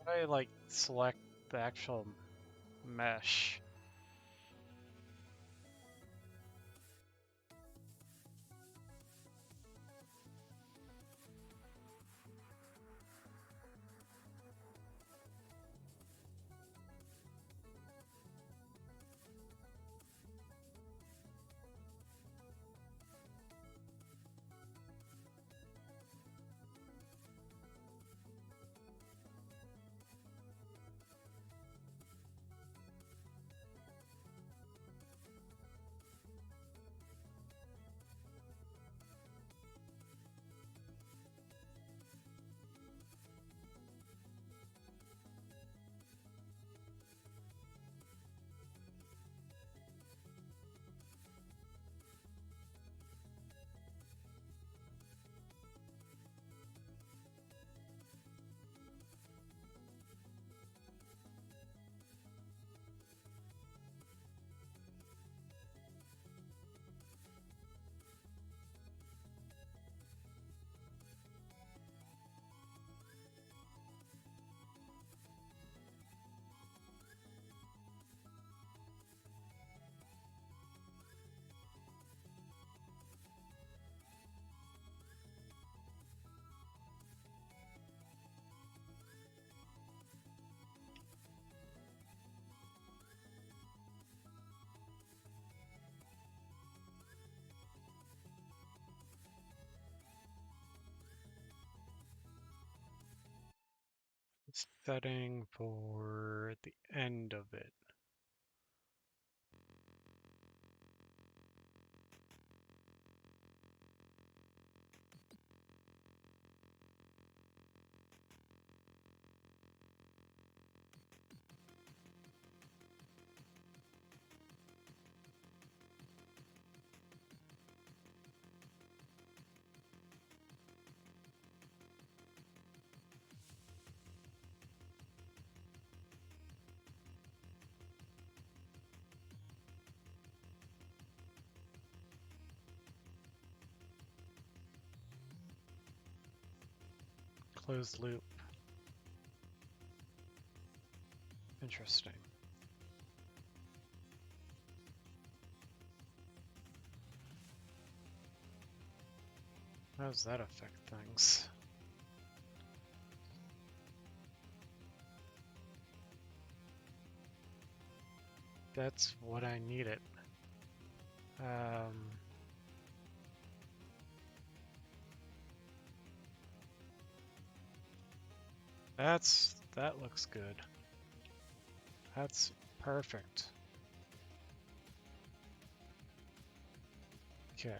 I like select the actual mesh. Setting for the end of it. Closed loop. Interesting. How does that affect things? That's what I needed. That looks good. That's perfect. Okay.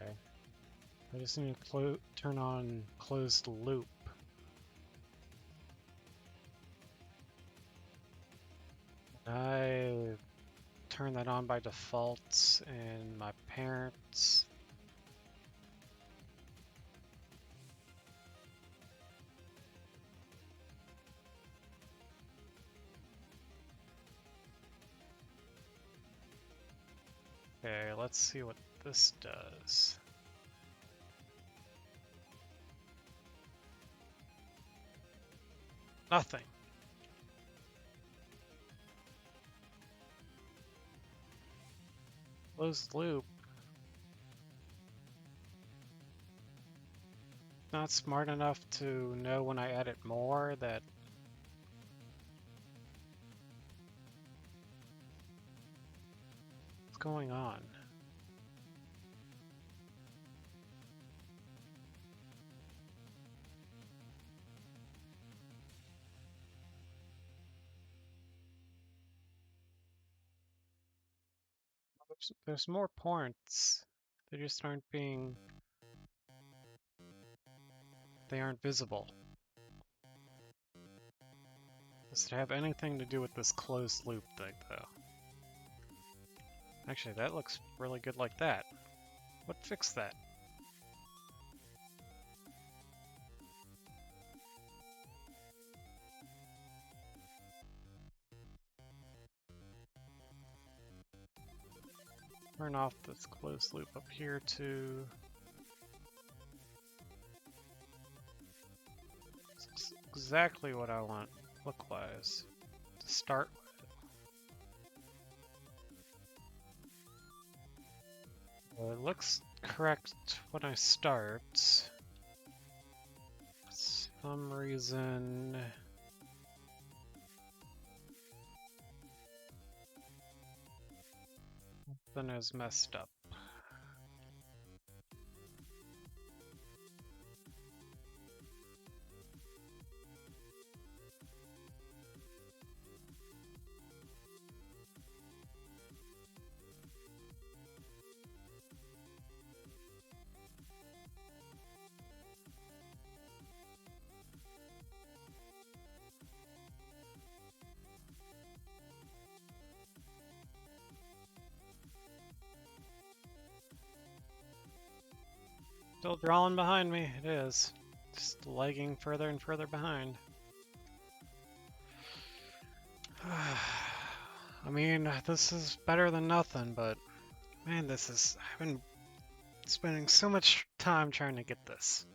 I just need to turn on closed loop. I turn that on by default in my parents. Okay, let's see what this does. Nothing. Closed loop. Not smart enough to know when I edit more that what's going on. There's more points. They just aren't being... They aren't visible. Does it have anything to do with this closed loop thing, though? Actually, that looks really good like that. What fixed that? Turn off this closed loop up here too. It's exactly what I want look-wise to start with. Well, it looks correct when I start. For some reason... Something is messed up. Still drawing behind me, it is. Just lagging further and further behind. I mean, this is better than nothing, but man, I've been spending so much time trying to get this.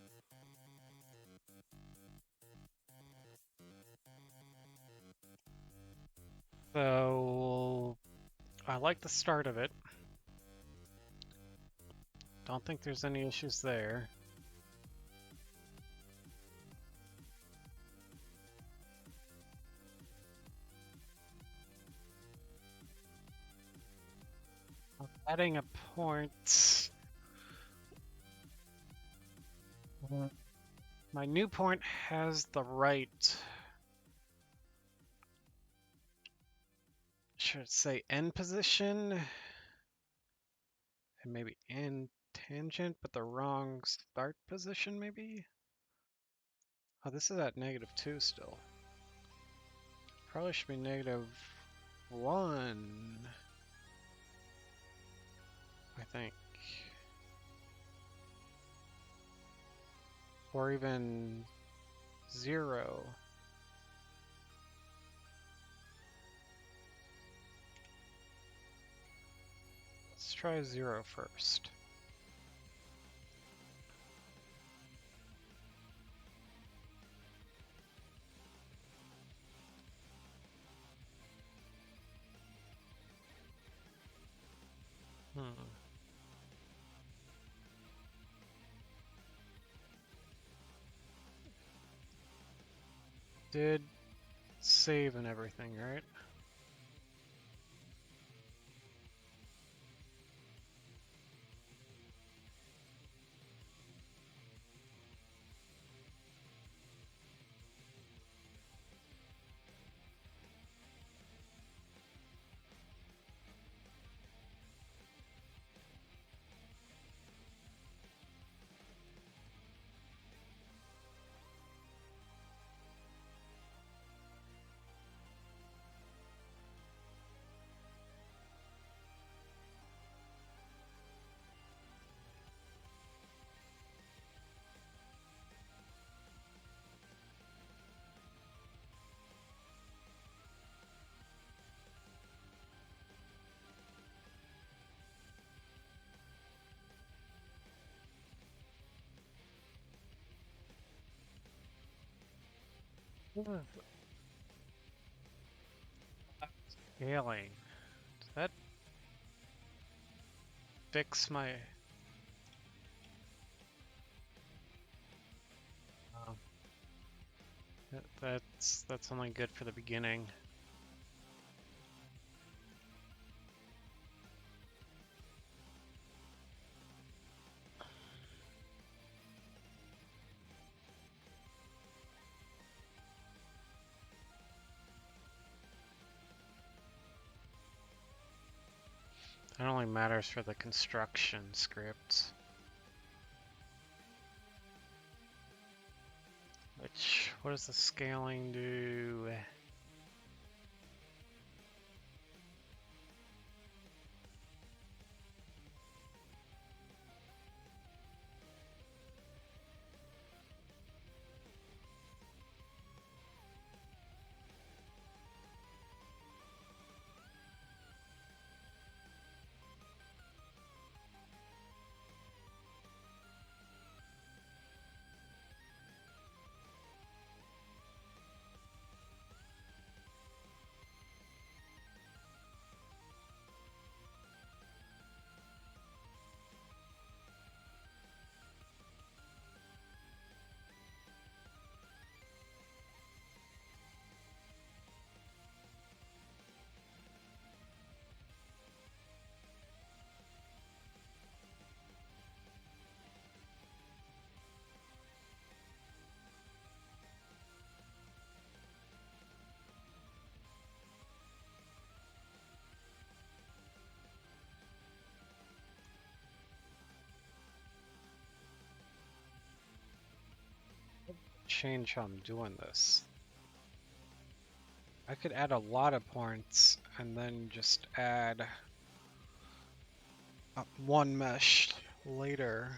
So, I like the start of it. Don't think there's any issues there. Adding a point. My new point has the right, should say end position, and maybe end tangent, but the wrong start position maybe? Oh, this is at -2 still. Probably should be -1, I think. Or even 0. Let's try 0 first. Did save and everything, right? Scaling. Does that fix my... Oh. That's only good for the beginning. It only matters for the construction scripts. Which, what does the scaling do? Change how I'm doing this. I could add a lot of points and then just add one mesh later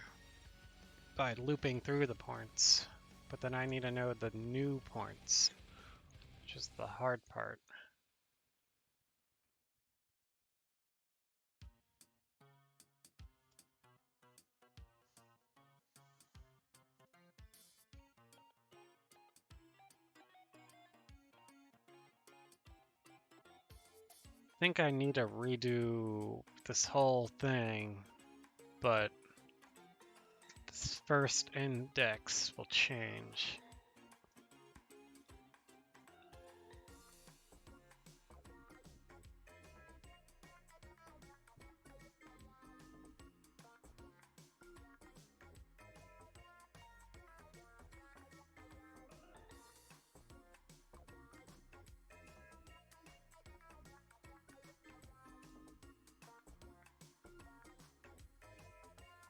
by looping through the points. But then I need to know the new points, which is the hard part. I think I need to redo this whole thing, but this first index will change.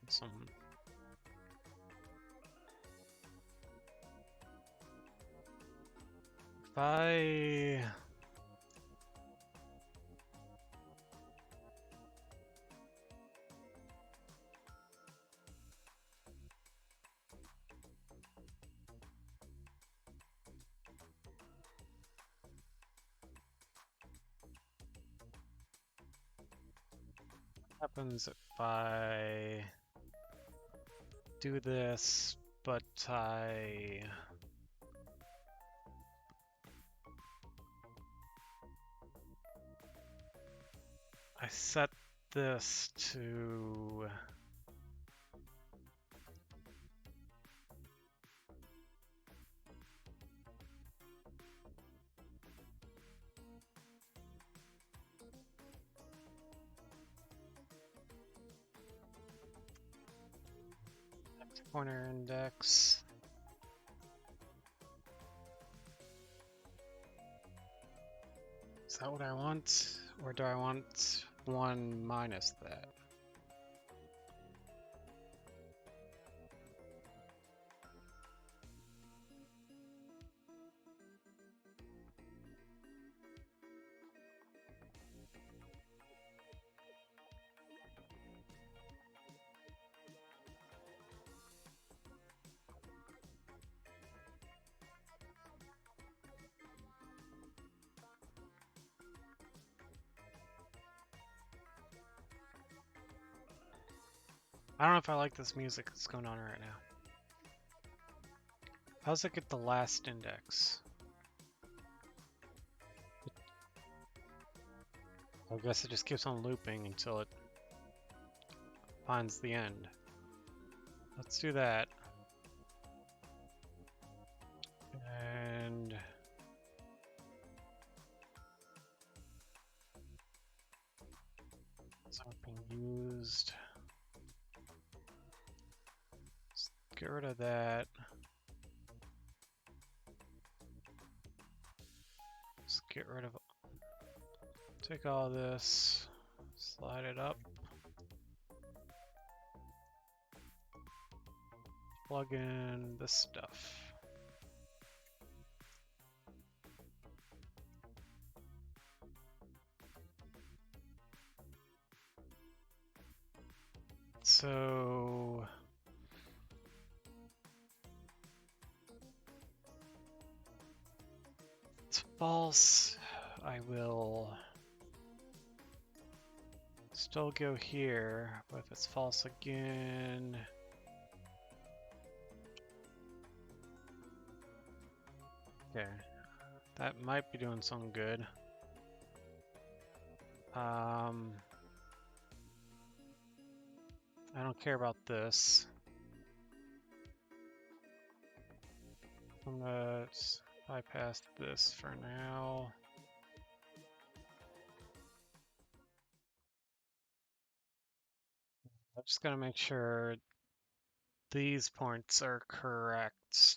Some if I happens if I do this, but I set this to pointer index. Is that what I want? Or do I want one minus that? I don't know if I like this music that's going on right now. How does it get the last index? I guess it just keeps on looping until it finds the end. Let's do that. And it's not being used. Let's get rid of that. Let's get rid of, take all this, Slide it up. Plug in this stuff. So it's false. I will still go here, but if it's false again, okay, that might be doing some good. I don't care about this. I'm gonna bypass this for now. I'm just gonna make sure these points are correct.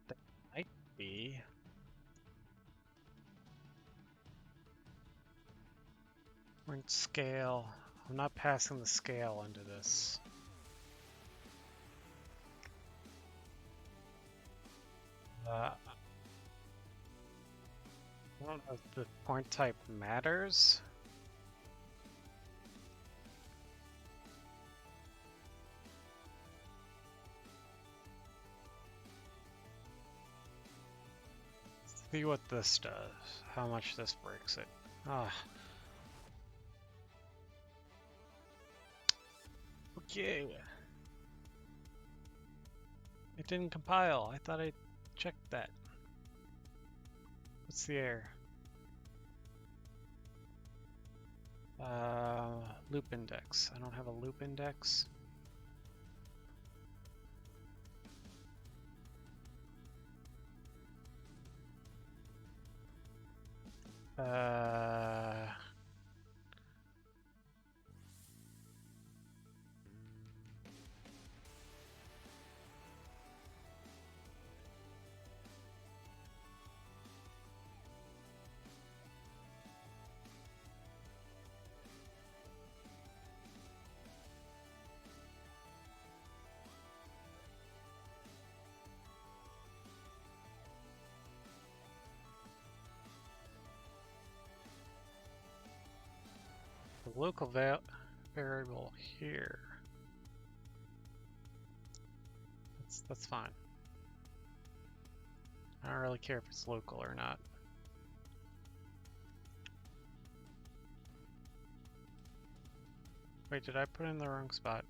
They might be. Point scale. I'm not passing the scale into this. I don't know if the point type matters. Let's see what this does. How much this breaks it. Ah. Okay. It didn't compile. I thought I checked that. What's the error? Loop index. I don't have a loop index. The local variable here. That's fine. I don't really care if it's local or not. Wait, did I put in the wrong spot?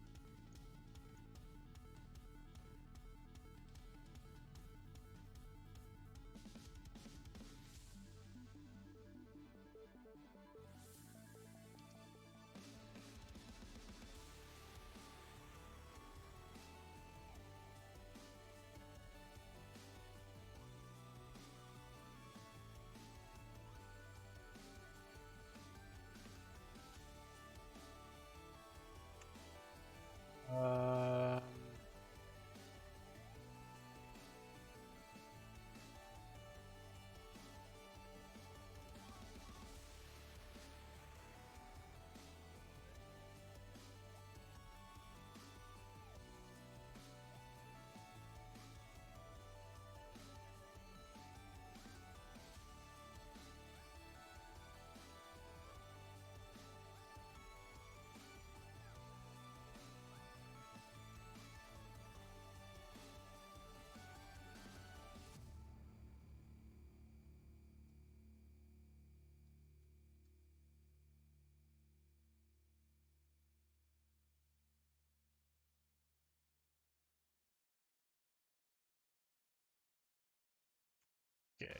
Um, okay.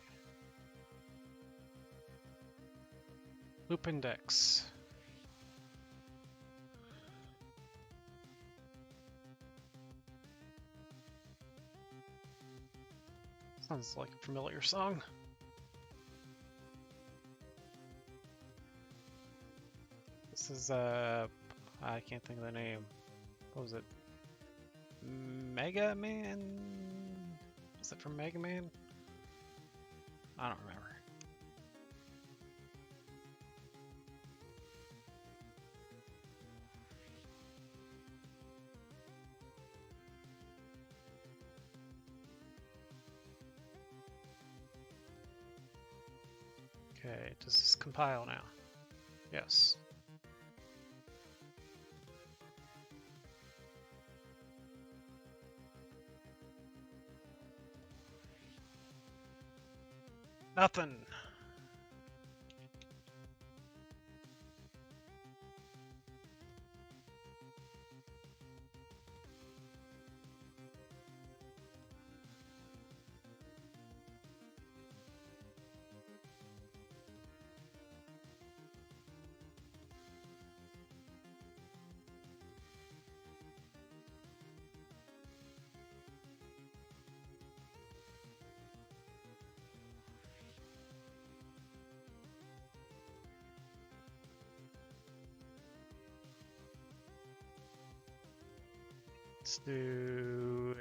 Loop index. Sounds like a familiar song. This is I can't think of the name. What was it? Mega Man? Is it from Mega Man? I don't remember. Okay, does this compile now? Yes. Nothing. Let's do...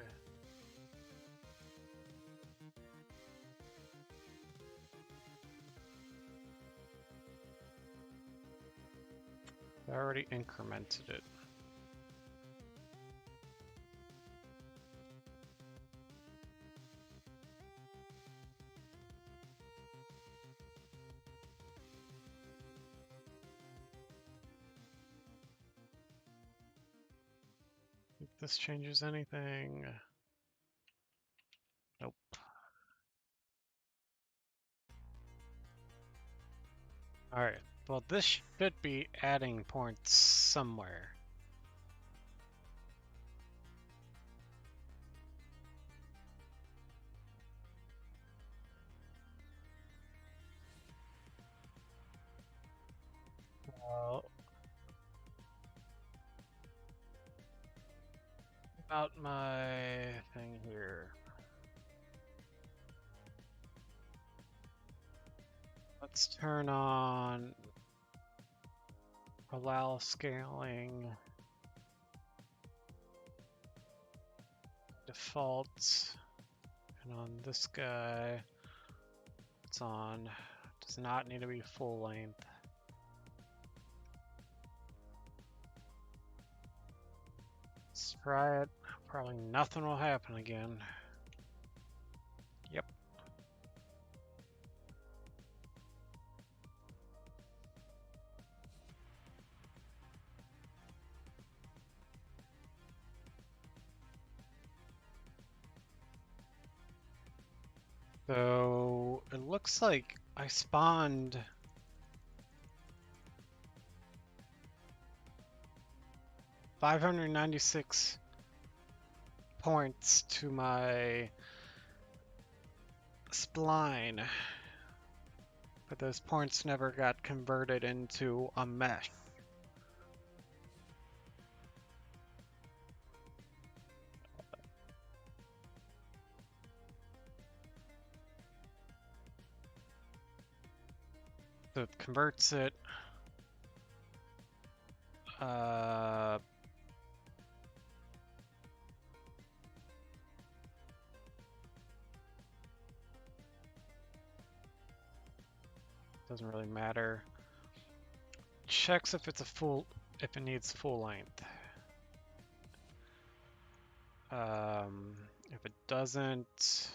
I already incremented it. If this changes anything. Nope. Alright, well this should be adding points somewhere. Well, about my thing here. Let's turn on allow scaling default, and on this guy it's on, does not need to be full length. Let's try it. Probably nothing will happen again. Yep. So it looks like I spawned 596 points to my spline, but those points never got converted into a mesh. So it converts it. Doesn't really matter. Checks if it's if it needs full length. If it doesn't,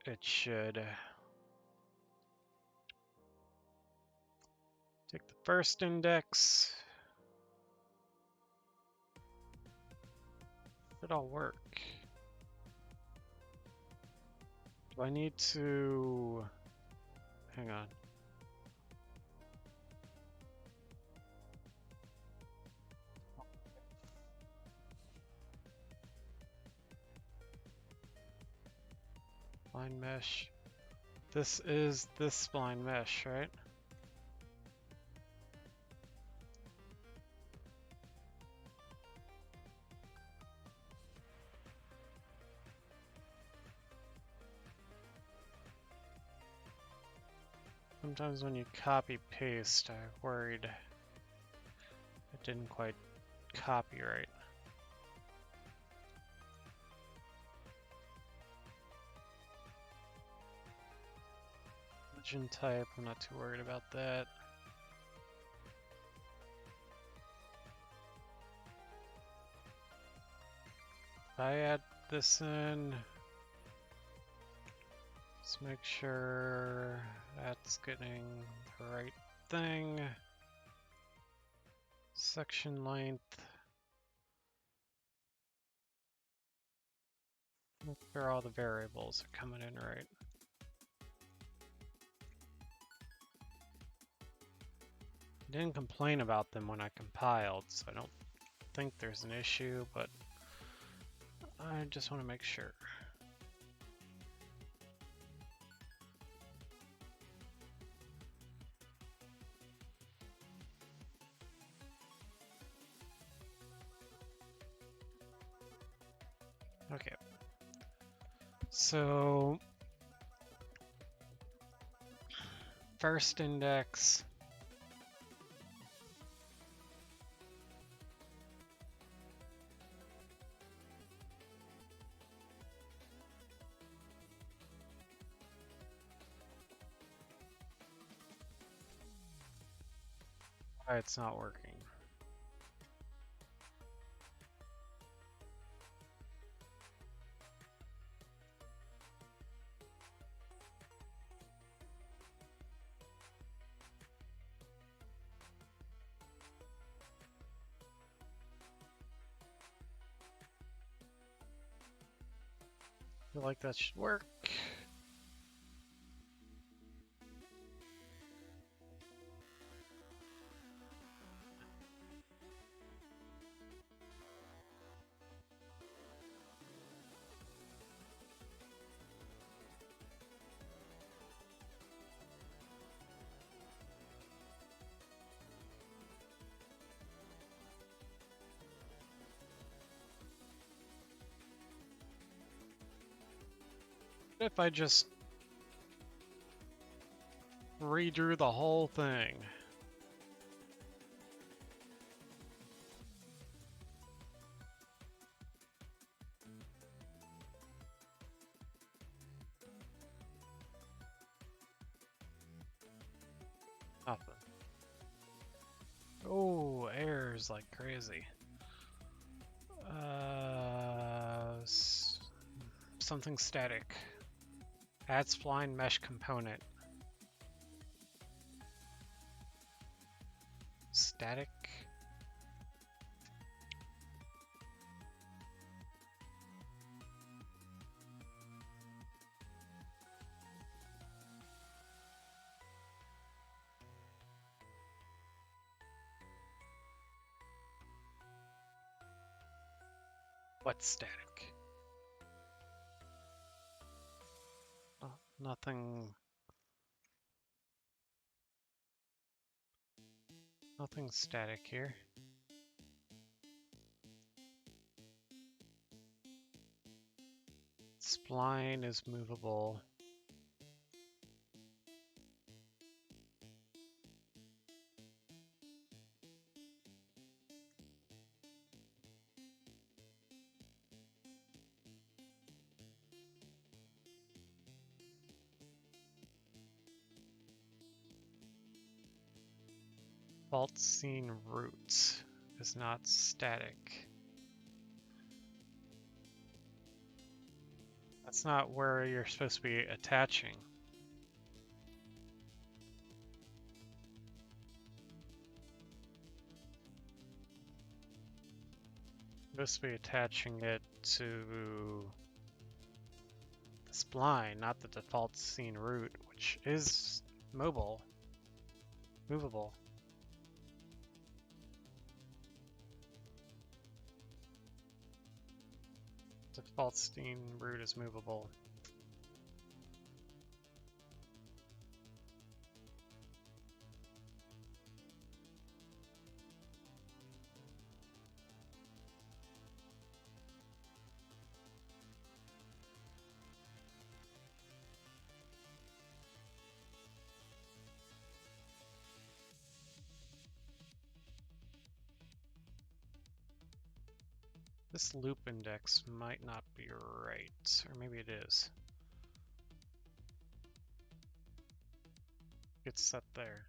it should take the first index. It all work. Do I need to hang on? Spline mesh. This is this spline mesh, right? Sometimes when you copy paste, I worried it didn't quite copyright. Legend type, I'm not too worried about that. If I add this in, let's make sure that's getting the right thing. Section length. Make sure all the variables are coming in right. I didn't complain about them when I compiled, so I don't think there's an issue, but I just want to make sure. Okay. So first index. Why it's not working. I feel like that should work. If I just redrew the whole thing. Nothing. Oh, errors like crazy. Something static. Add spline mesh component. Static. What's static? Oh, nothing. Nothing static here. Spline is movable. Fault scene root is not static. That's not where you're supposed to be attaching. You're supposed to be attaching it to the spline, not the default scene root, which is movable. Default scene root is movable. This loop index might not be right, or maybe it is. It's set there.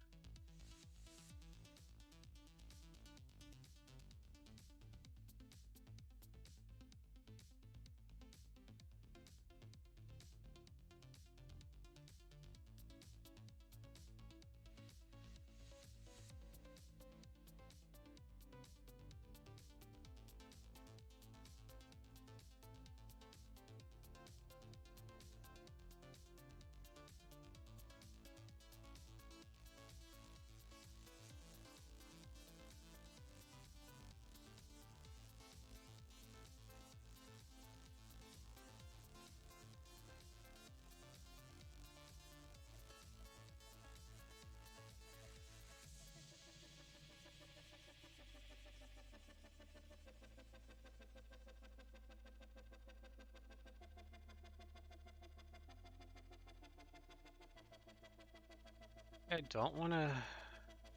I don't want to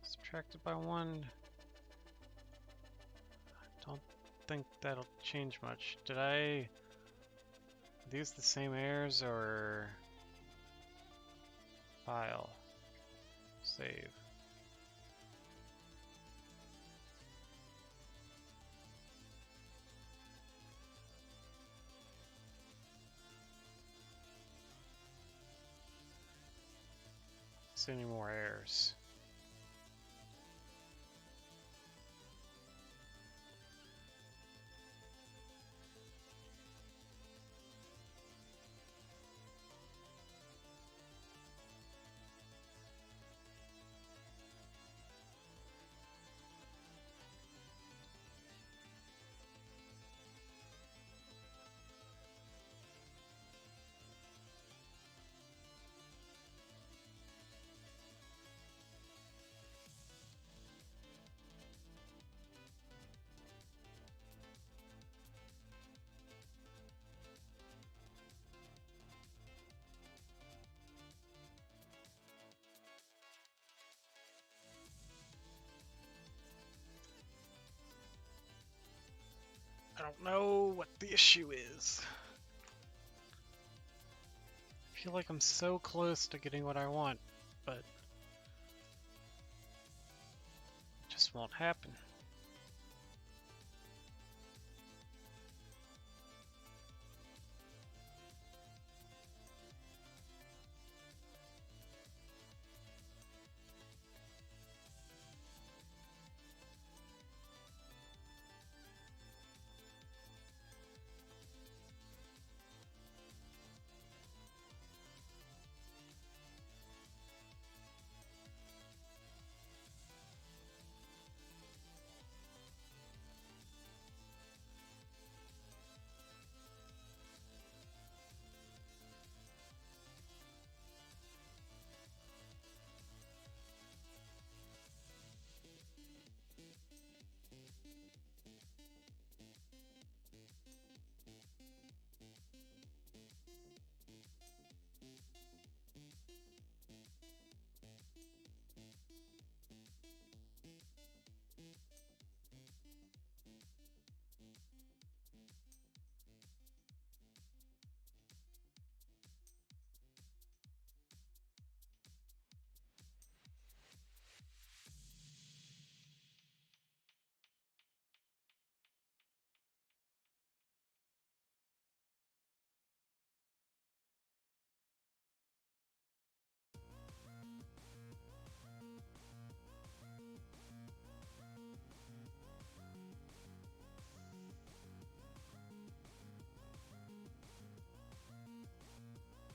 subtract it by 1. Don't think that'll change much. Did I... Are these the same errors or... File. Save. See any more errors. I don't know what the issue is. I feel like I'm so close to getting what I want, but it just won't happen.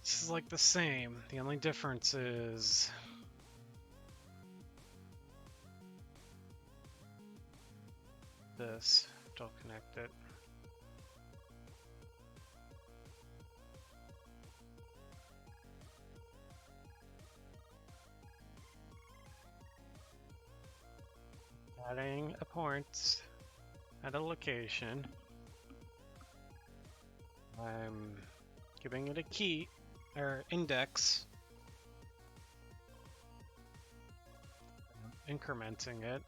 This is like the same. The only difference is this. Don't connect it. Adding a point at a location. I'm giving it a key or index. Incrementing it.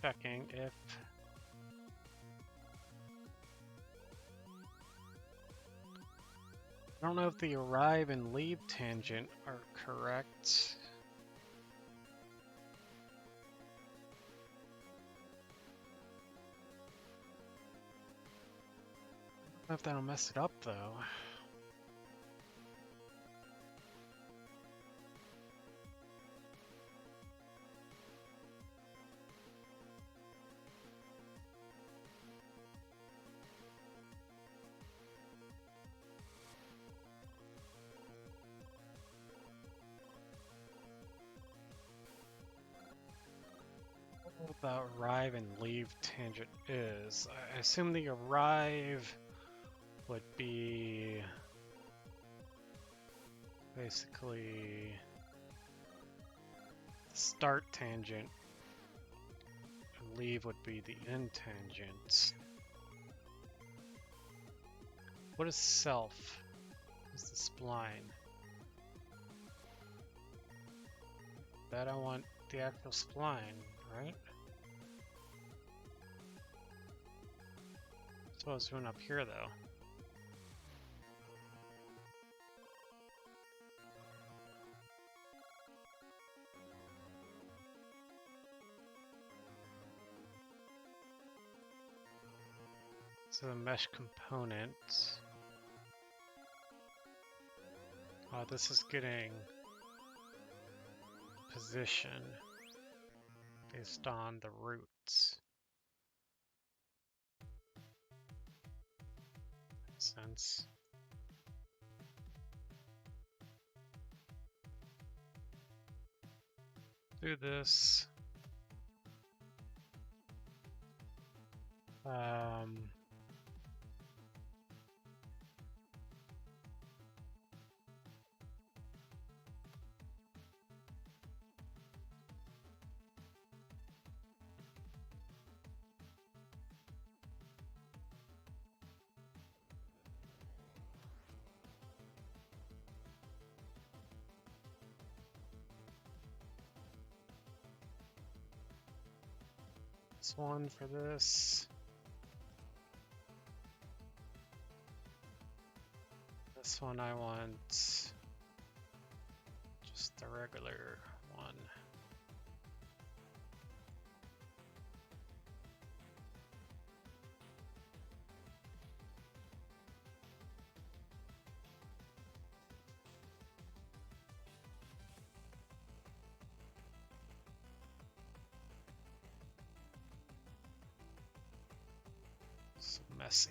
checking if I don't know if the arrive and leave tangent are correct. I don't know if that'll mess it up though. What the arrive and leave tangent is? I assume the arrive would be basically the start tangent, and leave would be the end tangent. What is self? What's the spline? Bet I want the actual spline, right? That's what I was doing up here though. So the mesh component. This is getting position based on the roots. Makes sense. Do this. This one for this. This one I want just the regular one. So messy.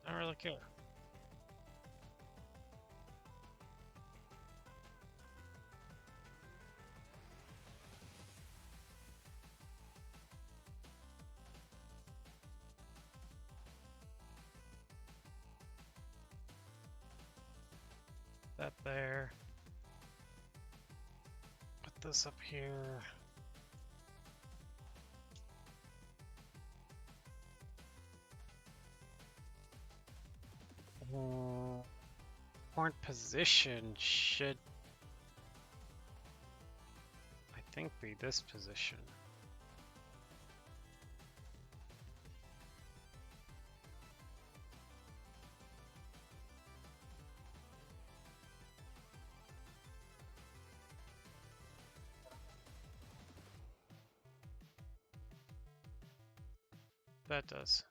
I don't really care. That there. Put this up here. Point position should, I think, be this position. That does.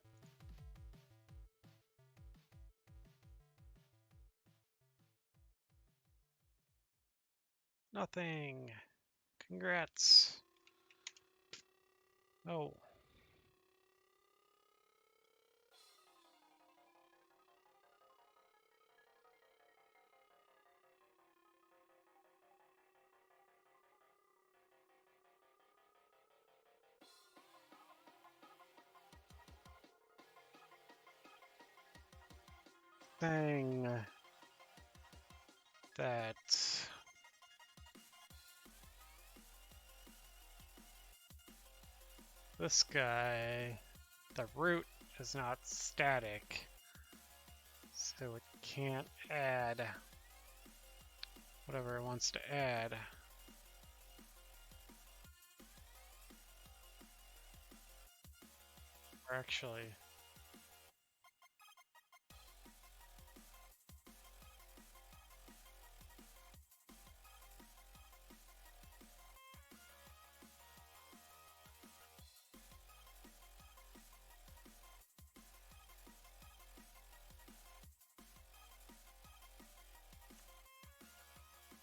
Nothing. Congrats. Oh. Thing that this guy, the root is not static, so it can't add whatever it wants to add. Or actually,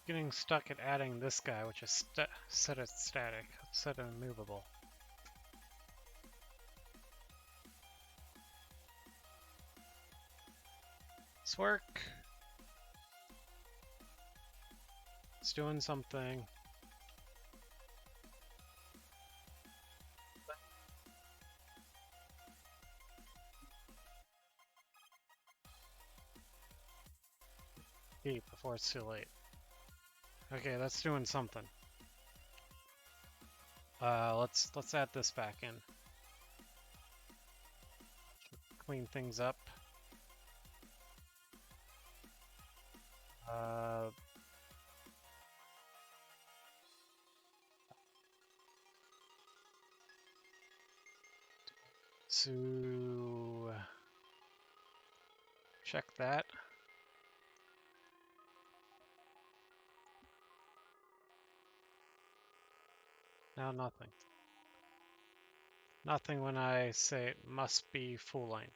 getting stuck at adding this guy, which is set as static, set as movable. This work. It's doing something. Eat before it's too late. Okay, that's doing something. Let's add this back in. Clean things up. So check that. Now nothing. Nothing when I say it must be full length.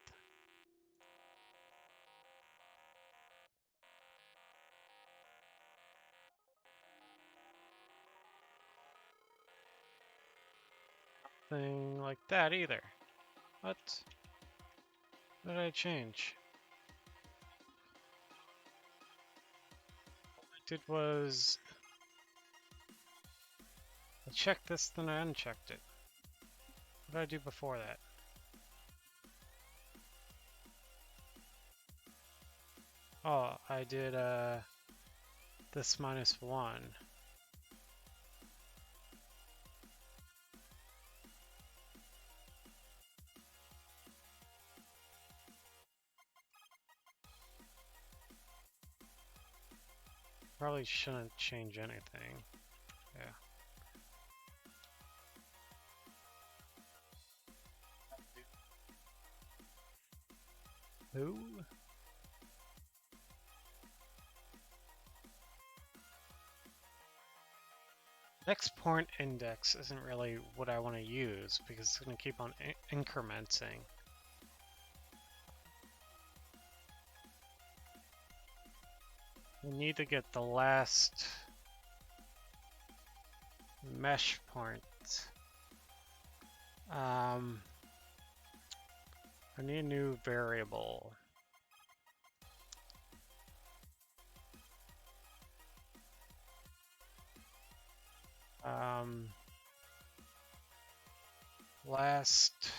Nothing like that either. What? What did I change? What I did was I checked this, then I unchecked it. What did I do before that? Oh, I did this -1. Probably shouldn't change anything. Yeah. Who? Next point index isn't really what I want to use because it's going to keep on incrementing. We need to get the last mesh point. I need a new variable. Last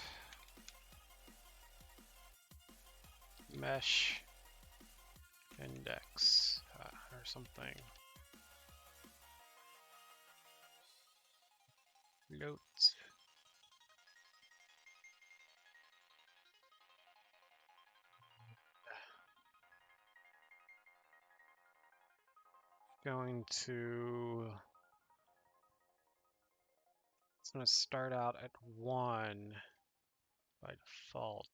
mesh index or something. Note. Going to. It's going to start out at 1 by default.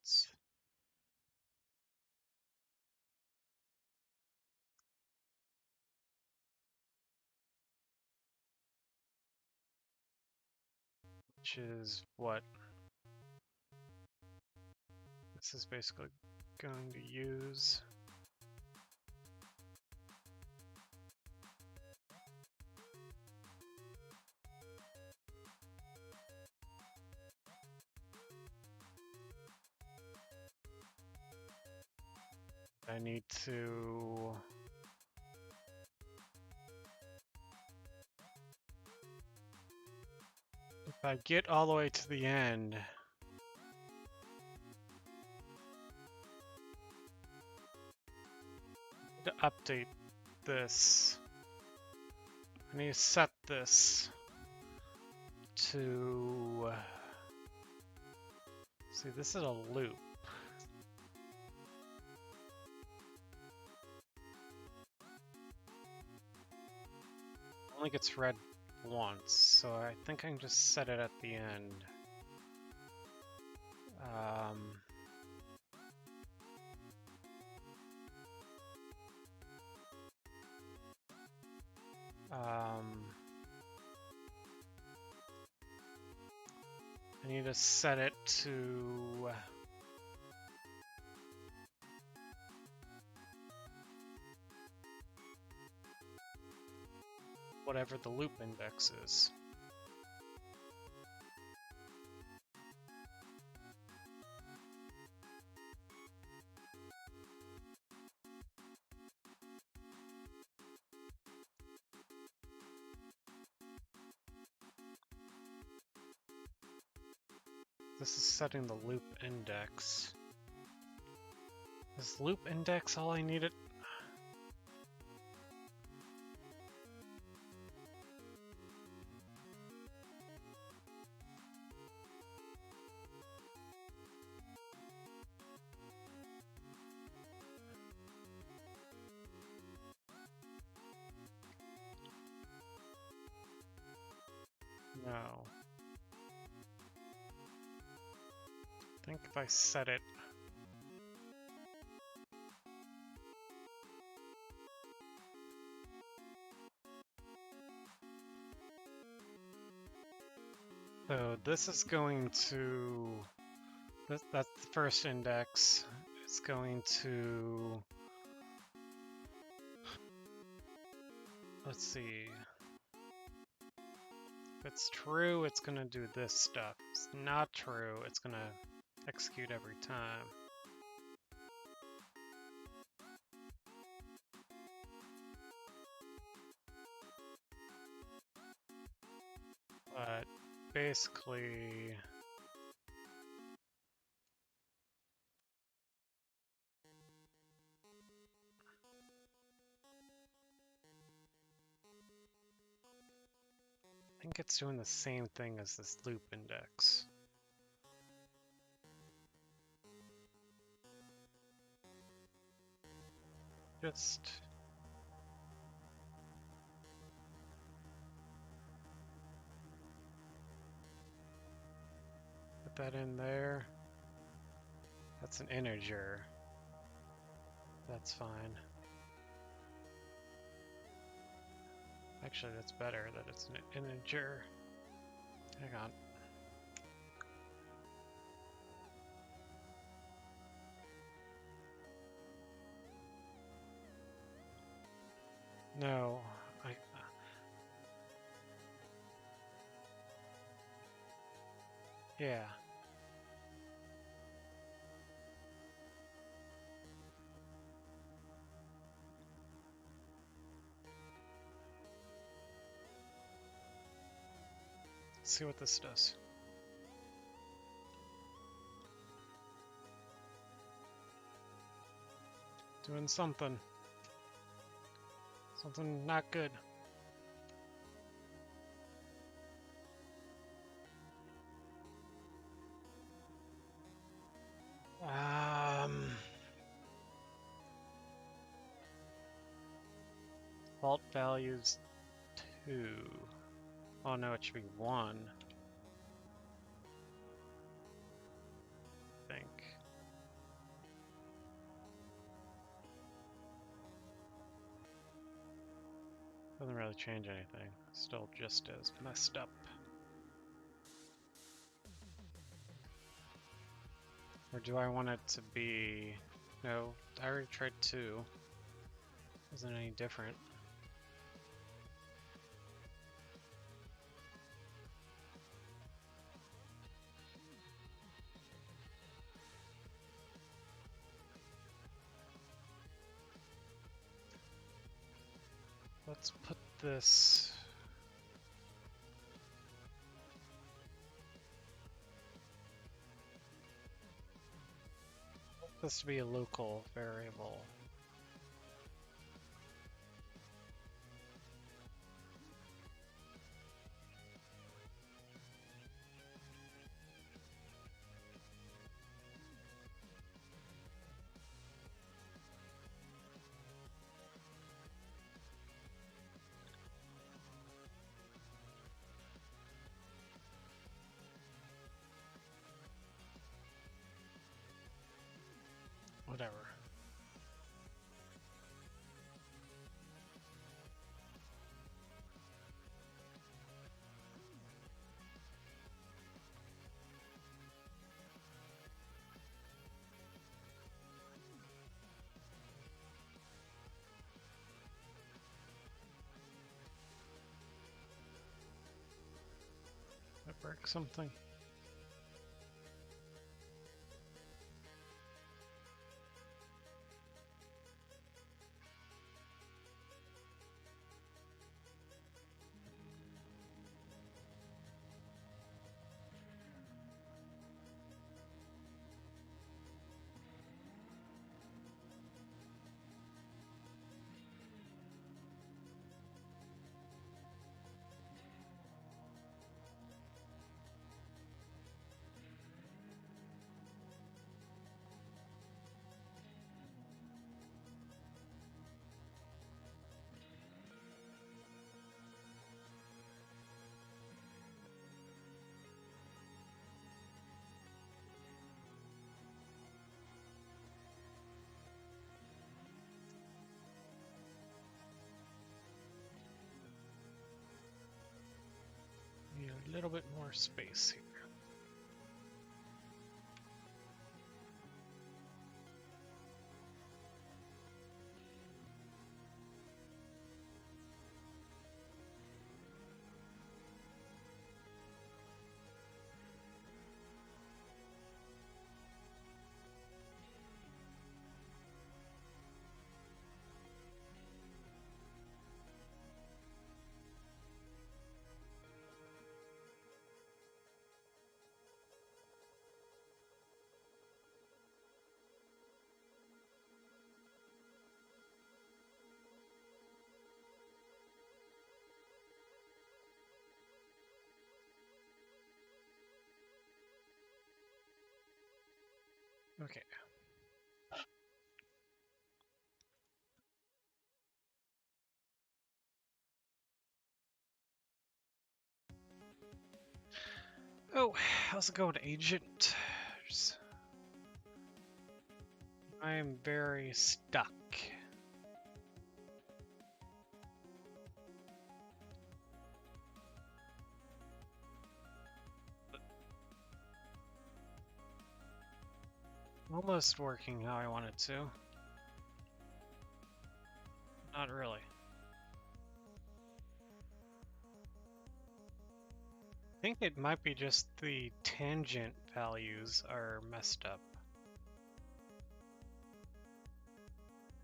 Which is what this is basically going to use. I need to if I get all the way to the end, to update this, I need to set this to, see, this is a loop. only gets read once, so I think I can just set it at the end. I need to set it to whatever the loop index is. This is setting the loop index. Is loop index all I needed? No. I think if I set it so this is going to that's the first index. It's going to, let's see. If it's true, it's gonna do this stuff. If it's not true, it's gonna execute every time. But basically, I think it's doing the same thing as this loop index. Just put that in there. That's an integer. That's fine. Actually, that's better that it's an integer. Hang on. No, yeah. Let's see what this does. Doing something. Something not good. Vault values 2. Oh no, it should be 1. I think. Doesn't really change anything. Still just as messed up. Or do I want it to be... No, I already tried 2. Isn't any different. Let's put this... This to be a local variable. whatever. Did I break something? Need a little bit more space here. Okay. Oh, how's it going, Agent? I am very stuck. Almost working how I want it to. Not really. I think it might be just the tangent values are messed up.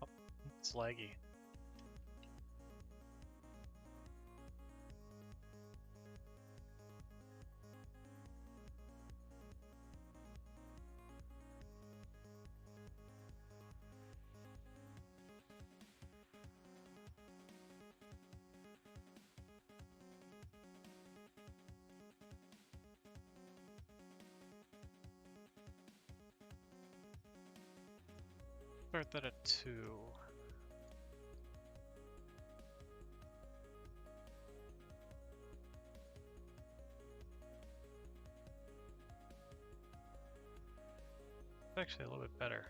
Oh, it's laggy. Start that at 2. It's actually a little bit better.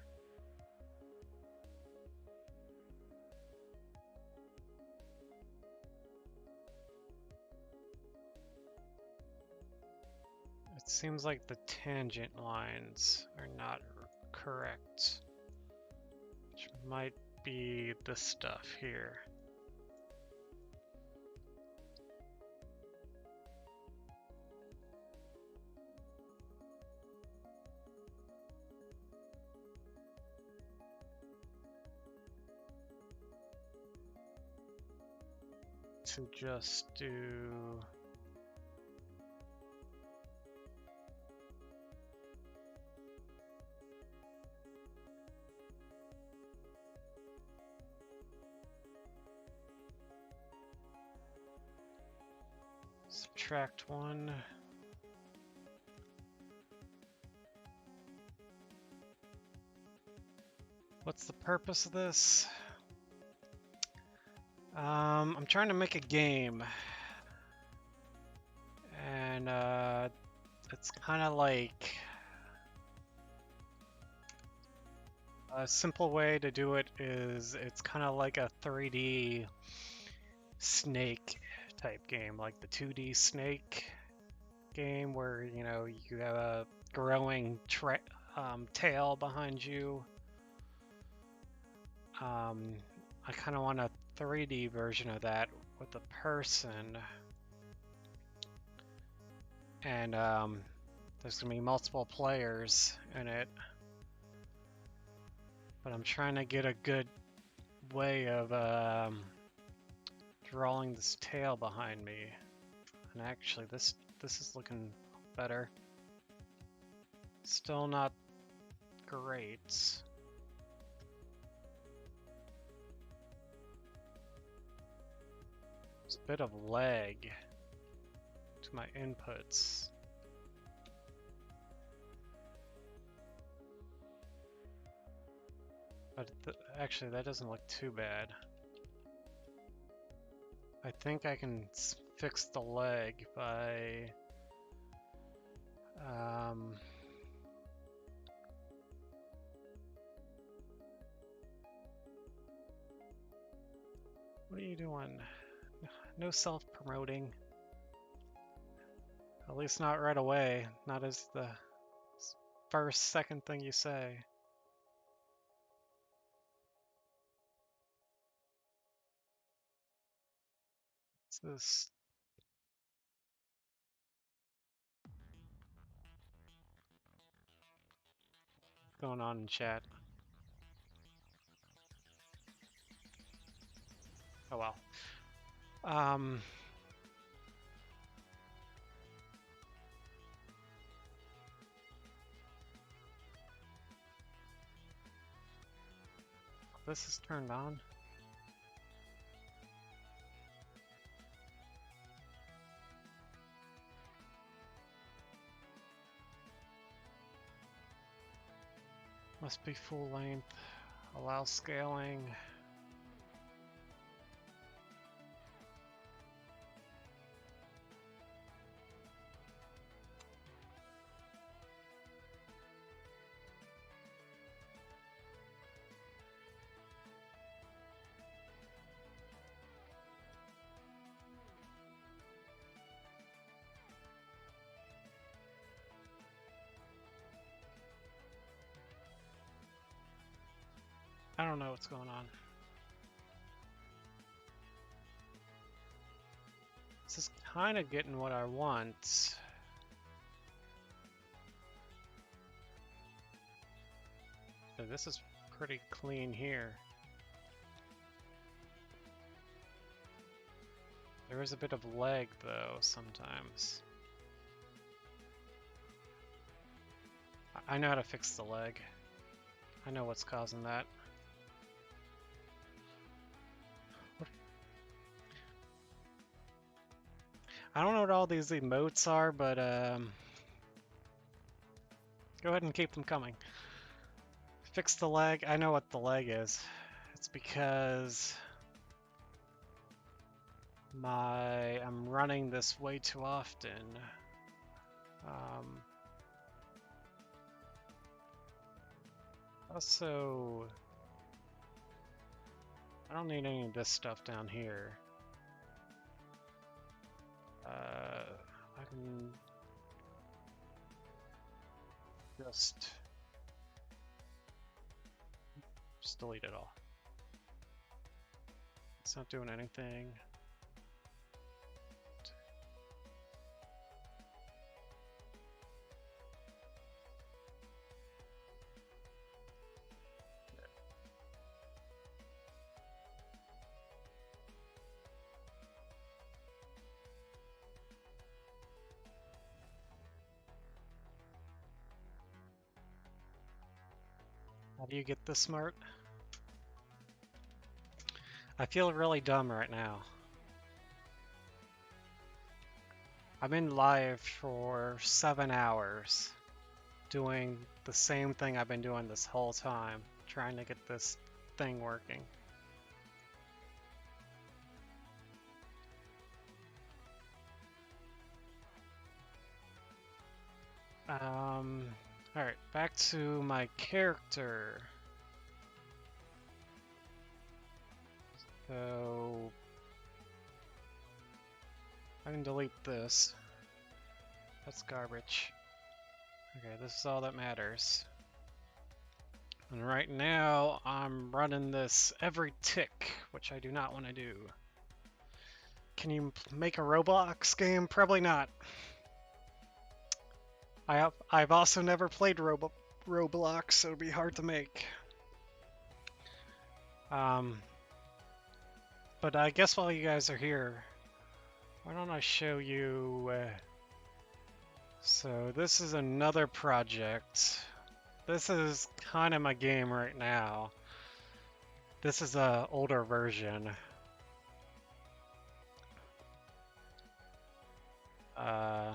It seems like the tangent lines are not correct, which might be this stuff here. To just do subtract 1. What's the purpose of this? I'm trying to make a game, and it's kind of like A simple way to do it is it's kind of like a 3D snake type game, like the 2D snake game where, you know, you have a growing tail behind you. I kind of want a 3D version of that with a person. And there's going to be multiple players in it. But I'm trying to get a good way of drawing this tail behind me. And actually, this is looking better. Still not great. It's a bit of lag to my inputs. But actually, that doesn't look too bad. I think I can fix the lag by what are you doing? No self-promoting. At least not right away. Not as the second thing you say. What's this? What's going on in chat? Oh well. This is turned on. Must be full length. Allow scaling. I don't know what's going on. This is kind of getting what I want. So this is pretty clean here. There is a bit of lag though sometimes. I know how to fix the lag. I know what's causing that. I don't know what all these emotes are, but go ahead and keep them coming. Fix the lag. I know what the lag is. It's because I'm running this way too often. Also, I don't need any of this stuff down here. I can just delete it all. It's not doing anything. How do you get this smart? I feel really dumb right now. I've been live for 7 hours doing the same thing I've been doing this whole time, trying to get this thing working. Alright, back to my character. So I can delete this. That's garbage. Okay, this is all that matters. And right now, I'm running this every tick, which I do not want to do. Can you make a Roblox game? Probably not. I've also never played Roblox, so it'd be hard to make. But I guess while you guys are here, why don't I show you... So this is another project. This is kind of my game right now. This is an older version. I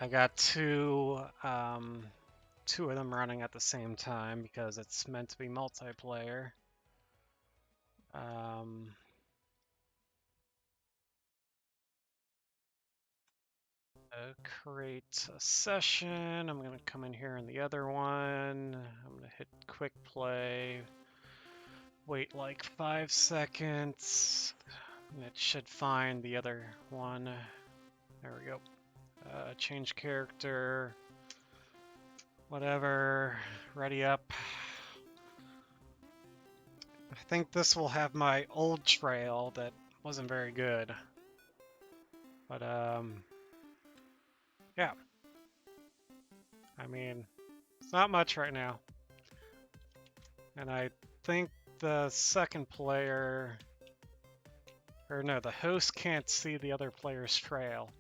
got two of them running at the same time because it's meant to be multiplayer. Create a session. I'm gonna come in here in the other one. I'm gonna hit quick play. Wait like 5 seconds. And it should find the other one. There we go. Change character. Whatever. Ready up. I think this will have my old trail that wasn't very good. But, yeah. I mean, it's not much right now. And I think the second player, or no, the host can't see the other player's trail.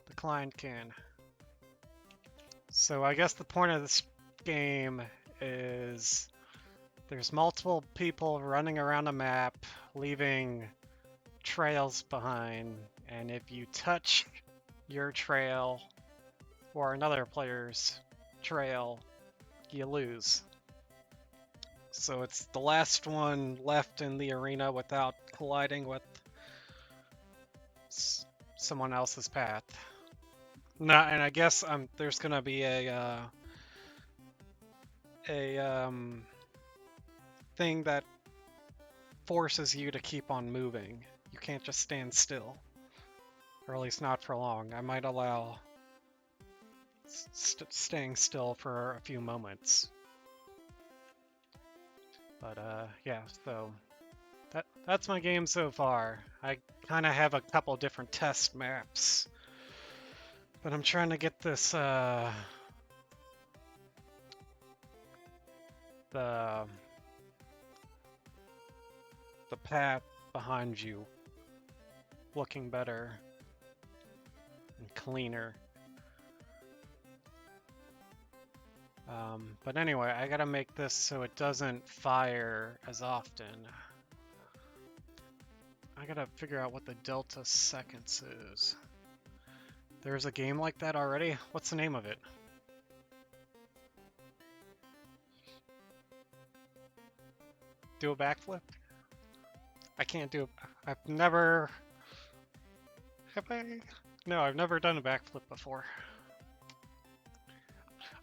The client can. So I guess the point of this game is there's multiple people running around a map, leaving trails behind, and if you touch your trail or another player's trail, you lose. So it's the last one left in the arena without colliding with someone else's path. No, and I guess there's gonna be a thing that forces you to keep on moving. You can't just stand still, or at least not for long. I might allow staying still for a few moments. But yeah, so that's my game so far. I kind of have a couple different test maps, but I'm trying to get this the path behind you looking better and cleaner. But anyway, I gotta make this so it doesn't fire as often. I gotta figure out what the delta seconds is. There's a game like that already? What's the name of it? Do a backflip? I can't do it. I've never... Have I? No, I've never done a backflip before.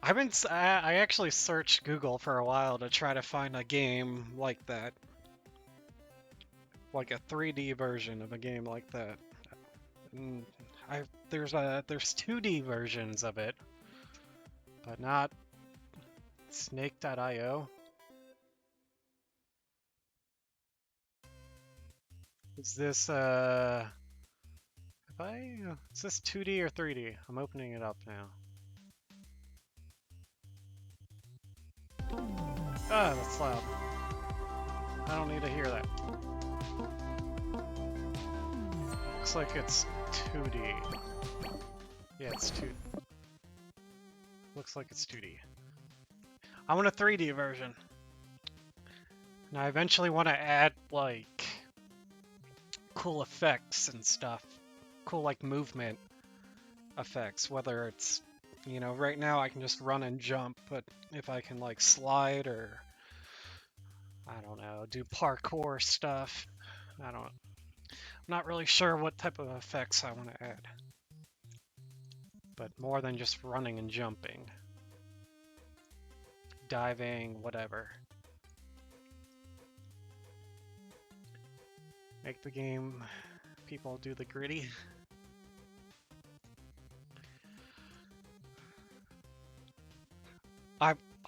I actually searched Google for a while to try to find a game like that. Like a 3D version of a game like that. And there's 2D versions of it, but not Snake.io. Is this is this 2D or 3D? I'm opening it up now. Ah, that's loud. I don't need to hear that. Looks like it's 2D. Yeah, it's 2D. Looks like it's 2D. I want a 3D version. And I eventually want to add, like, cool effects and stuff. Cool, like, movement effects. Whether it's, you know, right now I can just run and jump, but if I can, like, slide or, I don't know, do parkour stuff. I'm not really sure what type of effects I want to add. But more than just running and jumping. Diving, whatever. Make the game people do the gritty.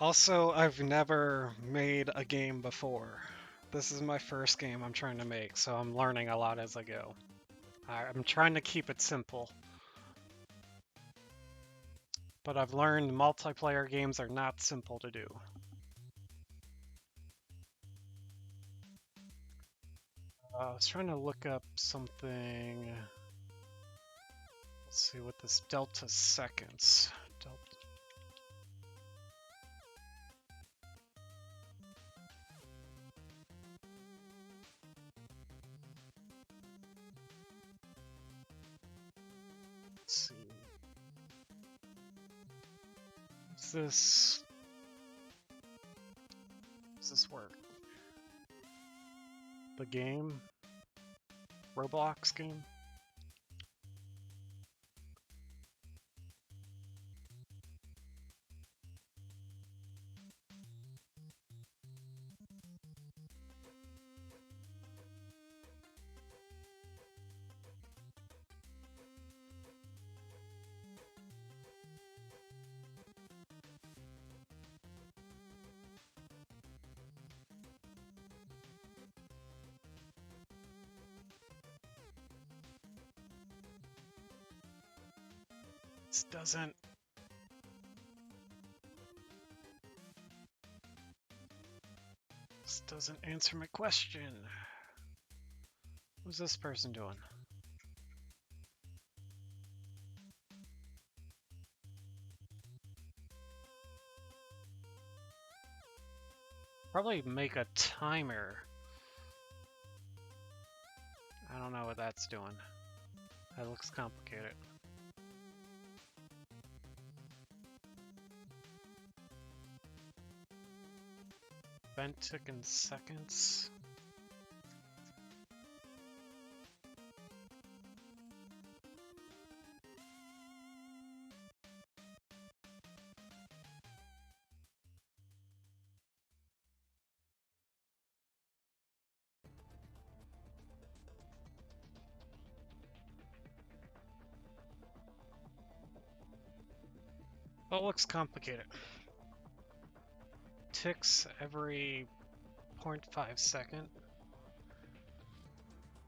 I've never made a game before. This is my first game I'm trying to make, so I'm learning a lot as I go. I'm trying to keep it simple. But I've learned multiplayer games are not simple to do. I was trying to look up something. Let's see what this delta seconds. Let's see. Does this work? The game? Roblox game? This doesn't answer my question. What's this person doing? Probably make a timer. I don't know what that's doing. That looks complicated. Event took in seconds. Well, it looks complicated. Ticks every 0.5 second.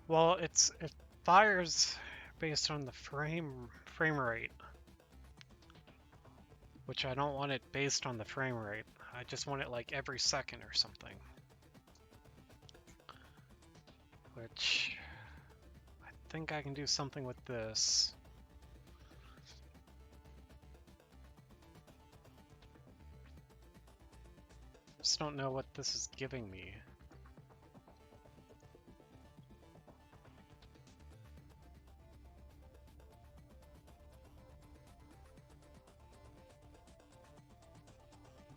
Well, it fires based on the frame rate, which I don't want it based on the frame rate. I just want it like every second or something. Which I think I can do something with this. Just don't know what this is giving me.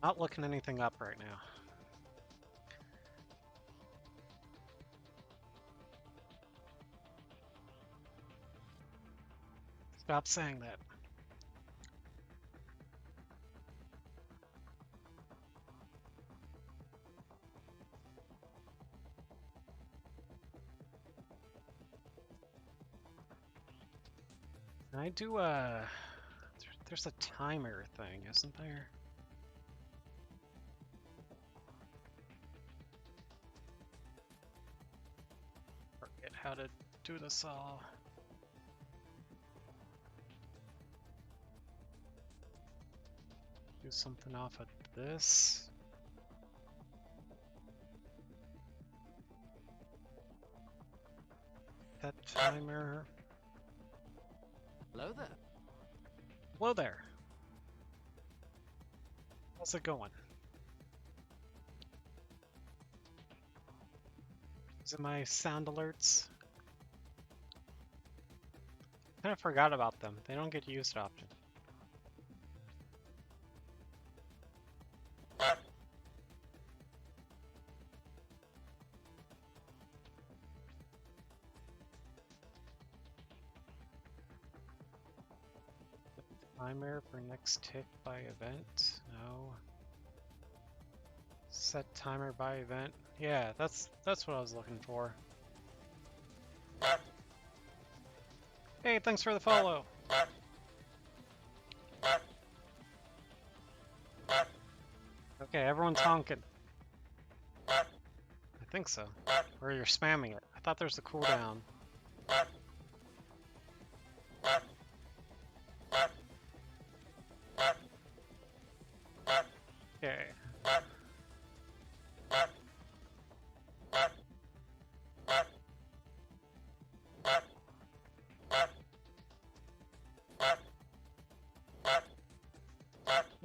Not looking anything up right now. Stop saying that. Can I do a... There's a timer thing, isn't there? Forget how to do this all. Do something off of this. That timer. Hello there. Hello there. How's it going? Is it my sound alerts? I kind of forgot about them. They don't get used often. Timer for next tick by event? No. Set timer by event? Yeah, that's what I was looking for. Hey, thanks for the follow. Okay, everyone's honking. I think so. Or you're spamming it. I thought there's a cooldown. Okay.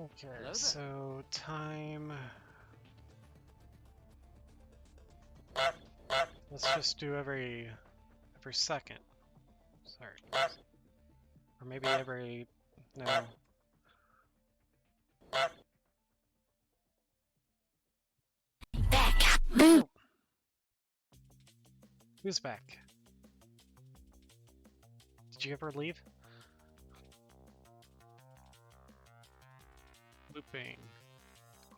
Okay, Hello there. so time. Let's just do every second. Sorry. Or maybe every no. Oh. Who's back? Did you ever leave? Looping.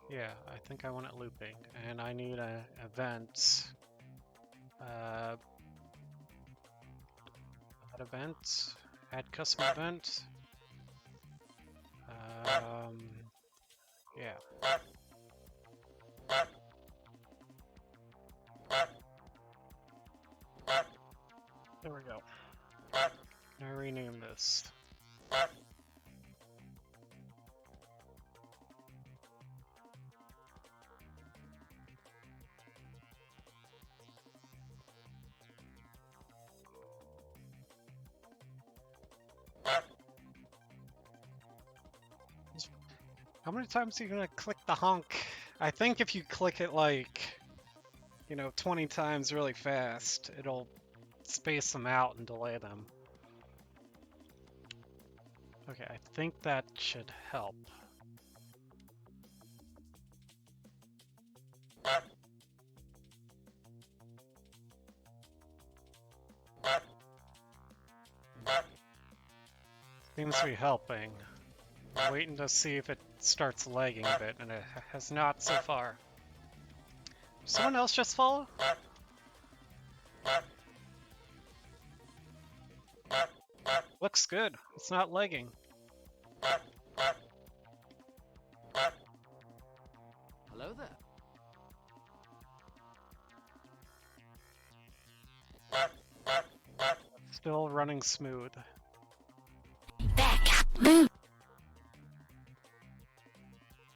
Yeah, I think I want it looping. And I need a event. Add event. Add custom event. Yeah. There we go. Can I rename this? How many times are you gonna click the honk? I think if you click it like, 20 times really fast, it'll space them out and delay them. Okay, I think that should help. Seems to be helping. I'm waiting to see if it starts lagging a bit, and it has not so far. Someone else just follow? Looks good. It's not lagging. Hello there. Still running smooth.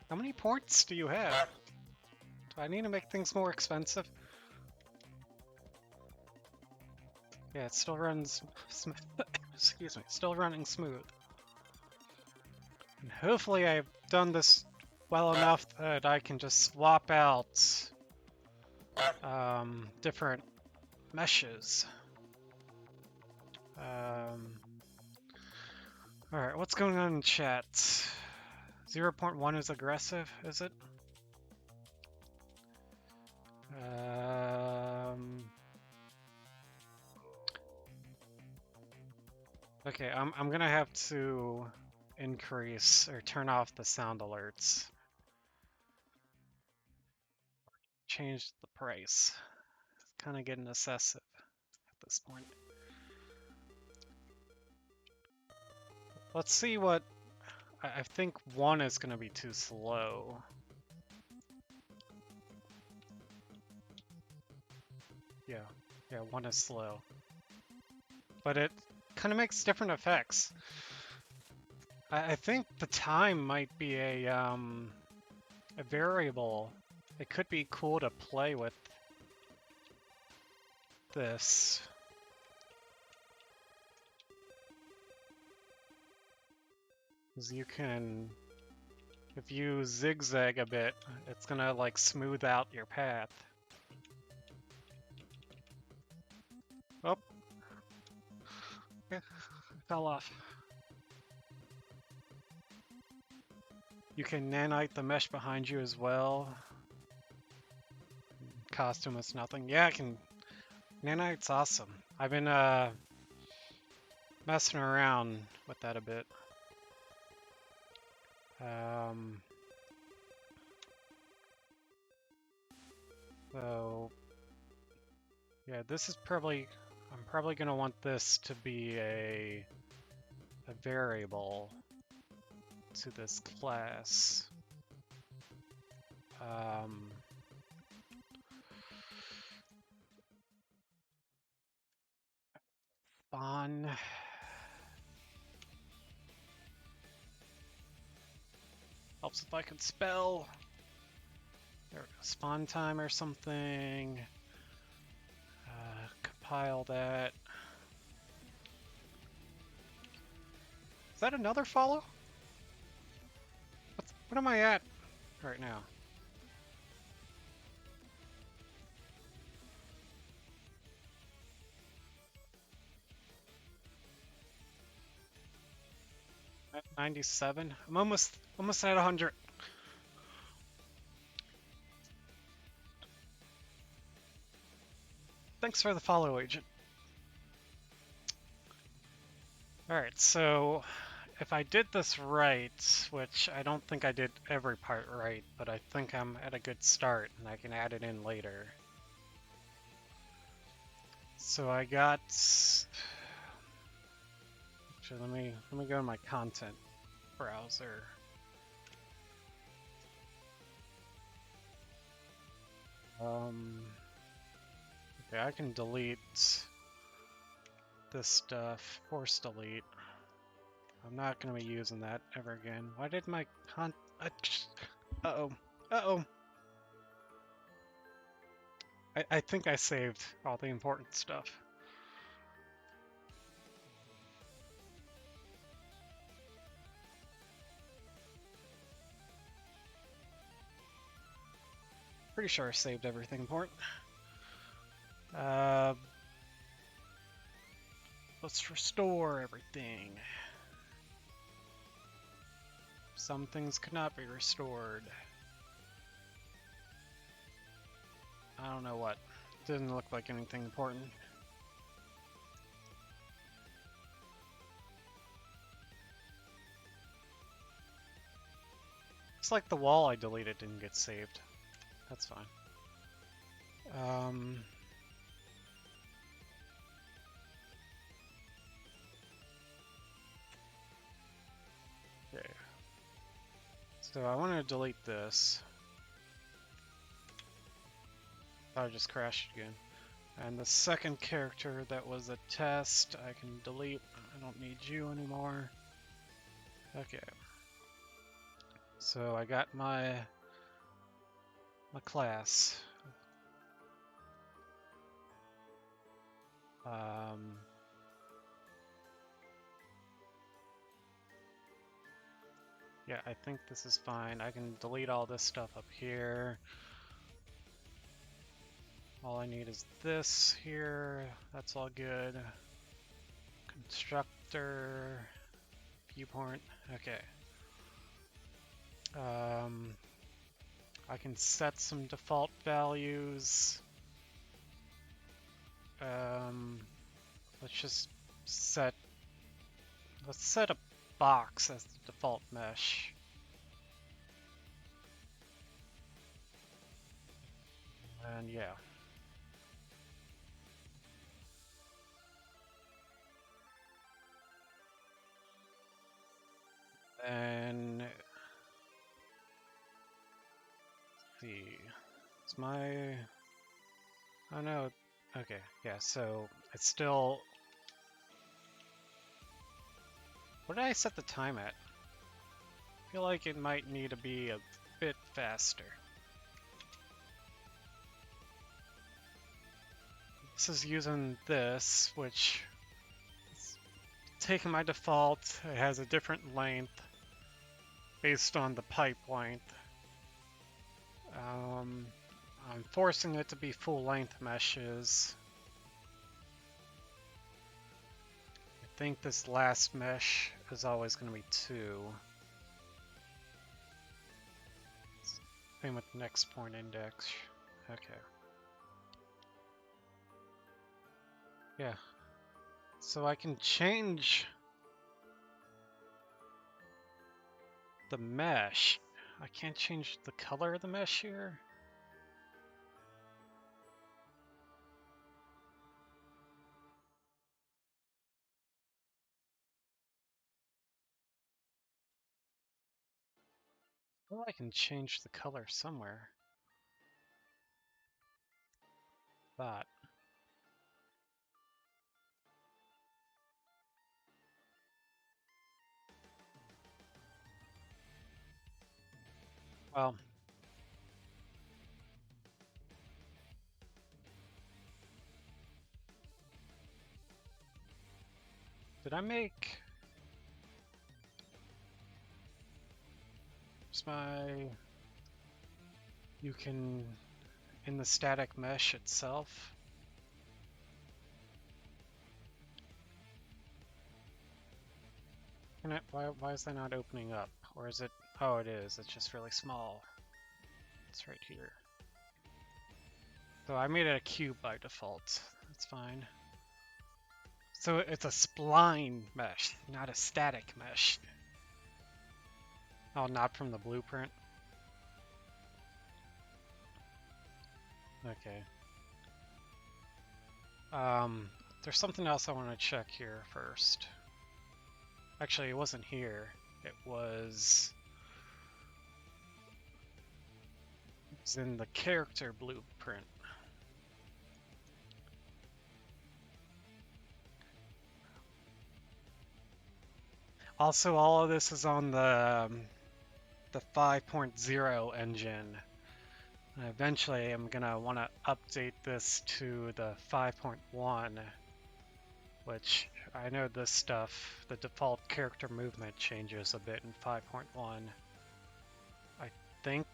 How many ports do you have? Do I need to make things more expensive? Yeah, it still runs smooth. Excuse me, still running smooth. And hopefully I've done this well enough that I can just swap out different meshes. Alright, what's going on in chat? 0.1 is aggressive, is it? Okay, I'm gonna have to increase or turn off the sound alerts. Change the price. It's kind of getting excessive at this point. Let's see what... I think 1 is gonna be too slow. Yeah, 1 is slow. But it kind of makes different effects. I think the time might be a variable. It could be cool to play with this. Because you can, if you zigzag a bit, it's gonna like smooth out your path. Oh. Okay. Fell off. You can nanite the mesh behind you as well. Costume is nothing. Yeah, I can. Nanite's awesome. I've been messing around with that a bit. So yeah, this is probably I'm probably going to want this to be a variable to this class. Spawn. Helps if I can spell. There we go. Spawn time or something. Compile that. Is that another follow? What am I at right now? At 97. I'm almost at 100. Thanks for the follow, agent. Alright, so if I did this right, which I don't think I did every part right, but I think I'm at a good start and I can add it in later. So I got... Actually, let me go to my content browser. Okay, I can delete this stuff, force delete. I'm not going to be using that ever again. Why did my uh-oh. Uh-oh. I think I saved all the important stuff. Pretty sure I saved everything important. Let's restore everything. Some things could not be restored. I don't know what. Didn't look like anything important. Looks like the wall I deleted didn't get saved. That's fine. Okay. So I want to delete this. I just crashed again. And the second character that was a test, I can delete. I don't need you anymore. Okay. So I got my class. Yeah, I think this is fine. I can delete all this stuff up here. All I need is this here. That's all good. Constructor, viewport. Okay. I can set some default values. Let's set a box as the default mesh. And yeah. And let's see. It's my... Oh no. Okay, yeah, so it's still... What did I set the time at? I feel like it might need to be a bit faster. This is using this, which is taking my default. It has a different length based on the pipe length. I'm forcing it to be full length meshes. I think this last mesh is always going to be 2. Same with next point index. Okay. Yeah. So I can change the mesh. I can't change the color of the mesh here. Well, I can change the color somewhere. But well, did I make my? You can in the static mesh itself. Can it, why is that not opening up? Or is it? Oh, it is. It's just really small. It's right here. So I made it a cube by default. That's fine. So it's a spline mesh, not a static mesh. Oh, not from the blueprint? Okay. There's something else I want to check here first. Actually, it wasn't here. It was in the character blueprint. Also, all of this is on the 5.0 engine. And eventually, I'm gonna want to update this to the 5.1, which I know this stuff, the default character movement changes a bit in 5.1. I think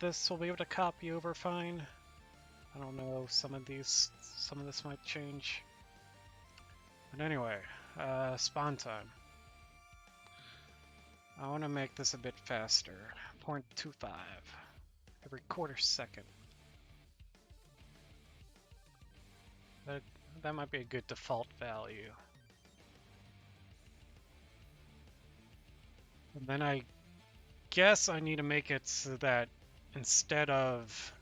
this will be able to copy over fine. I don't know, some of this might change. But anyway, spawn time. I want to make this a bit faster. 0.25 every quarter second. That might be a good default value. And then I guess I need to make it so that instead of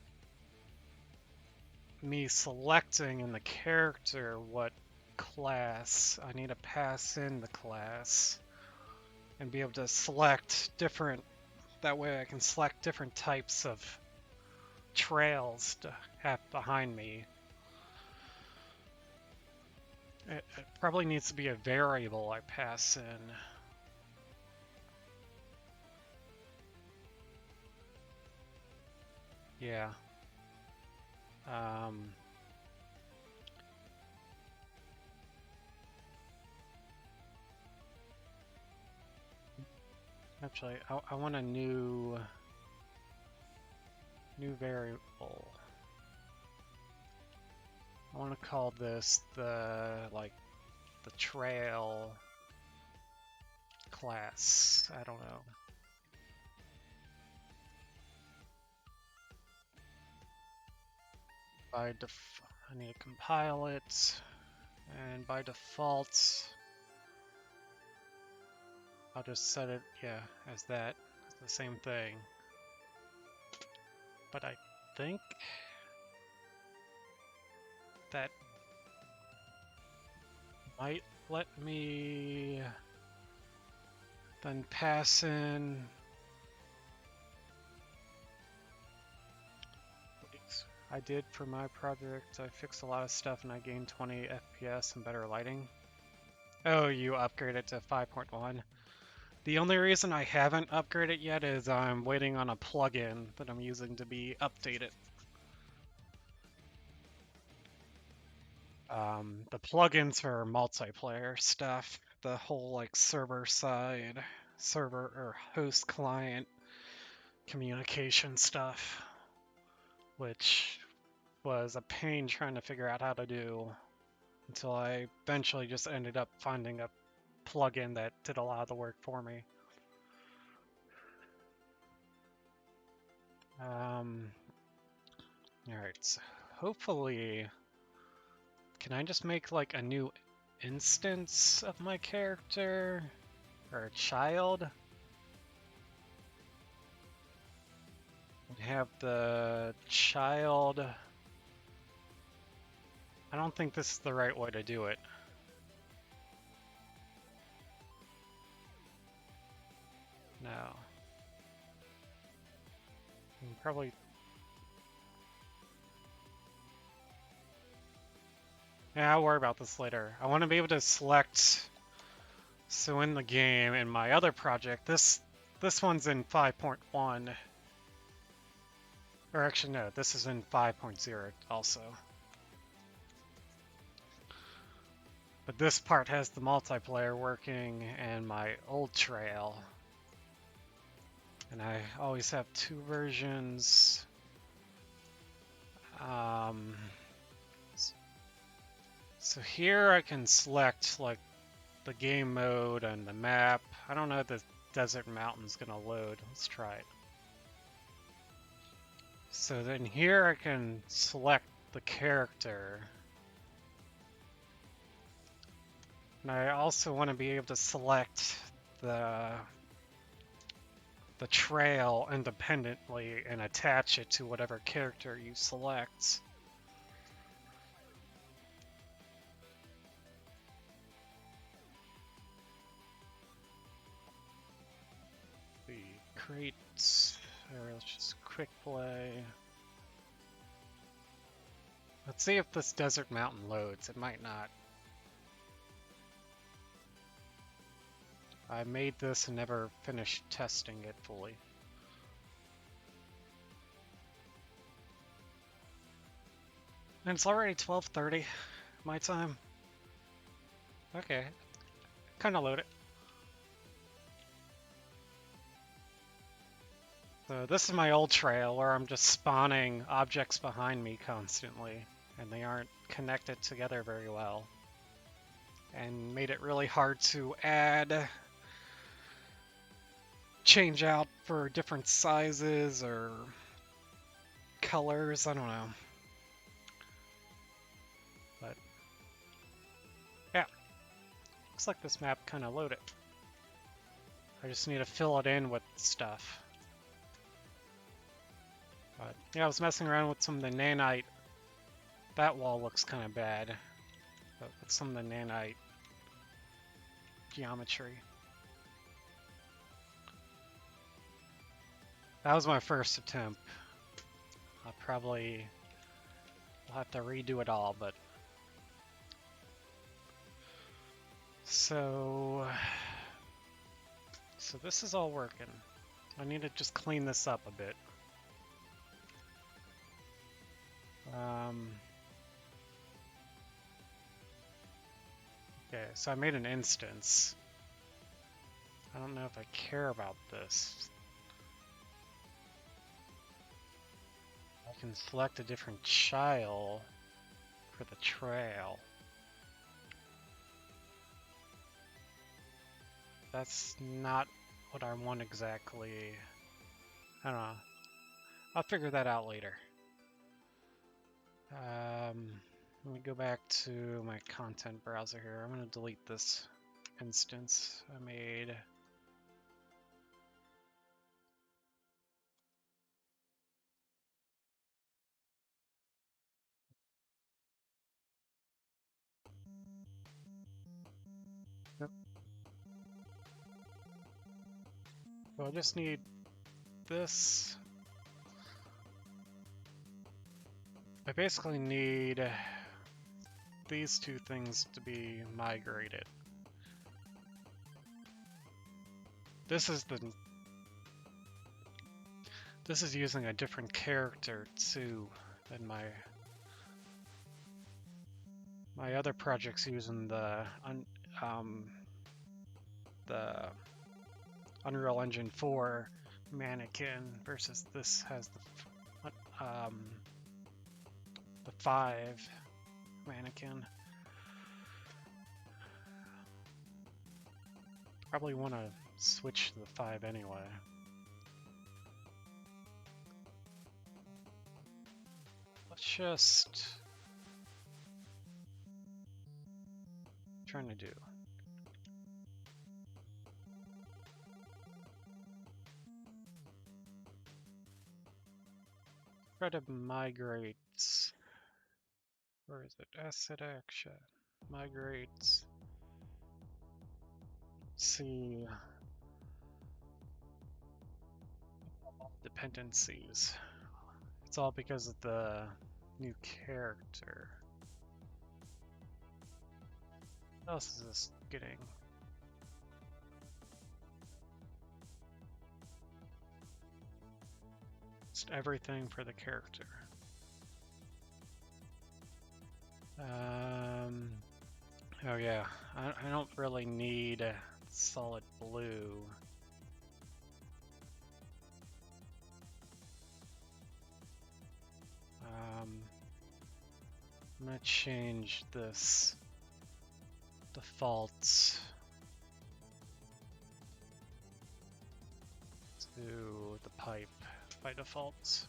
me selecting in the character what class, I need to pass in the class and be able to select different, that way I can select different types of trails to have behind me. It probably needs to be a variable I pass in. Yeah. Actually, I want a new variable. I want to call this the trail class. I don't know. I need to compile it, and by default, I'll just set it, yeah, as that. It's the same thing. But I think that might let me then pass in. I did for my project, I fixed a lot of stuff and I gained 20 FPS and better lighting. Oh, you upgraded to 5.1. The only reason I haven't upgraded yet is I'm waiting on a plugin that I'm using to be updated. The plugins for multiplayer stuff, the whole like server or host client communication stuff, which was a pain trying to figure out how to do until I eventually just ended up finding a plugin that did a lot of the work for me. Alright, so hopefully, can I just make like a new instance of my character? Or a child? And have the child... I don't think this is the right way to do it. No. Probably. Yeah, I'll worry about this later. I want to be able to select. So in the game, in my other project, this one's in 5.1. Or actually, no, this is in 5.0 also. But this part has the multiplayer working and my old trail. And I always have two versions. So here I can select like the game mode and the map. I don't know if the desert mountain's gonna load. Let's try it. So then here I can select the character. And I also want to be able to select the trail independently and attach it to whatever character you select. The crates, or let's just quick play. Let's see if this desert mountain loads. It might not. I made this and never finished testing it fully. And it's already 12:30 my time. Okay, kind of load it. So this is my old trail where I'm just spawning objects behind me constantly, and they aren't connected together very well. And made it really hard to add, change out for different sizes or colors, I don't know. But yeah, looks like this map kind of loaded. I just need to fill it in with stuff. But yeah, I was messing around with some of the nanite. That wall looks kind of bad, but with some of the nanite geometry. That was my first attempt. I'll have to redo it all, but so this is all working. I need to just clean this up a bit. Okay, so I made an instance. I don't know if I care about this. I can select a different child for the trail. That's not what I want exactly. I don't know. I'll figure that out later. Let me go back to my content browser here. I'm going to delete this instance I made. Yep. So I just need this. I basically need these two things to be migrated. This is using a different character too than my other project's using the Unreal Engine 4 mannequin versus this has the 5 mannequin. Probably want to switch to the 5 anyway. Let's just trying to do. Try to migrate. Where is it? Asset action. Migrates. See. dependencies. It's all because of the new character. What else is this getting? Just everything for the character. Oh yeah, I don't really need solid blue. I'm gonna change this defaults to the pipe by default.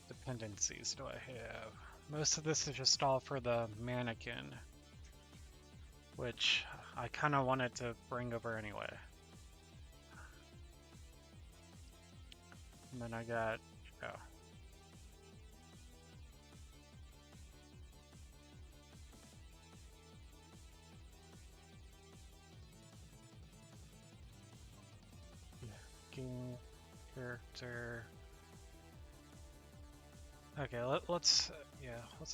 Dependencies do I have? Most of this is just all for the mannequin, which I kind of wanted to bring over anyway. And then I got, oh. Game character. Okay, let's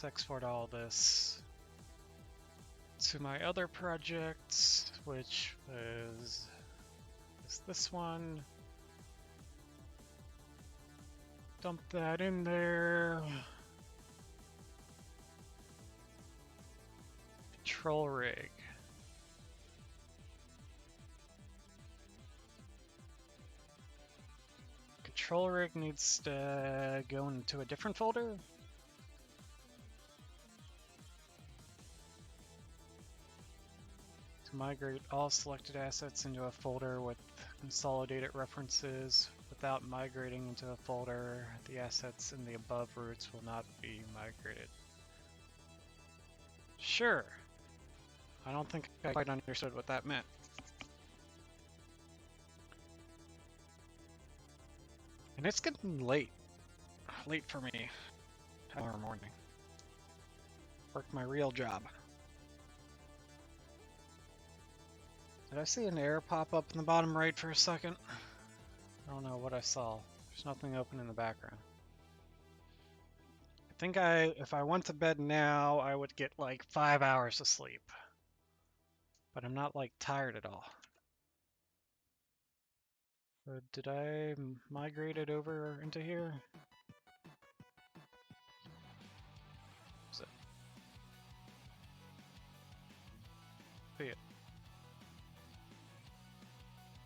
export all this to my other projects, which is this one. Dump that in there. Control rig. Control rig needs to go into a different folder. To migrate all selected assets into a folder with consolidated references. Without migrating into a folder, the assets in the above routes will not be migrated. Sure. I don't think I quite understood what that meant. And it's getting late. Late for me. Tomorrow morning. Work my real job. Did I see an error pop up in the bottom right for a second? I don't know what I saw. There's nothing open in the background. I think if I went to bed now, I would get like 5 hours of sleep. But I'm not like tired at all. Did I migrate it over into here? Is it? See it.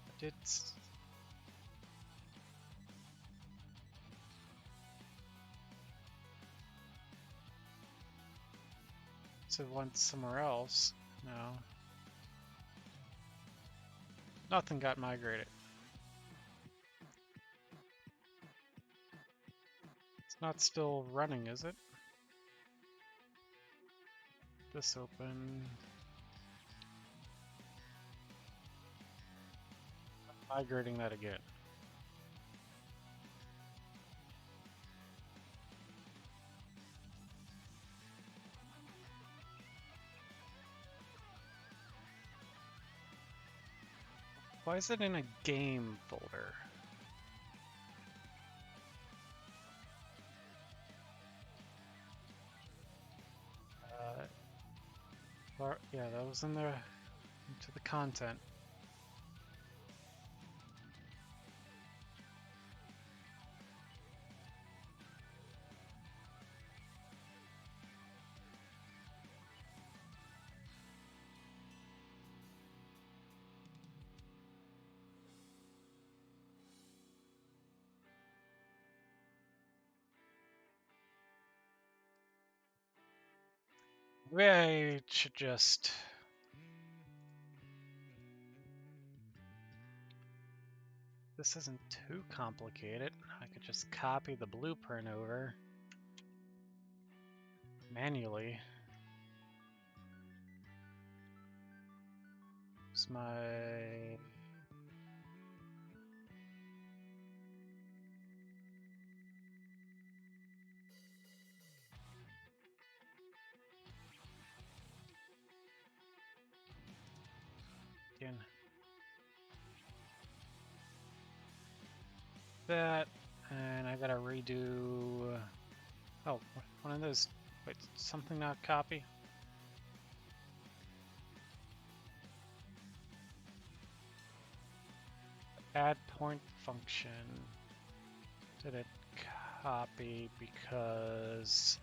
I did. So it went somewhere else. No. Nothing got migrated. It's not still running, is it? This open. Migrating that again. Why is it in a game folder? Yeah, that was in the into the content. Maybe I should just this isn't too complicated. I could just copy the blueprint over manually. Where's my... Again. That, and I gotta redo... Oh, one of those... Wait, something not copy? Add point function. Did it copy because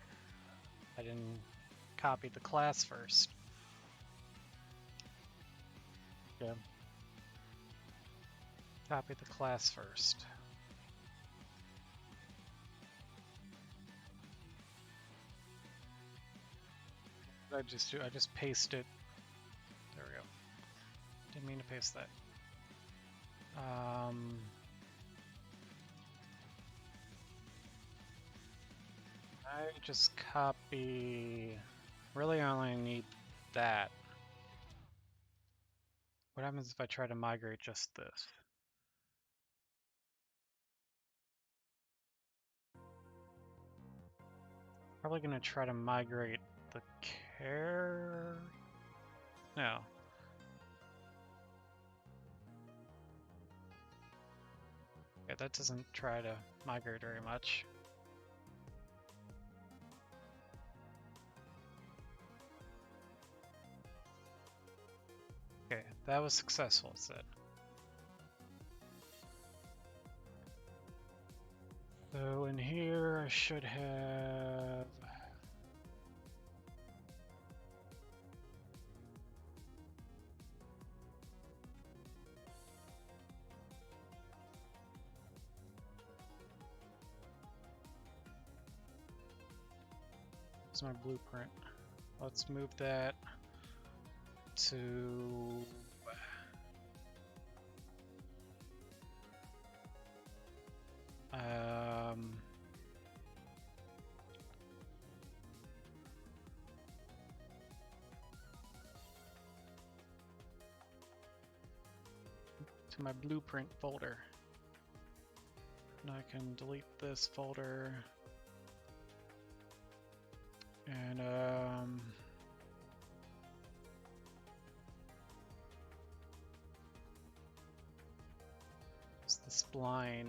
I didn't copy the class first? Yeah. Copy the class first. What did I just do? I just pasted. There we go. Didn't mean to paste that. I just copy. Really, I only need that. What happens if I try to migrate just this? Probably gonna try to migrate the care. No. Yeah, that doesn't try to migrate very much. Okay, that was successful, it said. So in here, I should have... Here's my blueprint. Let's move that to... to my blueprint folder. And I can delete this folder. And it's the spline.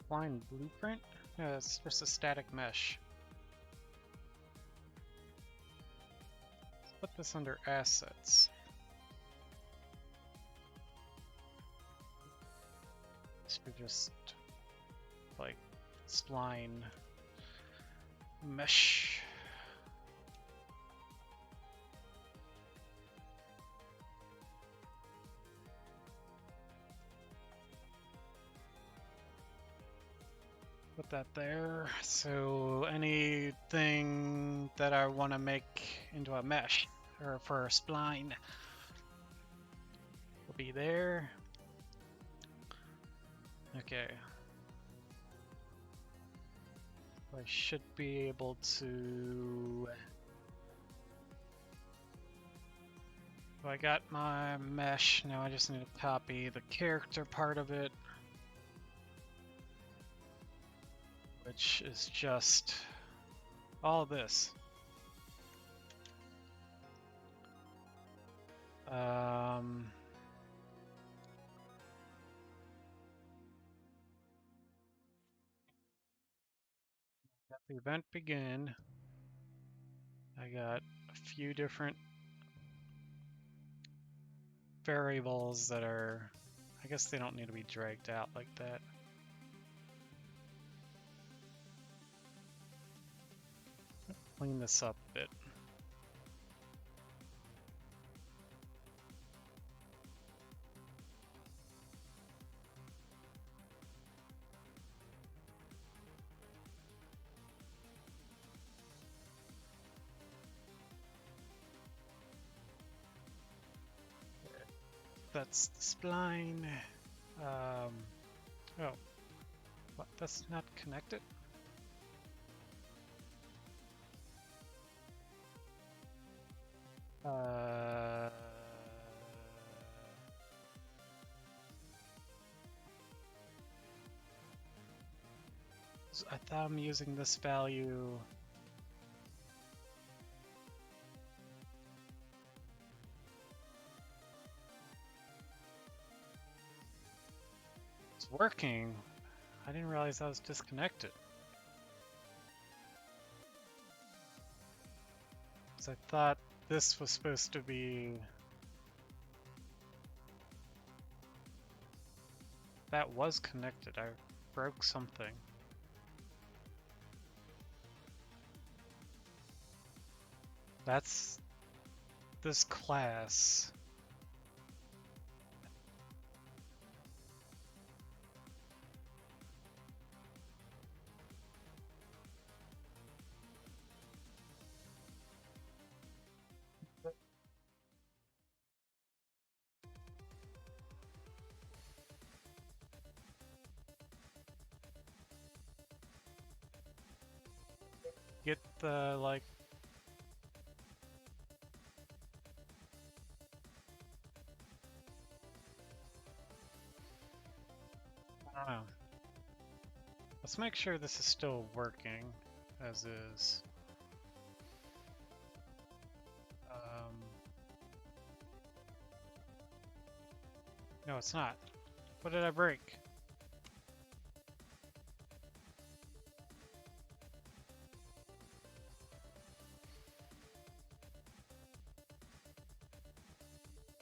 Spline blueprint? Yeah, it's just a static mesh. Let's put this under assets. This should just like spline mesh. Put that there. So anything that I want to make into a mesh or for a spline will be there. Okay. I should be able to... So I got my mesh, now I just need to copy the character part of it, which is just all this. Got the event begin. I got a few different variables that are, I guess they don't need to be dragged out like that. Clean this up a bit. that's the spline. Oh, what? That's not connected? I thought I'm using this value. It's working. I didn't realize I was disconnected. Because I thought this was supposed to be... That was connected. I broke something. That's this class. Get the, like... I don't know. Let's make sure this is still working, as is. No, it's not. What did I break?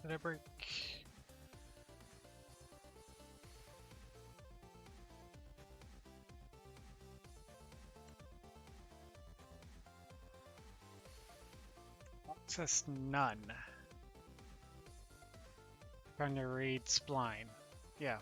Did I break? Access none. Trying to read spline. Yeah.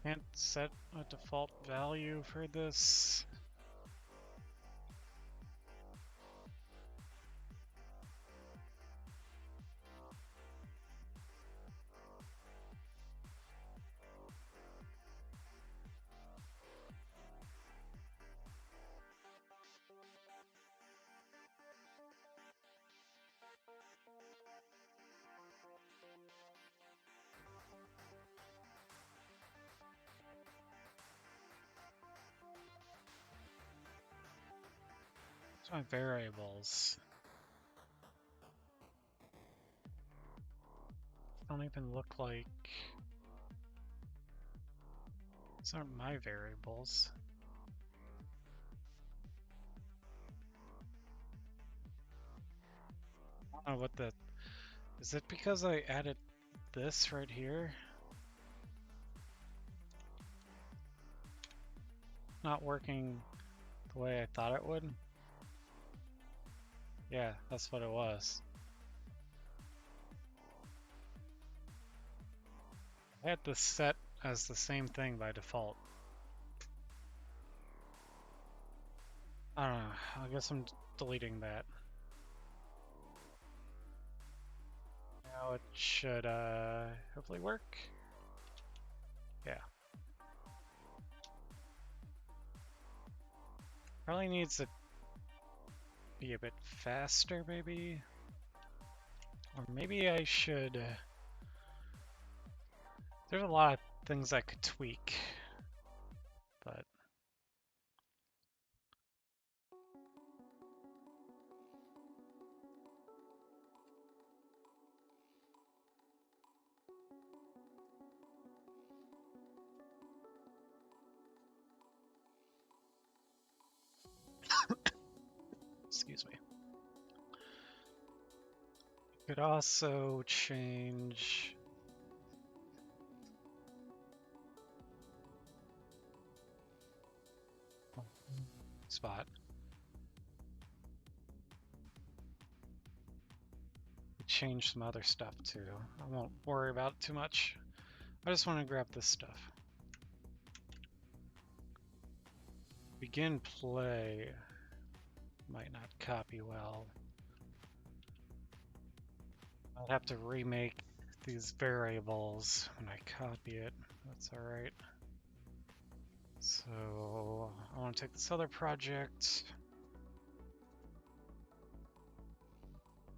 Can't set a default value for this. What's my variables? Don't even look like... These aren't my variables. I don't know what the... Is it because I added this right here? Not working the way I thought it would? Yeah, that's what it was. I had this set as the same thing by default. I don't know, I guess I'm deleting that. Now it should hopefully work. Yeah. Probably needs to be a bit faster maybe. Or maybe I should... There's a lot of things I could tweak, but... Could also change spot. Change some other stuff too. I won't worry about it too much. I just want to grab this stuff. Begin play might not copy well. I'll have to remake these variables when I copy it. That's all right. So I want to take this other project.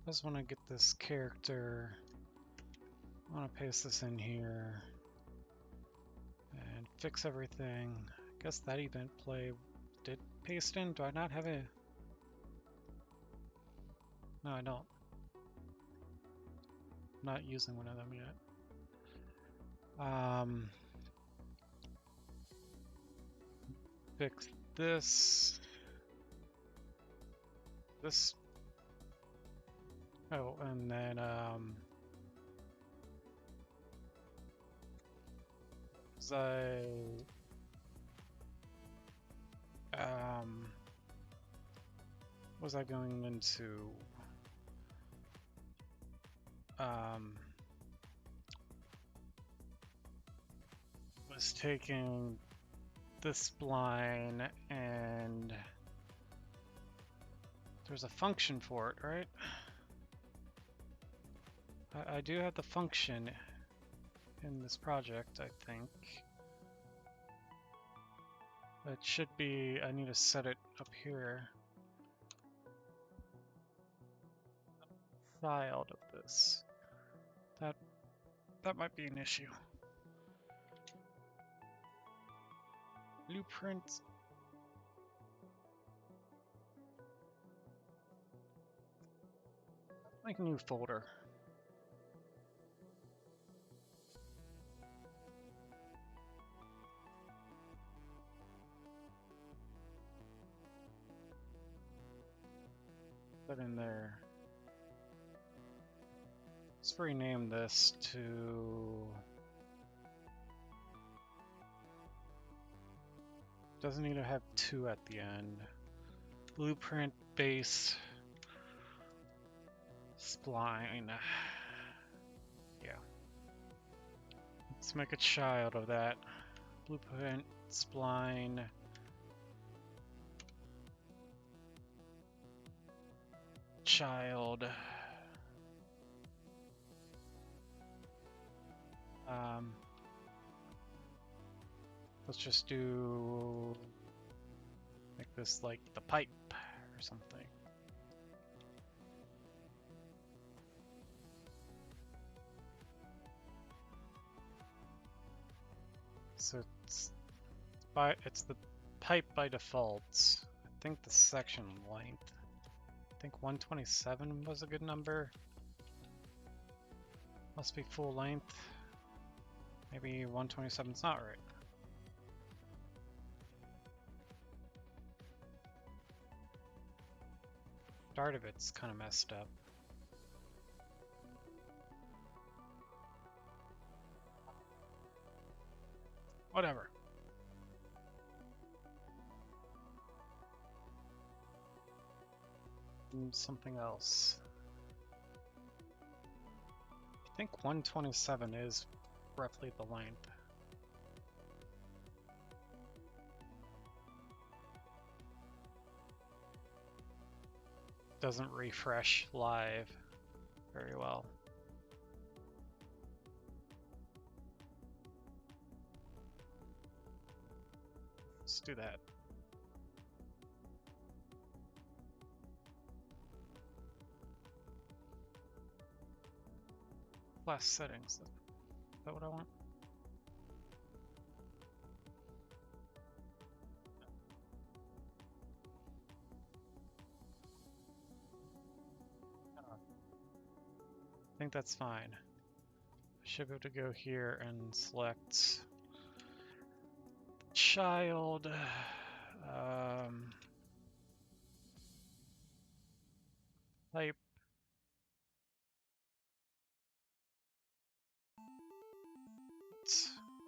I just want to get this character. I want to paste this in here and fix everything. I guess that event play did paste in. Do I not have a? No, I don't. I'm not using one of them yet. Fix this. This. Oh, and then was I going into was taking this spline and there's a function for it, right? I do have the function in this project, I think. It should be, I need to set it up here. Child of this. That might be an issue. Blueprint. Make a new folder. Put in there. Let's rename this to. Doesn't need to have 2 at the end. Blueprint base spline. Yeah. Let's make a child of that. Blueprint spline. Child. Let's just do make this like the pipe or something. So it's the pipe by default. I think the section length. I think 127 was a good number. Must be full length. Maybe 127's not right. Start of it's kind of messed up. Whatever. Something else. I think 127 is roughly the length. Doesn't refresh live very well. Let's do that. Last settings. Is that what I want? I think that's fine. I should be able to go here and select child. Type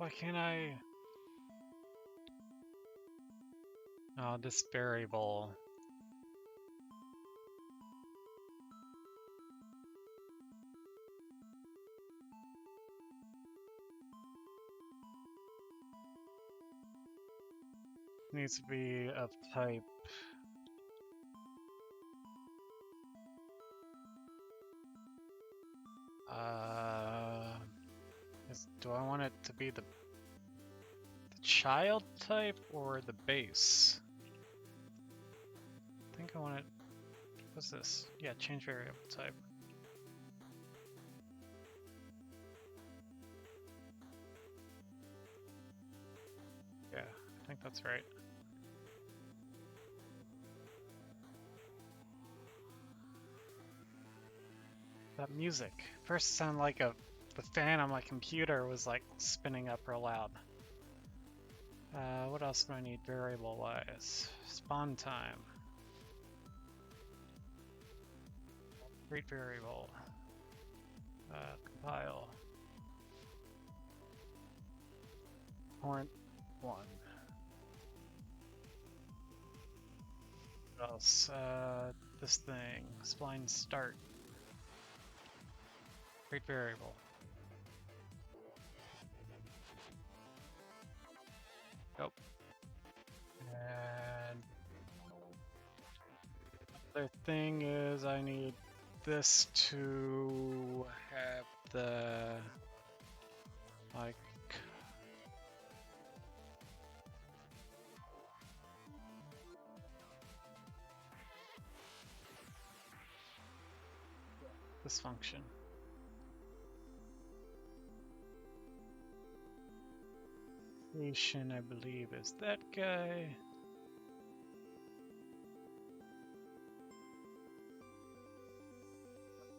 Why can't I? Oh, this variable. Needs to be of type. Do I want it to be the child type or the base? I think I want it. What's this? Yeah, change variable type. Yeah, I think that's right. That music. First it sounded like the fan on my computer was like spinning up real loud. What else do I need variable wise? Spawn time. Create variable. Compile. Torrent 1. What else? This thing. Spline start. Create variable. Go. And the thing is I need this to have the like this function. Station, I believe, is that guy.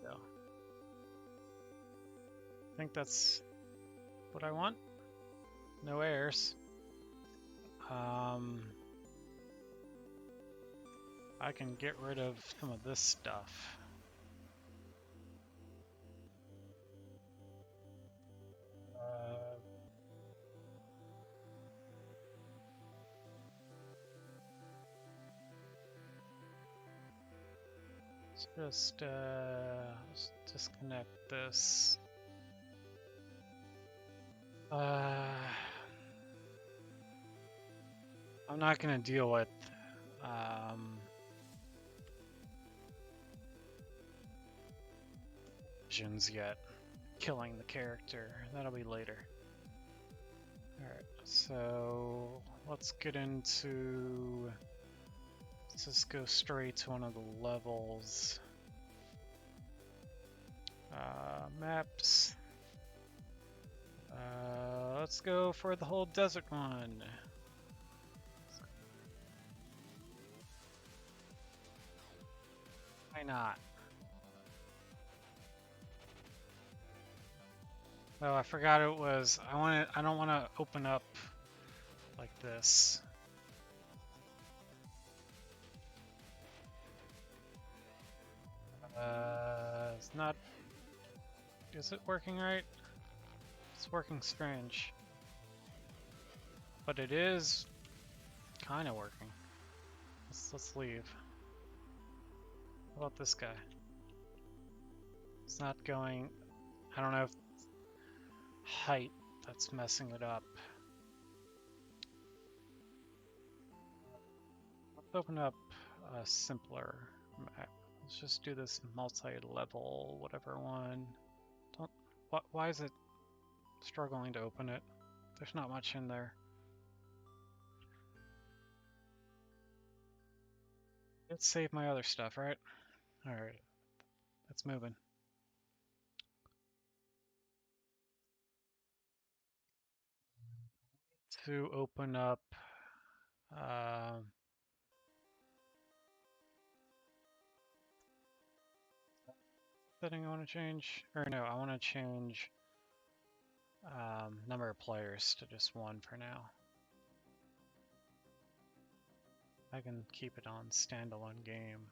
No. I think that's what I want. No errors. I can get rid of some of this stuff. Let's disconnect this. I'm not gonna deal with visions yet. Killing the character. That'll be later. Alright, so let's get into. Let's just go straight to one of the levels. Maps. Let's go for the whole desert one. Why not? Oh, I forgot it was. I don't want to open up like this. It's not. Is it working right? It's working strange. But it is kind of working. Let's leave. How about this guy? It's not going. I don't know if height that's messing it up. Let's open up a simpler map. Let's just do this multi-level whatever one. Why is it struggling to open it? There's not much in there. Let's save my other stuff, right? Alright, that's moving. To open up setting I want to change, or no, I want to change number of players to just 1 for now. I can keep it on standalone game.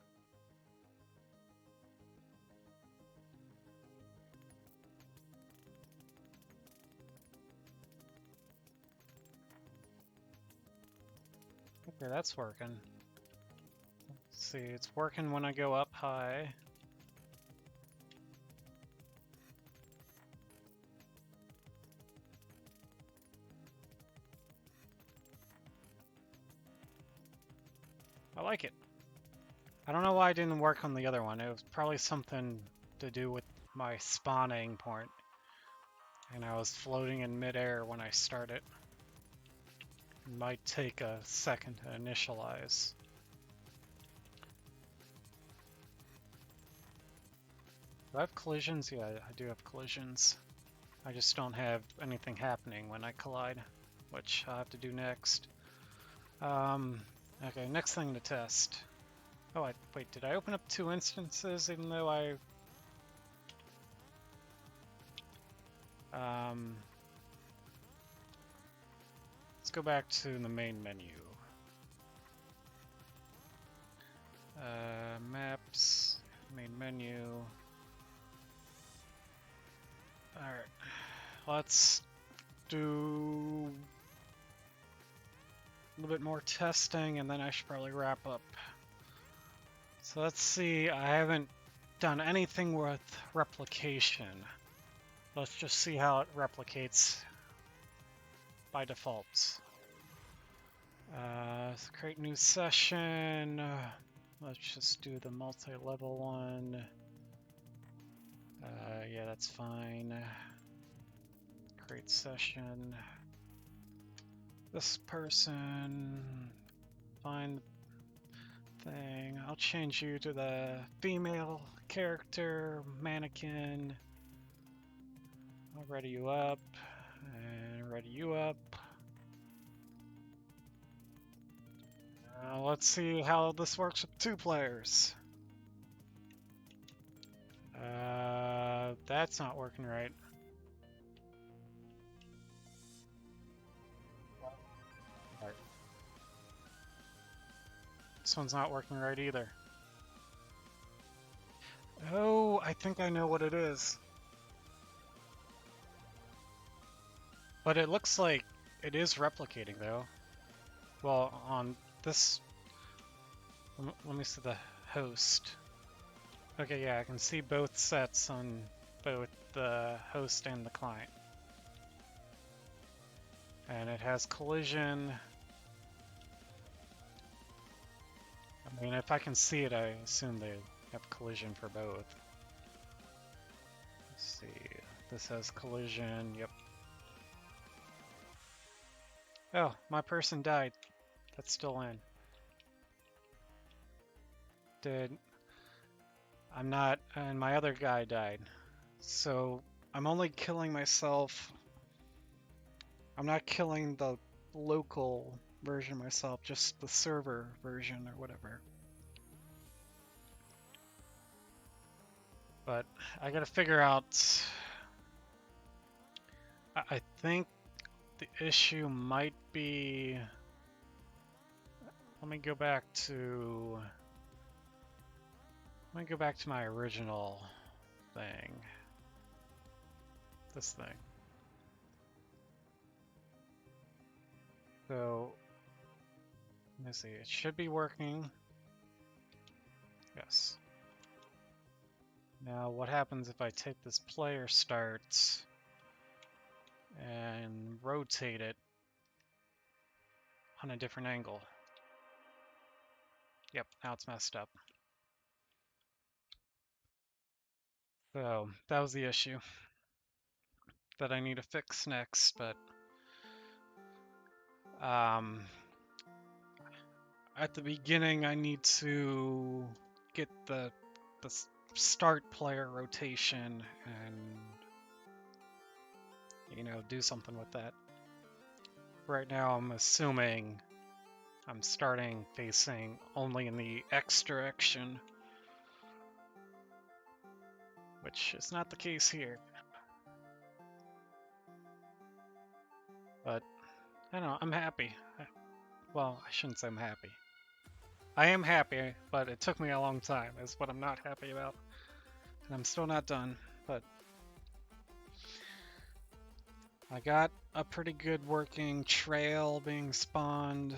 Okay, that's working. Let's see, it's working when I go up high. I like it. I don't know why it didn't work on the other one. It was probably something to do with my spawning point. And I was floating in midair when I started. It might take a second to initialize. Do I have collisions? Yeah, I do have collisions. I just don't have anything happening when I collide, which I'll have to do next. Okay, next thing to test. Oh, wait, did I open up 2 instances even though I... Let's go back to the main menu. Maps, main menu. Alright, let's do a little bit more testing and then I should probably wrap up. So let's see, I haven't done anything with replication. Let's just see how it replicates by default. Let's create new session. Let's just do the multi-level one. Yeah, that's fine. Create session. This person. Find the thing. I'll change you to the female character, mannequin. I'll ready you up. And ready you up. Let's see how this works with 2 players. That's not working right. Right. This one's not working right either. Oh, I think I know what it is. But it looks like it is replicating though. Well, on this, let me see the host. Okay, yeah, I can see both sets on both the host and the client. And it has collision. I mean, if I can see it, I assume they have collision for both. Let's see, this has collision, yep. Oh, my person died. That's still in. I'm not, and my other guy died. So I'm only killing myself. I'm not killing the local version myself, just the server version or whatever. But I gotta figure out, I think the issue might be, let me go back to my original thing. This thing. So, let me see, it should be working. Yes. Now, what happens if I take this player start and rotate it on a different angle? Yep, now it's messed up. So, that was the issue that I need to fix next, but at the beginning I need to get the start player rotation and, you know, do something with that. Right now I'm assuming I'm starting facing only in the X direction, which is not the case here. But I don't know, I'm happy. Well, I shouldn't say I'm happy. I am happy, but it took me a long time, is what I'm not happy about. And I'm still not done, but I got a pretty good working trail being spawned.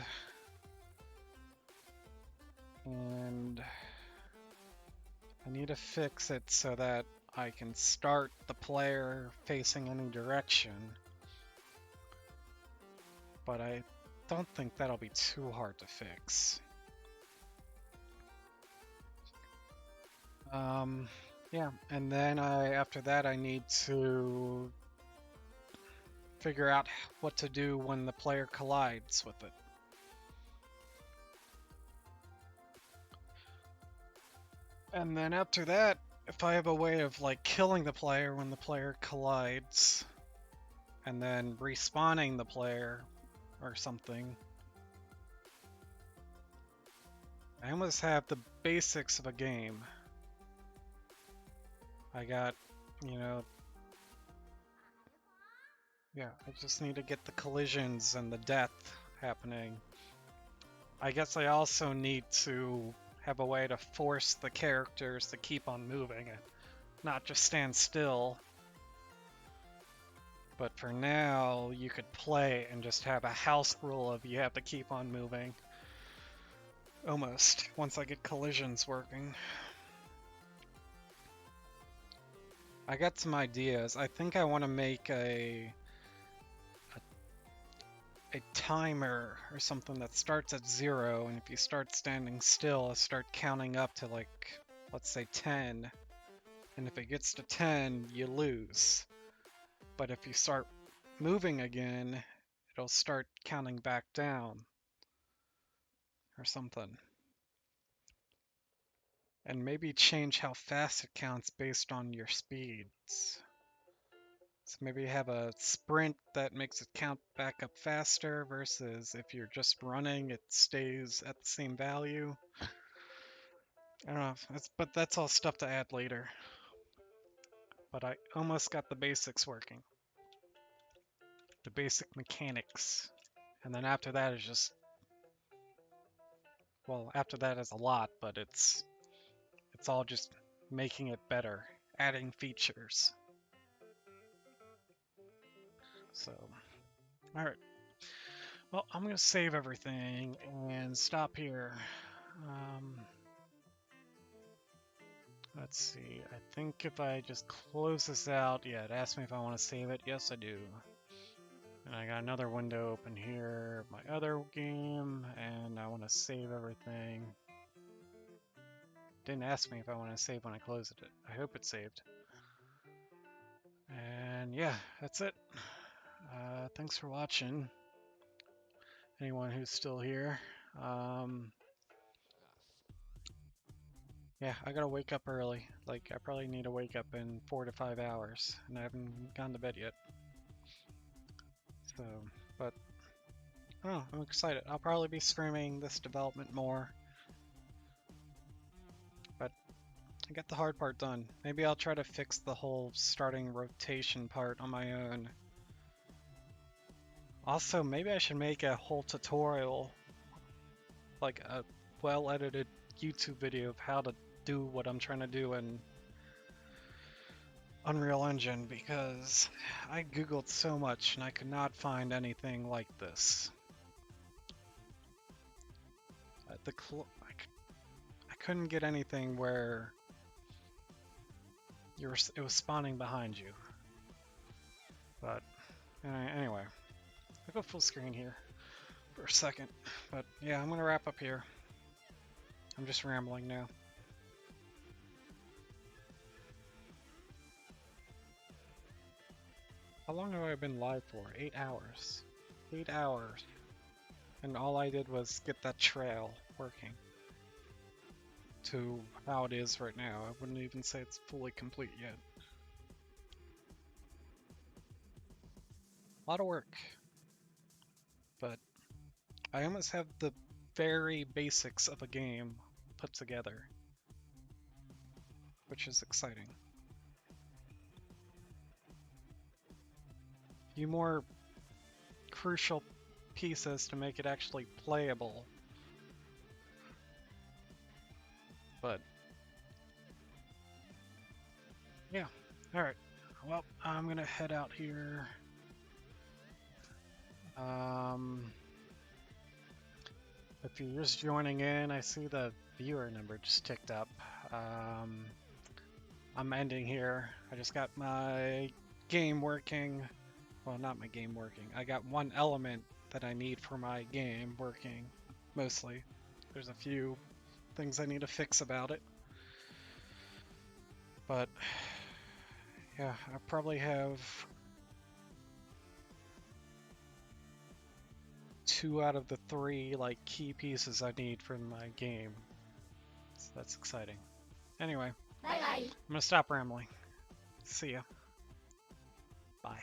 And I need to fix it so that I can start the player facing any direction. But I don't think that'll be too hard to fix. Yeah, and then after that I need to figure out what to do when the player collides with it. And then after that, if I have a way of like killing the player when the player collides, and then respawning the player or something, I almost have the basics of a game. I got, you know, yeah, I just need to get the collisions and the death happening. I guess I also need to have a way to force the characters to keep on moving and not just stand still. But for now, you could play and just have a house rule of you have to keep on moving. Almost, once I get collisions working. I got some ideas. I think I want to make a timer or something that starts at 0, and if you start standing still, start counting up to like, let's say 10. And if it gets to 10, you lose. But if you start moving again, it'll start counting back down or something. And maybe change how fast it counts based on your speeds. So maybe have a sprint that makes it count back up faster versus if you're just running, it stays at the same value. I don't know, but that's all stuff to add later. But I almost got the basics working. The basic mechanics. And then after that is just, well, after that is a lot, but it's all just making it better, adding features. So, all right. Well, I'm gonna save everything and stop here. Let's see. I think if I just close this out, yeah, it asked me if I want to save it. Yes, I do. And I got another window open here, my other game, and I want to save everything. Didn't ask me if I want to save when I closed it. I hope it saved. And yeah, that's it. Thanks for watching. Anyone who's still here. Yeah, I gotta wake up early. Like, I probably need to wake up in 4 to 5 hours, and I haven't gone to bed yet. So, but, oh, I'm excited. I'll probably be streaming this development more. But I got the hard part done. Maybe I'll try to fix the whole starting rotation part on my own. Also, maybe I should make a whole tutorial, like a well-edited YouTube video of how to do what I'm trying to do in Unreal Engine, because I googled so much and I could not find anything like this. I couldn't get anything where it was spawning behind you. But anyway, I'll go full screen here for a second. But yeah, I'm gonna wrap up here. I'm just rambling now. How long have I been live for? 8 hours. 8 hours. And all I did was get that trail working to how it is right now. I wouldn't even say it's fully complete yet. A lot of work. But I almost have the very basics of a game put together, which is exciting. A few more crucial pieces to make it actually playable. But yeah, alright. Well, I'm gonna head out here. If you're just joining in, I see the viewer number just ticked up. I'm ending here. I just got my game working. Well, not my game working. I got one element that I need for my game working, mostly. There's a few things I need to fix about it. But, yeah, I probably have 2 out of the 3 like key pieces I need for my game. So that's exciting. Anyway, Bye bye. I'm gonna stop rambling. See ya. Bye.